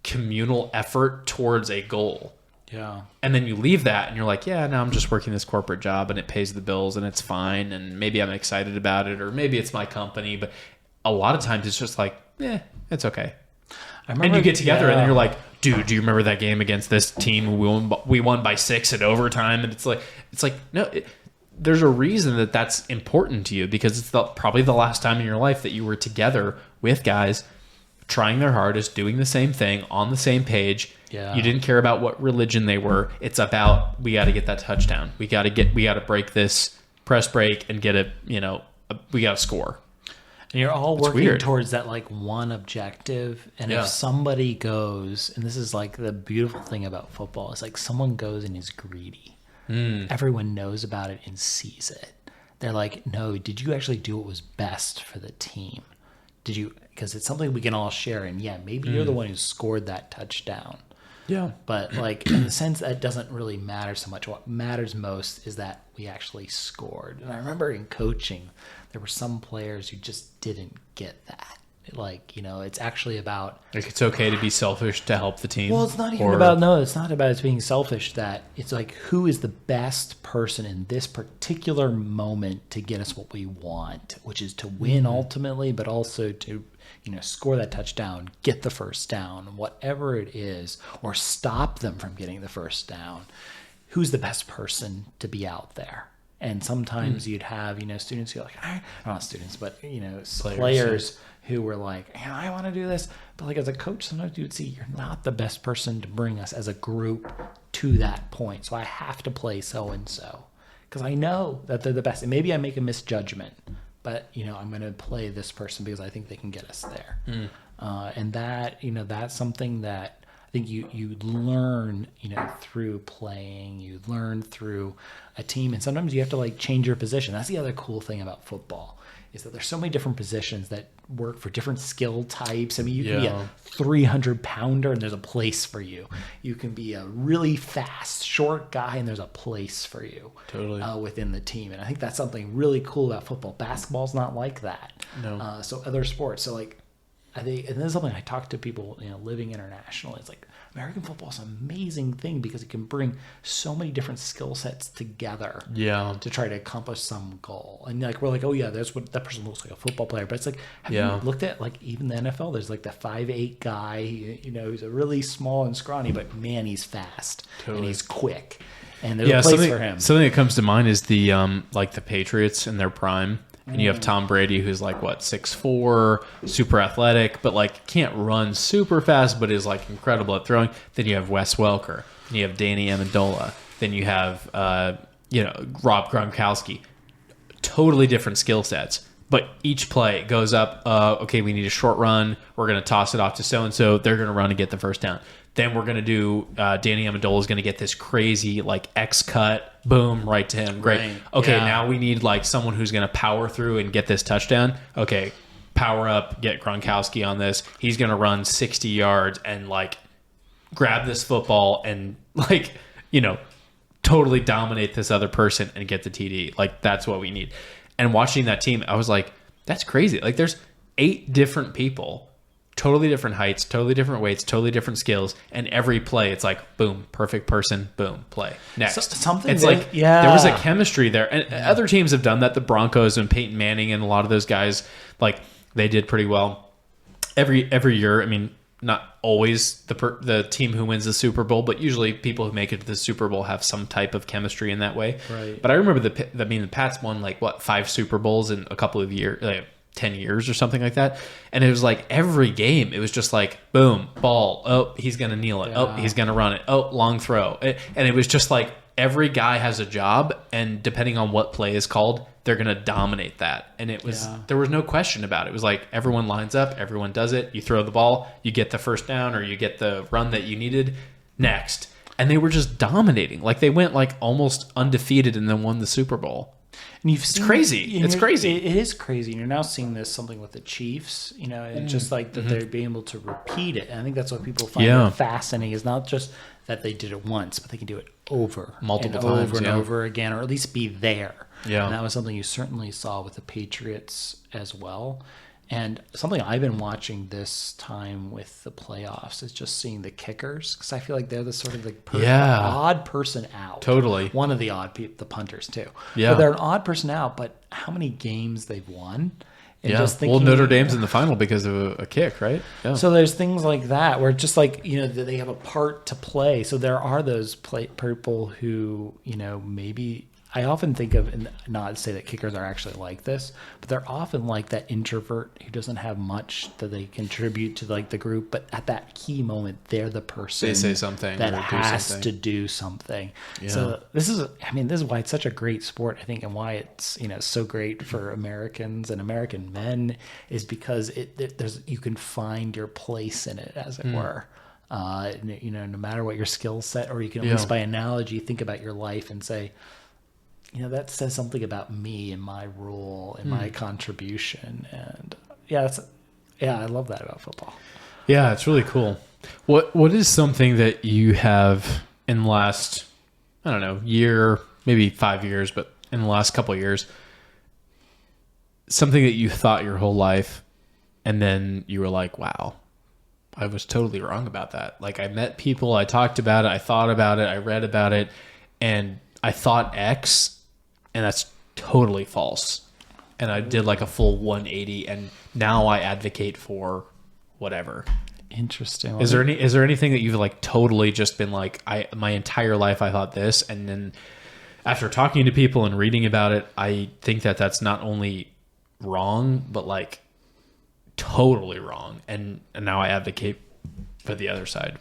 communal effort towards a goal. Yeah. And then you leave that and you're like, yeah, now I'm just working this corporate job and it pays the bills and it's fine. And maybe I'm excited about it, or maybe it's my company, but a lot of times it's just like, it's okay. And you get together and then you're like, dude, do you remember that game against this team? We won by 6 at overtime. And it's like, no, there's a reason that that's important to you, because it's probably the last time in your life that you were together with guys trying their hardest, doing the same thing, on the same page. Yeah. You didn't care about what religion they were. It's about, we got to get that touchdown. We got to break this press break and get we got to score. And you're all working towards that like one objective. And if somebody goes, and this is like the beautiful thing about football, is like someone goes and is greedy. Everyone knows about it and sees it. They're like, no, did you actually do what was best for the team? Did you? Because it's something we can all share. And yeah, maybe you're the one who scored that touchdown. Yeah. But like in the sense that doesn't really matter so much. What matters most is that we actually scored. And I remember in coaching, there were some players who just didn't get that. Like, it's actually about, like, it's okay to be selfish to help the team. Well, it's not even about, it's not about it being selfish. That it's like, who is the best person in this particular moment to get us what we want, which is to win ultimately, but also to, score that touchdown, get the first down, whatever it is, or stop them from getting the first down. Who's the best person to be out there? And sometimes you'd have, students who are like, not students, but, players who were like, I want to do this. But like as a coach, sometimes you would see you're not the best person to bring us as a group to that point. So I have to play so-and-so because I know that they're the best. And maybe I make a misjudgment, but, I'm going to play this person because I think they can get us there. And that, that's something that I think you learn, through playing, you learn through a team, and sometimes you have to like change your position. That's the other cool thing about football, is that there's so many different positions that work for different skill types. I mean, you can be a 300-pounder and there's a place for you. You can be a really fast, short guy and there's a place for you within the team. And I think that's something really cool about football. Basketball's not like that. No. So other sports. So like, I think, and this is something I talk to people, living internationally. It's like American football is an amazing thing because it can bring so many different skill sets together. To try to accomplish some goal. And like we're like, oh yeah, that's what that person looks like, a football player. But it's like, have you looked at like even the NFL? There's like the 5'8" guy, who's a really small and scrawny, but man, he's fast and he's quick. And there's a place for him. Something that comes to mind is the like the Patriots in their prime. And you have Tom Brady, who's like, 6'4", super athletic, but like can't run super fast, but is like incredible at throwing. Then you have Wes Welker. Then you have Danny Amendola. Then you have, Rob Gronkowski. Totally different skill sets. But each play goes up, okay, we need a short run. We're going to toss it off to so-and-so. They're going to run and get the first down. Then we're going to do, Danny Amendola is going to get this crazy, like, X cut, boom, right to him. Great. Right. Okay, now we need, like, someone who's going to power through and get this touchdown. Okay, power up, get Gronkowski on this. He's going to run 60 yards and, like, grab this football and, like, totally dominate this other person and get the TD. Like, that's what we need. And watching that team, I was like, that's crazy. Like, there's 8 different people, totally different heights, totally different weights, totally different skills. And every play, it's like, boom, perfect person, boom, play. Next. Something it's like, there was a chemistry there. And other teams have done that. The Broncos and Peyton Manning and a lot of those guys, like, they did pretty well. Every year, I mean, not always the team who wins the Super Bowl, but usually people who make it to the Super Bowl have some type of chemistry in that way. Right. But I remember the Pats won 5 Super Bowls in a couple of years, 10 years or something like that. And it was like every game, it was just like, boom, ball. Oh, he's going to kneel it. Oh, he's going to run it. Oh, long throw. And it was just like every guy has a job. And depending on what play is called, they're going to dominate that. And it was, there was no question about it. It was like everyone lines up, everyone does it. You throw the ball, you get the first down or you get the run that you needed. Next. And they were just dominating. Like they went like almost undefeated and then won the Super Bowl. And it's crazy. It's crazy. It is crazy. And you're now seeing something with the Chiefs, and just like that they're being able to repeat it. And I think that's what people find fascinating, is not just that they did it once, but they can do it multiple times, over and over again, or at least be there. Yeah. And that was something you certainly saw with the Patriots as well. And something I've been watching this time with the playoffs is just seeing the kickers, because I feel like they're the sort of the odd person out. Totally. One of the odd people, the punters too. Yeah. But they're an odd person out, but how many games they've won. And just thinking, Notre Dame's in the final because of a kick, right? Yeah. So there's things like that where just like, they have a part to play. So there are those people who, maybe I often think of, and not to say that kickers are actually like this, but they're often like that introvert who doesn't have much that they contribute to like the group, but at that key moment, they're the person they say something that has to do something. Yeah. So this is why it's such a great sport, I think, and why it's, so great for Americans and American men, is because there's you can find your place in it, as it were. No matter what your skill set, or you can at least by analogy think about your life and say, that says something about me and my role and my contribution. And I love that about football. Yeah, it's really cool. What is something that you have in the last, I don't know, year, maybe 5 years, but in the last couple of years, something that you thought your whole life, and then you were like, wow, I was totally wrong about that. Like, I met people, I talked about it, I thought about it, I read about it, and I thought X, and that's totally false. And I did like a full 180, and now I advocate for whatever. Interesting. Is there anything that you've like totally just been like, my entire life I thought this, and then after talking to people and reading about it, I think that that's not only wrong, but like totally wrong, and now I advocate for the other side.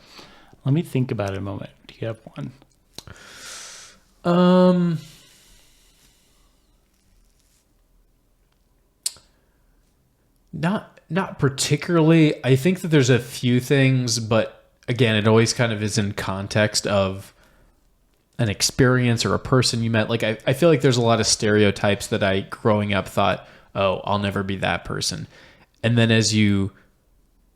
Let me think about it a moment. Do you have one? Not particularly. I think that there's a few things, but again, it always kind of is in context of an experience or a person you met. Like, I feel like there's a lot of stereotypes that I, growing up, thought, oh, I'll never be that person. And then as you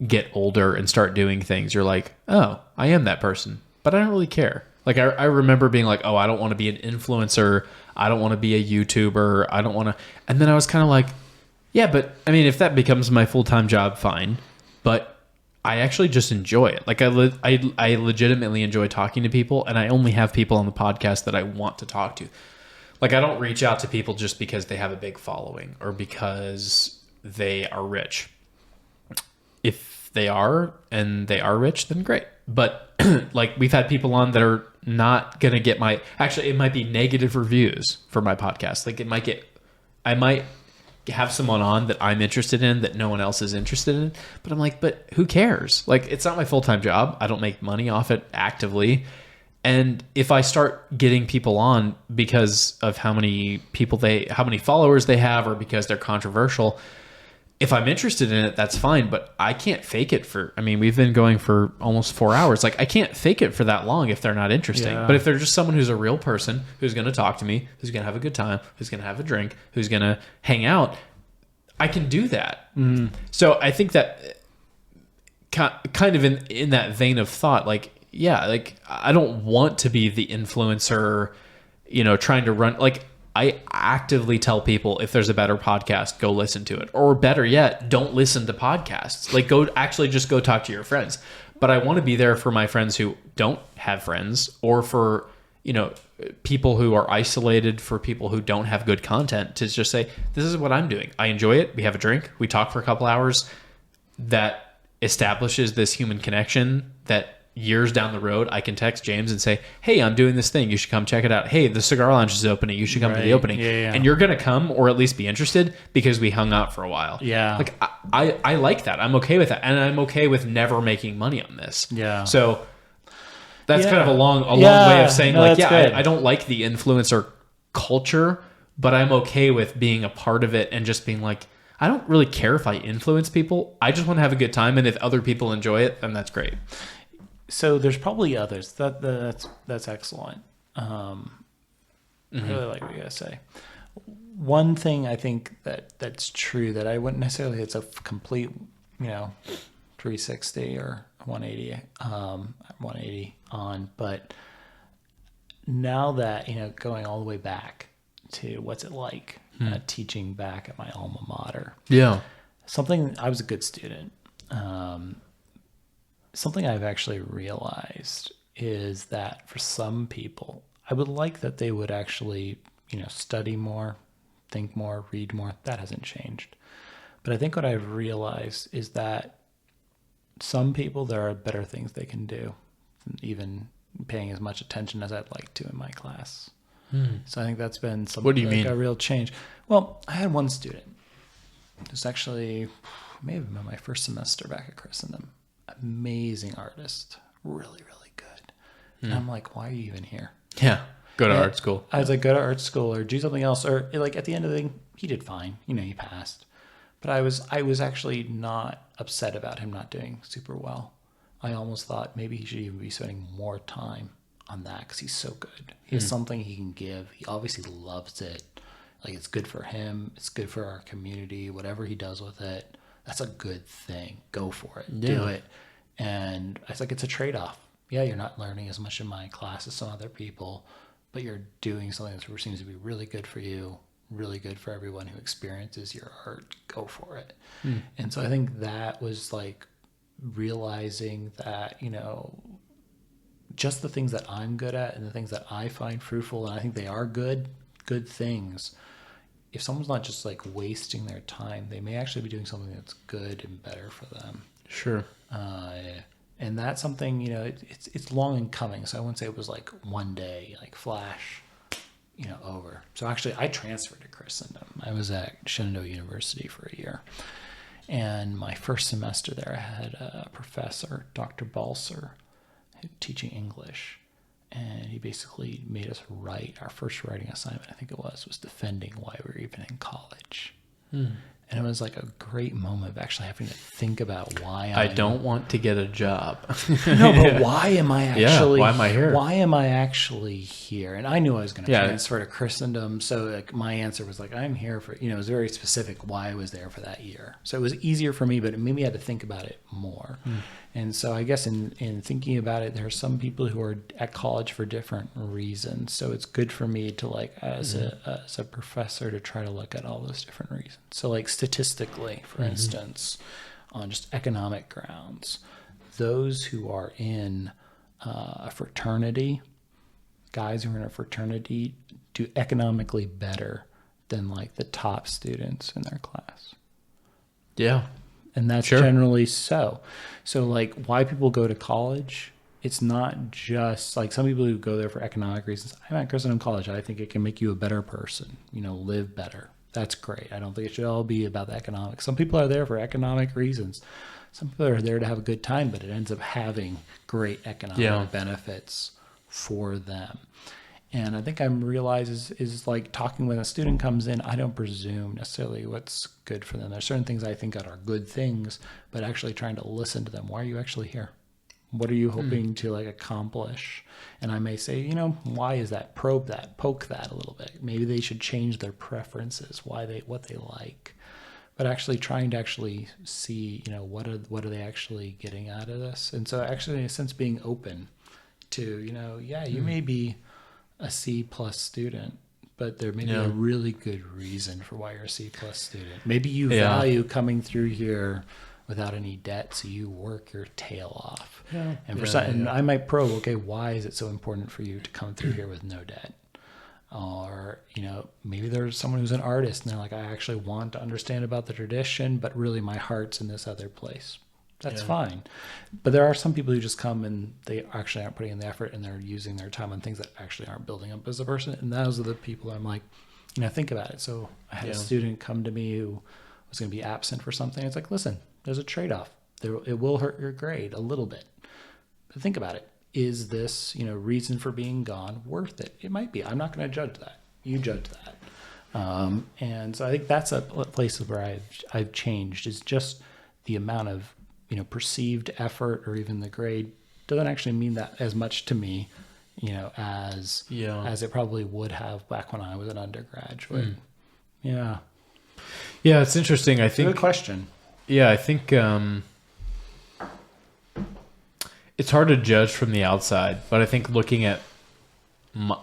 get older and start doing things, you're like, oh, I am that person, but I don't really care. Like, I remember being like, oh, I don't want to be an influencer. I don't want to be a YouTuber. I don't want to. And then I was kind of like, yeah, but I mean, if that becomes my full-time job, fine. But I actually just enjoy it. Like, I legitimately enjoy talking to people, and I only have people on the podcast that I want to talk to. Like, I don't reach out to people just because they have a big following or because they are rich. If they are and they are rich, then great. But like, we've had people on that are not going to get it might be negative reviews for my podcast. Like, I might have someone on that I'm interested in that no one else is interested in, but I'm like, but who cares? Like, it's not my full-time job. I don't make money off it actively. And if I start getting people on because of how many followers they have, or because they're controversial, if I'm interested in it, that's fine, but I can't fake it we've been going for almost 4 hours. Like, I can't fake it for that long if they're not interesting. Yeah. But if they're just someone who's a real person, who's going to talk to me, who's going to have a good time, who's going to have a drink, who's going to hang out, I can do that. Mm. So I think that kind of in that vein of thought, like, yeah, like, I don't want to be the influencer, trying to run, like, I actively tell people, if there's a better podcast, go listen to it. Or better yet, don't listen to podcasts. Like, just go talk to your friends. But I want to be there for my friends who don't have friends, or for, people who are isolated, for people who don't have good content, to just say, this is what I'm doing. I enjoy it. We have a drink. We talk for a couple hours. That establishes this human connection that years down the road, I can text James and say, hey, I'm doing this thing. You should come check it out. Hey, the cigar lounge is opening. You should come to the opening. Yeah. And you're going to come, or at least be interested, because we hung out for a while. Yeah. Like, I like that. I'm okay with that. And I'm okay with never making money on this. Yeah. So that's kind of a long way of saying, like, I don't like the influencer culture, but I'm okay with being a part of it and just being like, I don't really care if I influence people. I just want to have a good time. And if other people enjoy it, then that's great. So there's probably others. That's excellent. I really like what you guys say. One thing I think that's true, that I wouldn't necessarily, it's a complete, 360 or 180 on, but now that, going all the way back to what's it like teaching back at my alma mater. Yeah. I was a good student. Something I've actually realized is that for some people, I would like that they would actually, study more, think more, read more. That hasn't changed. But I think what I've realized is that some people, there are better things they can do than even paying as much attention as I'd like to in my class. So I think that's been something. What do you mean? A real change. Well, I had one student. It was actually, may have been my first semester back at Christendom. Amazing artist, really, really good. And I'm like, why are you even here? Yeah, go to art school. I was like, go to art school or do something else. Or like, at the end of the thing, he did fine. He passed. But I was actually not upset about him not doing super well. I almost thought maybe he should even be spending more time on that, because he's so good. He has something he can give. He obviously loves it. Like, it's good for him. It's good for our community. Whatever he does with it, that's a good thing. Go for it. Do it. And it's like, it's a trade-off. Yeah, you're not learning as much in my class as some other people, but you're doing something that seems to be really good for you, really good for everyone who experiences your art. Go for it. And so I think that was like realizing that, just the things that I'm good at and the things that I find fruitful, and I think they are good things. If someone's not just like wasting their time, they may actually be doing something that's good and better for them. Sure. And that's something, it's long in coming. So I wouldn't say it was like one day, like flash, over. So actually I transferred to Christendom. I was at Shenandoah University for a year. And my first semester there, I had a professor, Dr. Balser, teaching English. And he basically made us write, our first writing assignment, I think it was defending why we were even in college. And it was like a great moment of actually having to think about why I don't want to get a job. No, but why am I actually? Why am I here? Why am I actually here? And I knew I was going to transfer to Christendom, so like my answer was like, I'm here for. It was very specific why I was there for that year. So it was easier for me, but it made me have to think about it more. And so I guess in thinking about it, there are some people who are at college for different reasons. So it's good for me to like as a professor to try to look at all those different reasons. So like statistically, for instance, on just economic grounds, those who are in a fraternity, guys who are in a fraternity, do economically better than like the top students in their class. Yeah. And that's generally so. So like why people go to college, it's not just like some people who go there for economic reasons. I'm at Christendom College. I think it can make you a better person, live better. That's great. I don't think it should all be about the economics. Some people are there for economic reasons. Some people are there to have a good time, but it ends up having great economic benefits for them. And I think I'm realized is like talking when a student comes in, I don't presume necessarily what's good for them. There's certain things I think are good things, but actually trying to listen to them. Why are you actually here? What are you hoping to like accomplish? And I may say, why is that? Probe that, poke that a little bit. Maybe they should change their preferences, what they like. But actually trying to actually see, what are they actually getting out of this? And so actually in a sense being open to, you may be a C plus student, but there may be a really good reason for why you're a C plus student. Maybe you value coming through here without any debt, so you work your tail off. And I might probe, okay, why is it so important for you to come through here with no debt? Or, maybe there's someone who's an artist and they're like, I actually want to understand about the tradition, but really my heart's in this other place. That's fine. But there are some people who just come and they actually aren't putting in the effort and they're using their time on things that actually aren't building up as a person. And those are the people I'm like, think about it. So I had a student come to me who was going to be absent for something. It's like, listen, there's a trade-off. It will hurt your grade a little bit. But think about it. Is this, reason for being gone worth it? It might be. I'm not going to judge that. You judge that. And so I think that's a place where I've changed is just the amount of perceived effort or even the grade doesn't actually mean that as much to me, as it probably would have back when I was an undergraduate. Yeah, it's interesting. I think good question. Yeah, I think it's hard to judge from the outside, but I think looking at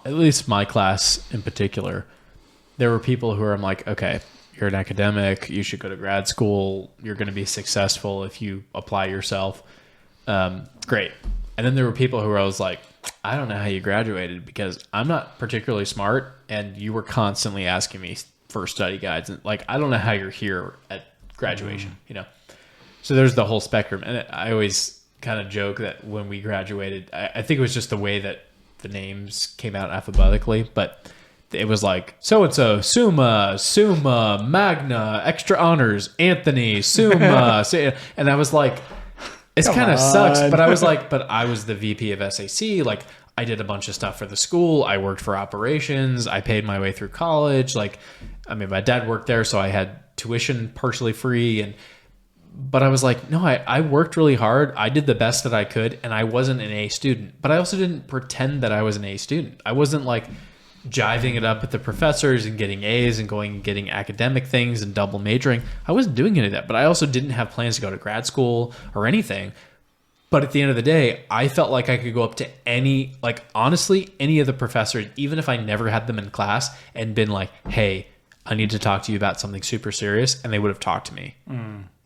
at least my class in particular, there were people who I'm like, okay, you're an academic, you should go to grad school, you're going to be successful if you apply yourself. Great. And then there were people who I was like, I don't know how you graduated because I'm not particularly smart and you were constantly asking me for study guides. And like, I don't know how you're here at graduation, So there's the whole spectrum. And I always kind of joke that when we graduated, I think it was just the way that the names came out alphabetically, but it was like so-and-so, summa, magna, extra honors, Anthony, summa. And I was like, it kind of sucks. But I was like, but I was the VP of SAC. Like I did a bunch of stuff for the school. I worked for operations. I paid my way through college. Like, my dad worked there, so I had tuition partially free. But I was like, no, I worked really hard. I did the best that I could. And I wasn't an A student, but I also didn't pretend that I was an A student. I wasn't like jiving it up with the professors and getting A's and going and getting academic things and double majoring. I wasn't doing any of that, but I also didn't have plans to go to grad school or anything. But at the end of the day, I felt like I could go up to any of the professors, even if I never had them in class, and been like, hey, I need to talk to you about something super serious. And they would have talked to me.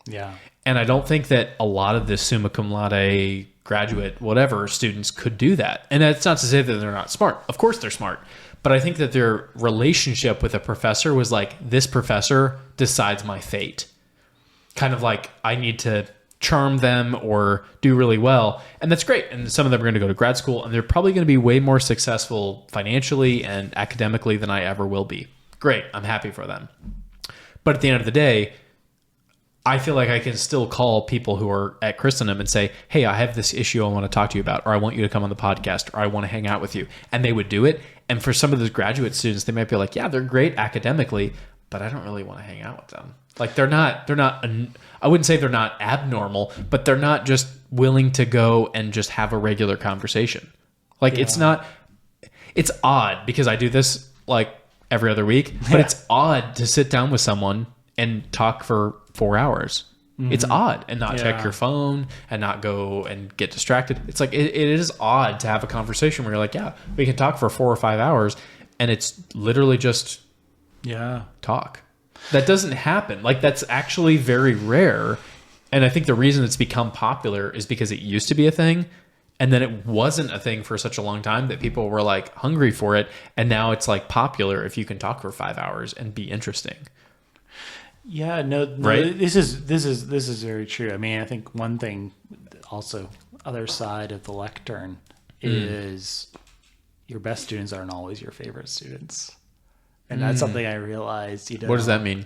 Yeah. And I don't think that a lot of the summa cum laude graduate, whatever, students could do that. And that's not to say that they're not smart. Of course they're smart. But I think that their relationship with a professor was like, this professor decides my fate. Kind of like I need to charm them or do really well. And that's great. And some of them are going to go to grad school and they're probably going to be way more successful financially and academically than I ever will be. Great. I'm happy for them. But at the end of the day, I feel like I can still call people who are at Christendom and say, hey, I have this issue I want to talk to you about, or I want you to come on the podcast, or I want to hang out with you. And they would do it. And for some of those graduate students, they might be like, yeah, they're great academically, but I don't really want to hang out with them. Like they're not, I wouldn't say they're not abnormal, but they're not just willing to go and just have a regular conversation. Like it's odd because I do this like every other week, but it's odd to sit down with someone and talk for 4 hours. It's odd and not check your phone and not go and get distracted. It's like, it is odd to have a conversation where you're like, yeah, we can talk for 4 or 5 hours and it's literally just talk. That doesn't happen. Like that's actually very rare. And I think the reason it's become popular is because it used to be a thing. And then it wasn't a thing for such a long time that people were like hungry for it. And now it's like popular if you can talk for 5 hours and be interesting. Yeah, no, right? This is very true. I mean, I think one thing also, other side of the lectern is your best students aren't always your favorite students. And that's something I realized, What does that mean?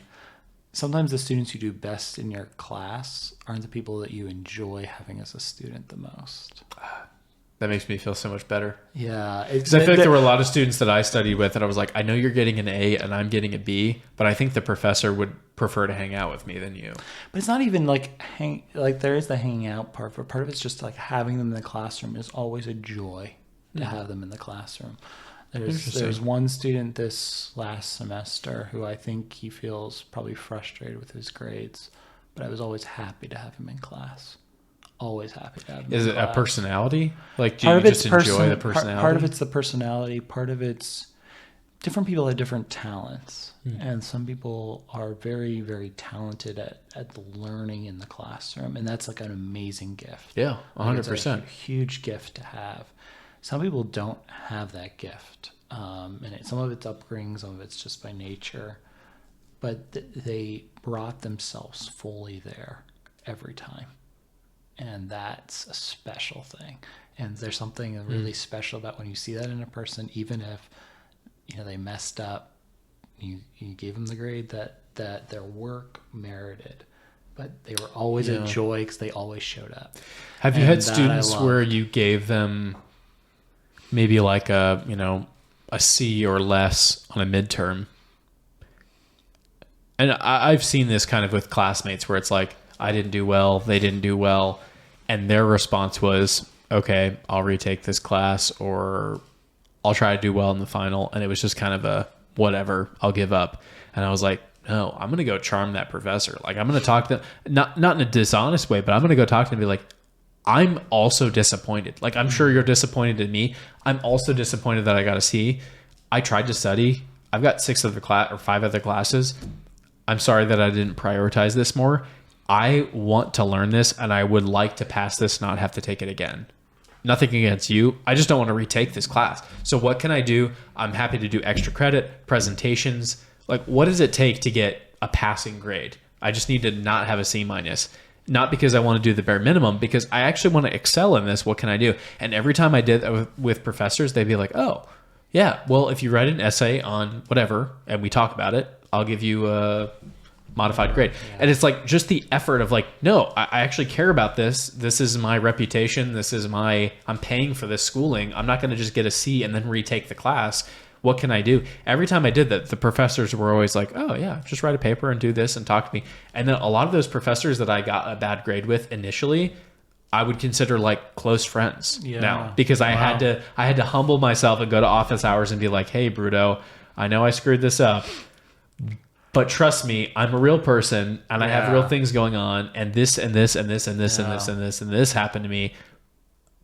Sometimes the students who do best in your class aren't the people that you enjoy having as a student the most. That makes me feel so much better. Yeah. Because I feel like there were a lot of students that I studied with and I was like, I know you're getting an A and I'm getting a B, but I think the professor would prefer to hang out with me than you. But it's not even like there is the hanging out part, but part of it's just like having them in the classroom is always a joy to have them in the classroom. There's one student this last semester who I think he feels probably frustrated with his grades, but I was always happy to have him in class. Always happy to have him Is in it class. a personality? Like, do you just enjoy the personality? Part of it's the personality. Part of it's different people have different talents. And some people are very, very talented at the learning in the classroom. And that's like an amazing gift. Yeah, 100%. It's a huge gift to have. Some people don't have that gift. And some of it's upbringing, some of it's just by nature. But they brought themselves fully there every time. And that's a special thing. And there's something really special about when you see that in a person, even if they messed up, you gave them the grade that their work merited, but they were always a joy because they always showed up. Have you had students where you gave them maybe like a C or less on a midterm? And I've seen this kind of with classmates where it's like, I didn't do well, they didn't do well, and their response was, okay, I'll retake this class or I'll try to do well in the final. And it was just kind of a whatever, I'll give up. And I was like, no, I'm going to go charm that professor. Like I'm going to talk to them, not in a dishonest way, but I'm going to go talk to them and be like, I'm also disappointed. Like I'm sure you're disappointed in me. I'm also disappointed that I got a C. I tried to study. I've got 5 other classes. I'm sorry that I didn't prioritize this more. I want to learn this and I would like to pass this, not have to take it again. Nothing against you. I just don't want to retake this class. So what can I do? I'm happy to do extra credit, presentations. Like what does it take to get a passing grade? I just need to not have a C-. Not because I want to do the bare minimum, because I actually want to excel in this. What can I do? And every time I did that with professors, they'd be like, oh, yeah, well, if you write an essay on whatever and we talk about it, I'll give you a modified grade. And it's like just the effort of like, no, I actually care about this. This is my reputation. I'm paying for this schooling. I'm not going to just get a C and then retake the class. What can I do? Every time I did that, the professors were always like, oh yeah, just write a paper and do this and talk to me. And then a lot of those professors that I got a bad grade with initially, I would consider like close friends now, because I had to humble myself and go to office hours and be like, hey, Bruto, I know I screwed this up, but trust me, I'm a real person and I have real things going on, and this and this and this and this and this and this and this happened to me.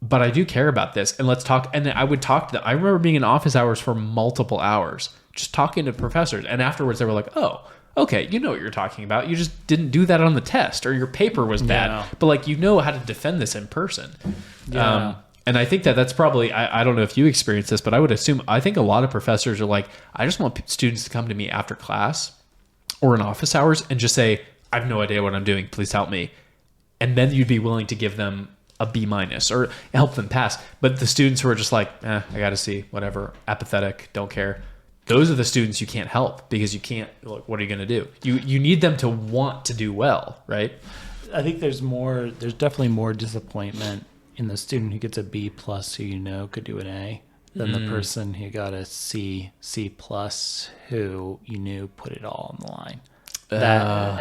But I do care about this, and let's talk. And I would talk to them. I remember being in office hours for multiple hours, just talking to professors. And afterwards they were like, oh, okay, you know what you're talking about. You just didn't do that on the test, or your paper was bad. But like, you know how to defend this in person. And I think that's probably, I don't know if you experienced this, but I think a lot of professors are like, I just want students to come to me after class or in office hours and just say, I have no idea what I'm doing. Please help me. And then you'd be willing to give them a B- or help them pass. But the students who are just like, I got to see, whatever, apathetic, don't care. Those are the students you can't help, because you can't, like, what are you going to do? You need them to want to do well, right? I think there's definitely more disappointment in the student who gets a B+ who could do an A than the person who got a C plus, who you knew put it all on the line.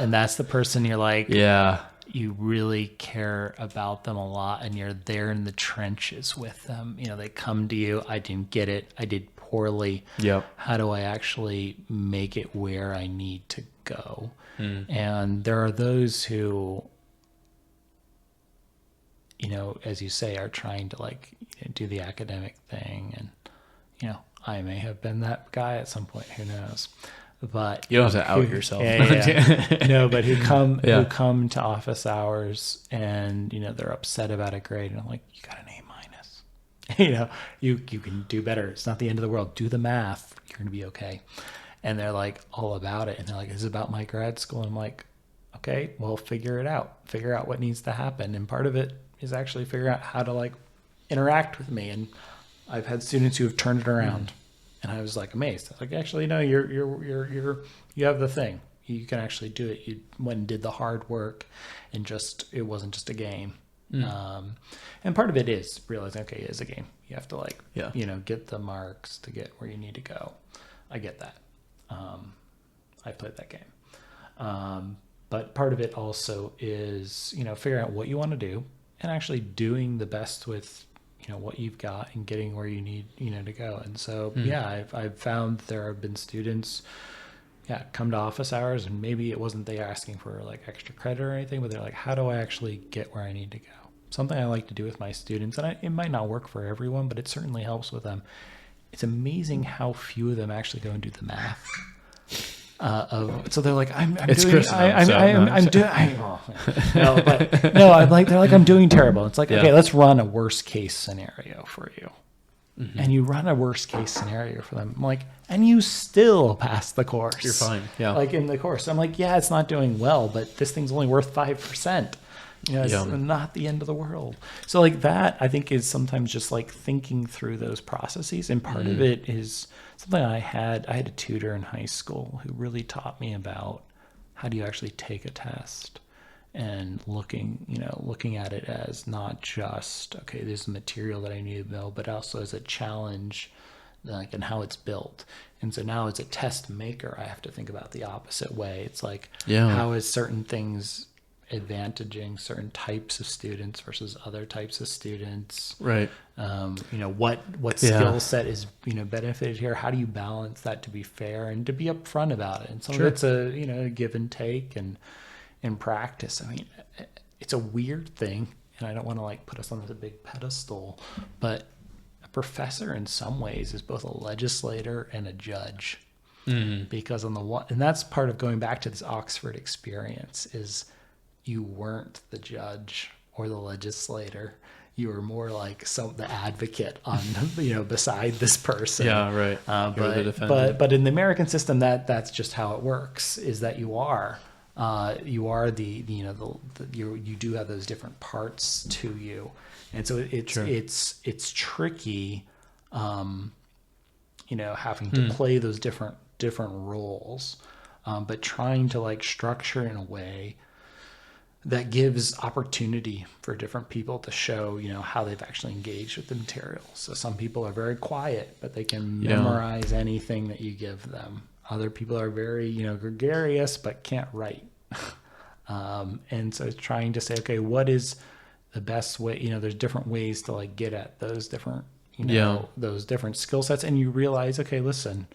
And that's the person you're like, Yeah. you really care about them a lot, and you're there in the trenches with them. You know, they come to you, I didn't get it, I did poorly. Yep. How do I actually make it where I need to go? And there are those who, you know, as you say, are trying to like do the academic thing. And, you know, I may have been that guy at some point, who knows? But You don't have to out yourself. No, but who come to office hours and, you know, they're upset about a grade, and I'm like, you got an A minus. You know, you can do better. It's not the end of the world. Do the math. You're gonna be okay. And they're like all about it. And they're like, this is about my grad school. And I'm like, okay, well, figure it out. Figure out what needs to happen. And part of it is actually figuring out how to like interact with me. And I've had students who have turned it around. And I was like amazed. I was like, actually, no, you have the thing. You can actually do it. You went and did the hard work, and it wasn't just a game. And part of it is realizing, okay, it is a game. You have to like, you know, get the marks to get where you need to go. I get that. I played that game. But part of it also is, you know, figuring out what you want to do and actually doing the best with, you know, what you've got and getting where you need, you know, to go. And so, I've found there have been students, come to office hours, and maybe it wasn't they asking for like extra credit or anything, but they're like, how do I actually get where I need to go? Something I like to do with my students, and it might not work for everyone, but it certainly helps with them. It's amazing how few of them actually go and do the math. So they're like, I'm doing terrible. It's like, okay, let's run a worst case scenario for you. And you run a worst case scenario for them. I'm like, and you still pass the course. You're fine. Yeah. Like in the course. I'm like, yeah, it's not doing well, but this thing's only worth 5%. You know, it's not the end of the world. So like that, I think, is sometimes just like thinking through those processes. And part of it is something I had a tutor in high school who really taught me about how do you actually take a test, and looking at it as not just, okay, there's material that I need to know, but also as a challenge, like, and how it's built. And so now as a test maker, I have to think about the opposite way. It's like, how is certain things advantaging certain types of students versus other types of students? Right. What skill set is, benefited here? How do you balance that to be fair and to be upfront about it? And some of it's a give and take, and in practice, I mean, it's a weird thing, and I don't want to like put us on this big pedestal, but a professor in some ways is both a legislator and a judge, because on the one, and that's part of going back to this Oxford experience, is you weren't the judge or the legislator. You were more like the advocate on, beside this person. Yeah, right. But in the American system, that's just how it works. Is that you are you do have those different parts to you, and so it's tricky, having to play those different roles, but trying to like structure in a way that gives opportunity for different people to show, how they've actually engaged with the material. So some people are very quiet, but they can memorize anything that you give them. Other people are very, gregarious, but can't write. And so it's trying to say, okay, what is the best way? There's different ways to like get at those different, those different skill sets. And you realize, okay, listen,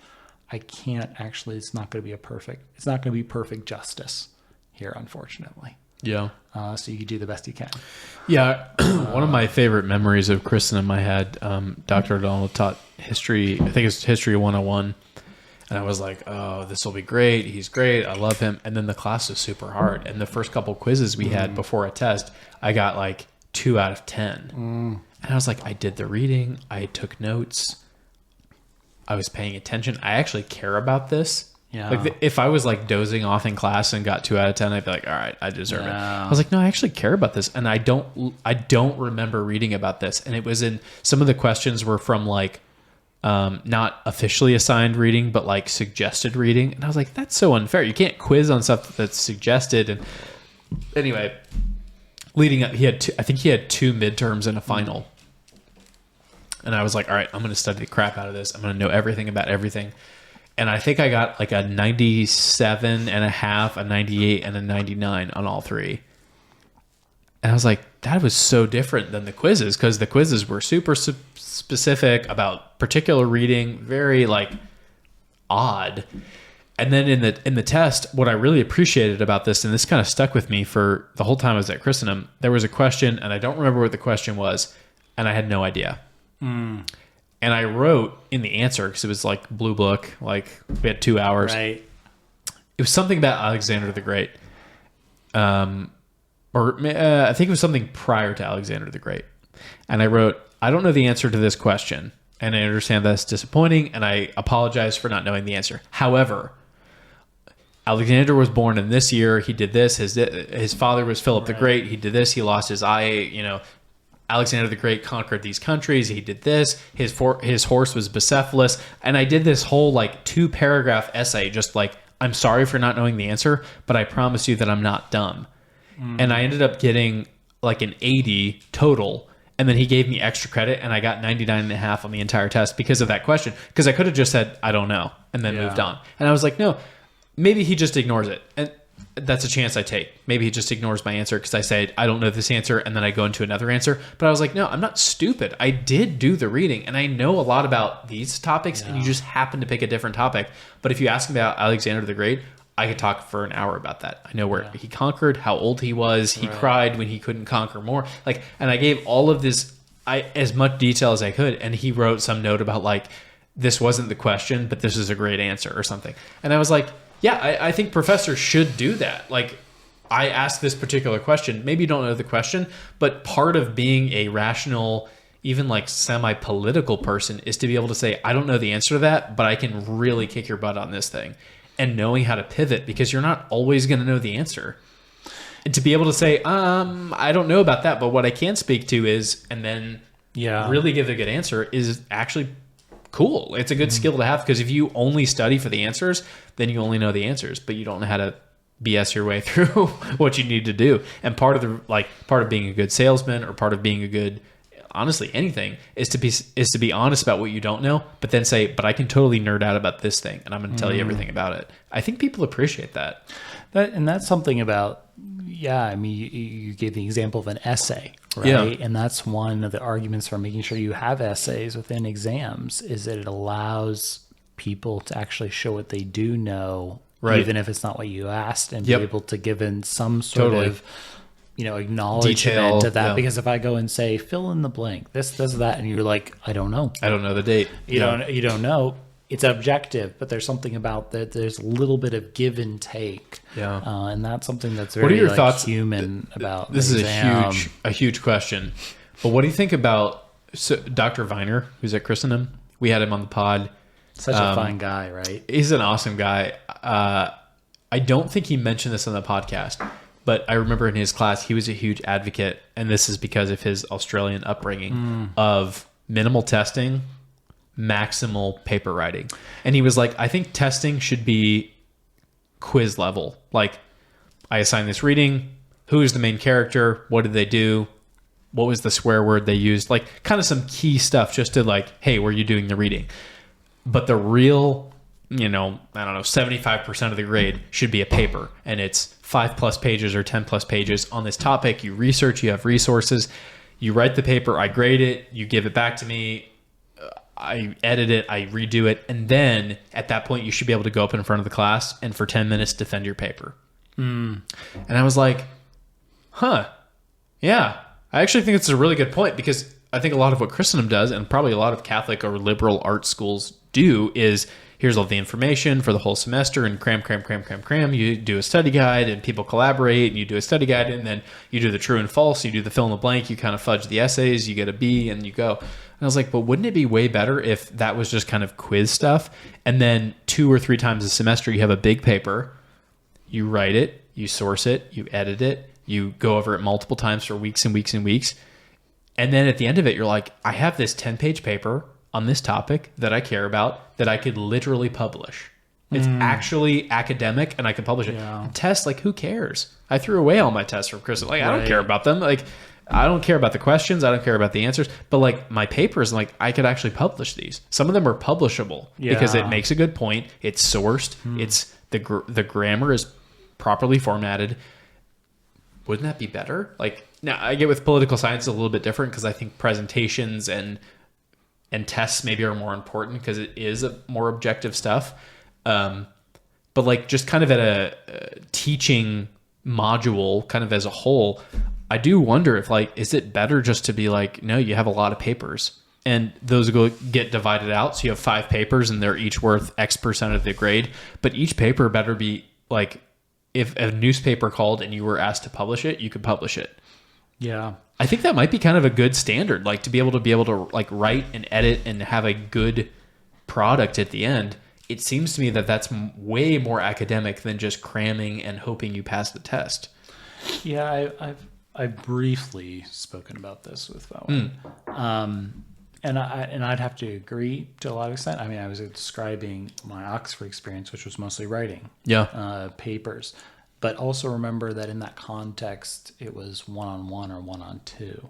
I can't actually, it's not going to be perfect justice here, unfortunately. Yeah. So you do the best you can. Yeah. One of my favorite memories of Christendom, I had Dr. O'Donnell taught history. I think it's History 101. And I was like, oh, this will be great. He's great. I love him. And then the class was super hard. And the first couple quizzes we had before a test, I got like 2 out of 10. And I was like, I did the reading. I took notes. I was paying attention. I actually care about this. Yeah. Like if I was like dozing off in class and got 2 out of 10, I'd be like, all right, I deserve it. I was like, no, I actually care about this. And I don't remember reading about this. And it was in, some of the questions were from like, not officially assigned reading, but like suggested reading. And I was like, that's so unfair. You can't quiz on stuff that's suggested. And anyway, leading up, I think he had 2 midterms and a final. And I was like, all right, I'm going to study the crap out of this. I'm going to know everything about everything. And I think I got like a 97 and a half, a 98, and a 99 on all three. And I was like, that was so different than the quizzes, because the quizzes were super specific about particular reading, very like odd. And then in the test, what I really appreciated about this, and this kind of stuck with me for the whole time I was at Christendom, there was a question, and I don't remember what the question was, and I had no idea. And I wrote in the answer, because it was like blue book, like we had 2 hours. Right. It was something about Alexander the Great. I think it was something prior to Alexander the Great. And I wrote, I don't know the answer to this question, and I understand that's disappointing, and I apologize for not knowing the answer. However, Alexander was born in this year. He did this. His father was Philip the Great. He did this. He lost his eye, Alexander the Great conquered these countries. He did this. His horse was Bucephalus. And I did this whole like 2-paragraph essay, just like, I'm sorry for not knowing the answer, but I promise you that I'm not dumb. And I ended up getting like an 80 total. And then he gave me extra credit, and I got 99.5 on the entire test because of that question. Because I could have just said, I don't know, and then moved on. And I was like, no, maybe he just ignores it. And that's a chance I take. Maybe he just ignores my answer because I say, I don't know this answer, and then I go into another answer. But I was like, no, I'm not stupid. I did do the reading, and I know a lot about these topics, and you just happen to pick a different topic. But if you ask me about Alexander the Great, I could talk for an hour about that. I know where he conquered, how old he was. He cried when he couldn't conquer more. And I gave all of this, as much detail as I could, and he wrote some note about like, this wasn't the question, but this is a great answer or something. And I was like, yeah, I think professors should do that. Like, I asked this particular question. Maybe you don't know the question, but part of being a rational, even like semi-political person is to be able to say, I don't know the answer to that, but I can really kick your butt on this thing. And knowing how to pivot, because you're not always going to know the answer. And to be able to say, I don't know about that, but what I can speak to is, and then really give a good answer is actually cool. It's a good skill to have, because if you only study for the answers, then you only know the answers, but you don't know how to BS your way through what you need to do. And part of being a good salesman, or part of being a good, honestly, anything, is to be honest about what you don't know, but then say, but I can totally nerd out about this thing, and I'm going to tell you everything about it. I think people appreciate that. And that's something about, you gave the example of an essay, right? Yeah. And that's one of the arguments for making sure you have essays within exams, is that it allows people to actually show what they do know, even if it's not what you asked, and be able to give in some sort of acknowledgement to that. Because if I go and say, fill in the blank, this, that, and you're like, I don't know. I don't know the date. You don't know. It's objective, but there's something about that. There's a little bit of give and take. Yeah. And that's something that's very, what are your thoughts human about this is a huge question. But what do you think about Dr. Viner, who's at Christendom? We had him on the pod. Such a fine guy, right? He's an awesome guy. I don't think he mentioned this on the podcast, but I remember in his class, he was a huge advocate, and this is because of his Australian upbringing, of minimal testing, maximal paper writing. And he was like, I think testing should be quiz level. Like, I assign this reading, who is the main character, what did they do, what was the swear word they used, like kind of some key stuff, just to like, hey, were you doing the reading? But the real, 75% of the grade should be a paper, and it's 5+ pages or 10+ pages on this topic. You research, you have resources, you write the paper, I grade it, you give it back to me, I edit it, I redo it, and then at that point you should be able to go up in front of the class and for 10 minutes defend your paper. And I was like, yeah, I actually think it's a really good point, because I think a lot of what Christendom does, and probably a lot of Catholic or liberal art schools do, is here's all the information for the whole semester, and cram. You do a study guide, and people collaborate, and you do a study guide, and then you do the true and false, you do the fill in the blank, you kind of fudge the essays, you get a B, and you go. And I was like, but wouldn't it be way better if that was just kind of quiz stuff, and then 2 or 3 times a semester you have a big paper, you write it, you source it, you edit it, you go over it multiple times for weeks and weeks and weeks, and then at the end of it, you're like, I have this 10-page paper on this topic that I care about that I could literally publish. It's actually academic, and I can publish it. Yeah. Tests, like, who cares? I threw away all my tests from Criste. Like, I don't care about them. Like, I don't care about the questions. I don't care about the answers. But like my papers, like I could actually publish these. Some of them are publishable because it makes a good point. It's sourced. It's the grammar is properly formatted. Wouldn't that be better? Like now I get with political science it's a little bit different because I think presentations and tests maybe are more important because it is a more objective stuff. But like just kind of at a teaching module kind of as a whole, I do wonder if like, is it better just to be like, no, you have a lot of papers and those go get divided out. So you have 5 papers and they're each worth X% of the grade, but each paper better be like, if a newspaper called and you were asked to publish it, you could publish it. Yeah. I think that might be kind of a good standard, like to be able to like write and edit and have a good product at the end. It seems to me that that's way more academic than just cramming and hoping you pass the test. Yeah, I've briefly spoken about this with Bowen. And I'd have to agree to a lot of extent. I mean, I was describing my Oxford experience, which was mostly writing papers. But also remember that in that context, it was 1-on-1 or 1-on-2.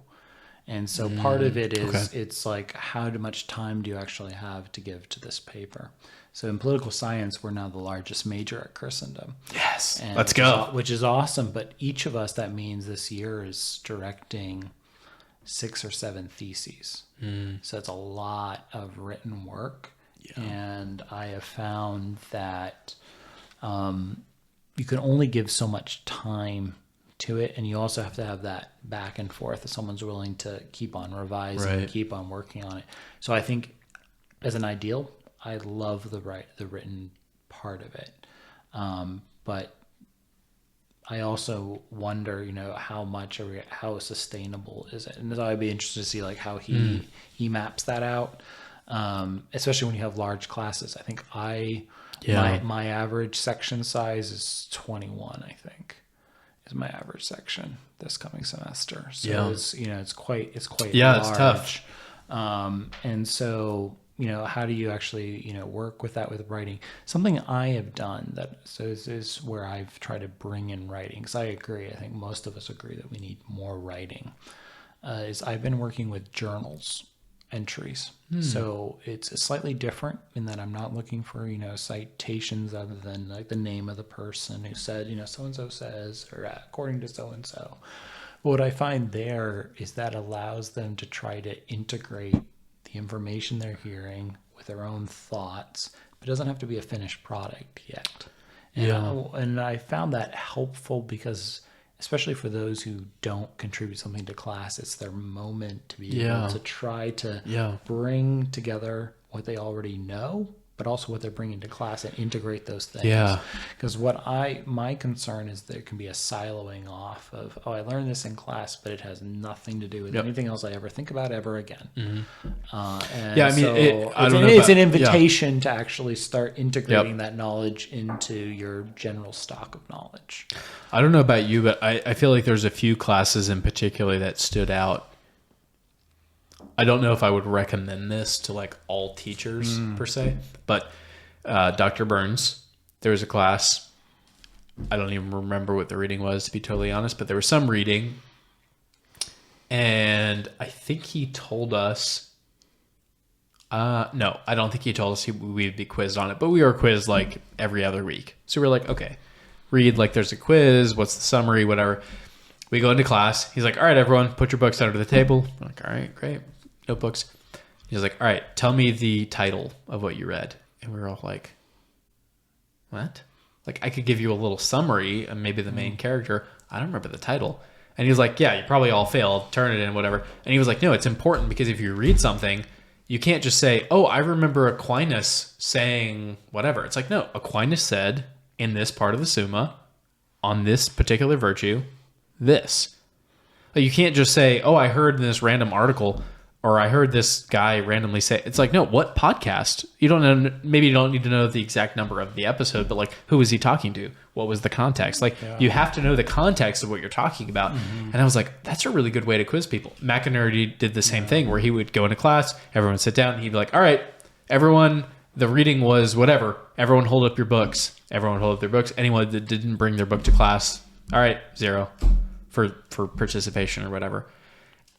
And so part of it is it's like, how much time do you actually have to give to this paper? So in political science, we're now the largest major at Christendom. Yes, and let's go. Which is awesome. But each of us, that means this year is directing 6 or 7 theses. So it's a lot of written work. Yeah. And I have found that you can only give so much time to it, and you also have to have that back and forth if someone's willing to keep on revising and keep on working on it. So I think as an ideal, I love the written part of it. But I also wonder, how sustainable is it? And so I'd be interested to see like how he maps that out. Especially when you have large classes. I think my average section size is 21, I think. Is my average section this coming semester. So it's quite large. It's tough. And so, how do you actually, work with that with writing? Something I have done is where I've tried to bring in writing, because I agree, I think most of us agree that we need more writing, is I've been working with journals entries. So it's slightly different in that I'm not looking for, citations other than like the name of the person who said, so-and-so says, or according to so-and-so. But what I find there is that allows them to try to integrate the information they're hearing with their own thoughts, but it doesn't have to be a finished product yet. And I found that helpful because, especially for those who don't contribute something to class, it's their moment to be able to try to bring together what they already know, but also what they're bringing to class and integrate those things. Yeah. Because my concern is there can be a siloing off of, I learned this in class, but it has nothing to do with anything else I ever think about ever again. It's an invitation to actually start integrating that knowledge into your general stock of knowledge. I don't know about you, but I feel like there's a few classes in particular that stood out. I don't know if I would recommend this to like all teachers per se, but Dr. Burns, there was a class, I don't even remember what the reading was, to be totally honest, but there was some reading, and I think he told us, no, I don't think he told us we'd be quizzed on it, but we were quizzed like every other week. So we're like, okay, read, like there's a quiz, what's the summary, whatever. We go into class. He's like, all right, everyone, put your books under the table. I'm like, all right, great. Notebooks. He's like, all right, tell me the title of what you read. And we were all like, what? Like, I could give you a little summary and maybe the main character. I don't remember the title. And he was like, yeah, you probably all failed. Turn it in, whatever. And he was like, no, it's important because if you read something, you can't just say, oh, I remember Aquinas saying whatever. It's like, no, Aquinas said in this part of the Summa, on this particular virtue, this. Like, you can't just say, oh, I heard in this random article, or I heard this guy randomly say. It's like, no, what podcast? You don't know. Maybe you don't need to know the exact number of the episode, but like, who was he talking to? What was the context? Like, you have to know the context of what you're talking about. And I was like, that's a really good way to quiz people. McInerney did the same thing where he would go into class, everyone sit down, and he'd be like, all right, everyone, the reading was whatever. Everyone hold up your books. Everyone hold up their books. Anyone that didn't bring their book to class, all right, 0 for participation or whatever.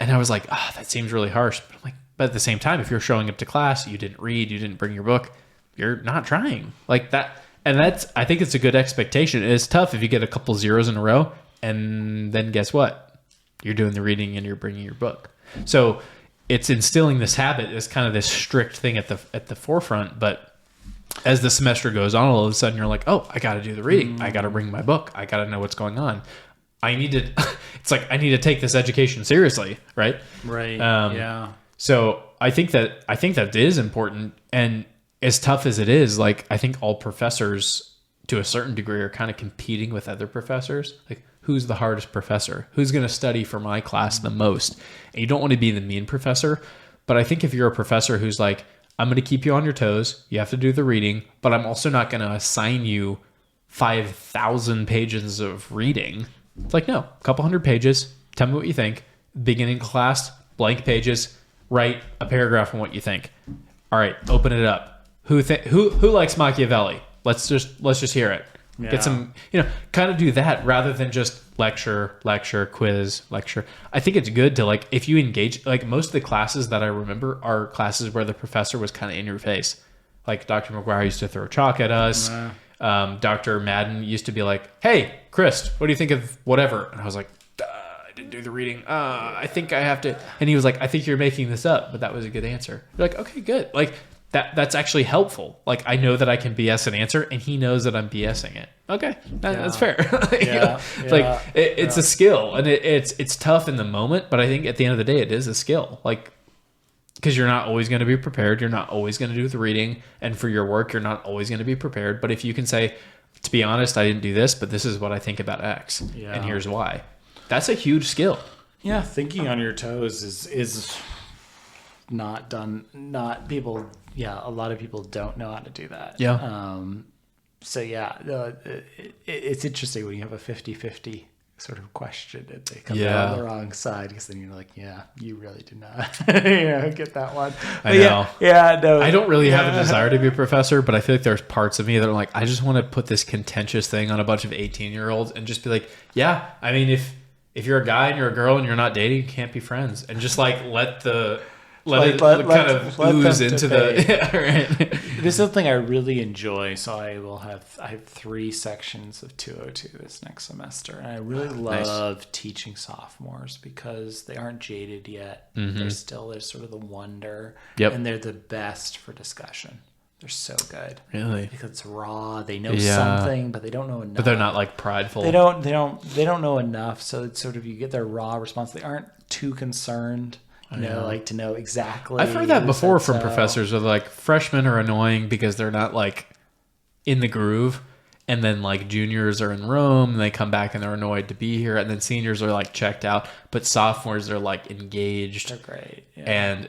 And I was like, that seems really harsh. But I'm like, but at the same time, if you're showing up to class, you didn't read, you didn't bring your book, you're not trying like that. And I think it's a good expectation. It's tough if you get a couple zeros in a row, and then guess what? You're doing the reading and you're bringing your book. So it's instilling this habit as kind of this strict thing at the forefront. But as the semester goes on, all of a sudden you're like, oh, I got to do the reading. I got to bring my book. I got to know what's going on. I need to, it's like, I need to take this education seriously. Right. Right. Yeah. So I think that is important. And as tough as it is, like, I think all professors to a certain degree are kind of competing with other professors. Like, who's the hardest professor? Who's going to study for my class the most? And you don't want to be the mean professor. But I think if you're a professor who's like, I'm going to keep you on your toes, you have to do the reading, but I'm also not going to assign you 5,000 pages of reading. It's like, no, a couple hundred pages. Tell me what you think. Beginning class, blank pages. Write a paragraph on what you think. All right, open it up. Who likes Machiavelli? Let's just hear it. Yeah. Get some, kind of do that rather than just lecture, quiz, lecture. I think it's good to, like, if you engage, like, most of the classes that I remember are classes where the professor was kind of in your face. Like Dr. McGuire used to throw chalk at us. Dr. Madden used to be like, hey, Criste, what do you think of whatever? And I was like, I didn't do the reading. I think I have to. And he was like, I think you're making this up, but that was a good answer. You're like, okay, good. Like, that's actually helpful. Like, I know that I can BS an answer, and he knows that I'm BSing it. Okay, that's fair. It's a skill, and it's tough in the moment, but I think at the end of the day, it is a skill. Like, because you're not always going to be prepared. You're not always going to do the reading, and for your work, you're not always going to be prepared. But if you can say, to be honest, I didn't do this, but this is what I think about X, and here's why. That's a huge skill. Yeah, thinking on your toes is not done. Not people. Yeah, a lot of people don't know how to do that. Yeah. It's interesting when you have a 50-50 sort of question and they come out on the wrong side, because then you're like, yeah, you really do not get that one. I know. No. I don't really have a desire to be a professor, but I feel like there's parts of me that are like, I just want to put this contentious thing on a bunch of 18-year-olds and just be like, yeah, I mean, if you're a guy and you're a girl and you're not dating, you can't be friends. And just like let it kind of ooze into the. This is something I really enjoy. So I have 3 sections of 202 this next semester, and I really love teaching sophomores because they aren't jaded yet. Mm-hmm. There's sort of the wonder, and they're the best for discussion. They're so good, really, because it's raw. They know something, but they don't know enough. But they're not like prideful. They don't know enough. So it's sort of, you get their raw response. They aren't too concerned. Like to know exactly. I've heard that before from professors where like freshmen are annoying because they're not like in the groove, and then like juniors are in Rome and they come back and they're annoyed to be here, and then seniors are like checked out, but sophomores are like engaged. They're great, and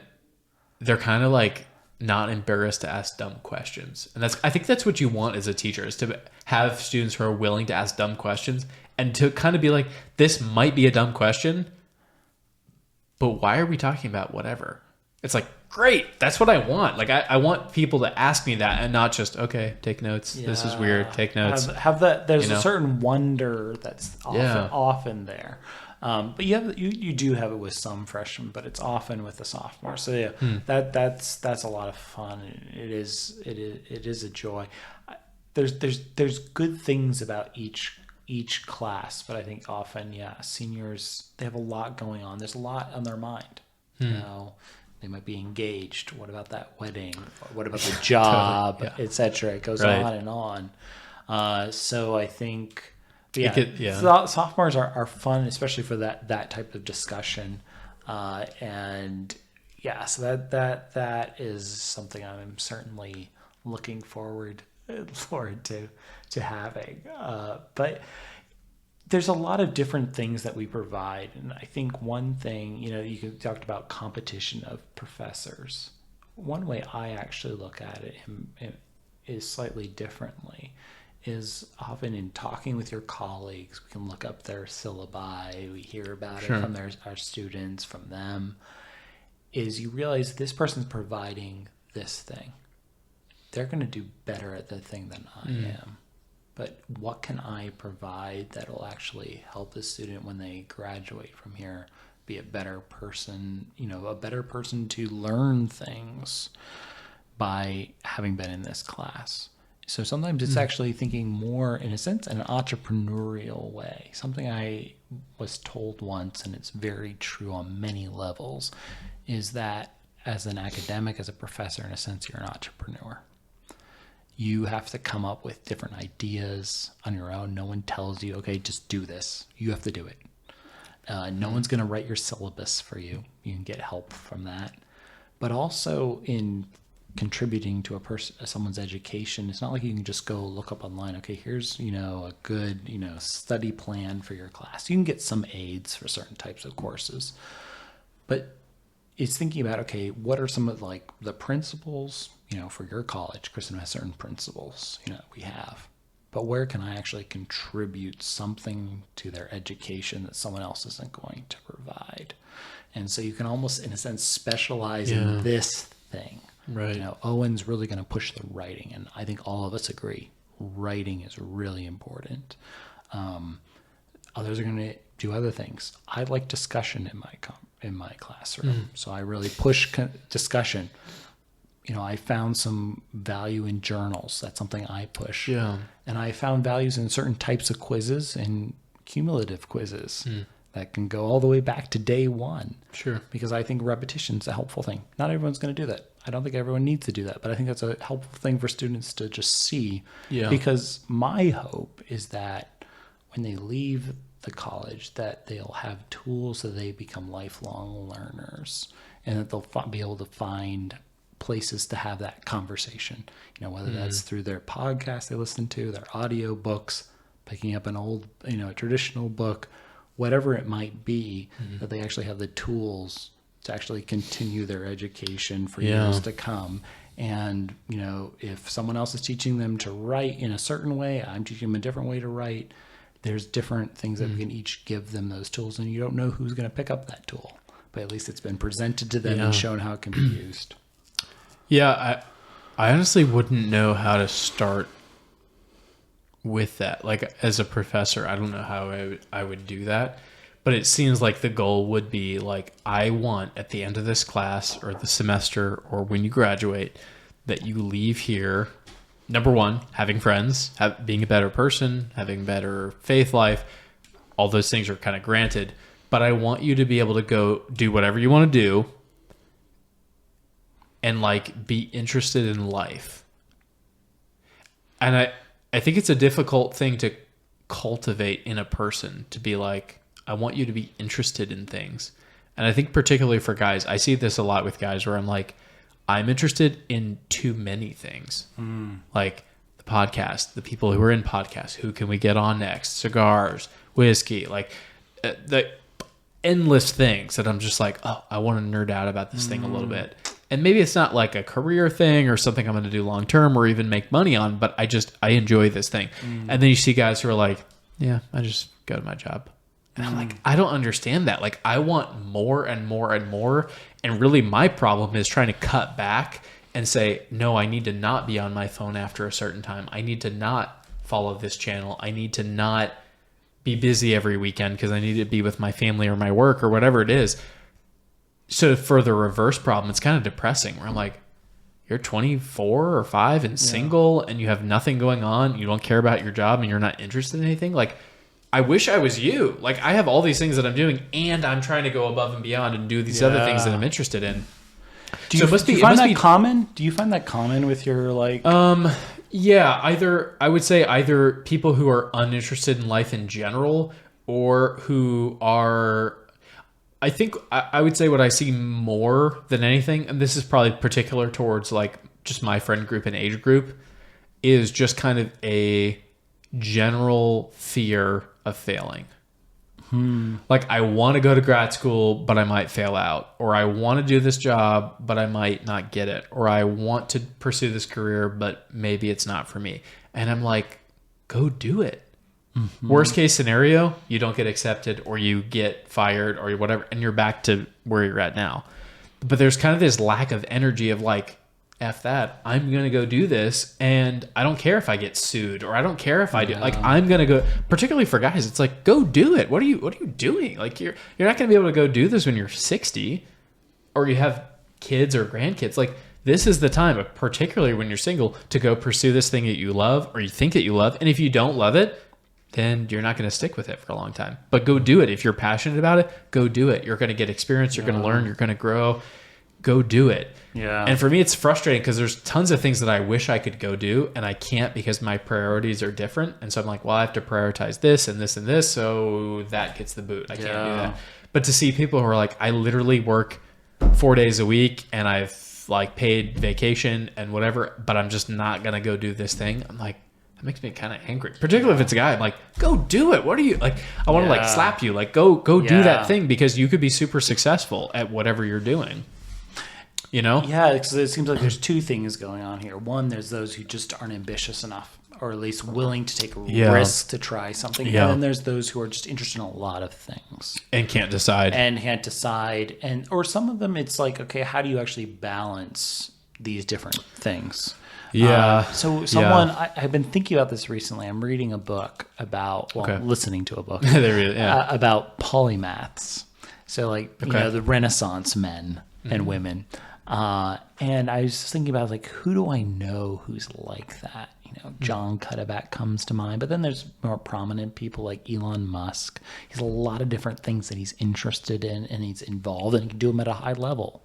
they're kind of like not embarrassed to ask dumb questions, and I think that's what you want as a teacher, is to have students who are willing to ask dumb questions and to kind of be like, this might be a dumb question, but why are we talking about whatever? It's like, great, that's what I want. Like, I want people to ask me that and not just, okay, take notes. This is weird, take notes. Have that. There's a certain wonder that's often there. But you do have it with some freshmen, but it's often with the sophomore. So that's a lot of fun. It is a joy. There's good things about each class, but I think often, seniors, they have a lot going on. There's a lot on their mind. They might be engaged. What about that wedding? What about the job, etc.? It goes on and on. So I think, sophomores are fun, especially for that type of discussion. So that is something I'm certainly looking forward to having. But there's a lot of different things that we provide. And I think one thing, you talked about competition of professors. One way I actually look at it is slightly differently, is often in talking with your colleagues, we can look up their syllabi, we hear about it from our students, from them, is you realize this person's providing this thing. They're going to do better at the thing than I am. But what can I provide that'll actually help the student when they graduate from here be a better person, a better person to learn things by having been in this class. So sometimes it's actually thinking more, in a sense, in an entrepreneurial way. Something I was told once, and it's very true on many levels, is that as an academic, as a professor, in a sense, you're an entrepreneur. You have to come up with different ideas on your own. No one tells you, okay, just do this. You have to do it. No one's going to write your syllabus for you. You can get help from that. But also in contributing to someone's education, it's not like you can just go look up online, okay, here's a good study plan for your class. You can get some aids for certain types of courses, but it's thinking about, okay, what are some of the principles for your college? Christendom has certain principles we have, but where can I actually contribute something to their education that someone else isn't going to provide? And so you can almost, in a sense, specialize in this thing. Right. Owen's really going to push the writing, and I think all of us agree writing is really important. Others are going to do other things. I like discussion in my classroom, so I really push discussion. I found some value in journals. That's something I push. Yeah. And I found values in certain types of quizzes and cumulative quizzes that can go all the way back to day one. Sure. Because I think repetition is a helpful thing. Not everyone's going to do that. I don't think everyone needs to do that, but I think that's a helpful thing for students to just see. Yeah. Because my hope is that when they leave the college, that they'll have tools so they become lifelong learners, and that they'll be able to find places to have that conversation. Whether that's through their podcast they listen to, their audio books, picking up an old, a traditional book, whatever it might be, that they actually have the tools to actually continue their education for years to come. And, if someone else is teaching them to write in a certain way, I'm teaching them a different way to write. There's different things that we can each give them those tools, and you don't know who's going to pick up that tool, but at least it's been presented to them and shown how it can be used. Yeah. I honestly wouldn't know how to start with that. As a professor, I don't know how I would do that. But it seems like the goal would be I want at the end of this class or the semester or when you graduate that you leave here, number one, having friends, being a better person, having better faith life. All those things are kind of granted. But I want you to be able to go do whatever you want to do and be interested in life. And I think it's a difficult thing to cultivate in a person, to be I want you to be interested in things. And I think particularly for guys, I see this a lot with guys where I'm interested in too many things. Like the podcast, the people who are in podcasts, who can we get on next? Cigars, whiskey, the endless things that I'm just I want to nerd out about this thing a little bit. And maybe it's not a career thing or something I'm going to do long term or even make money on, but I enjoy this thing. And then you see guys who are I just go to my job. And I'm I don't understand that. I want more and more and more. And really my problem is trying to cut back and say, no, I need to not be on my phone after a certain time. I need to not follow this channel. I need to not be busy every weekend because I need to be with my family or my work or whatever it is. So for the reverse problem, it's kind of depressing where I'm you're 24 or 5 and single and you have nothing going on. You don't care about your job and you're not interested in anything. I wish I was you. I have all these things that I'm doing and I'm trying to go above and beyond and do these other things that I'm interested in. Do you find that common? Do you find that common with your Yeah, I would say either people who are uninterested in life in general or who are, I think I would say what I see more than anything, and this is probably particular towards just my friend group and age group, is just kind of a general fear of failing. I want to go to grad school, but I might fail out. Or I want to do this job, but I might not get it. Or I want to pursue this career, but maybe it's not for me. And I'm go do it. Worst case scenario, you don't get accepted or you get fired or whatever, and you're back to where you're at now. But there's kind of this lack of energy of F that. I'm going to go do this, and I don't care if I get sued, or I don't care if I do. Like, I'm going to go, particularly for guys, it's like, go do it. What are you doing? Like, you're not going to be able to go do this when you're 60 or you have kids or grandkids. Like, this is the time, particularly when you're single, to go pursue this thing that you love or you think that you love. And if you don't love it, then you're not going to stick with it for a long time. But go do it. If you're passionate about it, go do it. You're going to get experience. You're going to learn. You're going to grow. Go do it. Yeah. And for me, it's frustrating because there's tons of things that I wish I could go do, and I can't because my priorities are different. And so I'm like, well, I have to prioritize this and this and this, so that gets the boot. I can't do that. But to see people who are like, I literally work 4 days a week and I've like paid vacation and whatever, but I'm just not going to go do this thing. I'm like, that makes me kind of angry, particularly if it's a guy. I'm like, go do it. What are you like? I want to like slap you. Like, go do that thing, because you could be super successful at whatever you're doing. You know? Yeah, because it seems like there's two things going on here. One, there's those who just aren't ambitious enough, or at least willing to take a risk to try something. Yeah. And then there's those who are just interested in a lot of things. And can't decide. And or some of them, it's like, okay, how do you actually balance these different things? Yeah. I've been thinking about this recently. I'm reading a book about, listening to a book about polymaths. So like, you know, the Renaissance men and women. And I was just thinking about, like, who do I know who's like that? You know, John Cuddeback comes to mind, but then there's more prominent people like Elon Musk. He has a lot of different things that he's interested in and he's involved in. He can do them at a high level.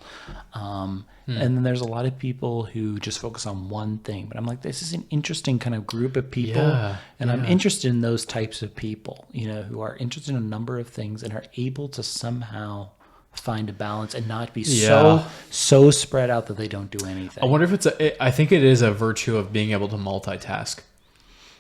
And then there's a lot of people who just focus on one thing. But I'm like, this is an interesting kind of group of people. I'm interested in those types of people, you know, who are interested in a number of things and are able to somehow find a balance and not be so spread out that they don't do anything. I wonder if I think it is a virtue of being able to multitask.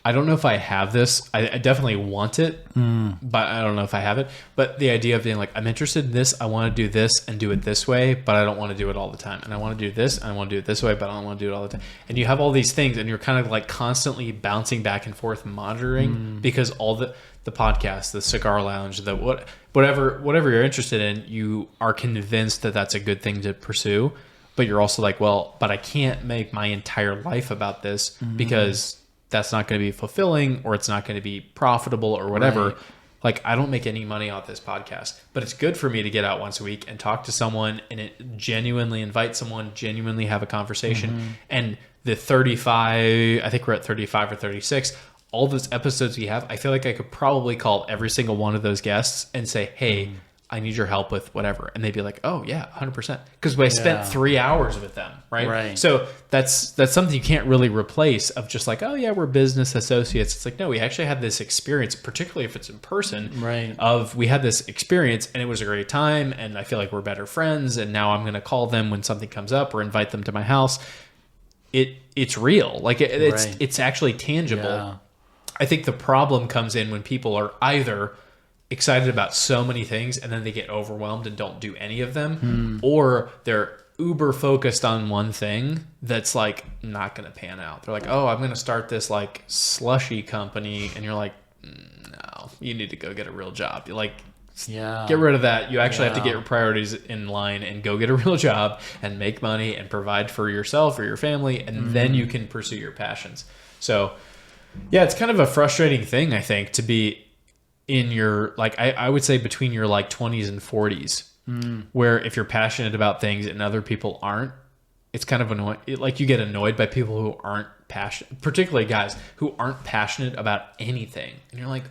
I don't know if I have this. I definitely want it, but I don't know if I have it. But the idea of being like, I'm interested in this, I want to do this and do it this way, but I don't want to do it all the time. And I want to do this, and I want to do it this way, but I don't want to do it all the time. And you have all these things, and you're kind of like constantly bouncing back and forth, monitoring, because all the podcast, the cigar lounge, whatever you're interested in, you are convinced that that's a good thing to pursue. But you're also like, well, but I can't make my entire life about this because that's not going to be fulfilling, or it's not going to be profitable or whatever. Right. Like, I don't make any money off this podcast, but it's good for me to get out once a week and talk to someone and genuinely invite someone, genuinely have a conversation. And the 35, I think we're at 35 or 36, all those episodes we have, I feel like I could probably call every single one of those guests and say, hey, I need your help with whatever. And they'd be like, oh yeah, 100%. Because I spent 3 hours with them, right? So that's something you can't really replace, of just like, oh yeah, we're business associates. It's like, no, we actually had this experience, particularly if it's in person, we had this experience and it was a great time, and I feel like we're better friends, and now I'm going to call them when something comes up or invite them to my house. It's real. Like it's actually tangible. Yeah. I think the problem comes in when people are either excited about so many things and then they get overwhelmed and don't do any of them, or they're uber focused on one thing that's like not going to pan out. They're like, oh, I'm going to start this like slushy company, and you're like, no, you need to go get a real job. You're like, get rid of that. You actually have to get your priorities in line and go get a real job and make money and provide for yourself or your family, and then you can pursue your passions. So yeah, it's kind of a frustrating thing, I think, to be in your, like, I would say between your like 20s and 40s, where if you're passionate about things and other people aren't, it's kind of annoying. Like, you get annoyed by people who aren't passionate, particularly guys who aren't passionate about anything. And you're like,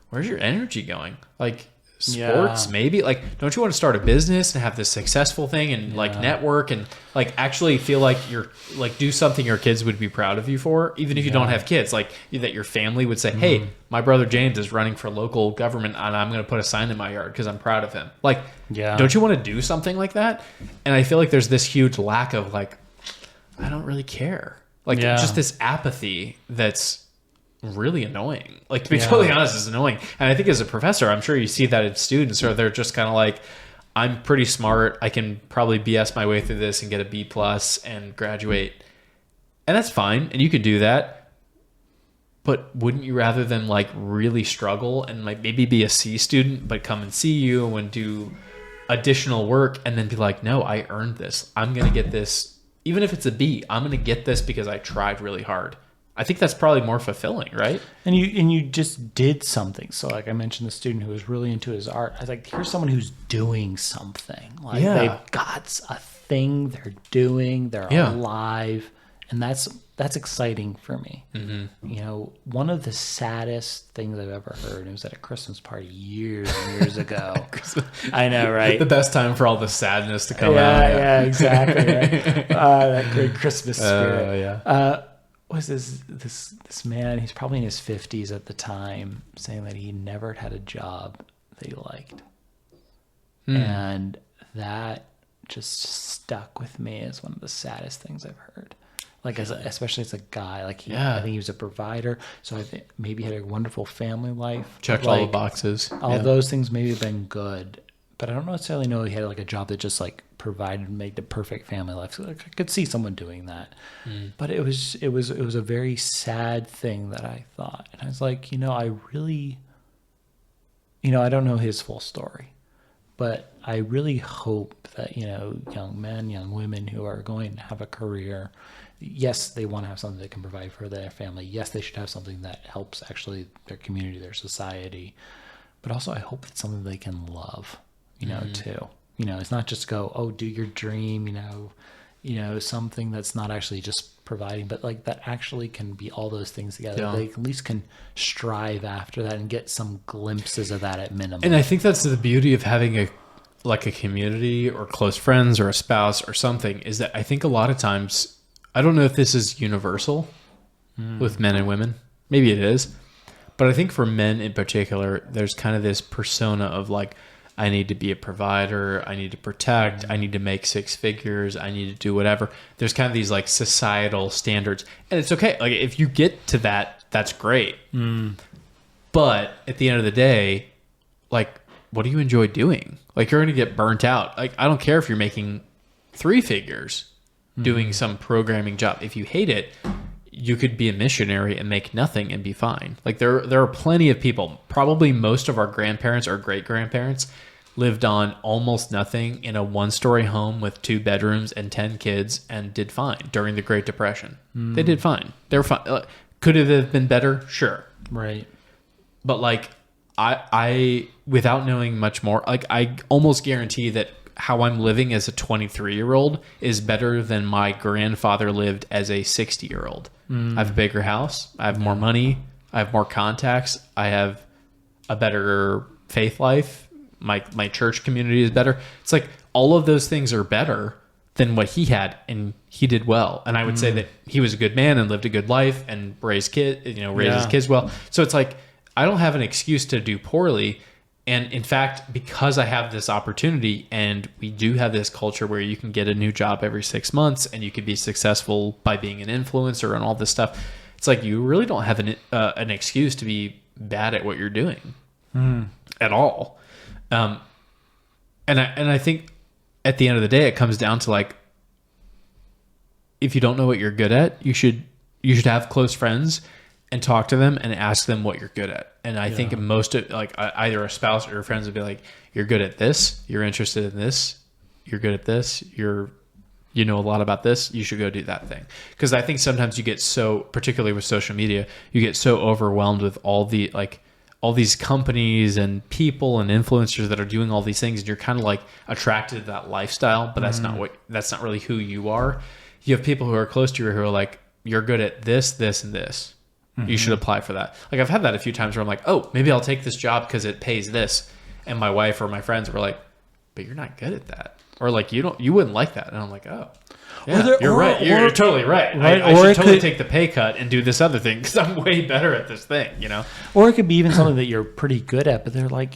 where's your energy going? Like, sports, maybe? Like, don't you want to start a business and have this successful thing and like network and like actually feel like you're like do something your kids would be proud of you for, even if you don't have kids, like that your family would say, hey, my brother James is running for local government and I'm going to put a sign in my yard because I'm proud of him. Like, don't you want to do something like that? And I feel like there's this huge lack of like, I don't really care. Like just this apathy that's really annoying. Like, to be totally honest, it's annoying. And I think as a professor, I'm sure you see that in students, or they're just kind of like, I'm pretty smart, I can probably BS my way through this and get a B+ and graduate. And that's fine, and you could do that. But wouldn't you rather than like really struggle and like maybe be a C student, but come and see you and do additional work and then be like, no, I earned this. I'm going to get this even if it's a B, I'm going to get this because I tried really hard. I think that's probably more fulfilling, right? And you just did something. So like I mentioned the student who was really into his art. I was like, here's someone who's doing something. Like they've got a thing they're doing, they're alive. And that's exciting for me. Mm-hmm. You know, one of the saddest things I've ever heard, it was at a Christmas party years and years ago. I know, right? The best time for all the sadness to come out. Yeah, exactly. Right? That great Christmas spirit. Was this man, he's probably in his 50s at the time, saying that he never had a job that he liked. And that just stuck with me as one of the saddest things I've heard. Like, especially as a guy, like I think he was a provider, so I think maybe he had a wonderful family life. Checked all the boxes. All those things maybe have been good, but I don't necessarily know he had like a job that just like provided and made the perfect family life. So like, I could see someone doing that, but it was a very sad thing that I thought, and I was like, I really, I don't know his full story, but I really hope that young men, young women who are going to have a career. Yes, they want to have something they can provide for their family. Yes, they should have something that helps actually their community, their society. But also I hope it's something they can love, too. It's not just go, do your dream, something that's not actually just providing, but like that actually can be all those things together. Yeah. They at least can strive after that and get some glimpses of that at minimum. And I think that's the beauty of having a community or close friends or a spouse or something, is that I think a lot of times, I don't know if this is universal with men and women. Maybe it is. But I think for men in particular, there's kind of this persona of like, I need to be a provider. I need to protect. I need to make six figures. I need to do whatever. There's kind of these like societal standards. And it's okay. Like if you get to that, that's great. But at the end of the day, like, what do you enjoy doing? Like you're going to get burnt out. Like I don't care if you're making 3 figures. Doing some programming job. If you hate it, you could be a missionary and make nothing and be fine. Like there are plenty of people, probably most of our grandparents or great-grandparents lived on almost nothing in a 1-story home with 2 bedrooms and 10 kids and did fine during the Great Depression. They did fine. They were fine. Could it have been better? Sure. Right. But like I without knowing much more, like I almost guarantee that how I'm living as a 23-year-old is better than my grandfather lived as a 60-year-old. I have a bigger house. I have more money. I have more contacts. I have a better faith life. My church community is better. It's like all of those things are better than what he had, and he did well. And I would say that he was a good man and lived a good life and raised his kids well. So it's like I don't have an excuse to do poorly. And in fact, because I have this opportunity and we do have this culture where you can get a new job every 6 months and you could be successful by being an influencer and all this stuff, it's like you really don't have an excuse to be bad at what you're doing at all. And I think at the end of the day, it comes down to like, if you don't know what you're good at, you should have close friends and talk to them and ask them what you're good at. And I think most of like either a spouse or your friends would be like, you're good at this. You're interested in this. You're good at this. You know a lot about this. You should go do that thing. Because I think sometimes you get so, particularly with social media, you get so overwhelmed with all these companies and people and influencers that are doing all these things. And you're kind of like attracted to that lifestyle, but that's not really who you are. You have people who are close to you who are like, you're good at this, this, and this. You should apply for that. Like I've had that a few times where I'm like, oh, maybe I'll take this job because it pays this. And my wife or my friends were like, but you're not good at that. Or like, you wouldn't like that. And I'm like, oh, yeah, you're right. You're totally right. I should totally take the pay cut and do this other thing because I'm way better at this thing, Or it could be even something that you're pretty good at, but they're like,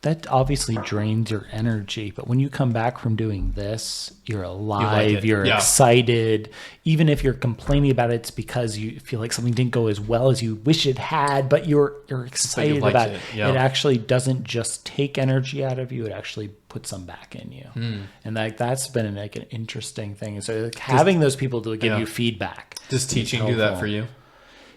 that obviously drains your energy. But when you come back from doing this, you're alive, you're excited. Even if you're complaining about it, it's because you feel like something didn't go as well as you wish it had, but you're excited about it. Yeah. It actually doesn't just take energy out of you, it actually puts some back in you. And that's been like an interesting thing. So like having those people to give you feedback. Does teaching do that for you?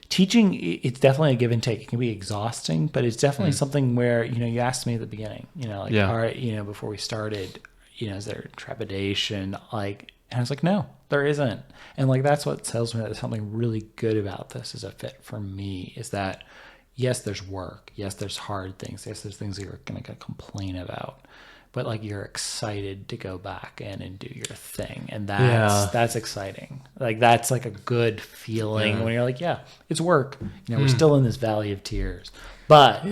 Teaching, it's definitely a give and take. It can be exhausting, but it's definitely something where, you asked me at the beginning, all right, before we started, is there trepidation? Like, And I was like, no, there isn't. And like, that's what tells me that there's something really good about this as a fit for me, is that yes, there's work. Yes, there's hard things. Yes, there's things that you're going to complain about, but like, you're excited to go back in and do your thing. And that's exciting. Like, that's like a good feeling when you're like, yeah, it's work. You know, we're still in this valley of tears, but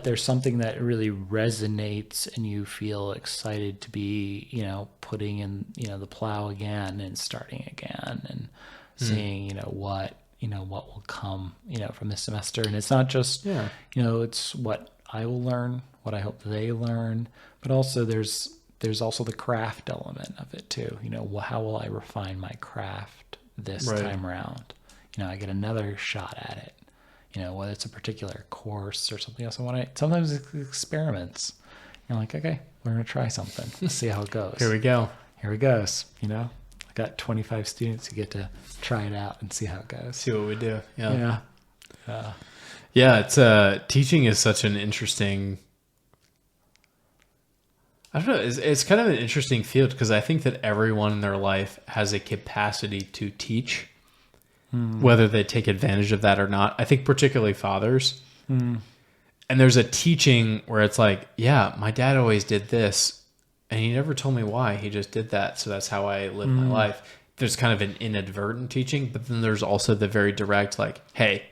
there's something that really resonates and you feel excited to be, you know, putting in, you know, the plow again and starting again and seeing, you know, what will come, you know, from this semester. And it's not just, you know, it's what I will learn, what I hope they learn, but also there's also the craft element of it too. You know, how will I refine my craft this time around? You know, I get another shot at it, you know, whether it's a particular course or something else. Sometimes it's experiments. You're like, okay, we're going to try something. Let's see how it goes. Here we go. Here it goes. You know, I got 25 students who get to try it out and see how it goes. See what we do. Yeah. It's teaching is such an interesting, I don't know, it's kind of an interesting field, because I think that everyone in their life has a capacity to teach, whether they take advantage of that or not. I think particularly fathers. And there's a teaching where it's like, yeah, my dad always did this and he never told me why. He just did that. So that's how I live my life. There's kind of an inadvertent teaching, but then there's also the very direct, like, hey,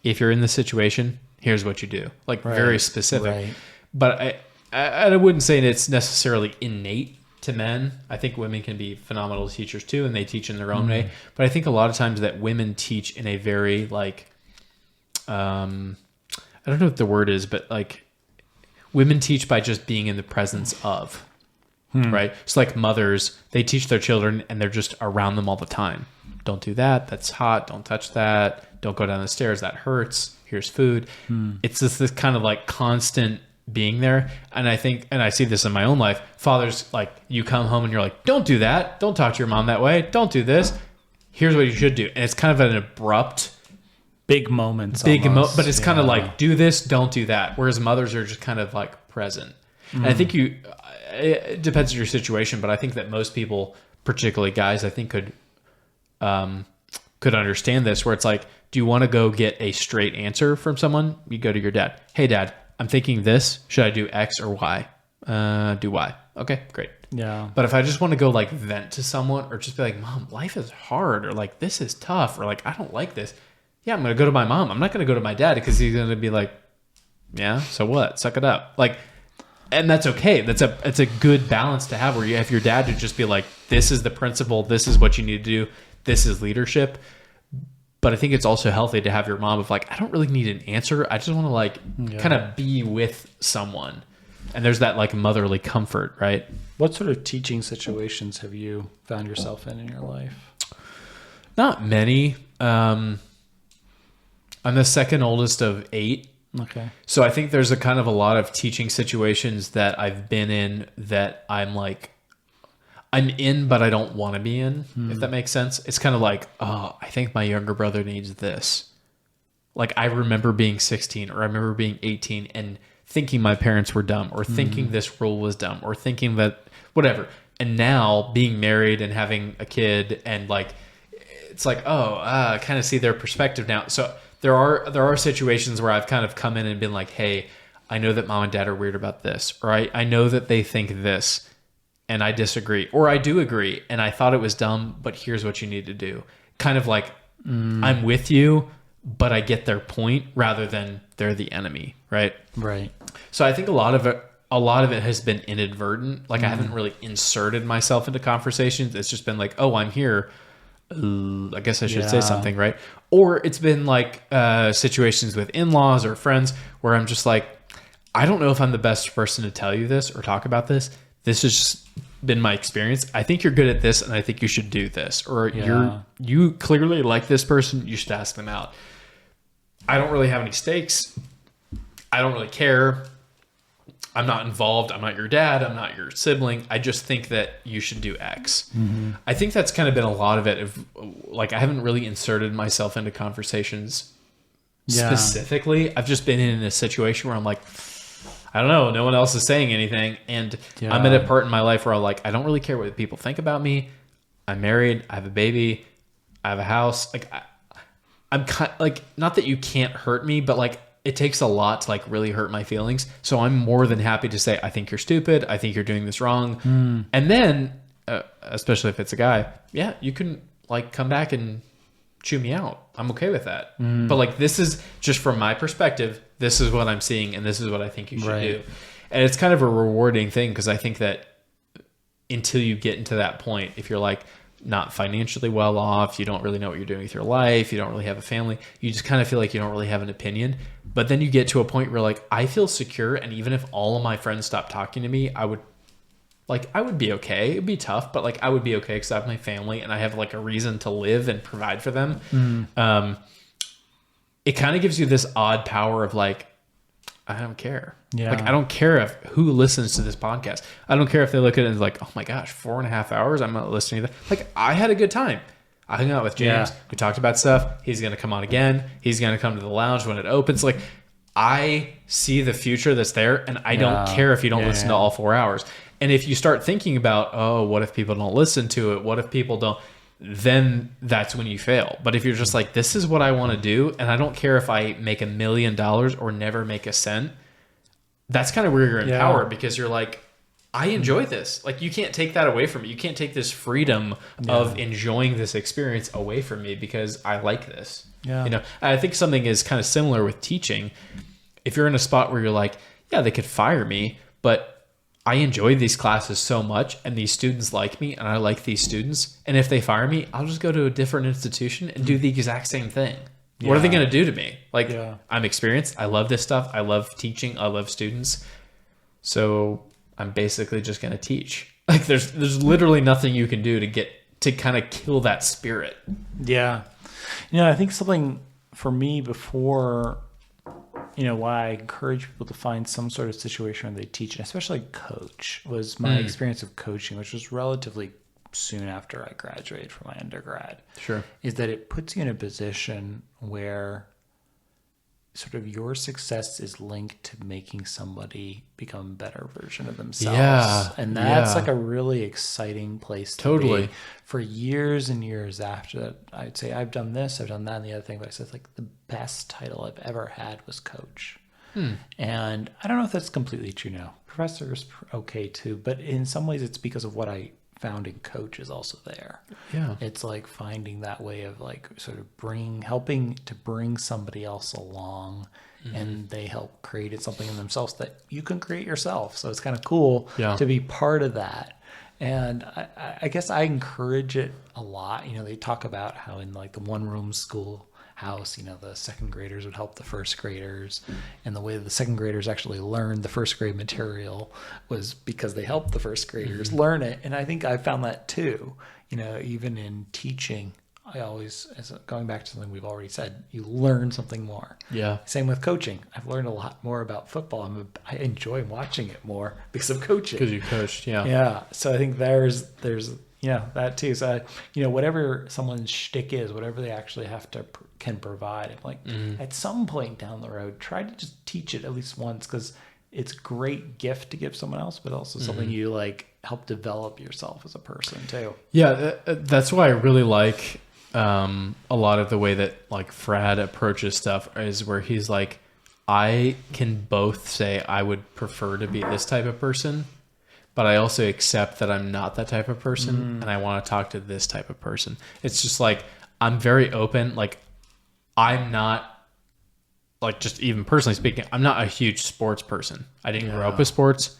if you're in this situation, here's what you do. Like, very specific. Right. But I wouldn't say it's necessarily innate to men. I think women can be phenomenal teachers too, and they teach in their own way. But I think a lot of times that women teach in a very, like, I don't know what the word is, but like, women teach by just being in the presence of, right? It's like mothers, they teach their children and they're just around them all the time. Don't do that. That's hot. Don't touch that. Don't go down the stairs. That hurts. Here's food. It's just this kind of like constant being there. And I think, and I see this in my own life, fathers, like, you come home and you're like, don't do that. Don't talk to your mom that way. Don't do this. Here's what you should do. And it's kind of an abrupt, big moments, but it's kind of like, do this, don't do that. Whereas mothers are just kind of like present. And I think it depends on your situation, but I think that most people, particularly guys, I think could understand this, where it's like, do you want to go get a straight answer from someone? You go to your dad. Hey dad, I'm thinking this. Should I do X or Y? Do Y. Okay, great. Yeah. But if I just want to go like vent to someone, or just be like, Mom, life is hard, or like, this is tough, or like, I don't like this. Yeah, I'm going to go to my mom. I'm not going to go to my dad, because he's going to be like, yeah, so what? Suck it up. Like, and that's okay. It's a good balance to have, where you have your dad to just be like, this is the principle. This is what you need to do. This is leadership. But I think it's also healthy to have your mom of like, I don't really need an answer. I just want to like kind of be with someone. And there's that like motherly comfort, right? What sort of teaching situations have you found yourself in your life? Not many. I'm the second oldest of 8. Okay. So I think there's a kind of a lot of teaching situations that I've been in that I'm like, I'm in, but I don't want to be in, if that makes sense. It's kind of like, oh, I think my younger brother needs this. Like, I remember being 16, or I remember being 18 and thinking my parents were dumb, or thinking this rule was dumb, or thinking that whatever. And now being married and having a kid, and like, it's like, oh, I kind of see their perspective now. So there are situations where I've kind of come in and been like, hey, I know that mom and dad are weird about this, or I know that they think this, and I disagree, or I do agree, and I thought it was dumb, but here's what you need to do. Kind of like, I'm with you, but I get their point, rather than they're the enemy, right? Right. So I think a lot of it has been inadvertent. Like, I haven't really inserted myself into conversations. It's just been like, oh, I'm here. I guess I should say something, right? Or it's been like situations with in-laws or friends where I'm just like, I don't know if I'm the best person to tell you this or talk about this. This has just been my experience. I think you're good at this, and I think you should do this. Or you clearly like this person. You should ask them out. I don't really have any stakes. I don't really care. I'm not involved. I'm not your dad. I'm not your sibling. I just think that you should do X. I think that's kind of been a lot of it. Like, I haven't really inserted myself into conversations specifically. I've just been in a situation where I'm like, I don't know. No one else is saying anything. And I'm at a part in my life where I'm like, I don't really care what people think about me. I'm married, I have a baby, I have a house. Like I'm kind like, not that you can't hurt me, but like it takes a lot to like really hurt my feelings. So I'm more than happy to say, I think you're stupid. I think you're doing this wrong. And then, especially if it's a guy, yeah, you can like come back and chew me out. I'm okay with that. But like, this is just from my perspective, this is what I'm seeing and this is what I think you should do. And it's kind of a rewarding thing, because I think that until you get into that point, if you're like not financially well off, you don't really know what you're doing with your life, you don't really have a family, you just kind of feel like you don't really have an opinion. But then you get to a point where like, I feel secure, and even if all of my friends stopped talking to me, I would be okay. It'd be tough, but like I would be okay because I have my family and I have like a reason to live and provide for them. It kind of gives you this odd power of like, I don't care. Yeah. Like, I don't care if who listens to this podcast. I don't care if they look at it and like, oh my gosh, 4.5 hours. I'm not listening to that. Like, I had a good time. I hung out with James. Yeah. We talked about stuff. He's going to come on again. He's going to come to the lounge when it opens. Like, I see the future that's there, and I don't care if you don't listen to all 4 hours. And if you start thinking about, oh, what if people don't listen to it? What if people don't? Then that's when you fail. But if you're just like, this is what I want to do, and I don't care if I make $1 million or never make a cent, that's kind of where you're empowered, because you're like, I enjoy this. Like, you can't take that away from me. You can't take this freedom of enjoying this experience away from me because I like this. Yeah. You know, I think something is kind of similar with teaching. If you're in a spot where you're like, yeah, they could fire me, but I enjoy these classes so much and these students like me and I like these students. And if they fire me, I'll just go to a different institution and do the exact same thing. Yeah. What are they going to do to me? Like, I'm experienced. I love this stuff. I love teaching. I love students. So I'm basically just going to teach. Like, there's literally nothing you can do to kind of kill that spirit. Yeah. You know, I think something for me before, you know, why I encourage people to find some sort of situation where they teach, and especially coach, was my experience of coaching, which was relatively soon after I graduated from my undergrad. Sure. Is that it puts you in a position where sort of your success is linked to making somebody become a better version of themselves. Yeah. And that's like a really exciting place to be. For years and years after that, I'd say, I've done this, I've done that, and the other thing, but I said, like, the best title I've ever had was coach. And I don't know if that's completely true now. Professor is okay too, but in some ways it's because of what I found in coach is also there. Yeah. It's like finding that way of like sort of helping to bring somebody else along, and they help create something in themselves that you can create yourself. So it's kind of cool to be part of that. And I guess I encourage it a lot. You know, they talk about how in like the one-room schoolhouse, you know, the second graders would help the first graders. And the way that the second graders actually learned the first grade material was because they helped the first graders learn it. And I think I found that too. You know, even in teaching, I always, going back to something we've already said, you learn something more. Yeah. Same with coaching. I've learned a lot more about football. I enjoy watching it more because of coaching. Because you coached, yeah. Yeah. So I think there's that too. So, you know, whatever someone's shtick is, whatever they actually can provide, I'm like, at some point down the road, try to just teach it at least once, because it's a great gift to give someone else, but also something you like help develop yourself as a person too. Yeah. That's why I really like a lot of the way that like Frad approaches stuff, is where he's like, I can both say I would prefer to be this type of person, but I also accept that I'm not that type of person, and I want to talk to this type of person. It's just like, I'm very open. Like, I'm not, like, just even personally speaking, I'm not a huge sports person. I didn't grow up with sports.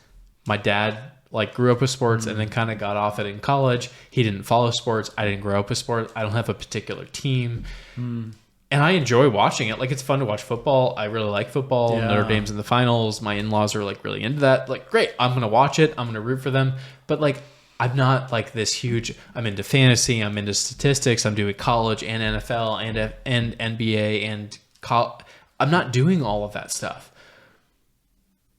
My dad like grew up with sports and then kind of got off it in college. He didn't follow sports. I didn't grow up with sports. I don't have a particular team. And I enjoy watching it. Like, it's fun to watch football. I really like football. Notre Dame's in the finals. My in-laws are like really into that. Like, great. I'm going to watch it. I'm going to root for them. But like, I'm not like this huge, I'm into fantasy. I'm into statistics. I'm doing college and NFL and NBA and I'm not doing all of that stuff.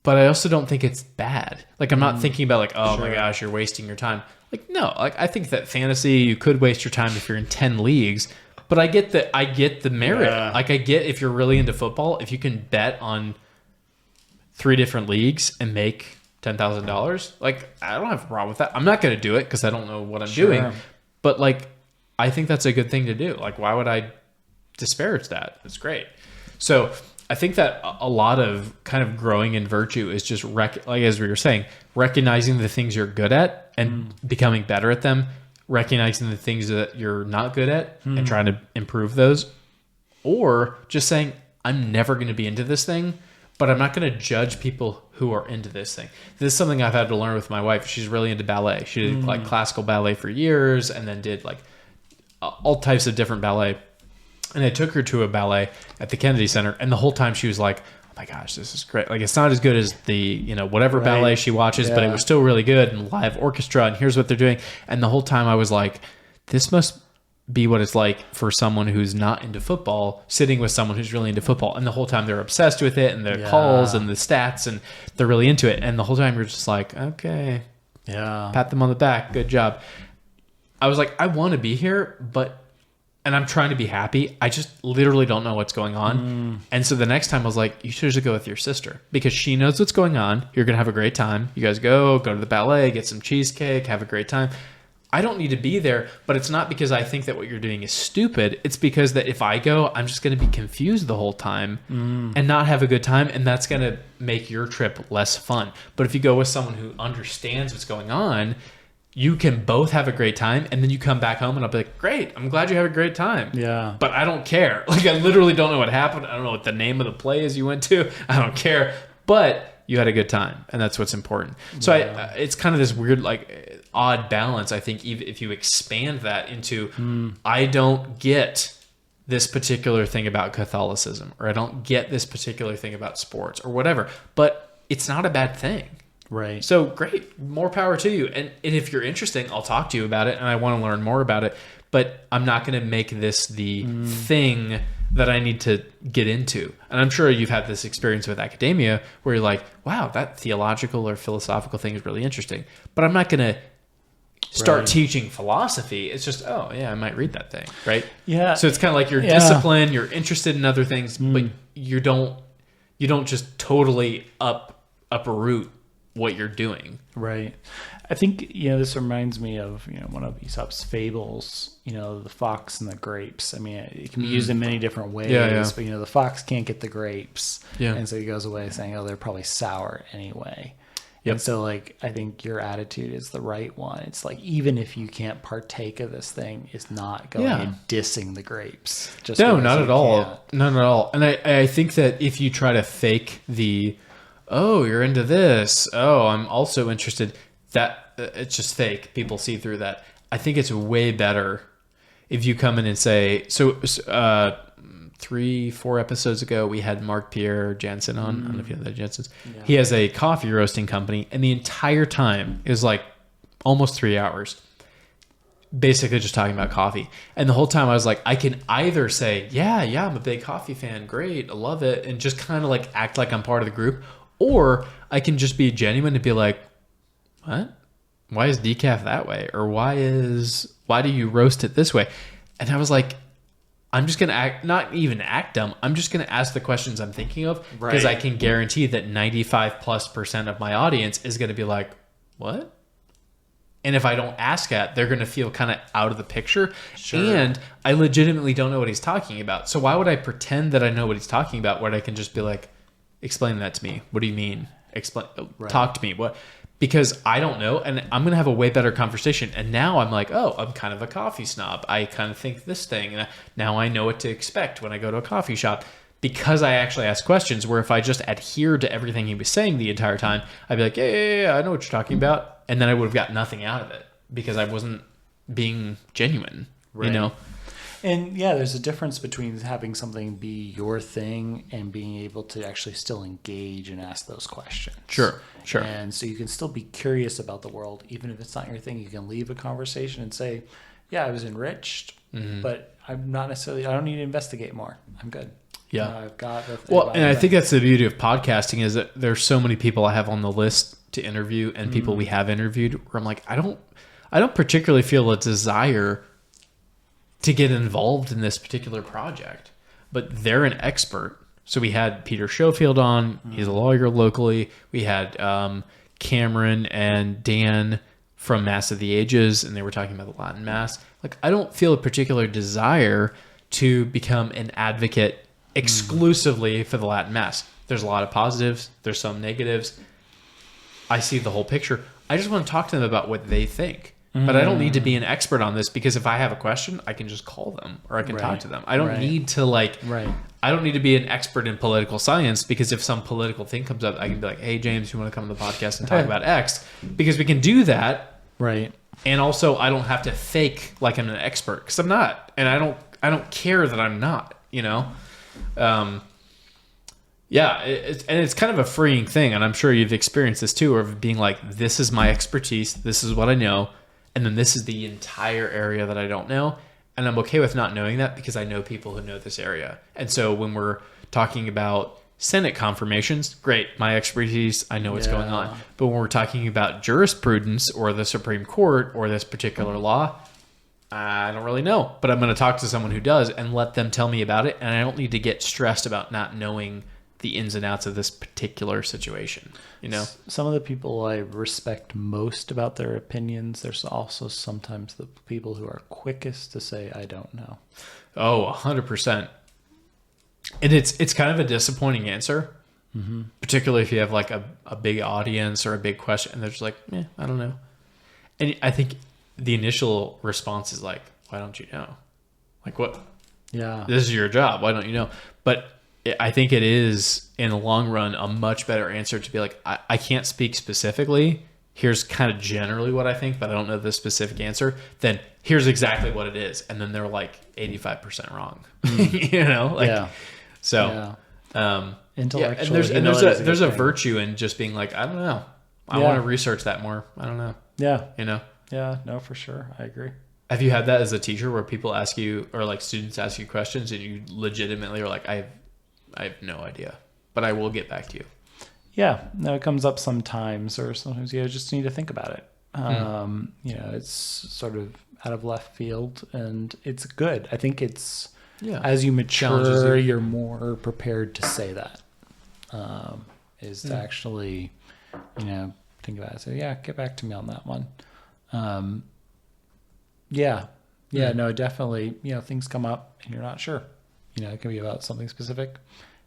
But I also don't think it's bad. Like, I'm not thinking about like, oh my gosh, you're wasting your time. Like, no, like, I think that fantasy, you could waste your time if you're in 10 leagues, but I get the merit. Yeah. Like, I get, if you're really into football, if you can bet on 3 different leagues and make $10,000, like, I don't have a problem with that. I'm not going to do it because I don't know what I'm doing, But like, I think that's a good thing to do. Like, why would I disparage that? It's great. So I think that a lot of kind of growing in virtue is just like, as we were saying, recognizing the things you're good at and becoming better at them, recognizing the things that you're not good at and trying to improve those, or just saying, I'm never going to be into this thing, but I'm not going to judge people who are into this thing. This is something I've had to learn with my wife. She's really into ballet. She did like classical ballet for years and then did like all types of different ballet. And I took her to a ballet at the Kennedy Center, and the whole time she was like, oh my gosh, this is great. Like, it's not as good as the, you know, whatever ballet she watches, but it was still really good, and live orchestra, and here's what they're doing. And the whole time I was like, this must be what it's like for someone who's not into football, sitting with someone who's really into football. And the whole time they're obsessed with it, and their calls and the stats, and they're really into it. And the whole time you're just like, okay, pat them on the back, good job. I was like, I want to be here, and I'm trying to be happy. I just literally don't know what's going on. And so the next time I was like, you should just go with your sister because she knows what's going on. You're going to have a great time. You guys go to the ballet, get some cheesecake, have a great time. I don't need to be there, but it's not because I think that what you're doing is stupid. It's because that if I go, I'm just going to be confused the whole time and not have a good time. And that's going to make your trip less fun. But if you go with someone who understands what's going on, you can both have a great time, and then you come back home and I'll be like, great, I'm glad you had a great time. Yeah. But I don't care. Like, I literally don't know what happened. I don't know what the name of the play is you went to. I don't care. But you had a good time, and that's what's important. So it's kind of this weird, like, odd balance, I think, even if you expand that into, I don't get this particular thing about Catholicism, or I don't get this particular thing about sports, or whatever. But it's not a bad thing. Right. So great. More power to you. And if you're interested, I'll talk to you about it and I want to learn more about it. But I'm not going to make this the thing that I need to get into. And I'm sure you've had this experience with academia where you're like, wow, that theological or philosophical thing is really interesting. But I'm not going to start teaching philosophy. It's just, oh, yeah, I might read that thing. Right. Yeah. So it's kind of like you're disciplined, you're interested in other things, but you don't just totally uproot what you're doing. Right. I think, this reminds me of, one of Aesop's fables, the fox and the grapes. I mean, it can be used in many different ways, but, the fox can't get the grapes. Yeah. And so he goes away saying, oh, they're probably sour anyway. Yep. And so, like, I think your attitude is the right one. It's like, even if you can't partake of this thing, it's not going and dissing the grapes. Just no, not at all. Not at all. And I think that if you try to fake the, oh, you're into this, oh, I'm also interested, that it's just fake. People see through that. I think it's way better if you come in and say, so 3-4 episodes ago, we had Mark Pierre Jansen on. I don't know if you know that Jansen's. Yeah. He has a coffee roasting company, and the entire time is like almost 3 hours, basically just talking about coffee. And the whole time I was like, I can either say, yeah, I'm a big coffee fan, great, I love it, and just kind of like act like I'm part of the group, or I can just be genuine and be like, what? Why is decaf that way? Or why do you roast it this way? And I was like, I'm just going to not even act dumb. I'm just going to ask the questions I'm thinking of, because I can guarantee that 95+% of my audience is going to be like, what? And if I don't ask that, they're going to feel kind of out of the picture. Sure. And I legitimately don't know what he's talking about. So why would I pretend that I know what he's talking about when I can just be like, explain that to me. What do you mean? Talk to me. What? Because I don't know, and I'm going to have a way better conversation. And now I'm like, oh, I'm kind of a coffee snob. I kind of think this thing. And now I know what to expect when I go to a coffee shop, because I actually ask questions, where if I just adhered to everything he was saying the entire time, I'd be like, yeah, I know what you're talking about. And then I would have got nothing out of it because I wasn't being genuine, And there's a difference between having something be your thing and being able to actually still engage and ask those questions. Sure. And so you can still be curious about the world, even if it's not your thing. You can leave a conversation and say, yeah, I was enriched, but I'm not necessarily, I don't need to investigate more. I'm good. Yeah. I've got the Well, and I think that's the beauty of podcasting, is that there's so many people I have on the list to interview, and people we have interviewed, where I'm like, I don't particularly feel a desire to get involved in this particular project, but they're an expert. So we had Peter Schofield on. He's a lawyer locally. We had Cameron and Dan from Mass of the Ages, and they were talking about the Latin Mass. Like, I don't feel a particular desire to become an advocate exclusively for the Latin Mass. There's a lot of positives. There's some negatives. I see the whole picture. I just want to talk to them about what they think. But I don't need to be an expert on this, because if I have a question, I can just call them or I can talk to them. I don't need to I don't need to be an expert in political science, because if some political thing comes up, I can be like, hey, James, you want to come to the podcast and talk about X? Because we can do that. Right. And also, I don't have to fake like I'm an expert, because I'm not. And I don't care that I'm not, you know? Yeah, it's kind of a freeing thing, and I'm sure you've experienced this too, of being like, this is my expertise, this is what I know, and then this is the entire area that I don't know, and I'm okay with not knowing that, because I know people who know this area. And so when we're talking about Senate confirmations, great, my expertise, I know what's going on. But when we're talking about jurisprudence or the Supreme Court or this particular law, I don't really know, but I'm going to talk to someone who does and let them tell me about it, and I don't need to get stressed about not knowing the ins and outs of this particular situation, you know? Some of the people I respect most about their opinions, there's also sometimes the people who are quickest to say, I don't know. Oh, 100%. And it's kind of a disappointing answer, particularly if you have like a big audience or a big question, and they're just like, I don't know. And I think the initial response is like, why don't you know? Like, what? Yeah. This is your job. Why don't you know? But I think it is, in the long run, a much better answer to be like, I can't speak specifically. Here's kind of generally what I think, but I don't know the specific answer. Then here's exactly what it is. And then they're like 85% wrong. You know? Like, so, intellectually, and there's a virtue in just being like, I don't know. I want to research that more. I don't know. Yeah. You know? Yeah, no, for sure. I agree. Have you had that as a teacher where people ask you, or like students ask you questions and you legitimately are like, I have no idea, but I will get back to you? Yeah, no, it comes up sometimes, or sometimes you just need to think about it. You know, it's sort of out of left field, and it's good. I think it's, as you mature, you're more prepared to say that, is to actually, you know, think about it. So get back to me on that one. No, definitely, you know, things come up and you're not sure. You know, it can be about something specific,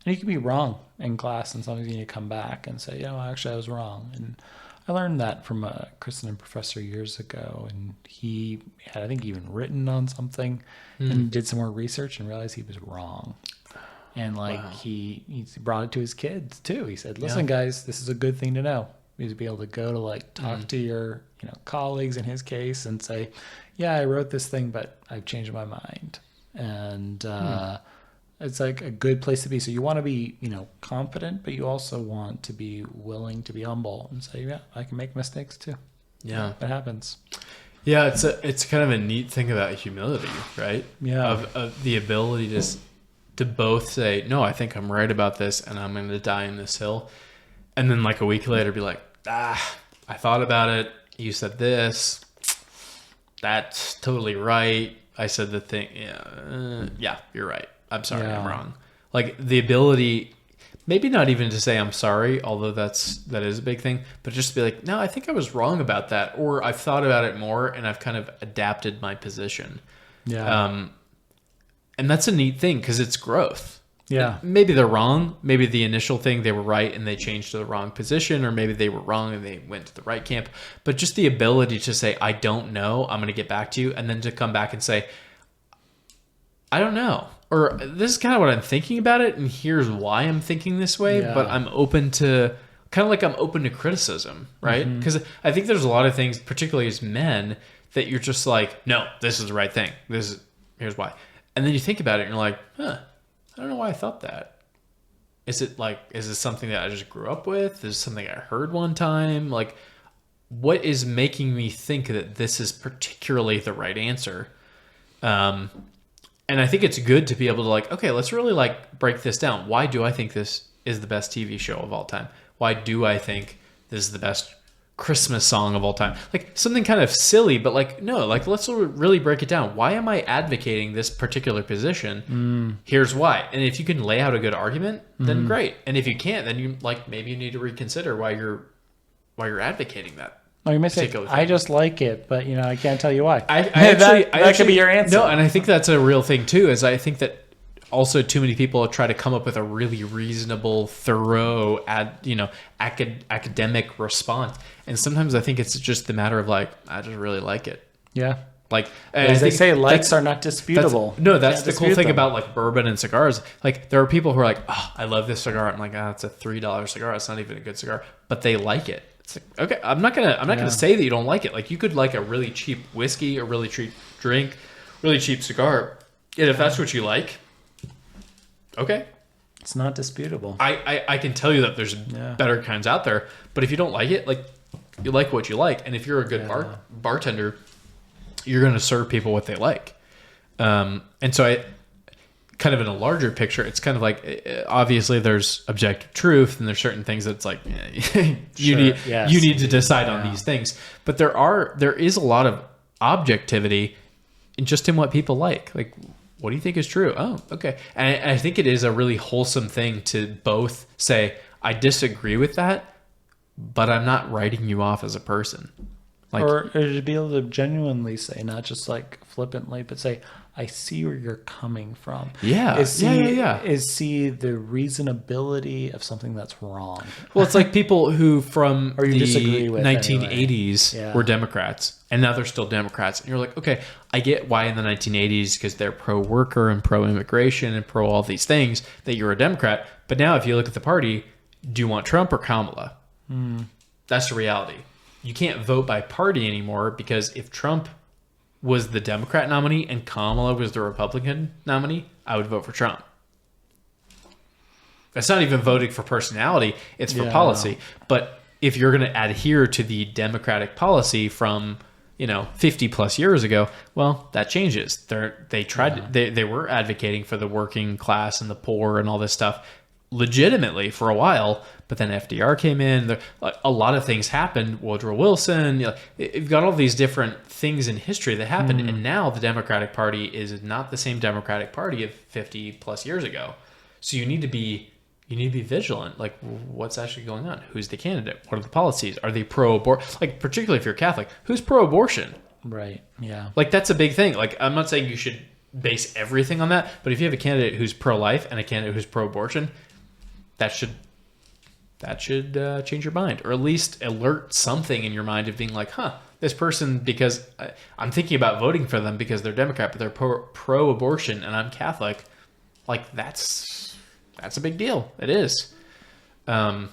and you can be wrong in class, and sometimes you need to come back and say, actually I was wrong. And I learned that from a Christendom professor years ago, and he had, I think, even written on something and did some more research and realized he was wrong. And he brought it to his kids too. He said, listen, guys, this is a good thing to know. You to be able to go to like talk to your, you know, colleagues in his case and say, I wrote this thing, but I've changed my mind. And it's like a good place to be. So you want to be, you know, confident, but you also want to be willing to be humble and say, I can make mistakes too. Yeah, it happens. Yeah, it's kind of a neat thing about humility, right? Yeah, of the ability to both say, no, I think I'm right about this, and I'm going to die in this hill, and then like a week later be like, I thought about it. You said this. That's totally right. I said the thing. You're right. I'm sorry. I'm wrong. Like the ability, maybe not even to say I'm sorry, although that is a big thing, but just to be like, no, I think I was wrong about that, or I've thought about it more and I've kind of adapted my position. Yeah. And that's a neat thing because it's growth. Yeah. And maybe they're wrong. Maybe the initial thing they were right and they changed to the wrong position, or maybe they were wrong and they went to the right camp. But just the ability to say, I don't know, I'm going to get back to you, and then to come back and say, I don't know. Or this is kind of what I'm thinking about it, and here's why I'm thinking this way, but I'm open to, kind of like I'm open to criticism, right? Because I think there's a lot of things, particularly as men, that you're just like, no, this is the right thing. Here's why. And then you think about it and you're like, I don't know why I thought that. Is it something that I just grew up with? Is it something I heard one time? Like, what is making me think that this is particularly the right answer? And I think it's good to be able to like, okay, let's really like break this down. Why do I think this is the best TV show of all time? Why do I think this is the best Christmas song of all time? Like something kind of silly, but like, no, like let's really break it down. Why am I advocating this particular position? Here's why. And if you can lay out a good argument, then great. And if you can't, then you like, maybe you need to reconsider why you're advocating Or you may say, particular I thing. just like it, but I can't tell you why. That could be your answer. No, and I think that's a real thing too. Is I think that also too many people try to come up with a really reasonable, thorough, academic response, and sometimes I think it's just the matter of like, I just really like it. Yeah. Like, as they say, likes are not disputable. That's the cool thing them. about like bourbon and cigars. Like, there are people who are like, oh, I love this cigar. I'm like, it's a $3 cigar. It's not even a good cigar, but they like it. It's like, okay, I'm not gonna say that you don't like it. Like, you could like a really cheap whiskey, a really cheap drink, really cheap cigar, and if that's what you like, okay, it's not disputable. I can tell you that there's better kinds out there, but if you don't like it, like, you like what you like, and if you're a good bartender, you're going to serve people what they like. And so I kind of in a larger picture, it's kind of like, obviously there's objective truth and there's certain things that's like, you need to decide on these things, but there is a lot of objectivity in what people like. Like, what do you think is true? Oh, okay. And I think it is a really wholesome thing to both say, I disagree with that, but I'm not writing you off as a person. Like, or to be able to genuinely say, not just like flippantly, but say, I see where you're coming from. Yeah. Is see the reasonability of something that's wrong. Well, it's like people who from or you the disagree with 1980s were Democrats, and now they're still Democrats. And you're like, okay, I get why in the 1980s, because they're pro-worker and pro-immigration and pro all these things, that you're a Democrat. But now if you look at the party, do you want Trump or Kamala? That's the reality. You can't vote by party anymore, because if Trump was the Democrat nominee and Kamala was the Republican nominee, I would vote for Trump. That's not even voting for personality, it's for policy. But if you're going to adhere to the Democratic policy from 50 plus years ago, well, that changes. They were advocating for the working class and the poor and all this stuff legitimately for a while, but then FDR came in. A lot of things happened. Woodrow Wilson. You've got all these different things in history that happened, and now the Democratic Party is not the same Democratic Party of 50 plus years ago. So you need to be vigilant. Like, what's actually going on? Who's the candidate? What are the policies? Are they pro-abortion? Like, particularly if you're Catholic, who's pro-abortion? Right. Yeah. Like, that's a big thing. Like, I'm not saying you should base everything on that, but if you have a candidate who's pro-life and a candidate who's pro-abortion, that should change your mind, or at least alert something in your mind of being like, this person, because I'm thinking about voting for them because they're Democrat, but they're pro-abortion and I'm Catholic. Like, that's a big deal. It is. And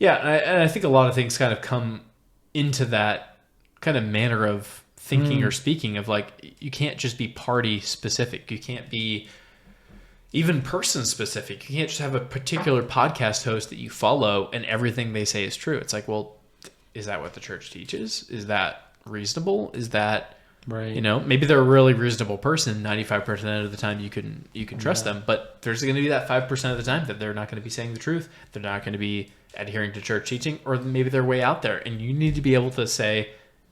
I think a lot of things kind of come into that kind of manner of thinking or speaking of, like, you can't just be party specific. You can't be even person specific. You can't just have a particular podcast host that you follow and everything they say is true. It's like, well, is that what the church teaches? Is that reasonable? Is that right? Maybe they're a really reasonable person. 95% of the time you can trust them, but there's going to be that 5% of the time that they're not going to be saying the truth. They're not going to be adhering to church teaching, or maybe they're way out there, and you need to be able to say,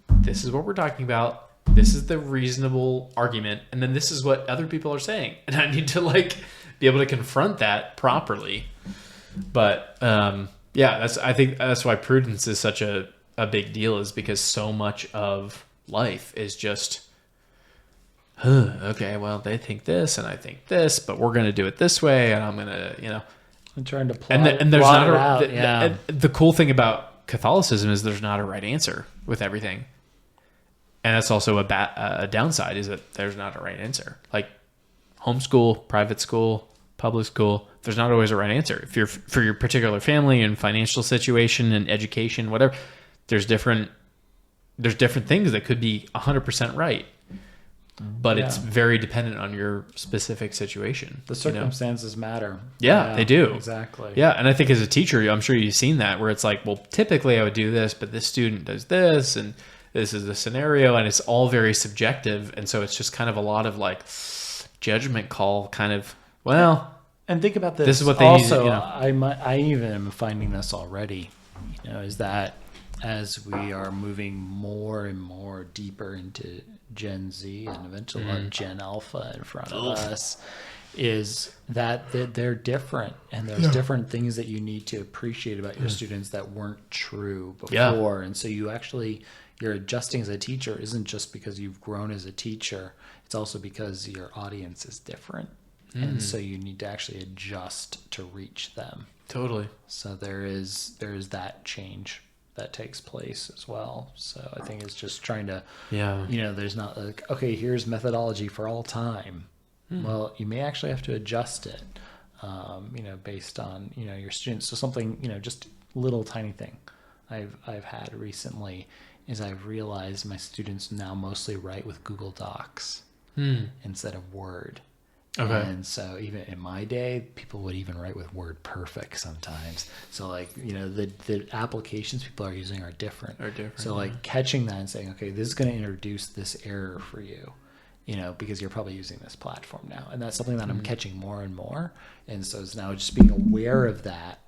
this is what we're talking about. This is the reasonable argument, and then this is what other people are saying, and I need to be able to confront that properly. But I think that's why prudence is such a big deal, is because so much of life is just, okay, well, they think this and I think this, but we're going to do it this way, and I'm going to, I'm trying to plot, and there's plot not it out. the cool thing about Catholicism is there's not a right answer with everything. And that's also a downside, is that there's not a right answer. Like, homeschool, private school, public school, there's not always a right answer. If you're for your particular family and financial situation and education, whatever, there's different things that could be 100% right, but it's very dependent on your specific situation. The circumstances matter. Yeah, they do. Exactly. Yeah, and I think as a teacher, I'm sure you've seen that, where it's like, well, typically I would do this, but this student does this, and this is the scenario, and it's all very subjective, and so it's just kind of a lot of like judgment call, kind of, well. And think about this. This is what they also, need. I even am finding this already. Is that as we are moving more and more deeper into Gen Z and eventually Gen Alpha in front of us, is that they're different, and there's different things that you need to appreciate about your students that weren't true before. And so you're adjusting as a teacher isn't just because you've grown as a teacher, it's also because your audience is different. And so you need to actually adjust to reach them. Totally. So there is that change that takes place as well. So I think it's just trying to, there's not like, okay, here's methodology for all time. Well, you may actually have to adjust it, based on, your students. So something, just little tiny thing I've had recently is I've realized my students now mostly write with Google Docs instead of Word. Okay. And so even in my day, people would even write with WordPerfect sometimes. So like, the applications people are using are different. So like catching that and saying, okay, this is going to introduce this error for you, because you're probably using this platform now. And that's something that I'm catching more and more. And so it's now just being aware of that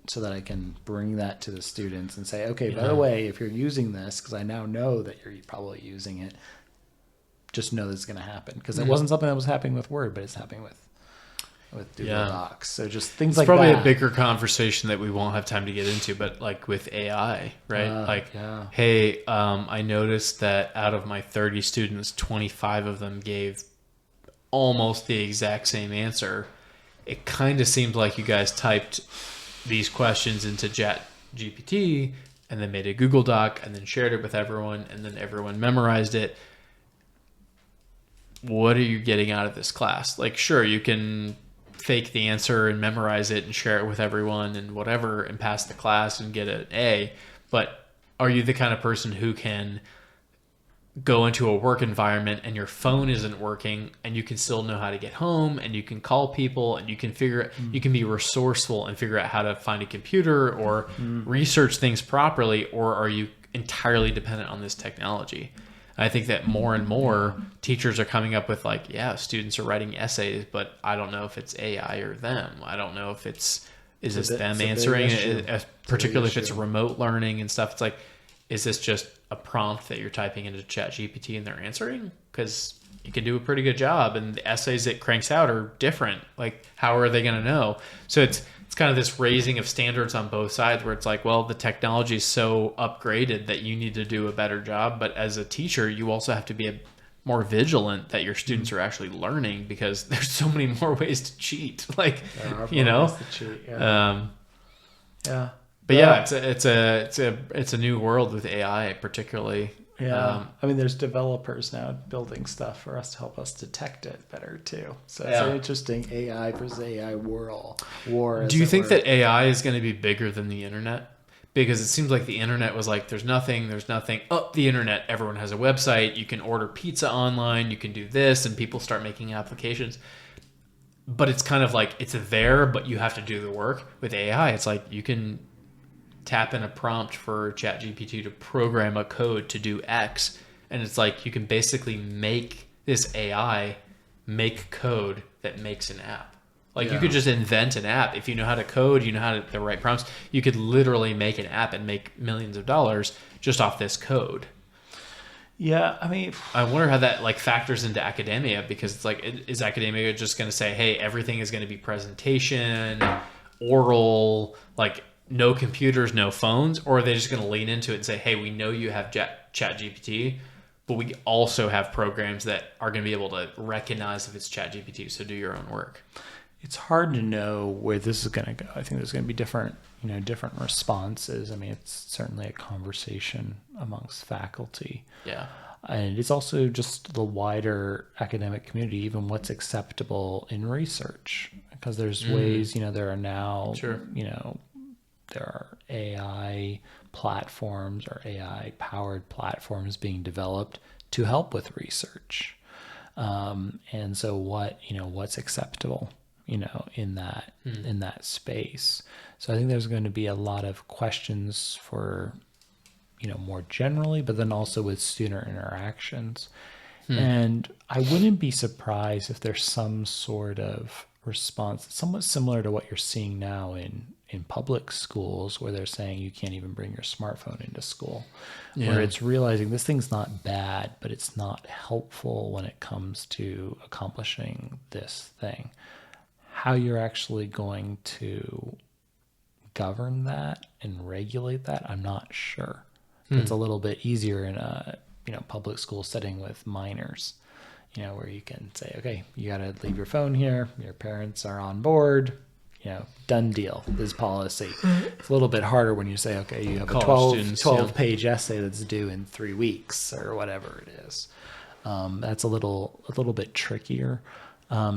so that I can bring that to the students and say, okay, by the way, if you're using this, because I now know that you're probably using it, just know this is going to happen, because it wasn't something that was happening with Word, but it's happening with Google Docs. So just things like that. It's probably a bigger conversation that we won't have time to get into, but like with AI, right? Hey, I noticed that out of my 30 students, 25 of them gave almost the exact same answer. It kind of seemed like you guys typed these questions into ChatGPT and then made a Google Doc and then shared it with everyone, and then everyone memorized it. What are you getting out of this class? Like, sure, you can fake the answer and memorize it and share it with everyone and whatever and pass the class and get an A, but are you the kind of person who can go into a work environment and your phone isn't working and you can still know how to get home and you can call people and you can you can be resourceful and figure out how to find a computer or research things properly, or are you entirely dependent on this technology? I think that more and more teachers are coming up with like, students are writing essays, but I don't know if it's AI or them. I don't know if is this them answering it, particularly if it's remote learning and stuff. It's like, is this just a prompt that you're typing into ChatGPT and they're answering? Because you can do a pretty good job, and the essays it cranks out are different. Like, how are they going to know? So it's kind of this raising of standards on both sides, where it's like, well, the technology is so upgraded that you need to do a better job. But as a teacher, you also have to be more vigilant that your students are actually learning, because there's so many more ways to cheat. Like, But it's a new world with AI, particularly. I mean, there's developers now building stuff for us to help us detect it better too. So it's an interesting AI versus AI war. Do you think that AI is going to be bigger than the internet? Because it seems like the internet was like, there's nothing. Oh, the internet, everyone has a website. You can order pizza online. You can do this, and people start making applications. But it's kind of like, it's there, but you have to do the work. With AI, it's like you can tap in a prompt for ChatGPT to program a code to do X, and it's like you can basically make this AI make code that makes an app. Like you could just invent an app. If you know how to code, you know how to the right prompts, you could literally make an app and make millions of dollars just off this code. Yeah, I mean, I wonder how that like factors into academia, because it's like, is academia just going to say, hey, everything is going to be presentation, oral, like no computers, no phones? Or are they just going to lean into it and say, hey, we know you have ChatGPT, but we also have programs that are going to be able to recognize if it's ChatGPT, so do your own work? It's hard to know where this is going to go. I think there's going to be different responses. I mean, it's certainly a conversation amongst faculty. Yeah. And it's also just the wider academic community, even what's acceptable in research. Because there's ways, there are now, there are AI platforms or AI-powered platforms being developed to help with research. And so what's acceptable, in that space. So I think there's going to be a lot of questions for, more generally, but then also with student interactions. And I wouldn't be surprised if there's some sort of response somewhat similar to what you're seeing now in in public schools where they're saying you can't even bring your smartphone into school, Yeah. where it's realizing this thing's not bad, but it's not helpful when it comes to accomplishing this thing. How you're actually going to govern that and regulate that, I'm not sure. It's a little bit easier in a public school setting with minors, where you can say, okay, you got to leave your phone here. Your parents are on board. Done deal. This policy. It's a little bit harder when you say, okay, you have a 12-page essay that's due in 3 weeks or whatever it is. That's a little bit trickier.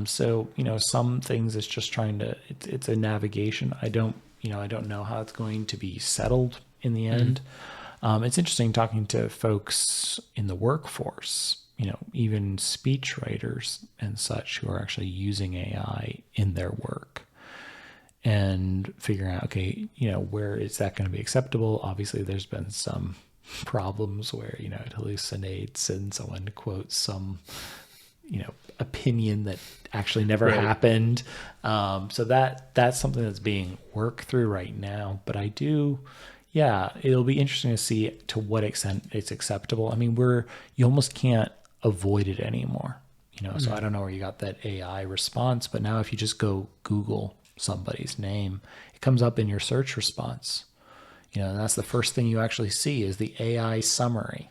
So some things it's just trying to. It's a navigation. I don't know how it's going to be settled in the end. It's interesting talking to folks in the workforce, even speech writers and such who are actually using AI in their work and figuring out, okay, where is that going to be acceptable? Obviously, there's been some problems where, it hallucinates and someone quotes some, opinion that actually never happened. So that's something that's being worked through right now. But it'll be interesting to see to what extent it's acceptable. I mean, you almost can't avoid it anymore, so I don't know where you got that AI response, but now if you just go Google somebody's name, it comes up in your search response, and that's the first thing you actually see is the AI summary.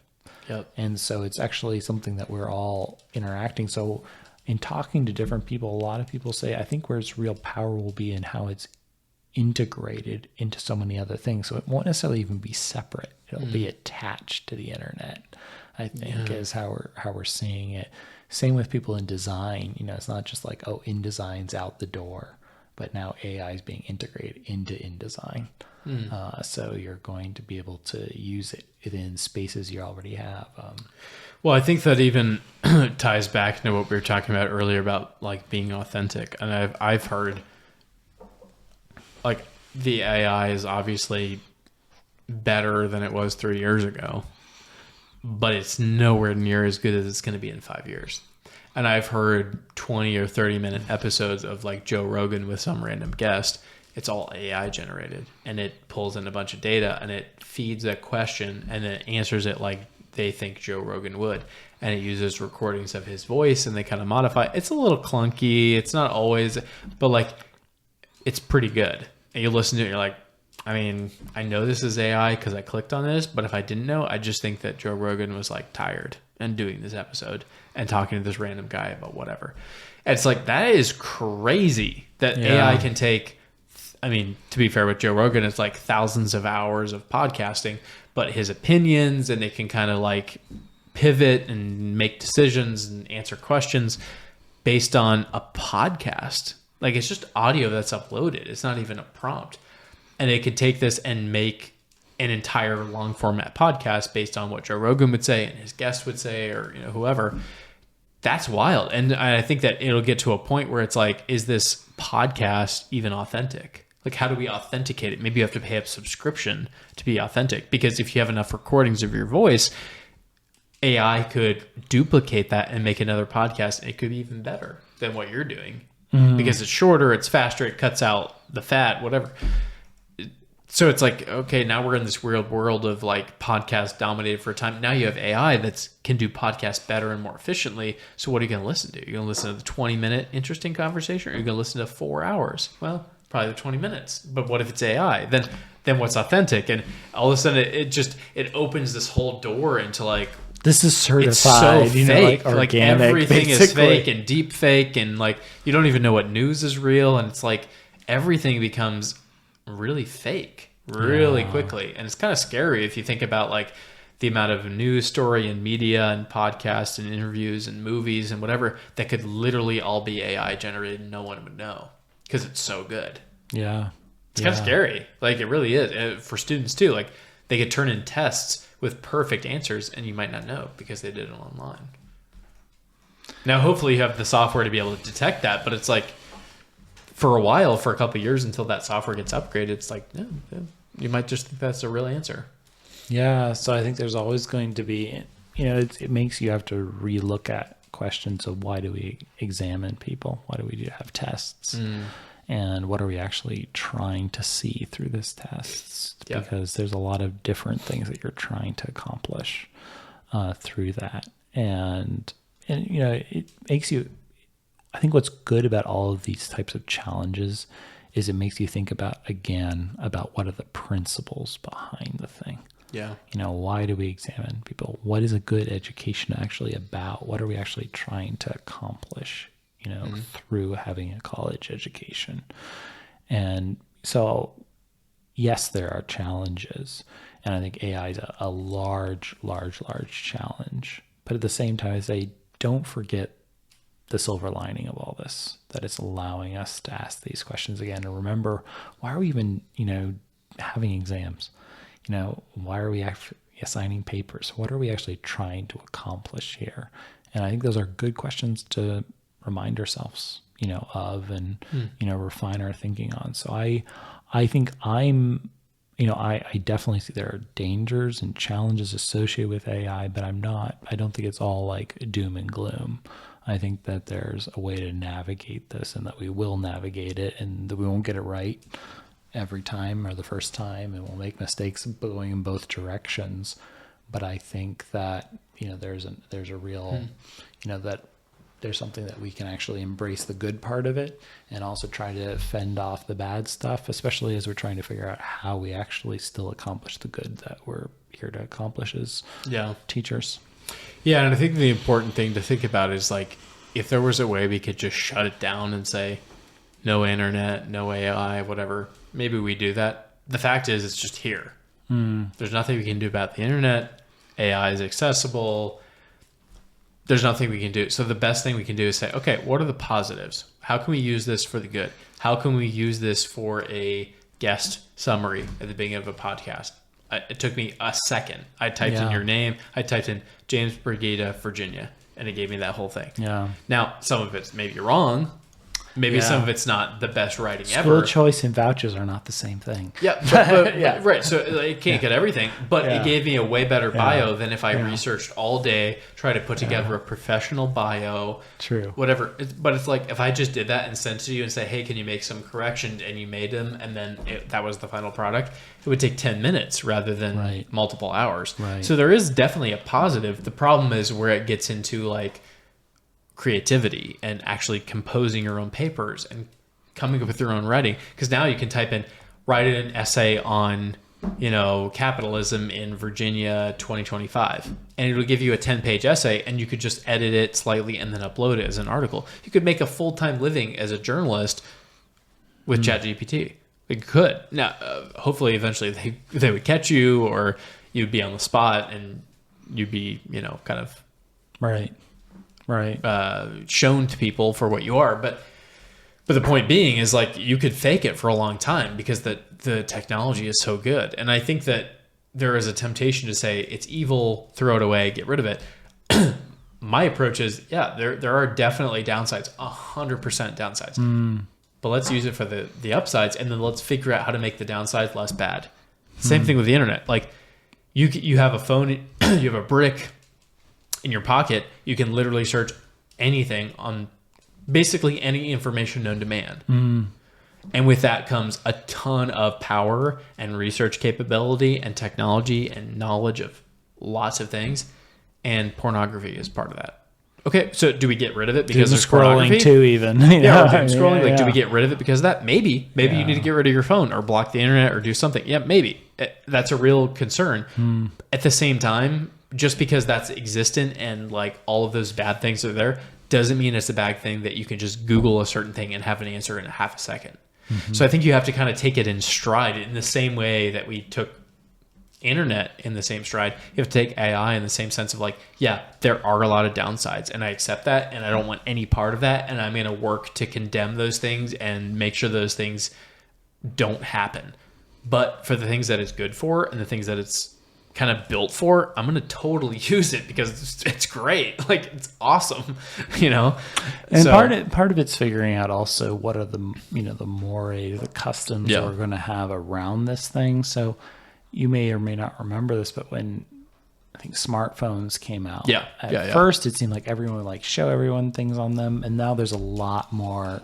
Yep. And so it's actually something that we're all interacting. So in talking to different people, a lot of people say, I think where its real power will be in how it's integrated into so many other things. So it won't necessarily even be separate. It'll be attached to the internet, I think, is how we're seeing it. Same with people in design. It's not just like, oh, InDesign's out the door, but now AI is being integrated into InDesign. So you're going to be able to use it within spaces you already have. Well, I think that even ties back to what we were talking about earlier about like being authentic. And I've heard like the AI is obviously better than it was 3 years ago, but it's nowhere near as good as it's going to be in 5 years. And I've heard 20 or 30-minute episodes of like Joe Rogan with some random guest. It's all AI generated, and it pulls in a bunch of data and it feeds a question and it answers it like they think Joe Rogan would. And it uses recordings of his voice and they kind of modify it. It's a little clunky. It's not always, but like it's pretty good. And you listen to it, you're like, I mean, I know this is AI because I clicked on this, but if I didn't know, I just think that Joe Rogan was like tired and doing this episode and talking to this random guy about whatever. And it's like, that is crazy that AI can take, I mean, to be fair with Joe Rogan, it's like thousands of hours of podcasting, but his opinions, and it can kind of like pivot and make decisions and answer questions based on a podcast. Like it's just audio that's uploaded. It's not even a prompt. And it could take this and make an entire long format podcast based on what Joe Rogan would say and his guest would say, or whoever. That's wild. And I think that it'll get to a point where it's like, is this podcast even authentic? Like, how do we authenticate it? Maybe you have to pay a subscription to be authentic, because if you have enough recordings of your voice, AI could duplicate that and make another podcast. And it could be even better than what you're doing because it's shorter, it's faster, it cuts out the fat, whatever. So it's like, okay, now we're in this weird world of like podcasts dominated for a time. Now you have AI that can do podcasts better and more efficiently. So what are you going to listen to? You're going to listen to the 20-minute interesting conversation, or are you going to listen to 4 hours? Well, probably the 20 minutes. But what if it's AI? Then what's authentic? And all of a sudden it opens this whole door into like, this is certified, it's so fake. like organic, everything basically. is fake and deep fake, and like you don't even know what news is real, and it's like everything becomes really fake really quickly. And it's kind of scary if you think about like the amount of news story and media and podcasts and interviews and movies and whatever that could literally all be AI generated and no one would know because it's so good. Yeah. It's kind of scary. Like it really is for students too. Like they could turn in tests with perfect answers and you might not know because they did it online. Now, hopefully you have the software to be able to detect that, but it's like for a while, for a couple of years until that software gets upgraded, it's like, no, you might just think that's a real answer. Yeah. So I think there's always going to be, it makes you have to relook at questions of why do we examine people? Why do we have tests? and what are we actually trying to see through this test? Yeah. Because there's a lot of different things that you're trying to accomplish through that. And it makes you, I think what's good about all of these types of challenges is it makes you think about what are the principles behind the thing. Yeah. Why do we examine people? What is a good education actually about? What are we actually trying to accomplish, through having a college education? And so, yes, there are challenges. And I think AI is a large challenge. But at the same time, I say, don't forget the silver lining of all this, that it's allowing us to ask these questions again. And remember, why are we even, having exams? Why are we actually assigning papers? What are we actually trying to accomplish here? And I think those are good questions to remind ourselves, of and, refine our thinking on. So I think I definitely see there are dangers and challenges associated with AI, but I don't think it's all like doom and gloom. I think that there's a way to navigate this and that we will navigate it and that we won't get it right every time or the first time, and we'll make mistakes going in both directions. But I think that, there's a real, that there's something that we can actually embrace the good part of it and also try to fend off the bad stuff, especially as we're trying to figure out how we actually still accomplish the good that we're here to accomplish as teachers. Yeah, and I think the important thing to think about is like, if there was a way we could just shut it down and say, no internet, no AI, whatever, maybe we do that. The fact is, it's just here. There's nothing we can do about the internet. AI is accessible. There's nothing we can do. So the best thing we can do is say, okay, what are the positives? How can we use this for the good? How can we use this for a guest summary at the beginning of a podcast? It took me a second. I typed in your name. I typed in James Bergida, Virginia, and it gave me that whole thing. Yeah. Now, some of it's maybe wrong. Maybe some of it's not the best writing ever. School choice and vouchers are not the same thing. Yeah, but right. So it can't get everything, but it gave me a way better bio than if I researched all day, tried to put together a professional bio. True. Whatever. But it's like if I just did that and sent it to you and say, hey, can you make some corrections? And you made them, and then that was the final product. It would take 10 minutes rather than multiple hours. Right. So there is definitely a positive. The problem is where it gets into like creativity and actually composing your own papers and coming up with your own writing, because now you can type in write an essay on capitalism in Virginia 2025, and it'll give you a 10-page essay, and you could just edit it slightly and then upload it as an article. You could make a full-time living as a journalist with ChatGPT. You could. Now hopefully eventually they would catch you, or you'd be on the spot and you'd be kind of shown to people for what you are. But the point being is like you could fake it for a long time because the technology is so good. And I think that there is a temptation to say it's evil, throw it away, get rid of it. My approach is, there are definitely downsides, 100% downsides. But let's use it for the upsides, and then let's figure out how to make the downsides less bad. Same thing with the internet. Like you have a phone, you have a brick in your pocket, you can literally search anything on basically any information known to man. And with that comes a ton of power and research capability and technology and knowledge of lots of things. And pornography is part of that. Okay, so do we get rid of it because there's scrolling too? Even doom scrolling. Do we get rid of it because of that? Maybe you need to get rid of your phone or block the internet or do something. Yeah, maybe that's a real concern. At the same time, just because that's existent and like all of those bad things are there doesn't mean it's a bad thing that you can just Google a certain thing and have an answer in a half a second. So I think you have to kind of take it in stride in the same way that we took internet in the same stride. You have to take AI in the same sense of like, there are a lot of downsides, and I accept that, and I don't want any part of that, and I'm going to work to condemn those things and make sure those things don't happen. But for the things that it's good for and the things that it's kind of built for, I'm going to totally use it because it's great. Like it's awesome, And so, part of it's figuring out also what are the mores, the customs we're going to have around this thing. So you may or may not remember this, but when I think smartphones came out, at first it seemed like everyone would like show everyone things on them, and now there's a lot more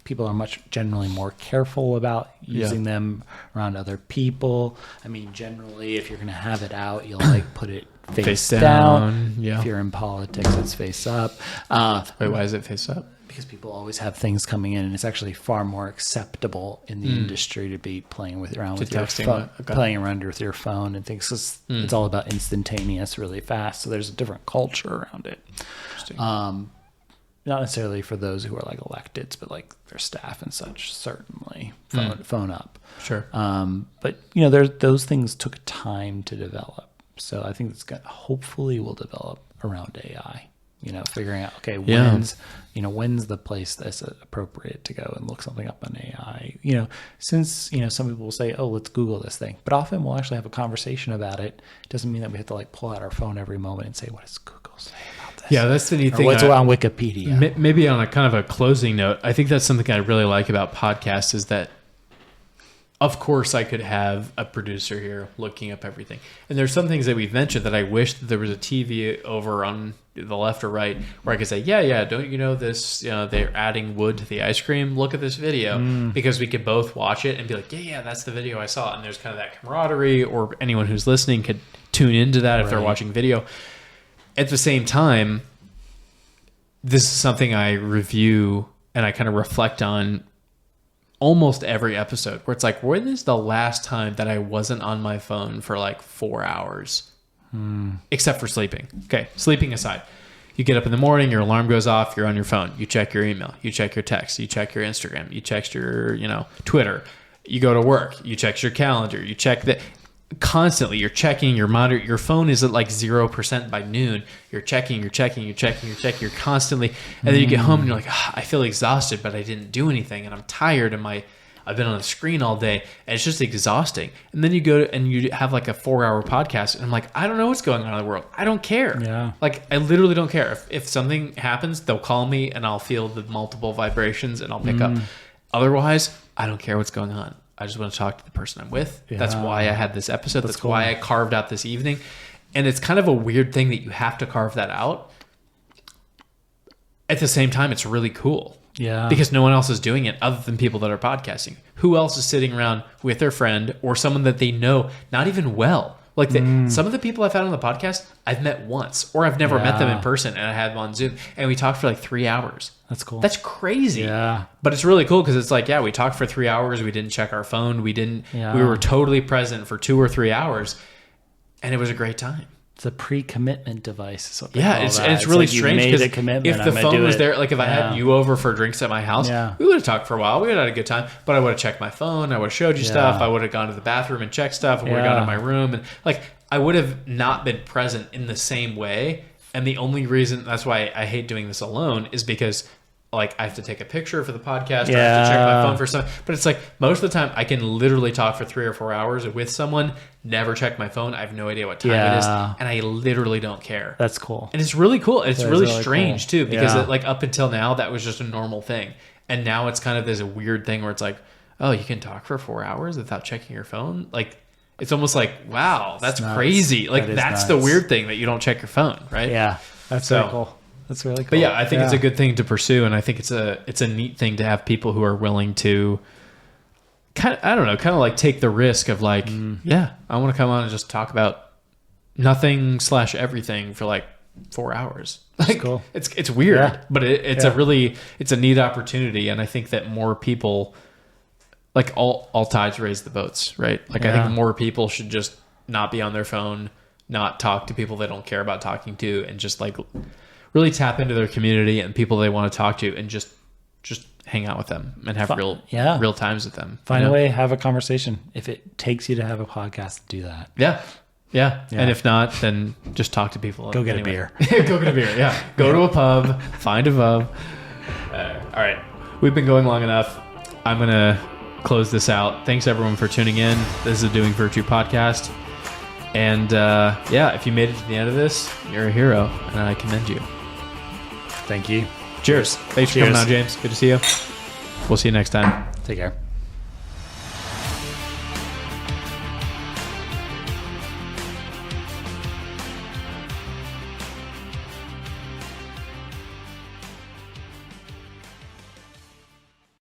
people are generally more careful about using them around other people. I mean, generally, if you're going to have it out, you'll like put it face down. Yeah. If you're in politics, it's face up. Wait, why is it face up? Because people always have things coming in, and it's actually far more acceptable in the industry to be playing around with your phone, playing around with your phone and things. It's all about instantaneous, really fast. So there's a different culture around it. Not necessarily for those who are like electeds, but like their staff and such, certainly phone up. Sure. But you know, those things took time to develop. So I think it's hopefully will develop around AI. You know, figuring out, okay, when's the place that's appropriate to go and look something up on AI? You know, since, you know, some people will say, oh, let's Google this thing. But often we'll actually have a conversation about it. It doesn't mean that we have to like pull out our phone every moment and say, what does Google say about this? Yeah, that's the neat thing. What's on Wikipedia? Maybe on a kind of a closing note, I think that's something I really like about podcasts is that, of course, I could have a producer here looking up everything. And there's some things that we've mentioned that I wish that there was a TV over on the left or right where I could say, yeah, don't you know this, you know, they're adding wood to the ice cream? Look at this video. Because we could both watch it and be like, yeah, that's the video I saw. And there's kind of that camaraderie, or anyone who's listening could tune into that if they're watching video. At the same time, this is something I review and I kind of reflect on almost every episode, where it's like, when is the last time that I wasn't on my phone for like 4 hours? Except for sleeping. Okay, sleeping aside. You get up in the morning, your alarm goes off, you're on your phone. You check your email, you check your text, you check your Instagram, you check your, Twitter. You go to work, you check your calendar, you check that. Constantly you're checking your monitor. Your phone is at like 0% by noon. You're checking, you're constantly, and then you get home and you're like, I feel exhausted, but I didn't do anything, and I'm tired, and I've been on the screen all day, and it's just exhausting. And then you go and you have like a 4-hour podcast, and I'm like, I don't know what's going on in the world. I don't care. Yeah. Like, I literally don't care. If something happens, they'll call me and I'll feel the multiple vibrations and I'll pick up. Otherwise, I don't care what's going on. I just want to talk to the person I'm with. Yeah. That's why I had this episode. That's cool. Why I carved out this evening. And it's kind of a weird thing that you have to carve that out. At the same time, it's really cool. Yeah. Because no one else is doing it other than people that are podcasting. Who else is sitting around with their friend or someone that they know, not even well? Like some of the people I've had on the podcast, I've met once, or I've never met them in person, and I had them on Zoom, and we talked for like 3 hours. That's cool. That's crazy. Yeah. But it's really cool because it's like, we talked for 3 hours. We didn't check our phone. We were totally present for 2 or 3 hours, and it was a great time. It's a pre-commitment device. Is what they call it's that. it's really like strange because if the phone was there, like if I had you over for drinks at my house, we would have talked for a while. We would have had a good time, but I would have checked my phone. I would have showed you stuff. I would have gone to the bathroom and checked stuff. I would have gone to my room, and like I would have not been present in the same way. And the only reason, that's why I hate doing this alone, is because like I have to take a picture for the podcast, or I have to check my phone for stuff. But it's like most of the time I can literally talk for 3 or 4 hours with someone, never check my phone. I have no idea what time it is, and I literally don't care. That's cool. And it's really cool. It's really strange too, because like up until now that was just a normal thing, and now it's kind of this weird thing where it's like, oh, you can talk for 4 hours without checking your phone. Like it's almost like, wow, that's crazy. Like that's the weird thing, that you don't check your phone, right? Yeah, that's very cool. That's really cool. But yeah, I think it's a good thing to pursue, and I think it's a neat thing to have people who are willing to kind of like take the risk of like, I want to come on and just talk about nothing / everything for like 4 hours. Like cool. It's weird, but it's a neat opportunity, and I think that more people, like all tides raise the boats, right? Like I think more people should just not be on their phone, not talk to people they don't care about talking to, and just like really tap into their community and people they want to talk to, and just hang out with them and have real times with them. Find a way, have a conversation. If it takes you to have a podcast, do that. Yeah. And if not, then just talk to people. Go get a beer. Go get a beer. Yeah. Go to a pub, find a pub. All right. We've been going long enough. I'm going to close this out. Thanks everyone for tuning in. This is a Doing Virtue podcast. And if you made it to the end of this, you're a hero, and I commend you. Thank you. Cheers. Thanks for coming on, James. Good to see you. We'll see you next time. Take care.